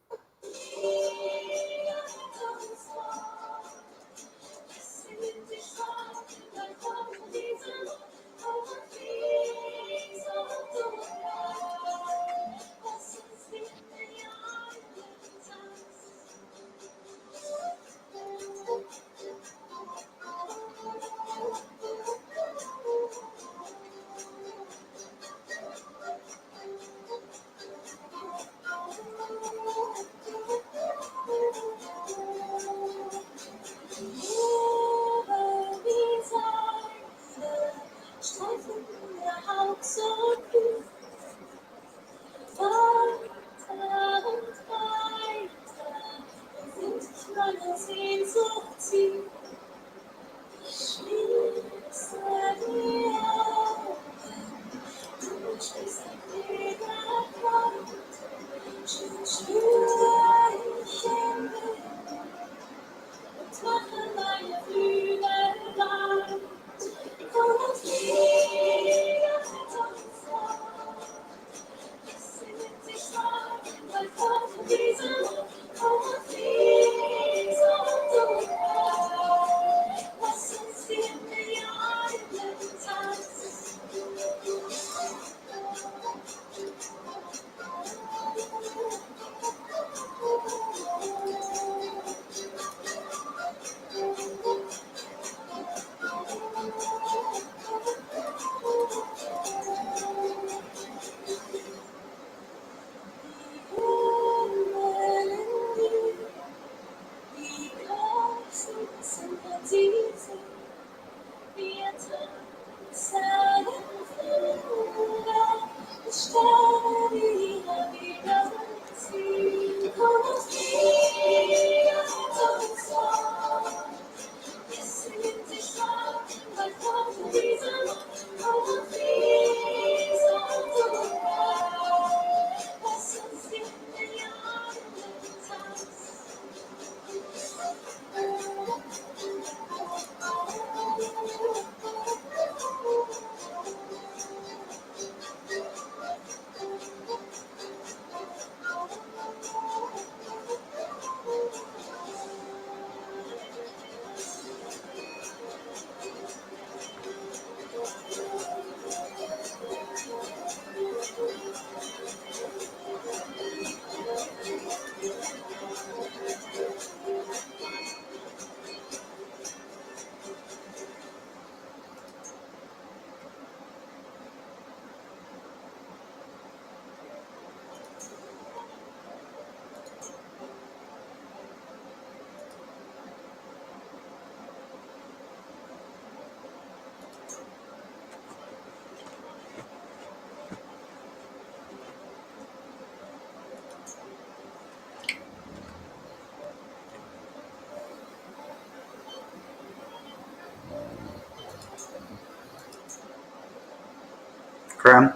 Graham?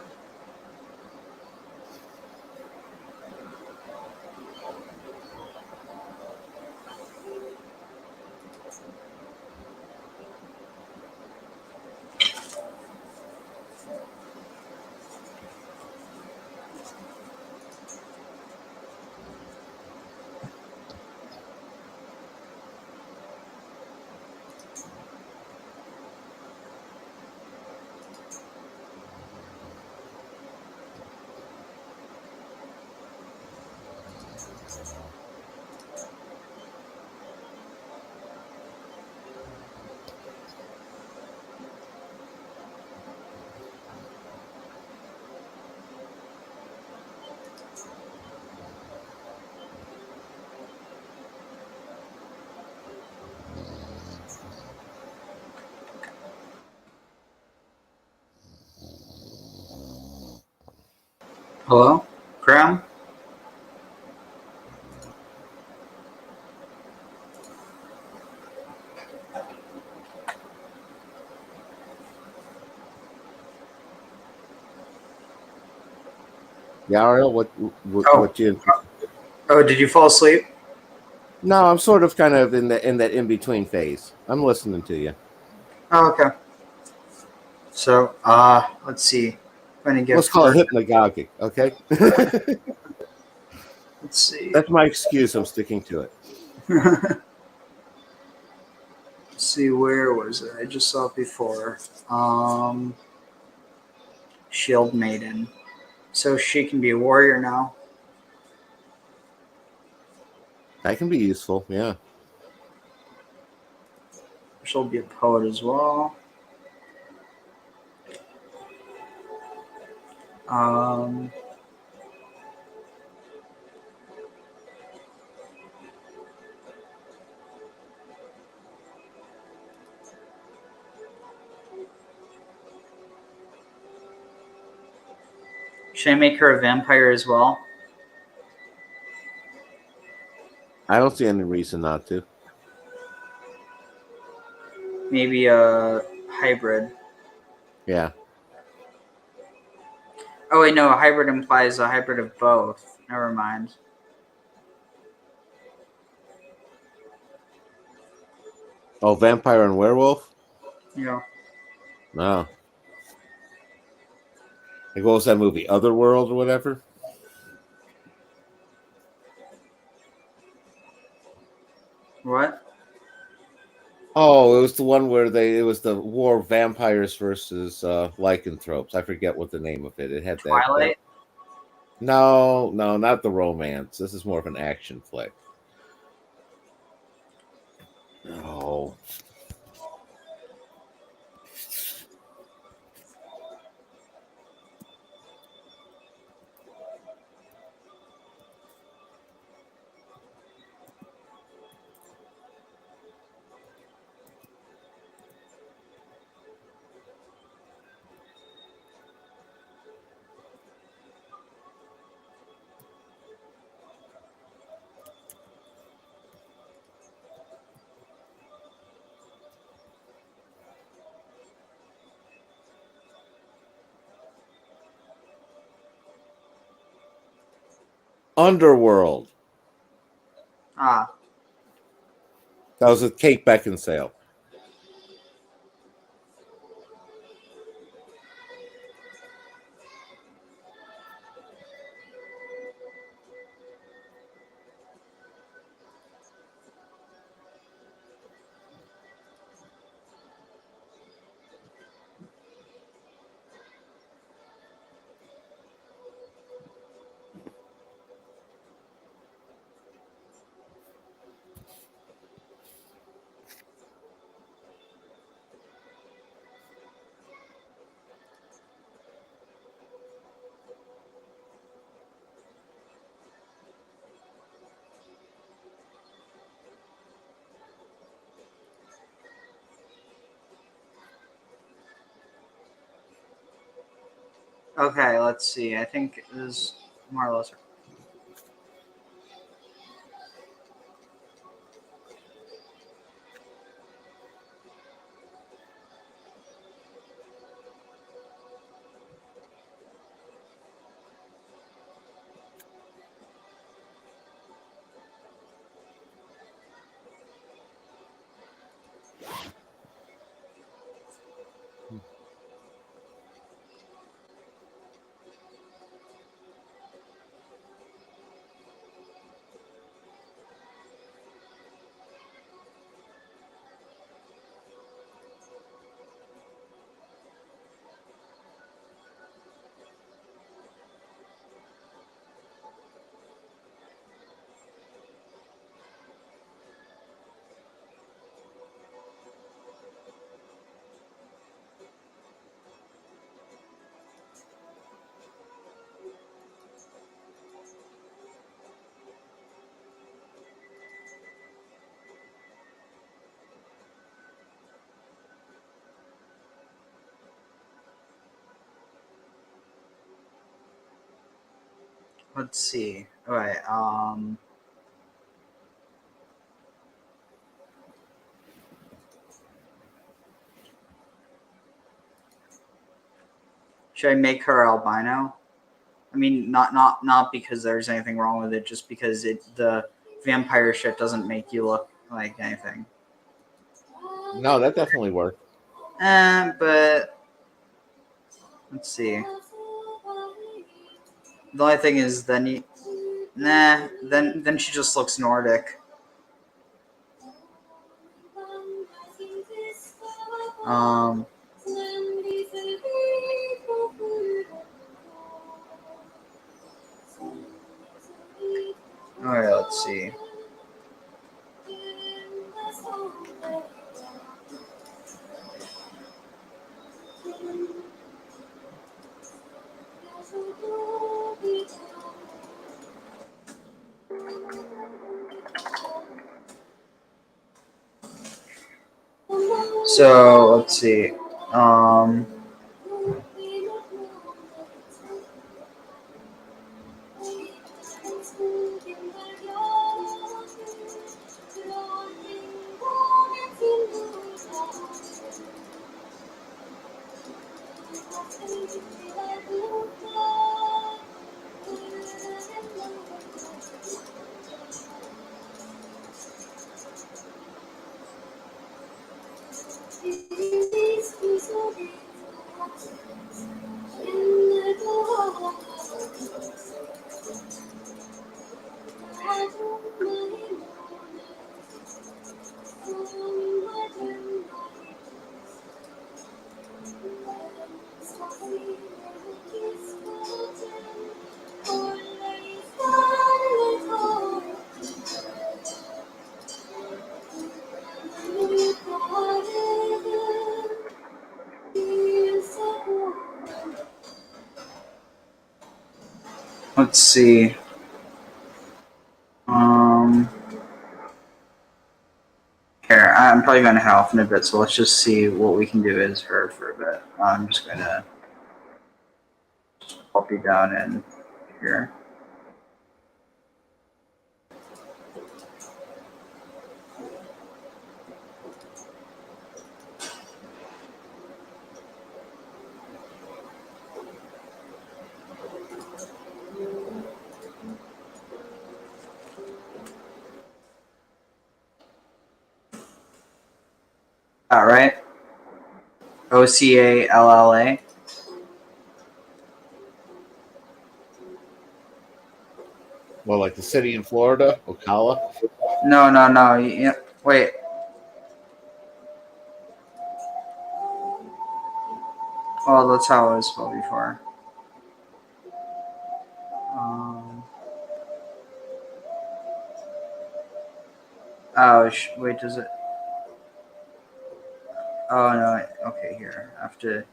Hello? Graham? Yeah, Ariel, what do you? Oh, did you fall asleep? No, I'm sort of kind of in that in between phase. I'm listening to you. Oh, okay. So, let's see. I'm gonna Let's give call it hypnagogic, okay? Let's see. That's my excuse. I'm sticking to it. Let's see, where was it? I just saw it before. Shield Maiden. So she can be a warrior now. That can be useful, yeah. She'll be a poet as well. Should I make her a vampire as well? I don't see any reason not to. Maybe a hybrid. Yeah. Oh wait, no, a hybrid implies a hybrid of both. Never mind. Oh, vampire and werewolf? Yeah. No. Like, what was that movie? Otherworld or whatever? What? Oh, it was the one where it was the war of vampires versus lycanthropes. I forget what the name of it. It had that. Twilight? No, not the romance. This is more of an action flick. Oh. Underworld. Ah. That was with Kate Beckinsale. Okay, let's see. I think it is more or less. let's see. All right. Should I make her albino? I mean, not because there's anything wrong with it, just because the vampire shit doesn't make you look like anything. No, that definitely worked. But let's see. The only thing is, then she just looks Nordic. All right, let's see. So let's see. Let's see. Here, I'm probably going to head off in a bit, so let's just see what we can do as her for a bit. I'm just going to pop you down in here. All right. OCALLA. Well, like the city in Florida, Ocala. No. Yeah, wait. Well, that's how it was spelled before. Wait, does it? Oh no. Okay, here. I have to.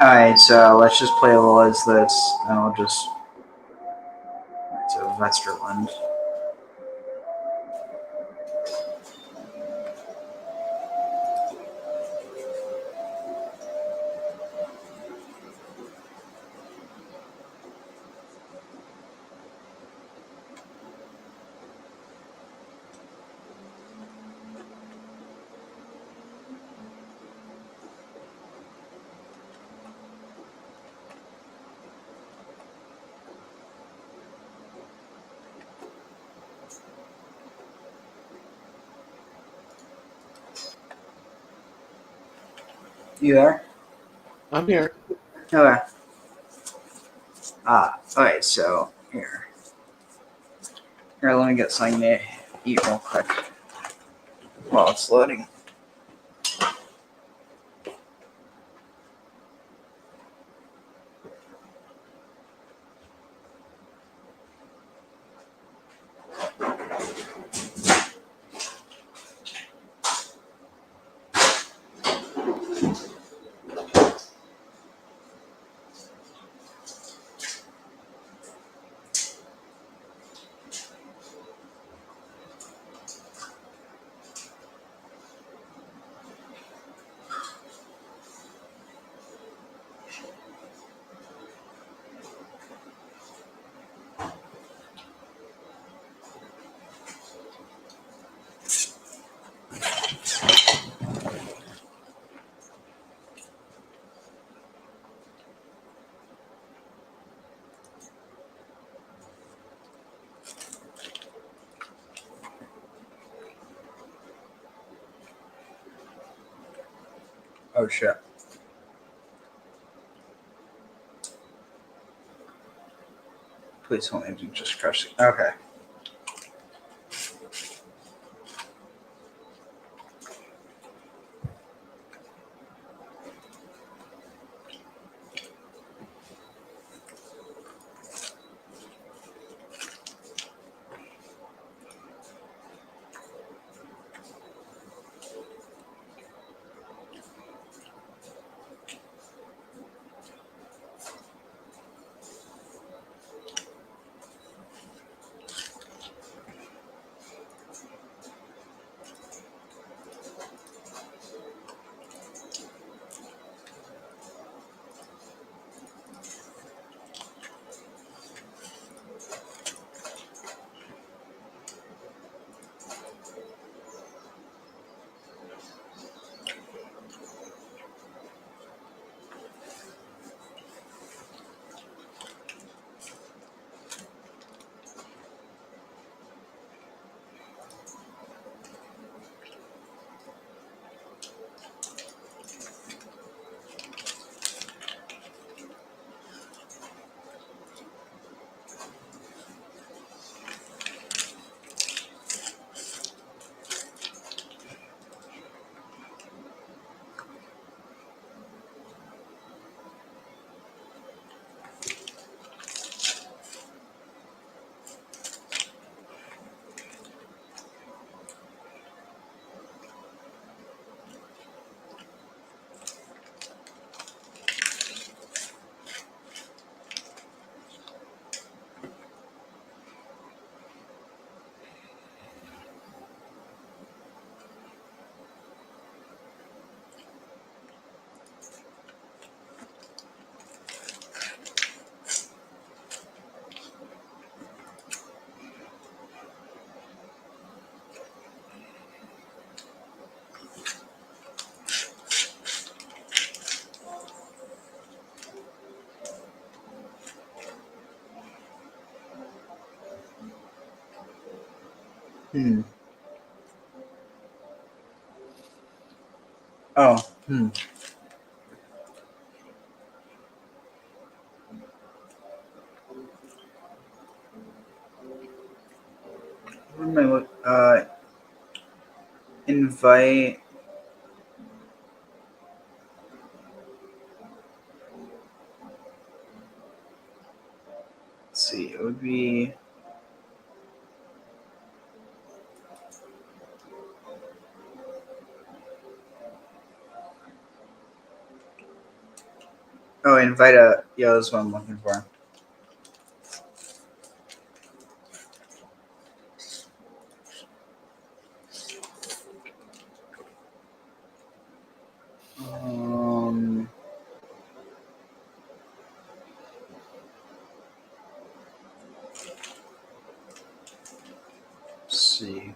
Alright, so let's just play a little as this, and I'll just... So, Westerland. You there? I'm here. Okay. Alright, so, here. Here, let me get something to eat real quick while it's loading. Oh shit. Please tell me you just crushed it. Okay. Hmm. Oh. What am I invite. Let's see. It would be. Oh, invite a. Yeah, that's what I'm looking for. Let's see.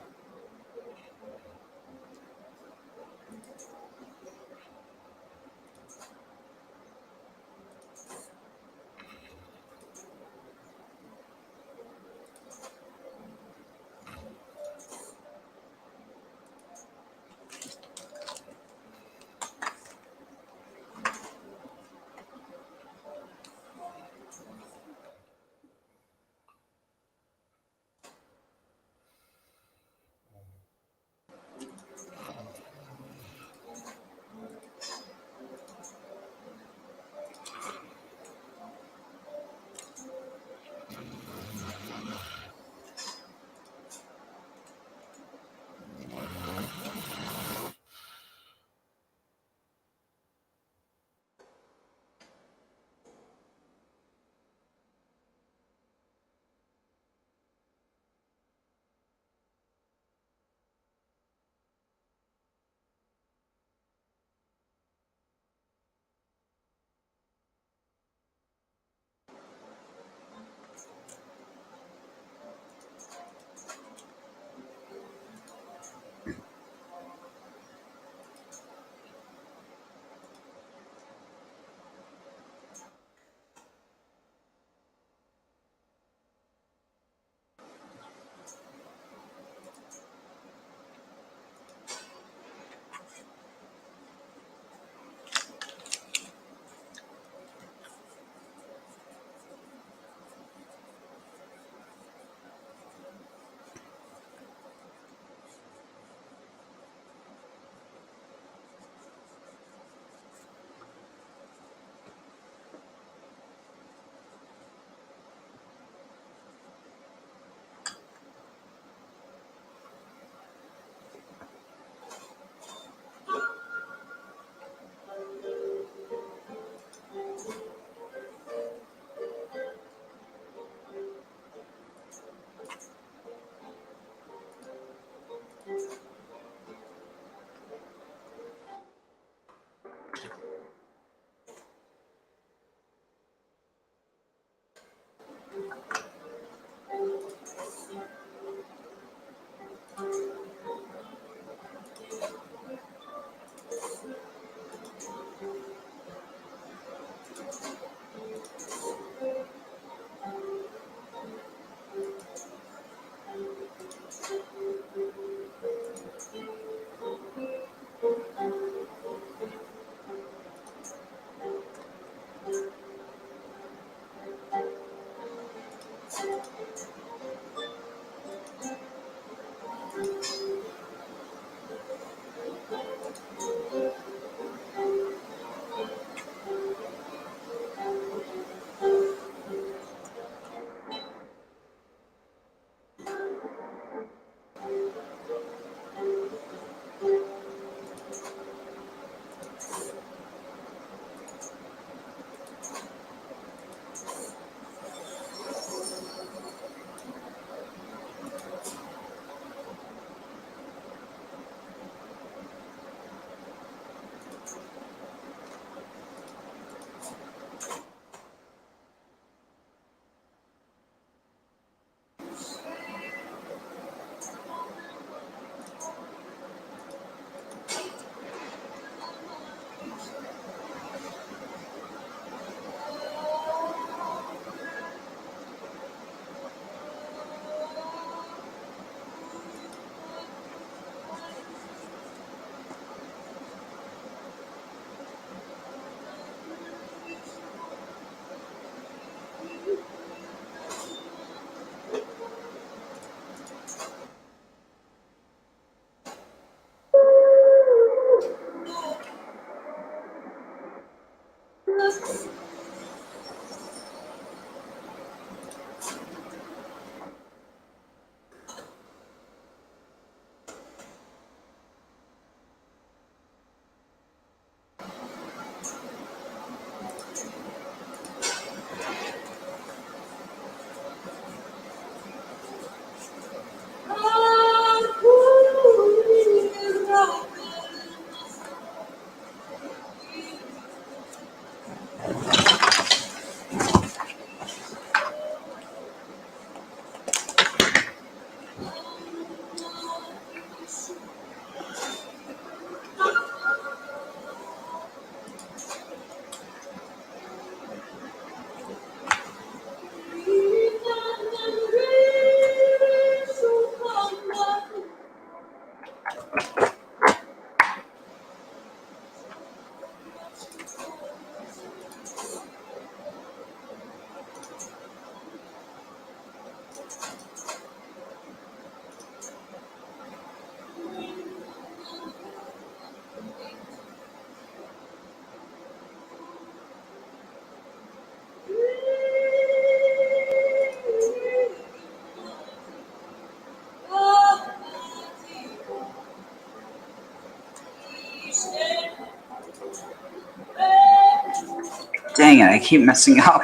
Dang it, I keep messing up.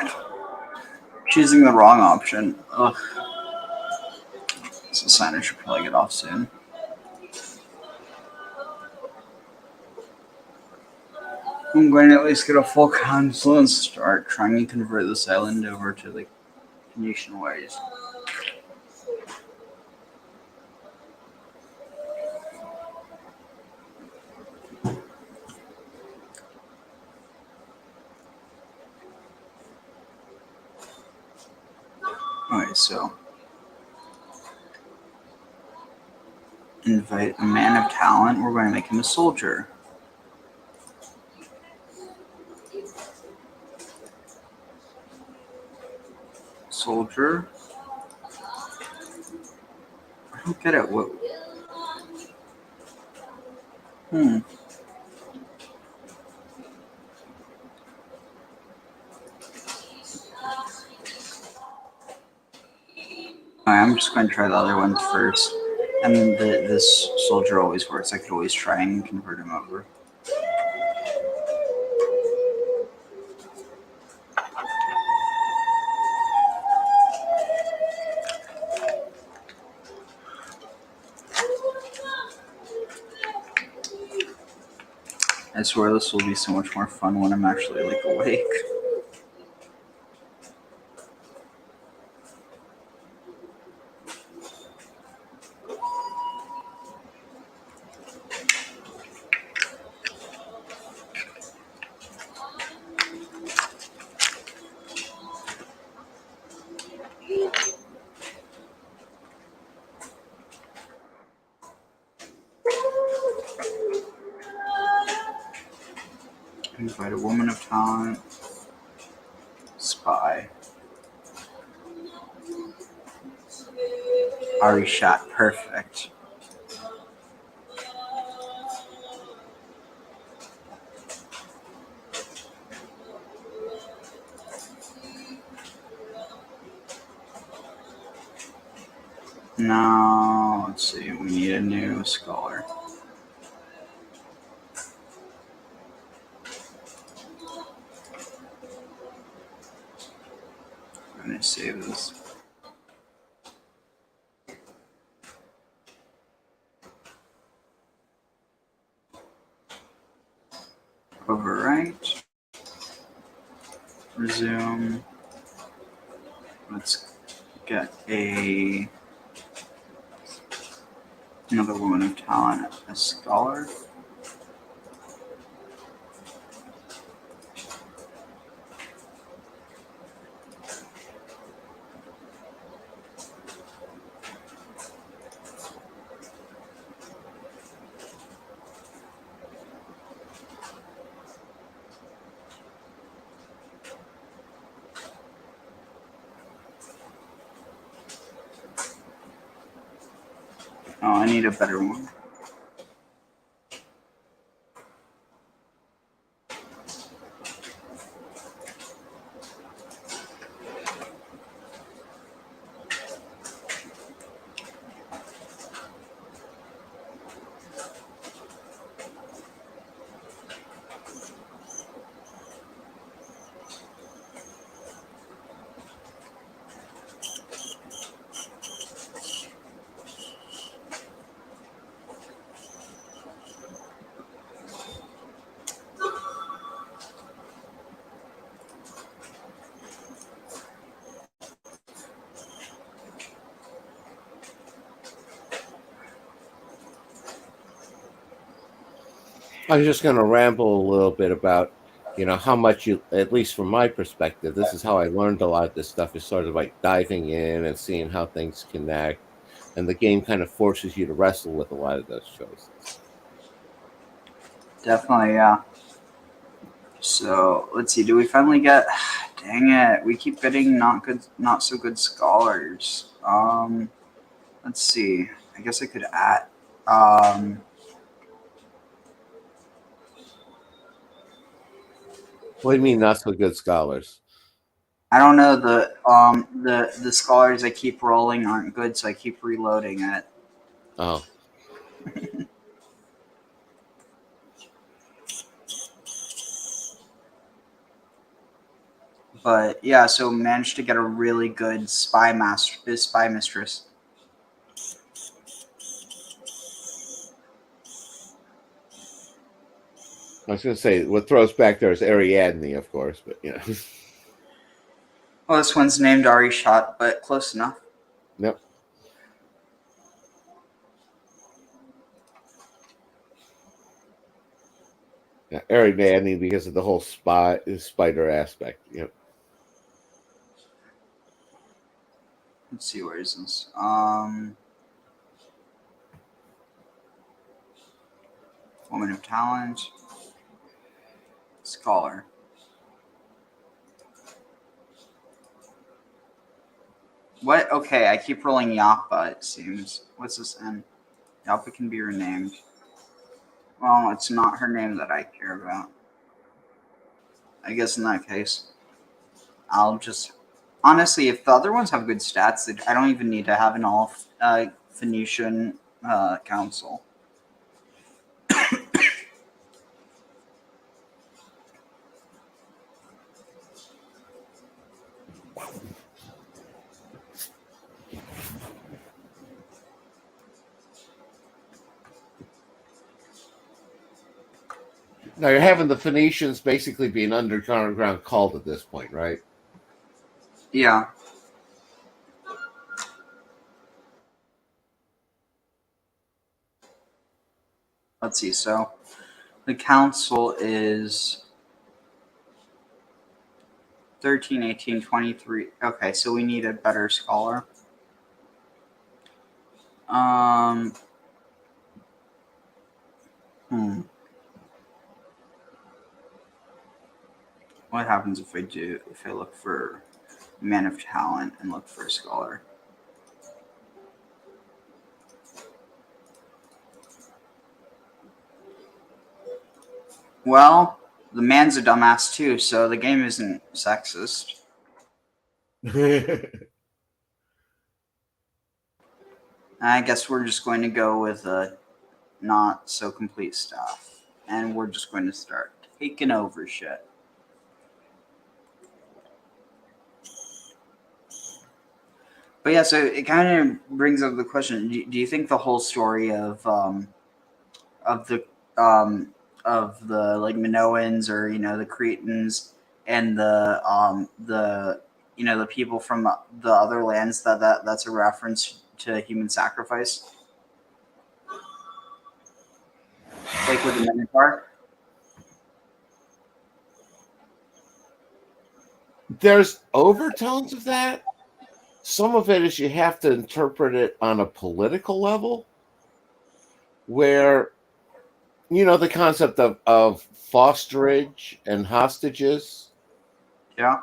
Choosing the wrong option. Ugh. This assigner should probably get off soon. I'm going to at least get a full council and start trying to convert this island over to the Phoenician ways. Alright, so invite a man of talent. We're going to make him a soldier. Soldier. I don't get it. What? Alright, I'm just going to try the other one first. And this soldier always works. I could always try and convert him over. I swear this will be so much more fun when I'm actually like awake. Invite a woman of talent. Spy. Ari shot. Perfect. Now, let's see. We need a new scholar. I'm going to save this. Overwrite. Resume. Let's get another woman of talent, a scholar. Oh, I need a better one. I'm just going to ramble a little bit about, how much you, at least from my perspective, this is how I learned a lot of this stuff, is sort of like diving in and seeing how things connect. And the game kind of forces you to wrestle with a lot of those choices. Definitely, yeah. So let's see. Do we finally get? Dang it! We keep getting not so good scholars. Let's see. I guess I could add. What do you mean, not so good scholars? I don't know. The scholars I keep rolling aren't good, so I keep reloading it. Oh. But yeah, so managed to get a really good spy mistress. I was going to say what throws back there is Ariadne, of course, but you know. Well, this one's named Arishat, but close enough. Yep. Yeah, Ariadne because of the whole spider aspect. Yep. Let's see, where is this? Woman of talent, scholar. What? Okay, I keep rolling Yappa, it seems. What's this N? Yappa can be renamed. Well, it's not her name that I care about. I guess in that case, I'll just... Honestly, if the other ones have good stats, I don't even need to have an all Phoenician council. Now you're having the Phoenicians basically be an underground cult at this point, right? Yeah. Let's see, so the council is 13, 18, 23. Okay, so we need a better scholar. What happens if I look for man of talent and look for a scholar? Well, the man's a dumbass too, so the game isn't sexist. I guess we're just going to go with not so complete stuff. And we're just going to start taking over shit. But yeah, so it kind of brings up the question: do you think the whole story of the like Minoans or the Cretans and the the people from the other lands that's a reference to human sacrifice, like with the Minotaur? There's overtones of that. Some of it is you have to interpret it on a political level, where the concept of fosterage and hostages. Yeah.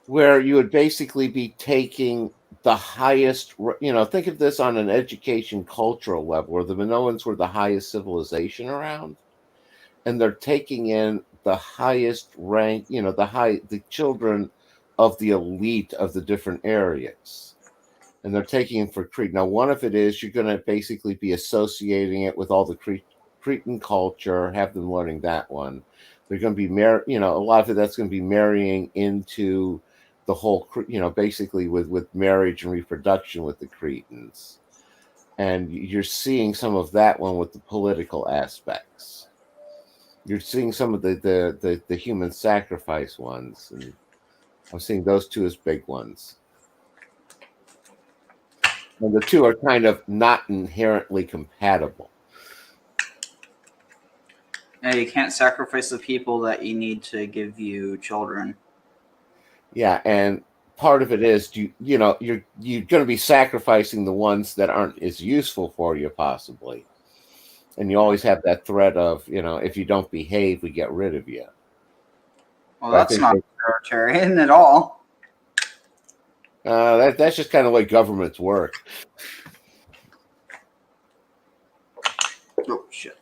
Where you would basically be taking the highest, think of this on an education cultural level, where the Minoans were the highest civilization around, and they're taking in the highest rank, the children of the elite of the different areas, and they're taking them for Crete. Now, one of it is you're going to basically be associating it with all the Cretan culture, have them learning that one. They're going to be a lot of it that's going to be marrying into the whole, basically with marriage and reproduction with the Cretans. And you're seeing some of that one with the political aspects. You're seeing some of the human sacrifice ones, and I'm seeing those two as big ones. And the two are kind of not inherently compatible. Yeah, you can't sacrifice the people that you need to give you children. Yeah, and part of it is you're going to be sacrificing the ones that aren't as useful for you, possibly. And you always have that threat of, if you don't behave, we get rid of you. Well, that's not authoritarian at all. That's just kind of the way governments work. Oh shit.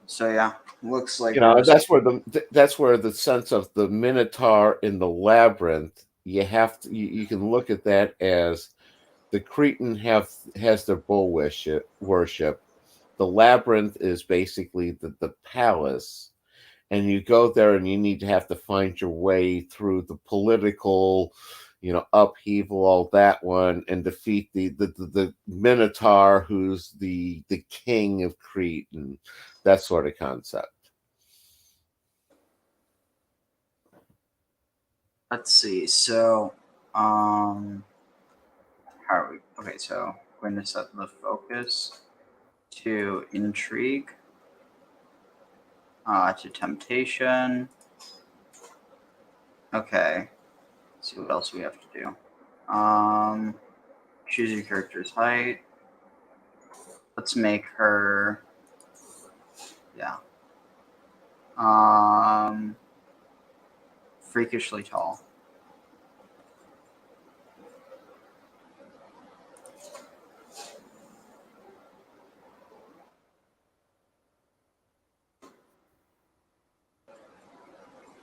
So yeah, looks like that's where the sense of the Minotaur in the labyrinth. You can look at that as the Cretan has their bull worship. The labyrinth is basically the palace, and you go there and you need to have to find your way through the political, upheaval, all that one, and defeat the Minotaur, who's the king of Crete, and that sort of concept. Let's see. So, how are we? Okay, so we're going to set the focus to intrigue, to temptation. Okay. Let's see what else we have to do. Choose your character's height. Let's make her, yeah. Freakishly tall.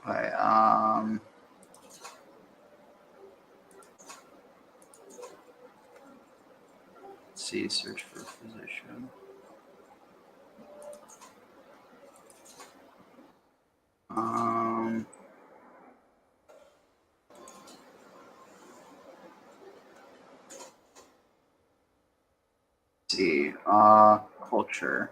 Okay, let's see, search for physician. Let's see, culture.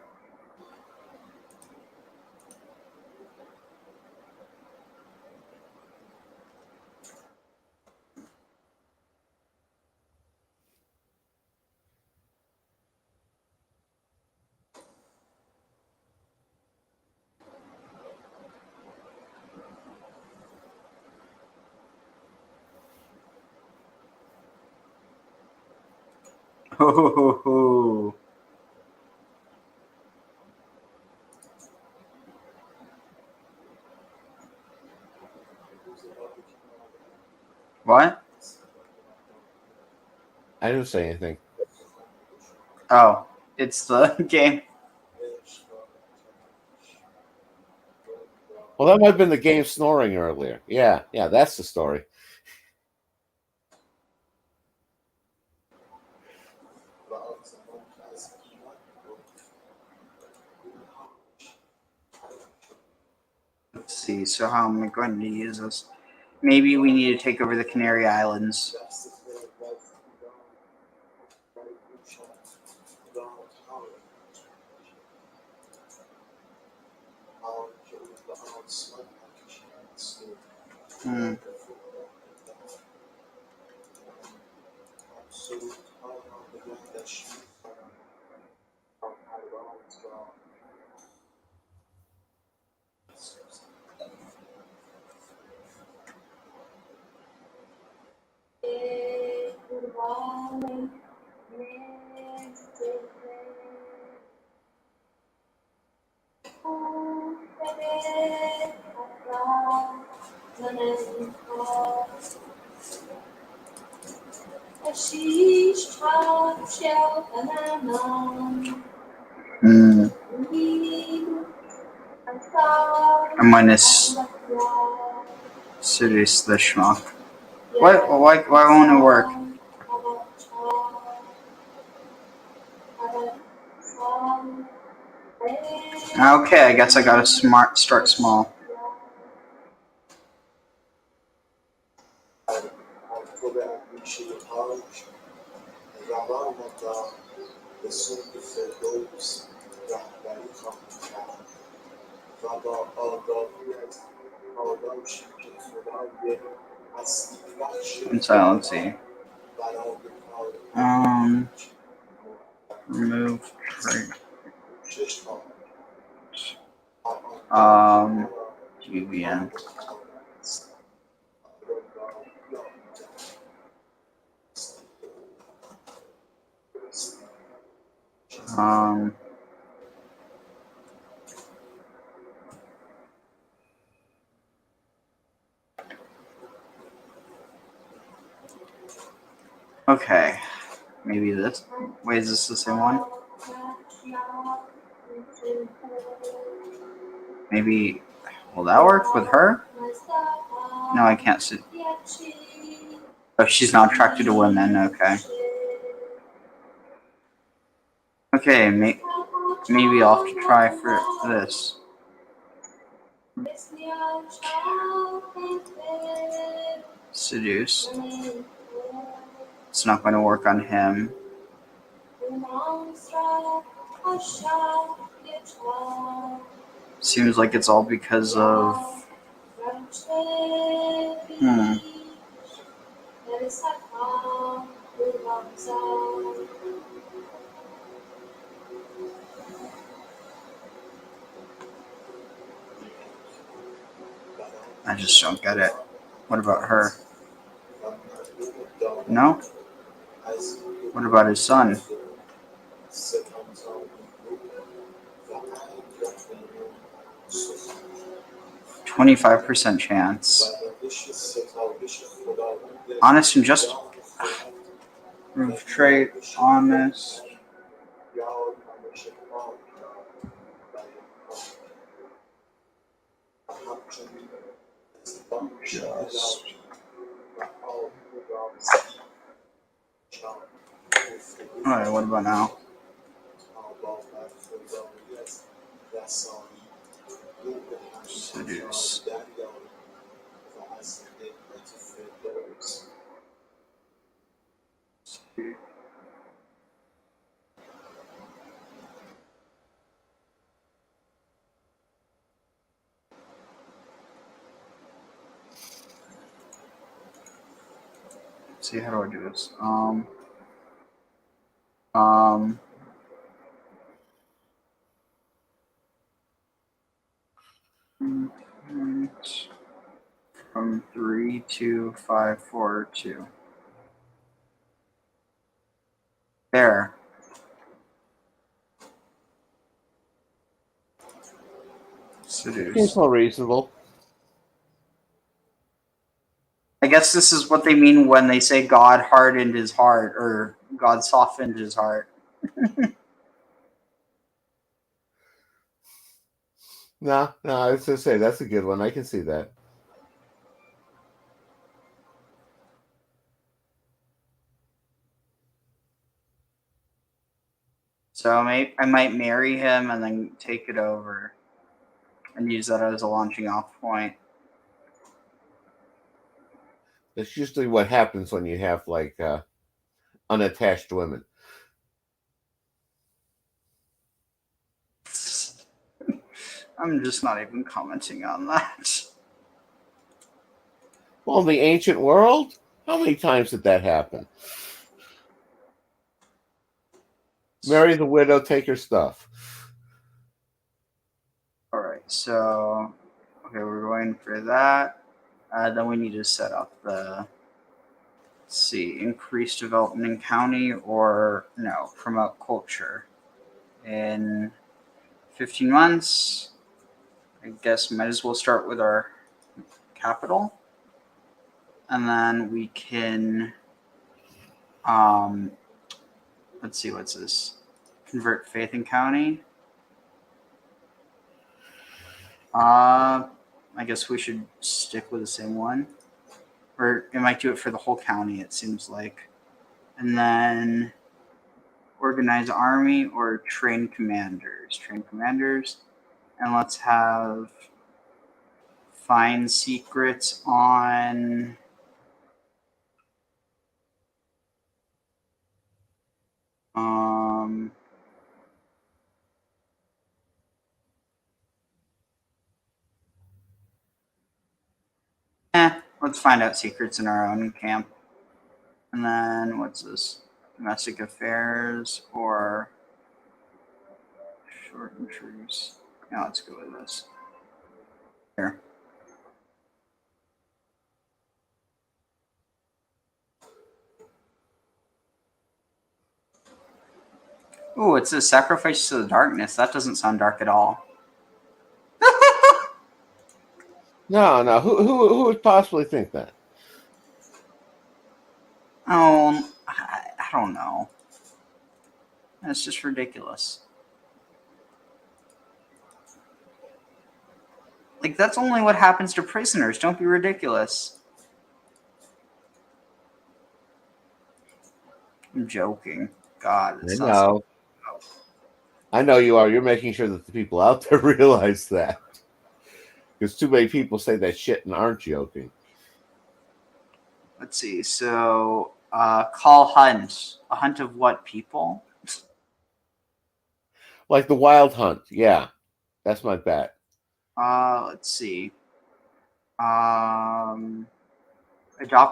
Oh. What? I didn't say anything. Oh, it's the game. Well, that might have been the game snoring earlier. Yeah, that's the story. Let's see, so how am I going to use this? Maybe we need to take over the Canary Islands. I'm gonna seduce the schmuck. Why won't it work? Okay, I guess I gotta start small. And silency. Remove trait. GVN. Okay, maybe this. Wait, is this the same one? Maybe, will that work with her? No, I can't see. Oh, she's not attracted to women, okay. Okay, maybe I'll have to try for this. Seduce. It's not going to work on him. Seems like it's all because of... I just don't get it. What about her? No? What about his son? %25 chance. Honest and just. Proof trait, honest. Just. Alright, what about now? Seduce. Let's see, how do I do this? From 3 to 5, 4, 2. There. Seduce. Seems more reasonable. I guess this is what they mean when they say God hardened his heart, or God softened his heart. No, I was going to say, that's a good one. I can see that. So I might marry him and then take it over and use that as a launching off point. That's usually what happens when you have, like, unattached women. I'm just not even commenting on that. Well, in the ancient world, how many times did that happen? Marry the widow, take her stuff. All right, so okay, we're going for that. Then we need to set up the, let's see, increase development in county, or no, promote culture. In 15 months, I guess might as well start with our capital. And then we can, let's see, what's this? Convert faith in county. I guess we should stick with the same one. Or it might do it for the whole county, it seems like. And then organize army or train commanders. Train commanders. And let's have find secrets on let's find out secrets in our own camp. And then what's this? Domestic affairs or short truce. Yeah, let's go with this. Here. Ooh, it says sacrifice to the darkness. That doesn't sound dark at all. No. Who would possibly think that? Oh, I don't know. That's just ridiculous. Like, that's only what happens to prisoners. Don't be ridiculous. I'm joking. God, I know. I know you are. You're making sure that the people out there realize that. Because too many people say that shit and aren't joking. Let's see. So, call hunt. A hunt of what people? Like the Wild Hunt. Yeah, that's my bet. Let's see. Adopt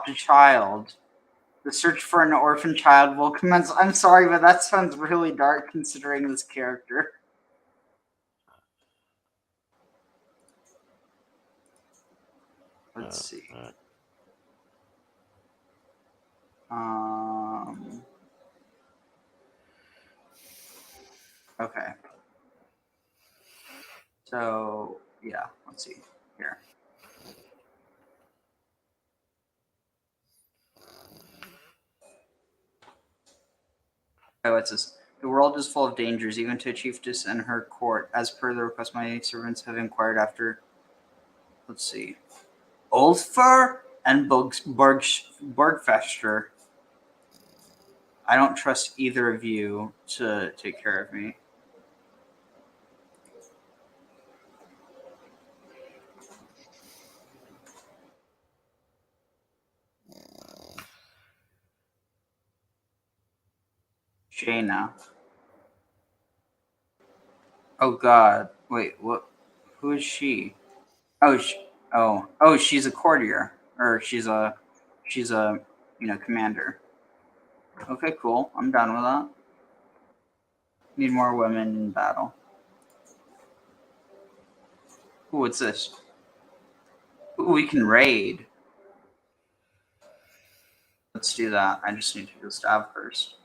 a child. The search for an orphan child will commence. I'm sorry, but that sounds really dark considering this character. Let's see. Okay. So, yeah, let's see. Here. Oh, what's this? The world is full of dangers, even to a chiefess and her court. As per the request, my servants have inquired after. Let's see. Ulfur and Borgfester. I don't trust either of you to take care of me. Jaina. Oh God! Wait, what? Who is she? Oh, she's a courtier, or she's a, commander. Okay, cool. I'm done with that. Need more women in battle. Ooh, what's this? Ooh, we can raid. Let's do that. I just need to go stab first.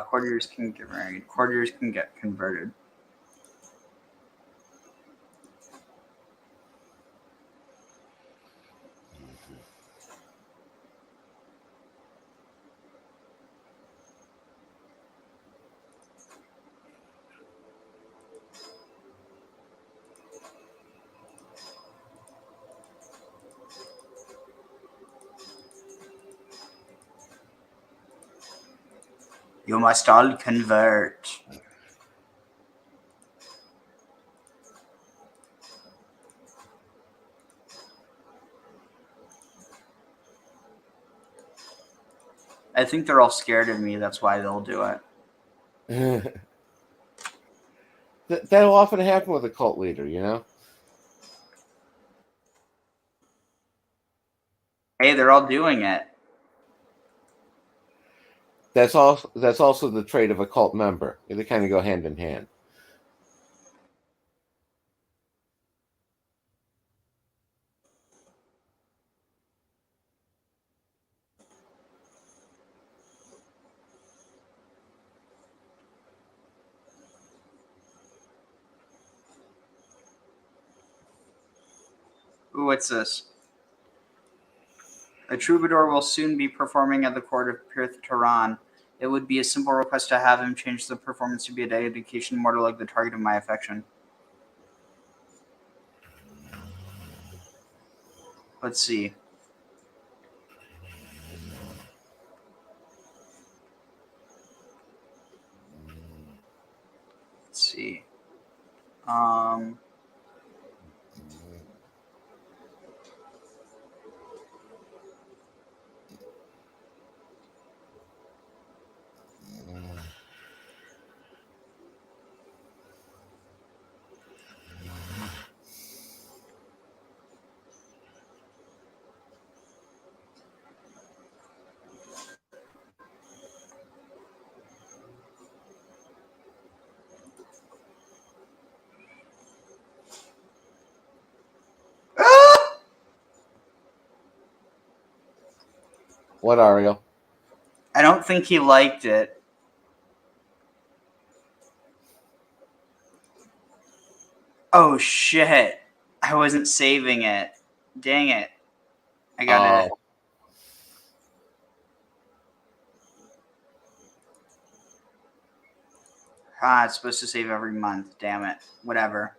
Courtiers can get married. Courtiers can get converted. You must all convert. I think they're all scared of me. That's why they'll do it. That'll often happen with a cult leader, you know? Hey, they're all doing it. That's also the trait of a cult member. They kind of go hand in hand. Ooh, what's this? A troubadour will soon be performing at the court of Pirth Tehran. It would be a simple request to have him change the performance to be a dedication more like the target of my affection. Let's see. Let's see. What, Ariel? I don't think he liked it. Oh, shit. I wasn't saving it. Dang it. I got it. It's supposed to save every month. Damn it. Whatever.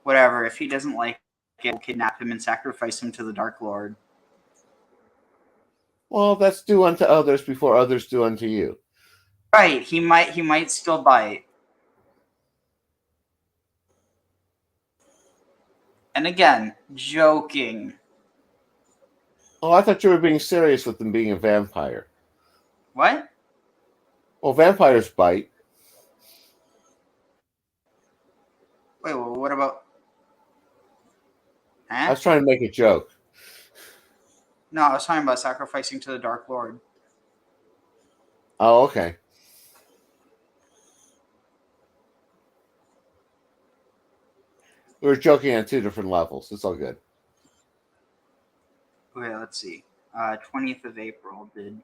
If he doesn't like it, we'll kidnap him and sacrifice him to the Dark Lord. Well, that's do unto others before others do unto you. Right. He might still bite. And again, joking. Oh, I thought you were being serious with them being a vampire. What? Well, vampires bite. Wait, well, what about? I was trying to make a joke. No, I was talking about sacrificing to the Dark Lord. Oh, okay. We were joking on two different levels. It's all good. Okay, let's see. 20th of April did.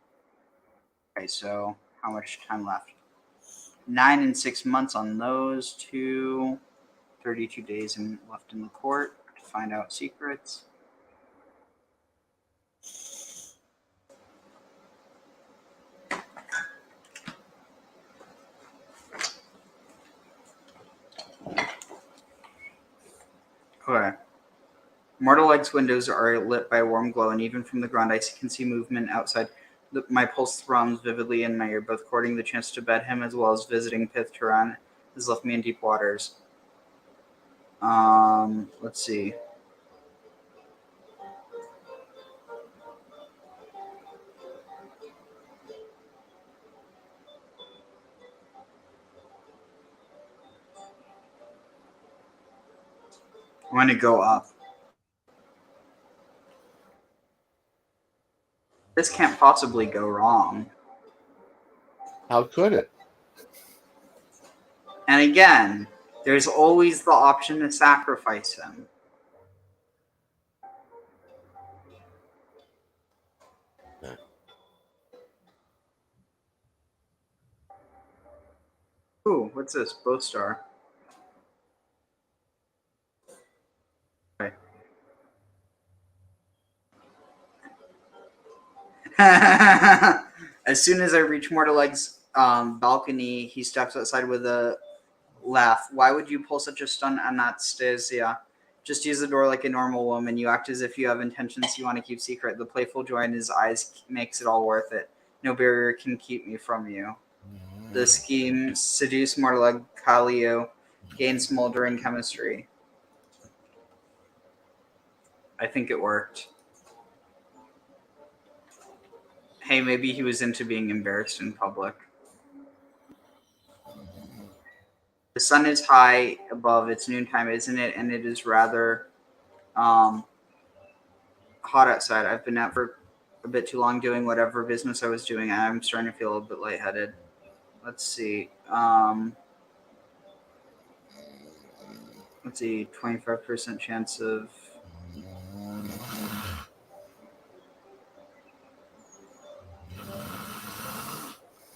Okay, so how much time left? 9 and 6 months on those two. 32 days left in the court to find out secrets. Okay. Mortal Leg's windows are lit by a warm glow, and even from the ground I can see movement outside. My pulse thrums vividly in my ear. Both courting the chance to bed him as well as visiting Pith Turan has left me in deep waters. Let's see. I'm going to go up. This can't possibly go wrong. How could it? And again, there's always the option to sacrifice him. Ooh, what's this? Both star. Okay. As soon as I reach Mortal Leg's balcony, he steps outside with a laugh. Why would you pull such a stunt, Anastasia? Just use the door like a normal woman. You act as if you have intentions you want to keep secret. The playful joy in his eyes makes it all worth it. No barrier can keep me from you. The scheme seduce Mortal Leg Kalio, gain smoldering chemistry. I think it worked. Hey, maybe he was into being embarrassed in public. The sun is high above. It's noontime, isn't it? And it is rather hot outside. I've been out for a bit too long doing whatever business I was doing. I'm starting to feel a bit lightheaded. Let's see. Let's see. 25% chance of...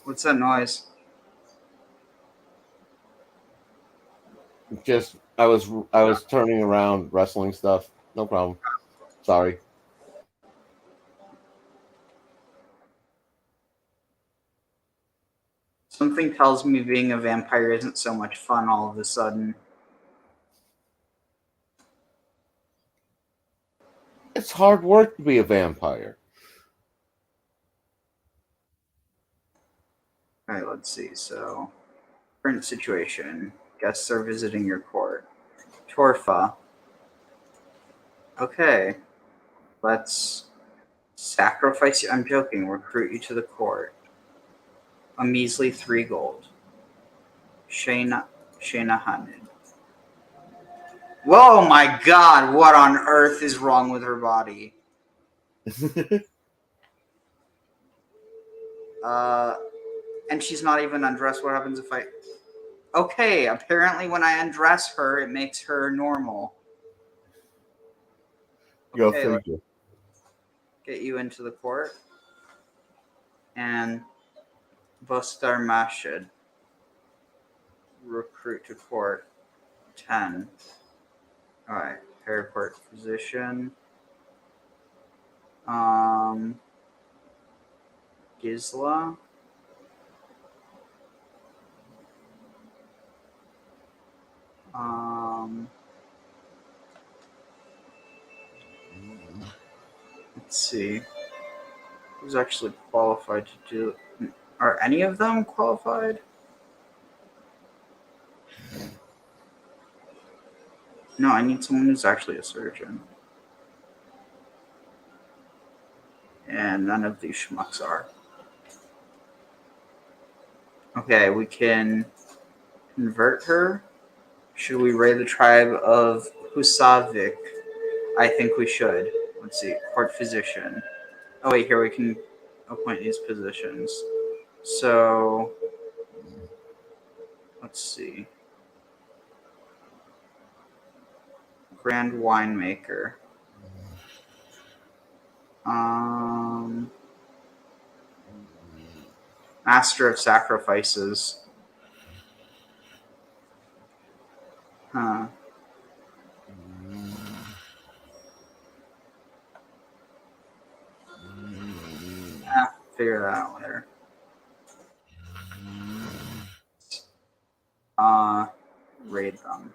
What's that noise? Just I was turning around wrestling stuff. No problem. Sorry. Something tells me being a vampire isn't so much fun all of a sudden. It's hard work to be a vampire. All right, let's see. So, current situation. Guests are visiting your court. Torfa. Okay. Let's sacrifice you. I'm joking. Recruit you to the court. A measly 3 gold. Shayna Hanid. Whoa, my God. What on earth is wrong with her body? And she's not even undressed. What happens if I... Okay, apparently when I undress her, it makes her normal. Go Okay, figure. Get you into the court. And Bustar Mashid. Recruit to court. 10. Alright, airport physician. Gisla. Let's see. Who's actually qualified to do... Are any of them qualified? No, I need someone who's actually a surgeon. And none of these schmucks are. Okay, we can convert her. Should we raid the tribe of Husavik? I think we should. Let's see. Court physician. Oh wait, here we can appoint these positions. So let's see. Grand winemaker. Master of sacrifices. Huh. Figure that out later. Raid them.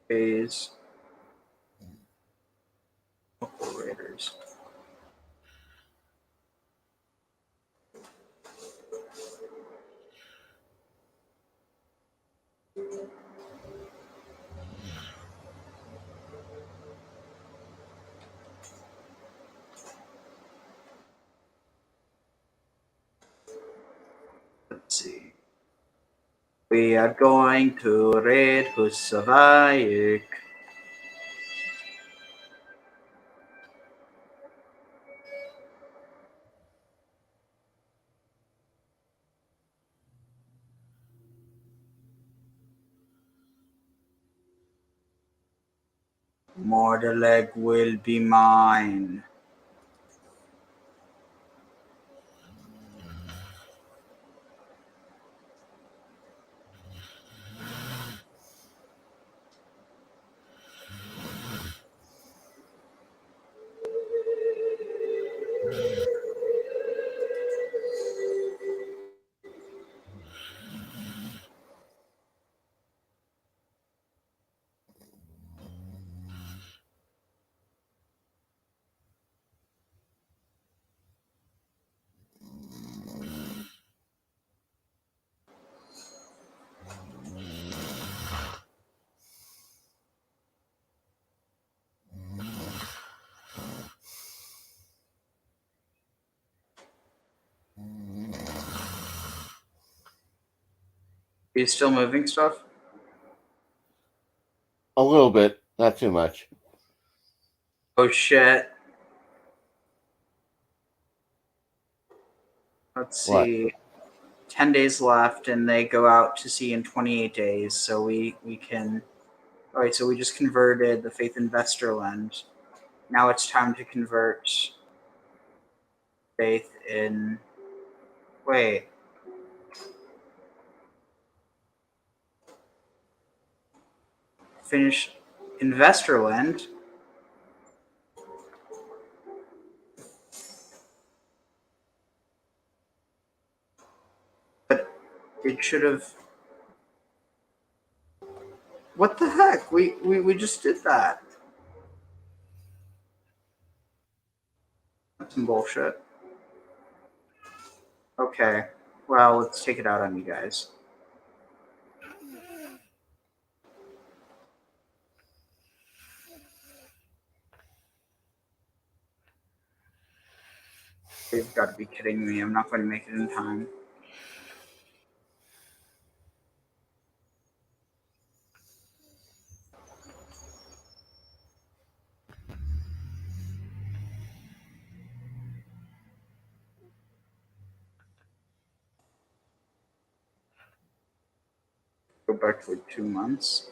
Phase. Local raiders. Let's see. We are going to raid Husavik. Mordeleg will be mine. Are you still moving stuff? A little bit, not too much. Oh shit. Let's see. What? 10 days left, and they go out to sea in 28 days. So we can. All right. So we just converted the Faith in Vesterland. Now it's time to convert Faith in. Wait. Finish Investorland. But it should have. What the heck? We just did that. That's some bullshit. Okay. Well, let's take it out on you guys. You've got to be kidding me. I'm not going to make it in time. Go back for 2 months.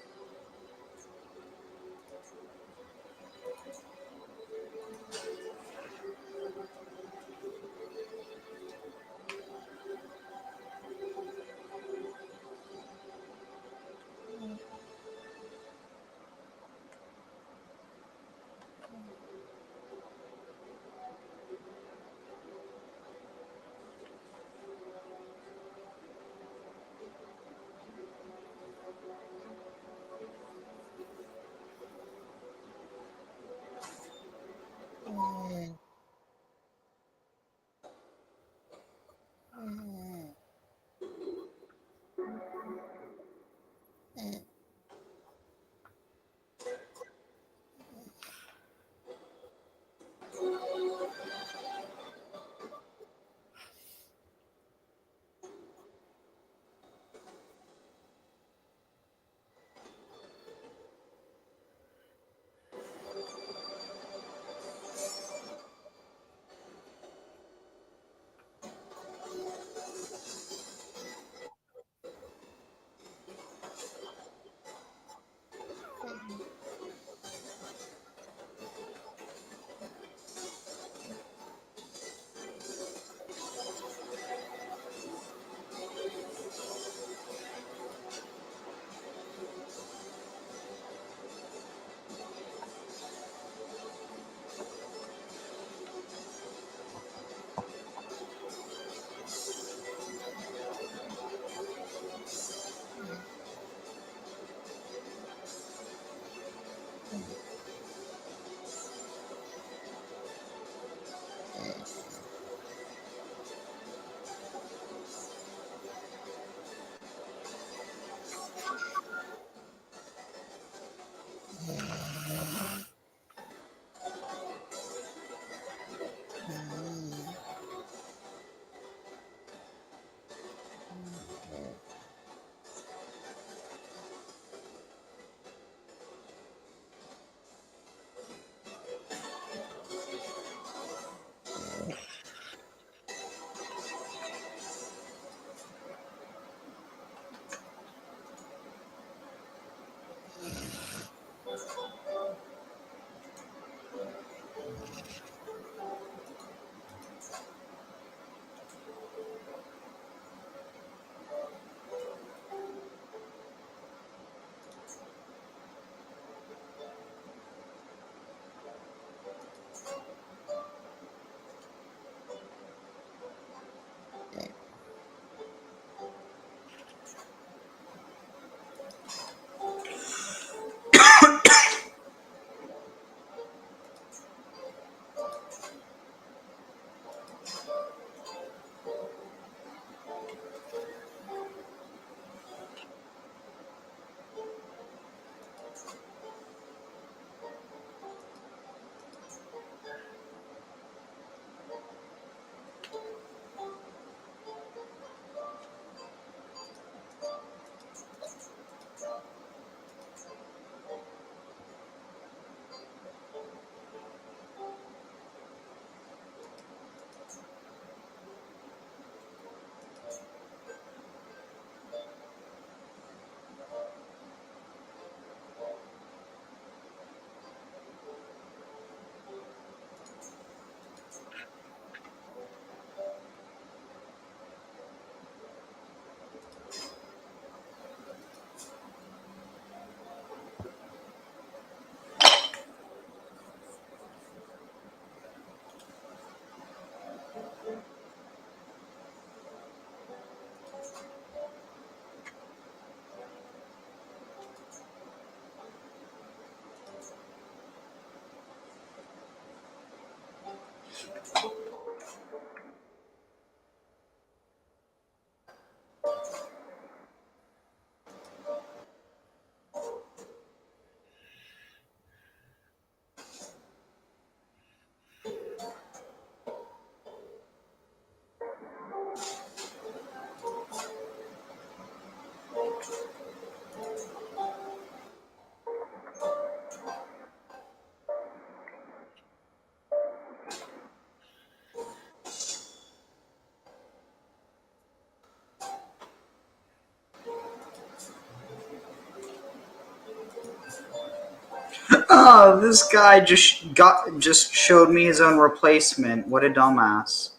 Oh, this guy just showed me his own replacement. What a dumbass.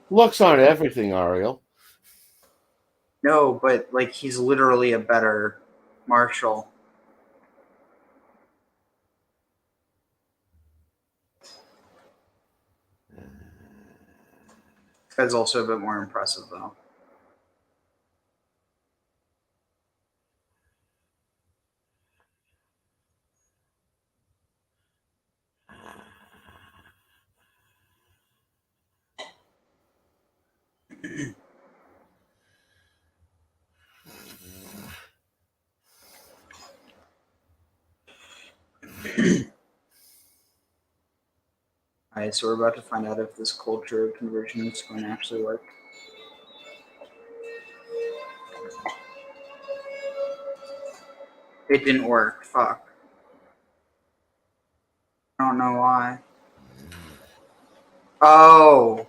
Looks aren't everything, Ariel. No, but like he's literally a better Marshall. This guy's also a bit more impressive though. Alright, so we're about to find out if this culture conversion is going to actually work. It didn't work. Fuck. I don't know why. Oh.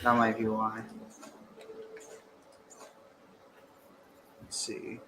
That might be why. Let's see.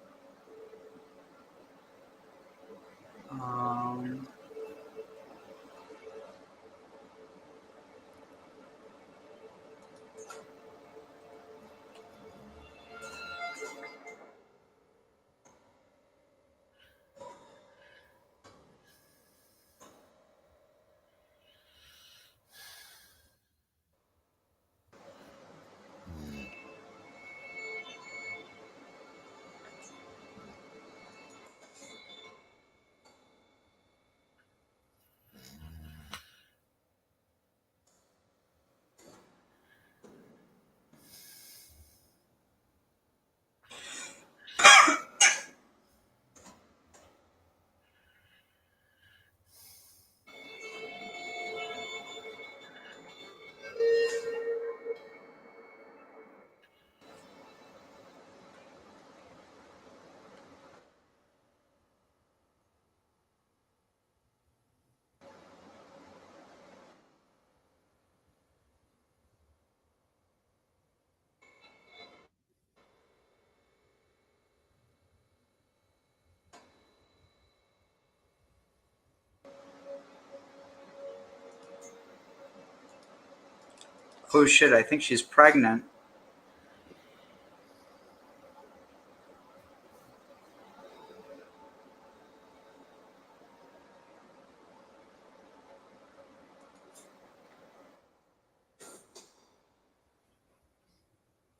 Oh shit, I think she's pregnant.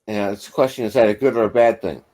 Yeah, it's a question: is that a good or a bad thing?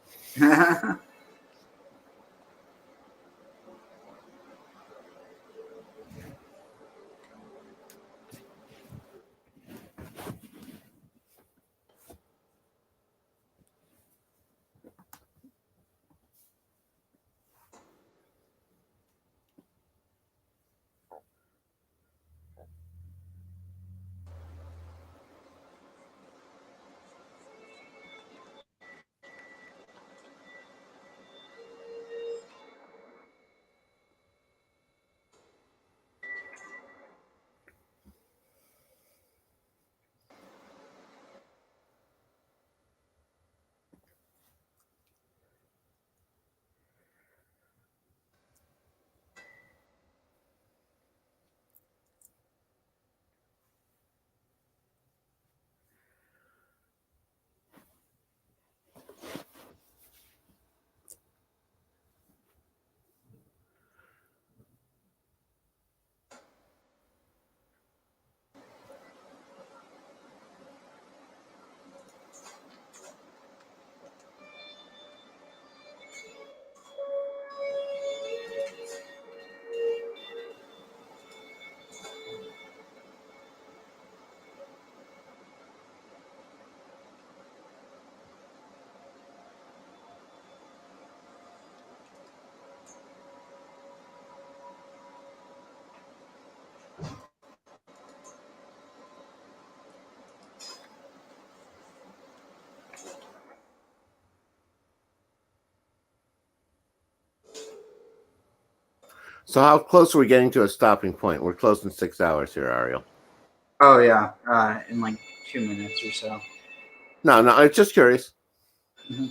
So how close are we getting to a stopping point? We're close in 6 hours here, Ariel. Oh yeah, in like 2 minutes or so. No, I'm just curious. Mm-hmm.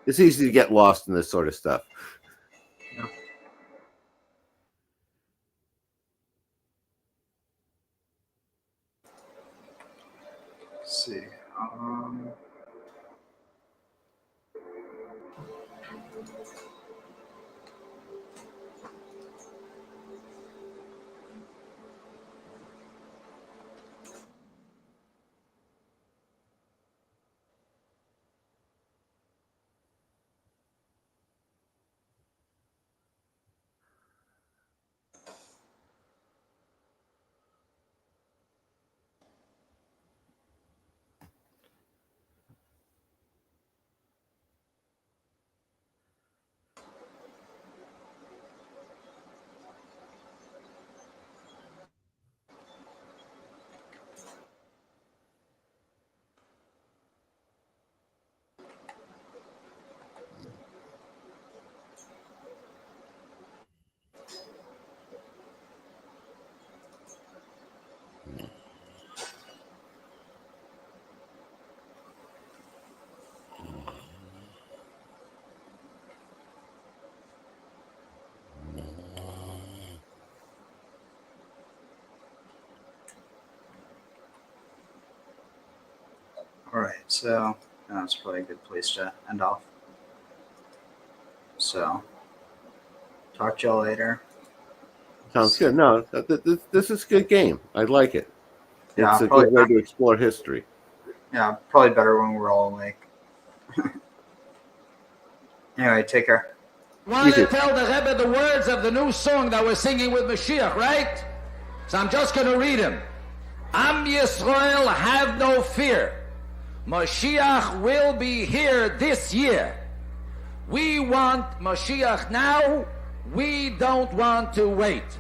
It's easy to get lost in this sort of stuff. Yeah. Let's see. All right, so that's probably a good place to end off. So, talk to y'all later. Sounds good. No, this is a good game. I like it. Yeah, It's a good way to explore history. Yeah, probably better when we're all awake. Anyway, take care. Want to tell the Rebbe the words of the new song that we're singing with Mashiach, right? So I'm just going to read him. Am Yisrael, have no fear. Mashiach will be here this year. We want Mashiach now. We don't want to wait.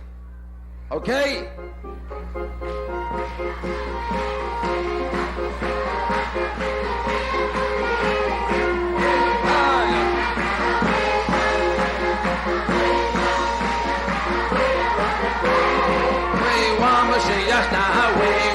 Okay? We want Mashiach now.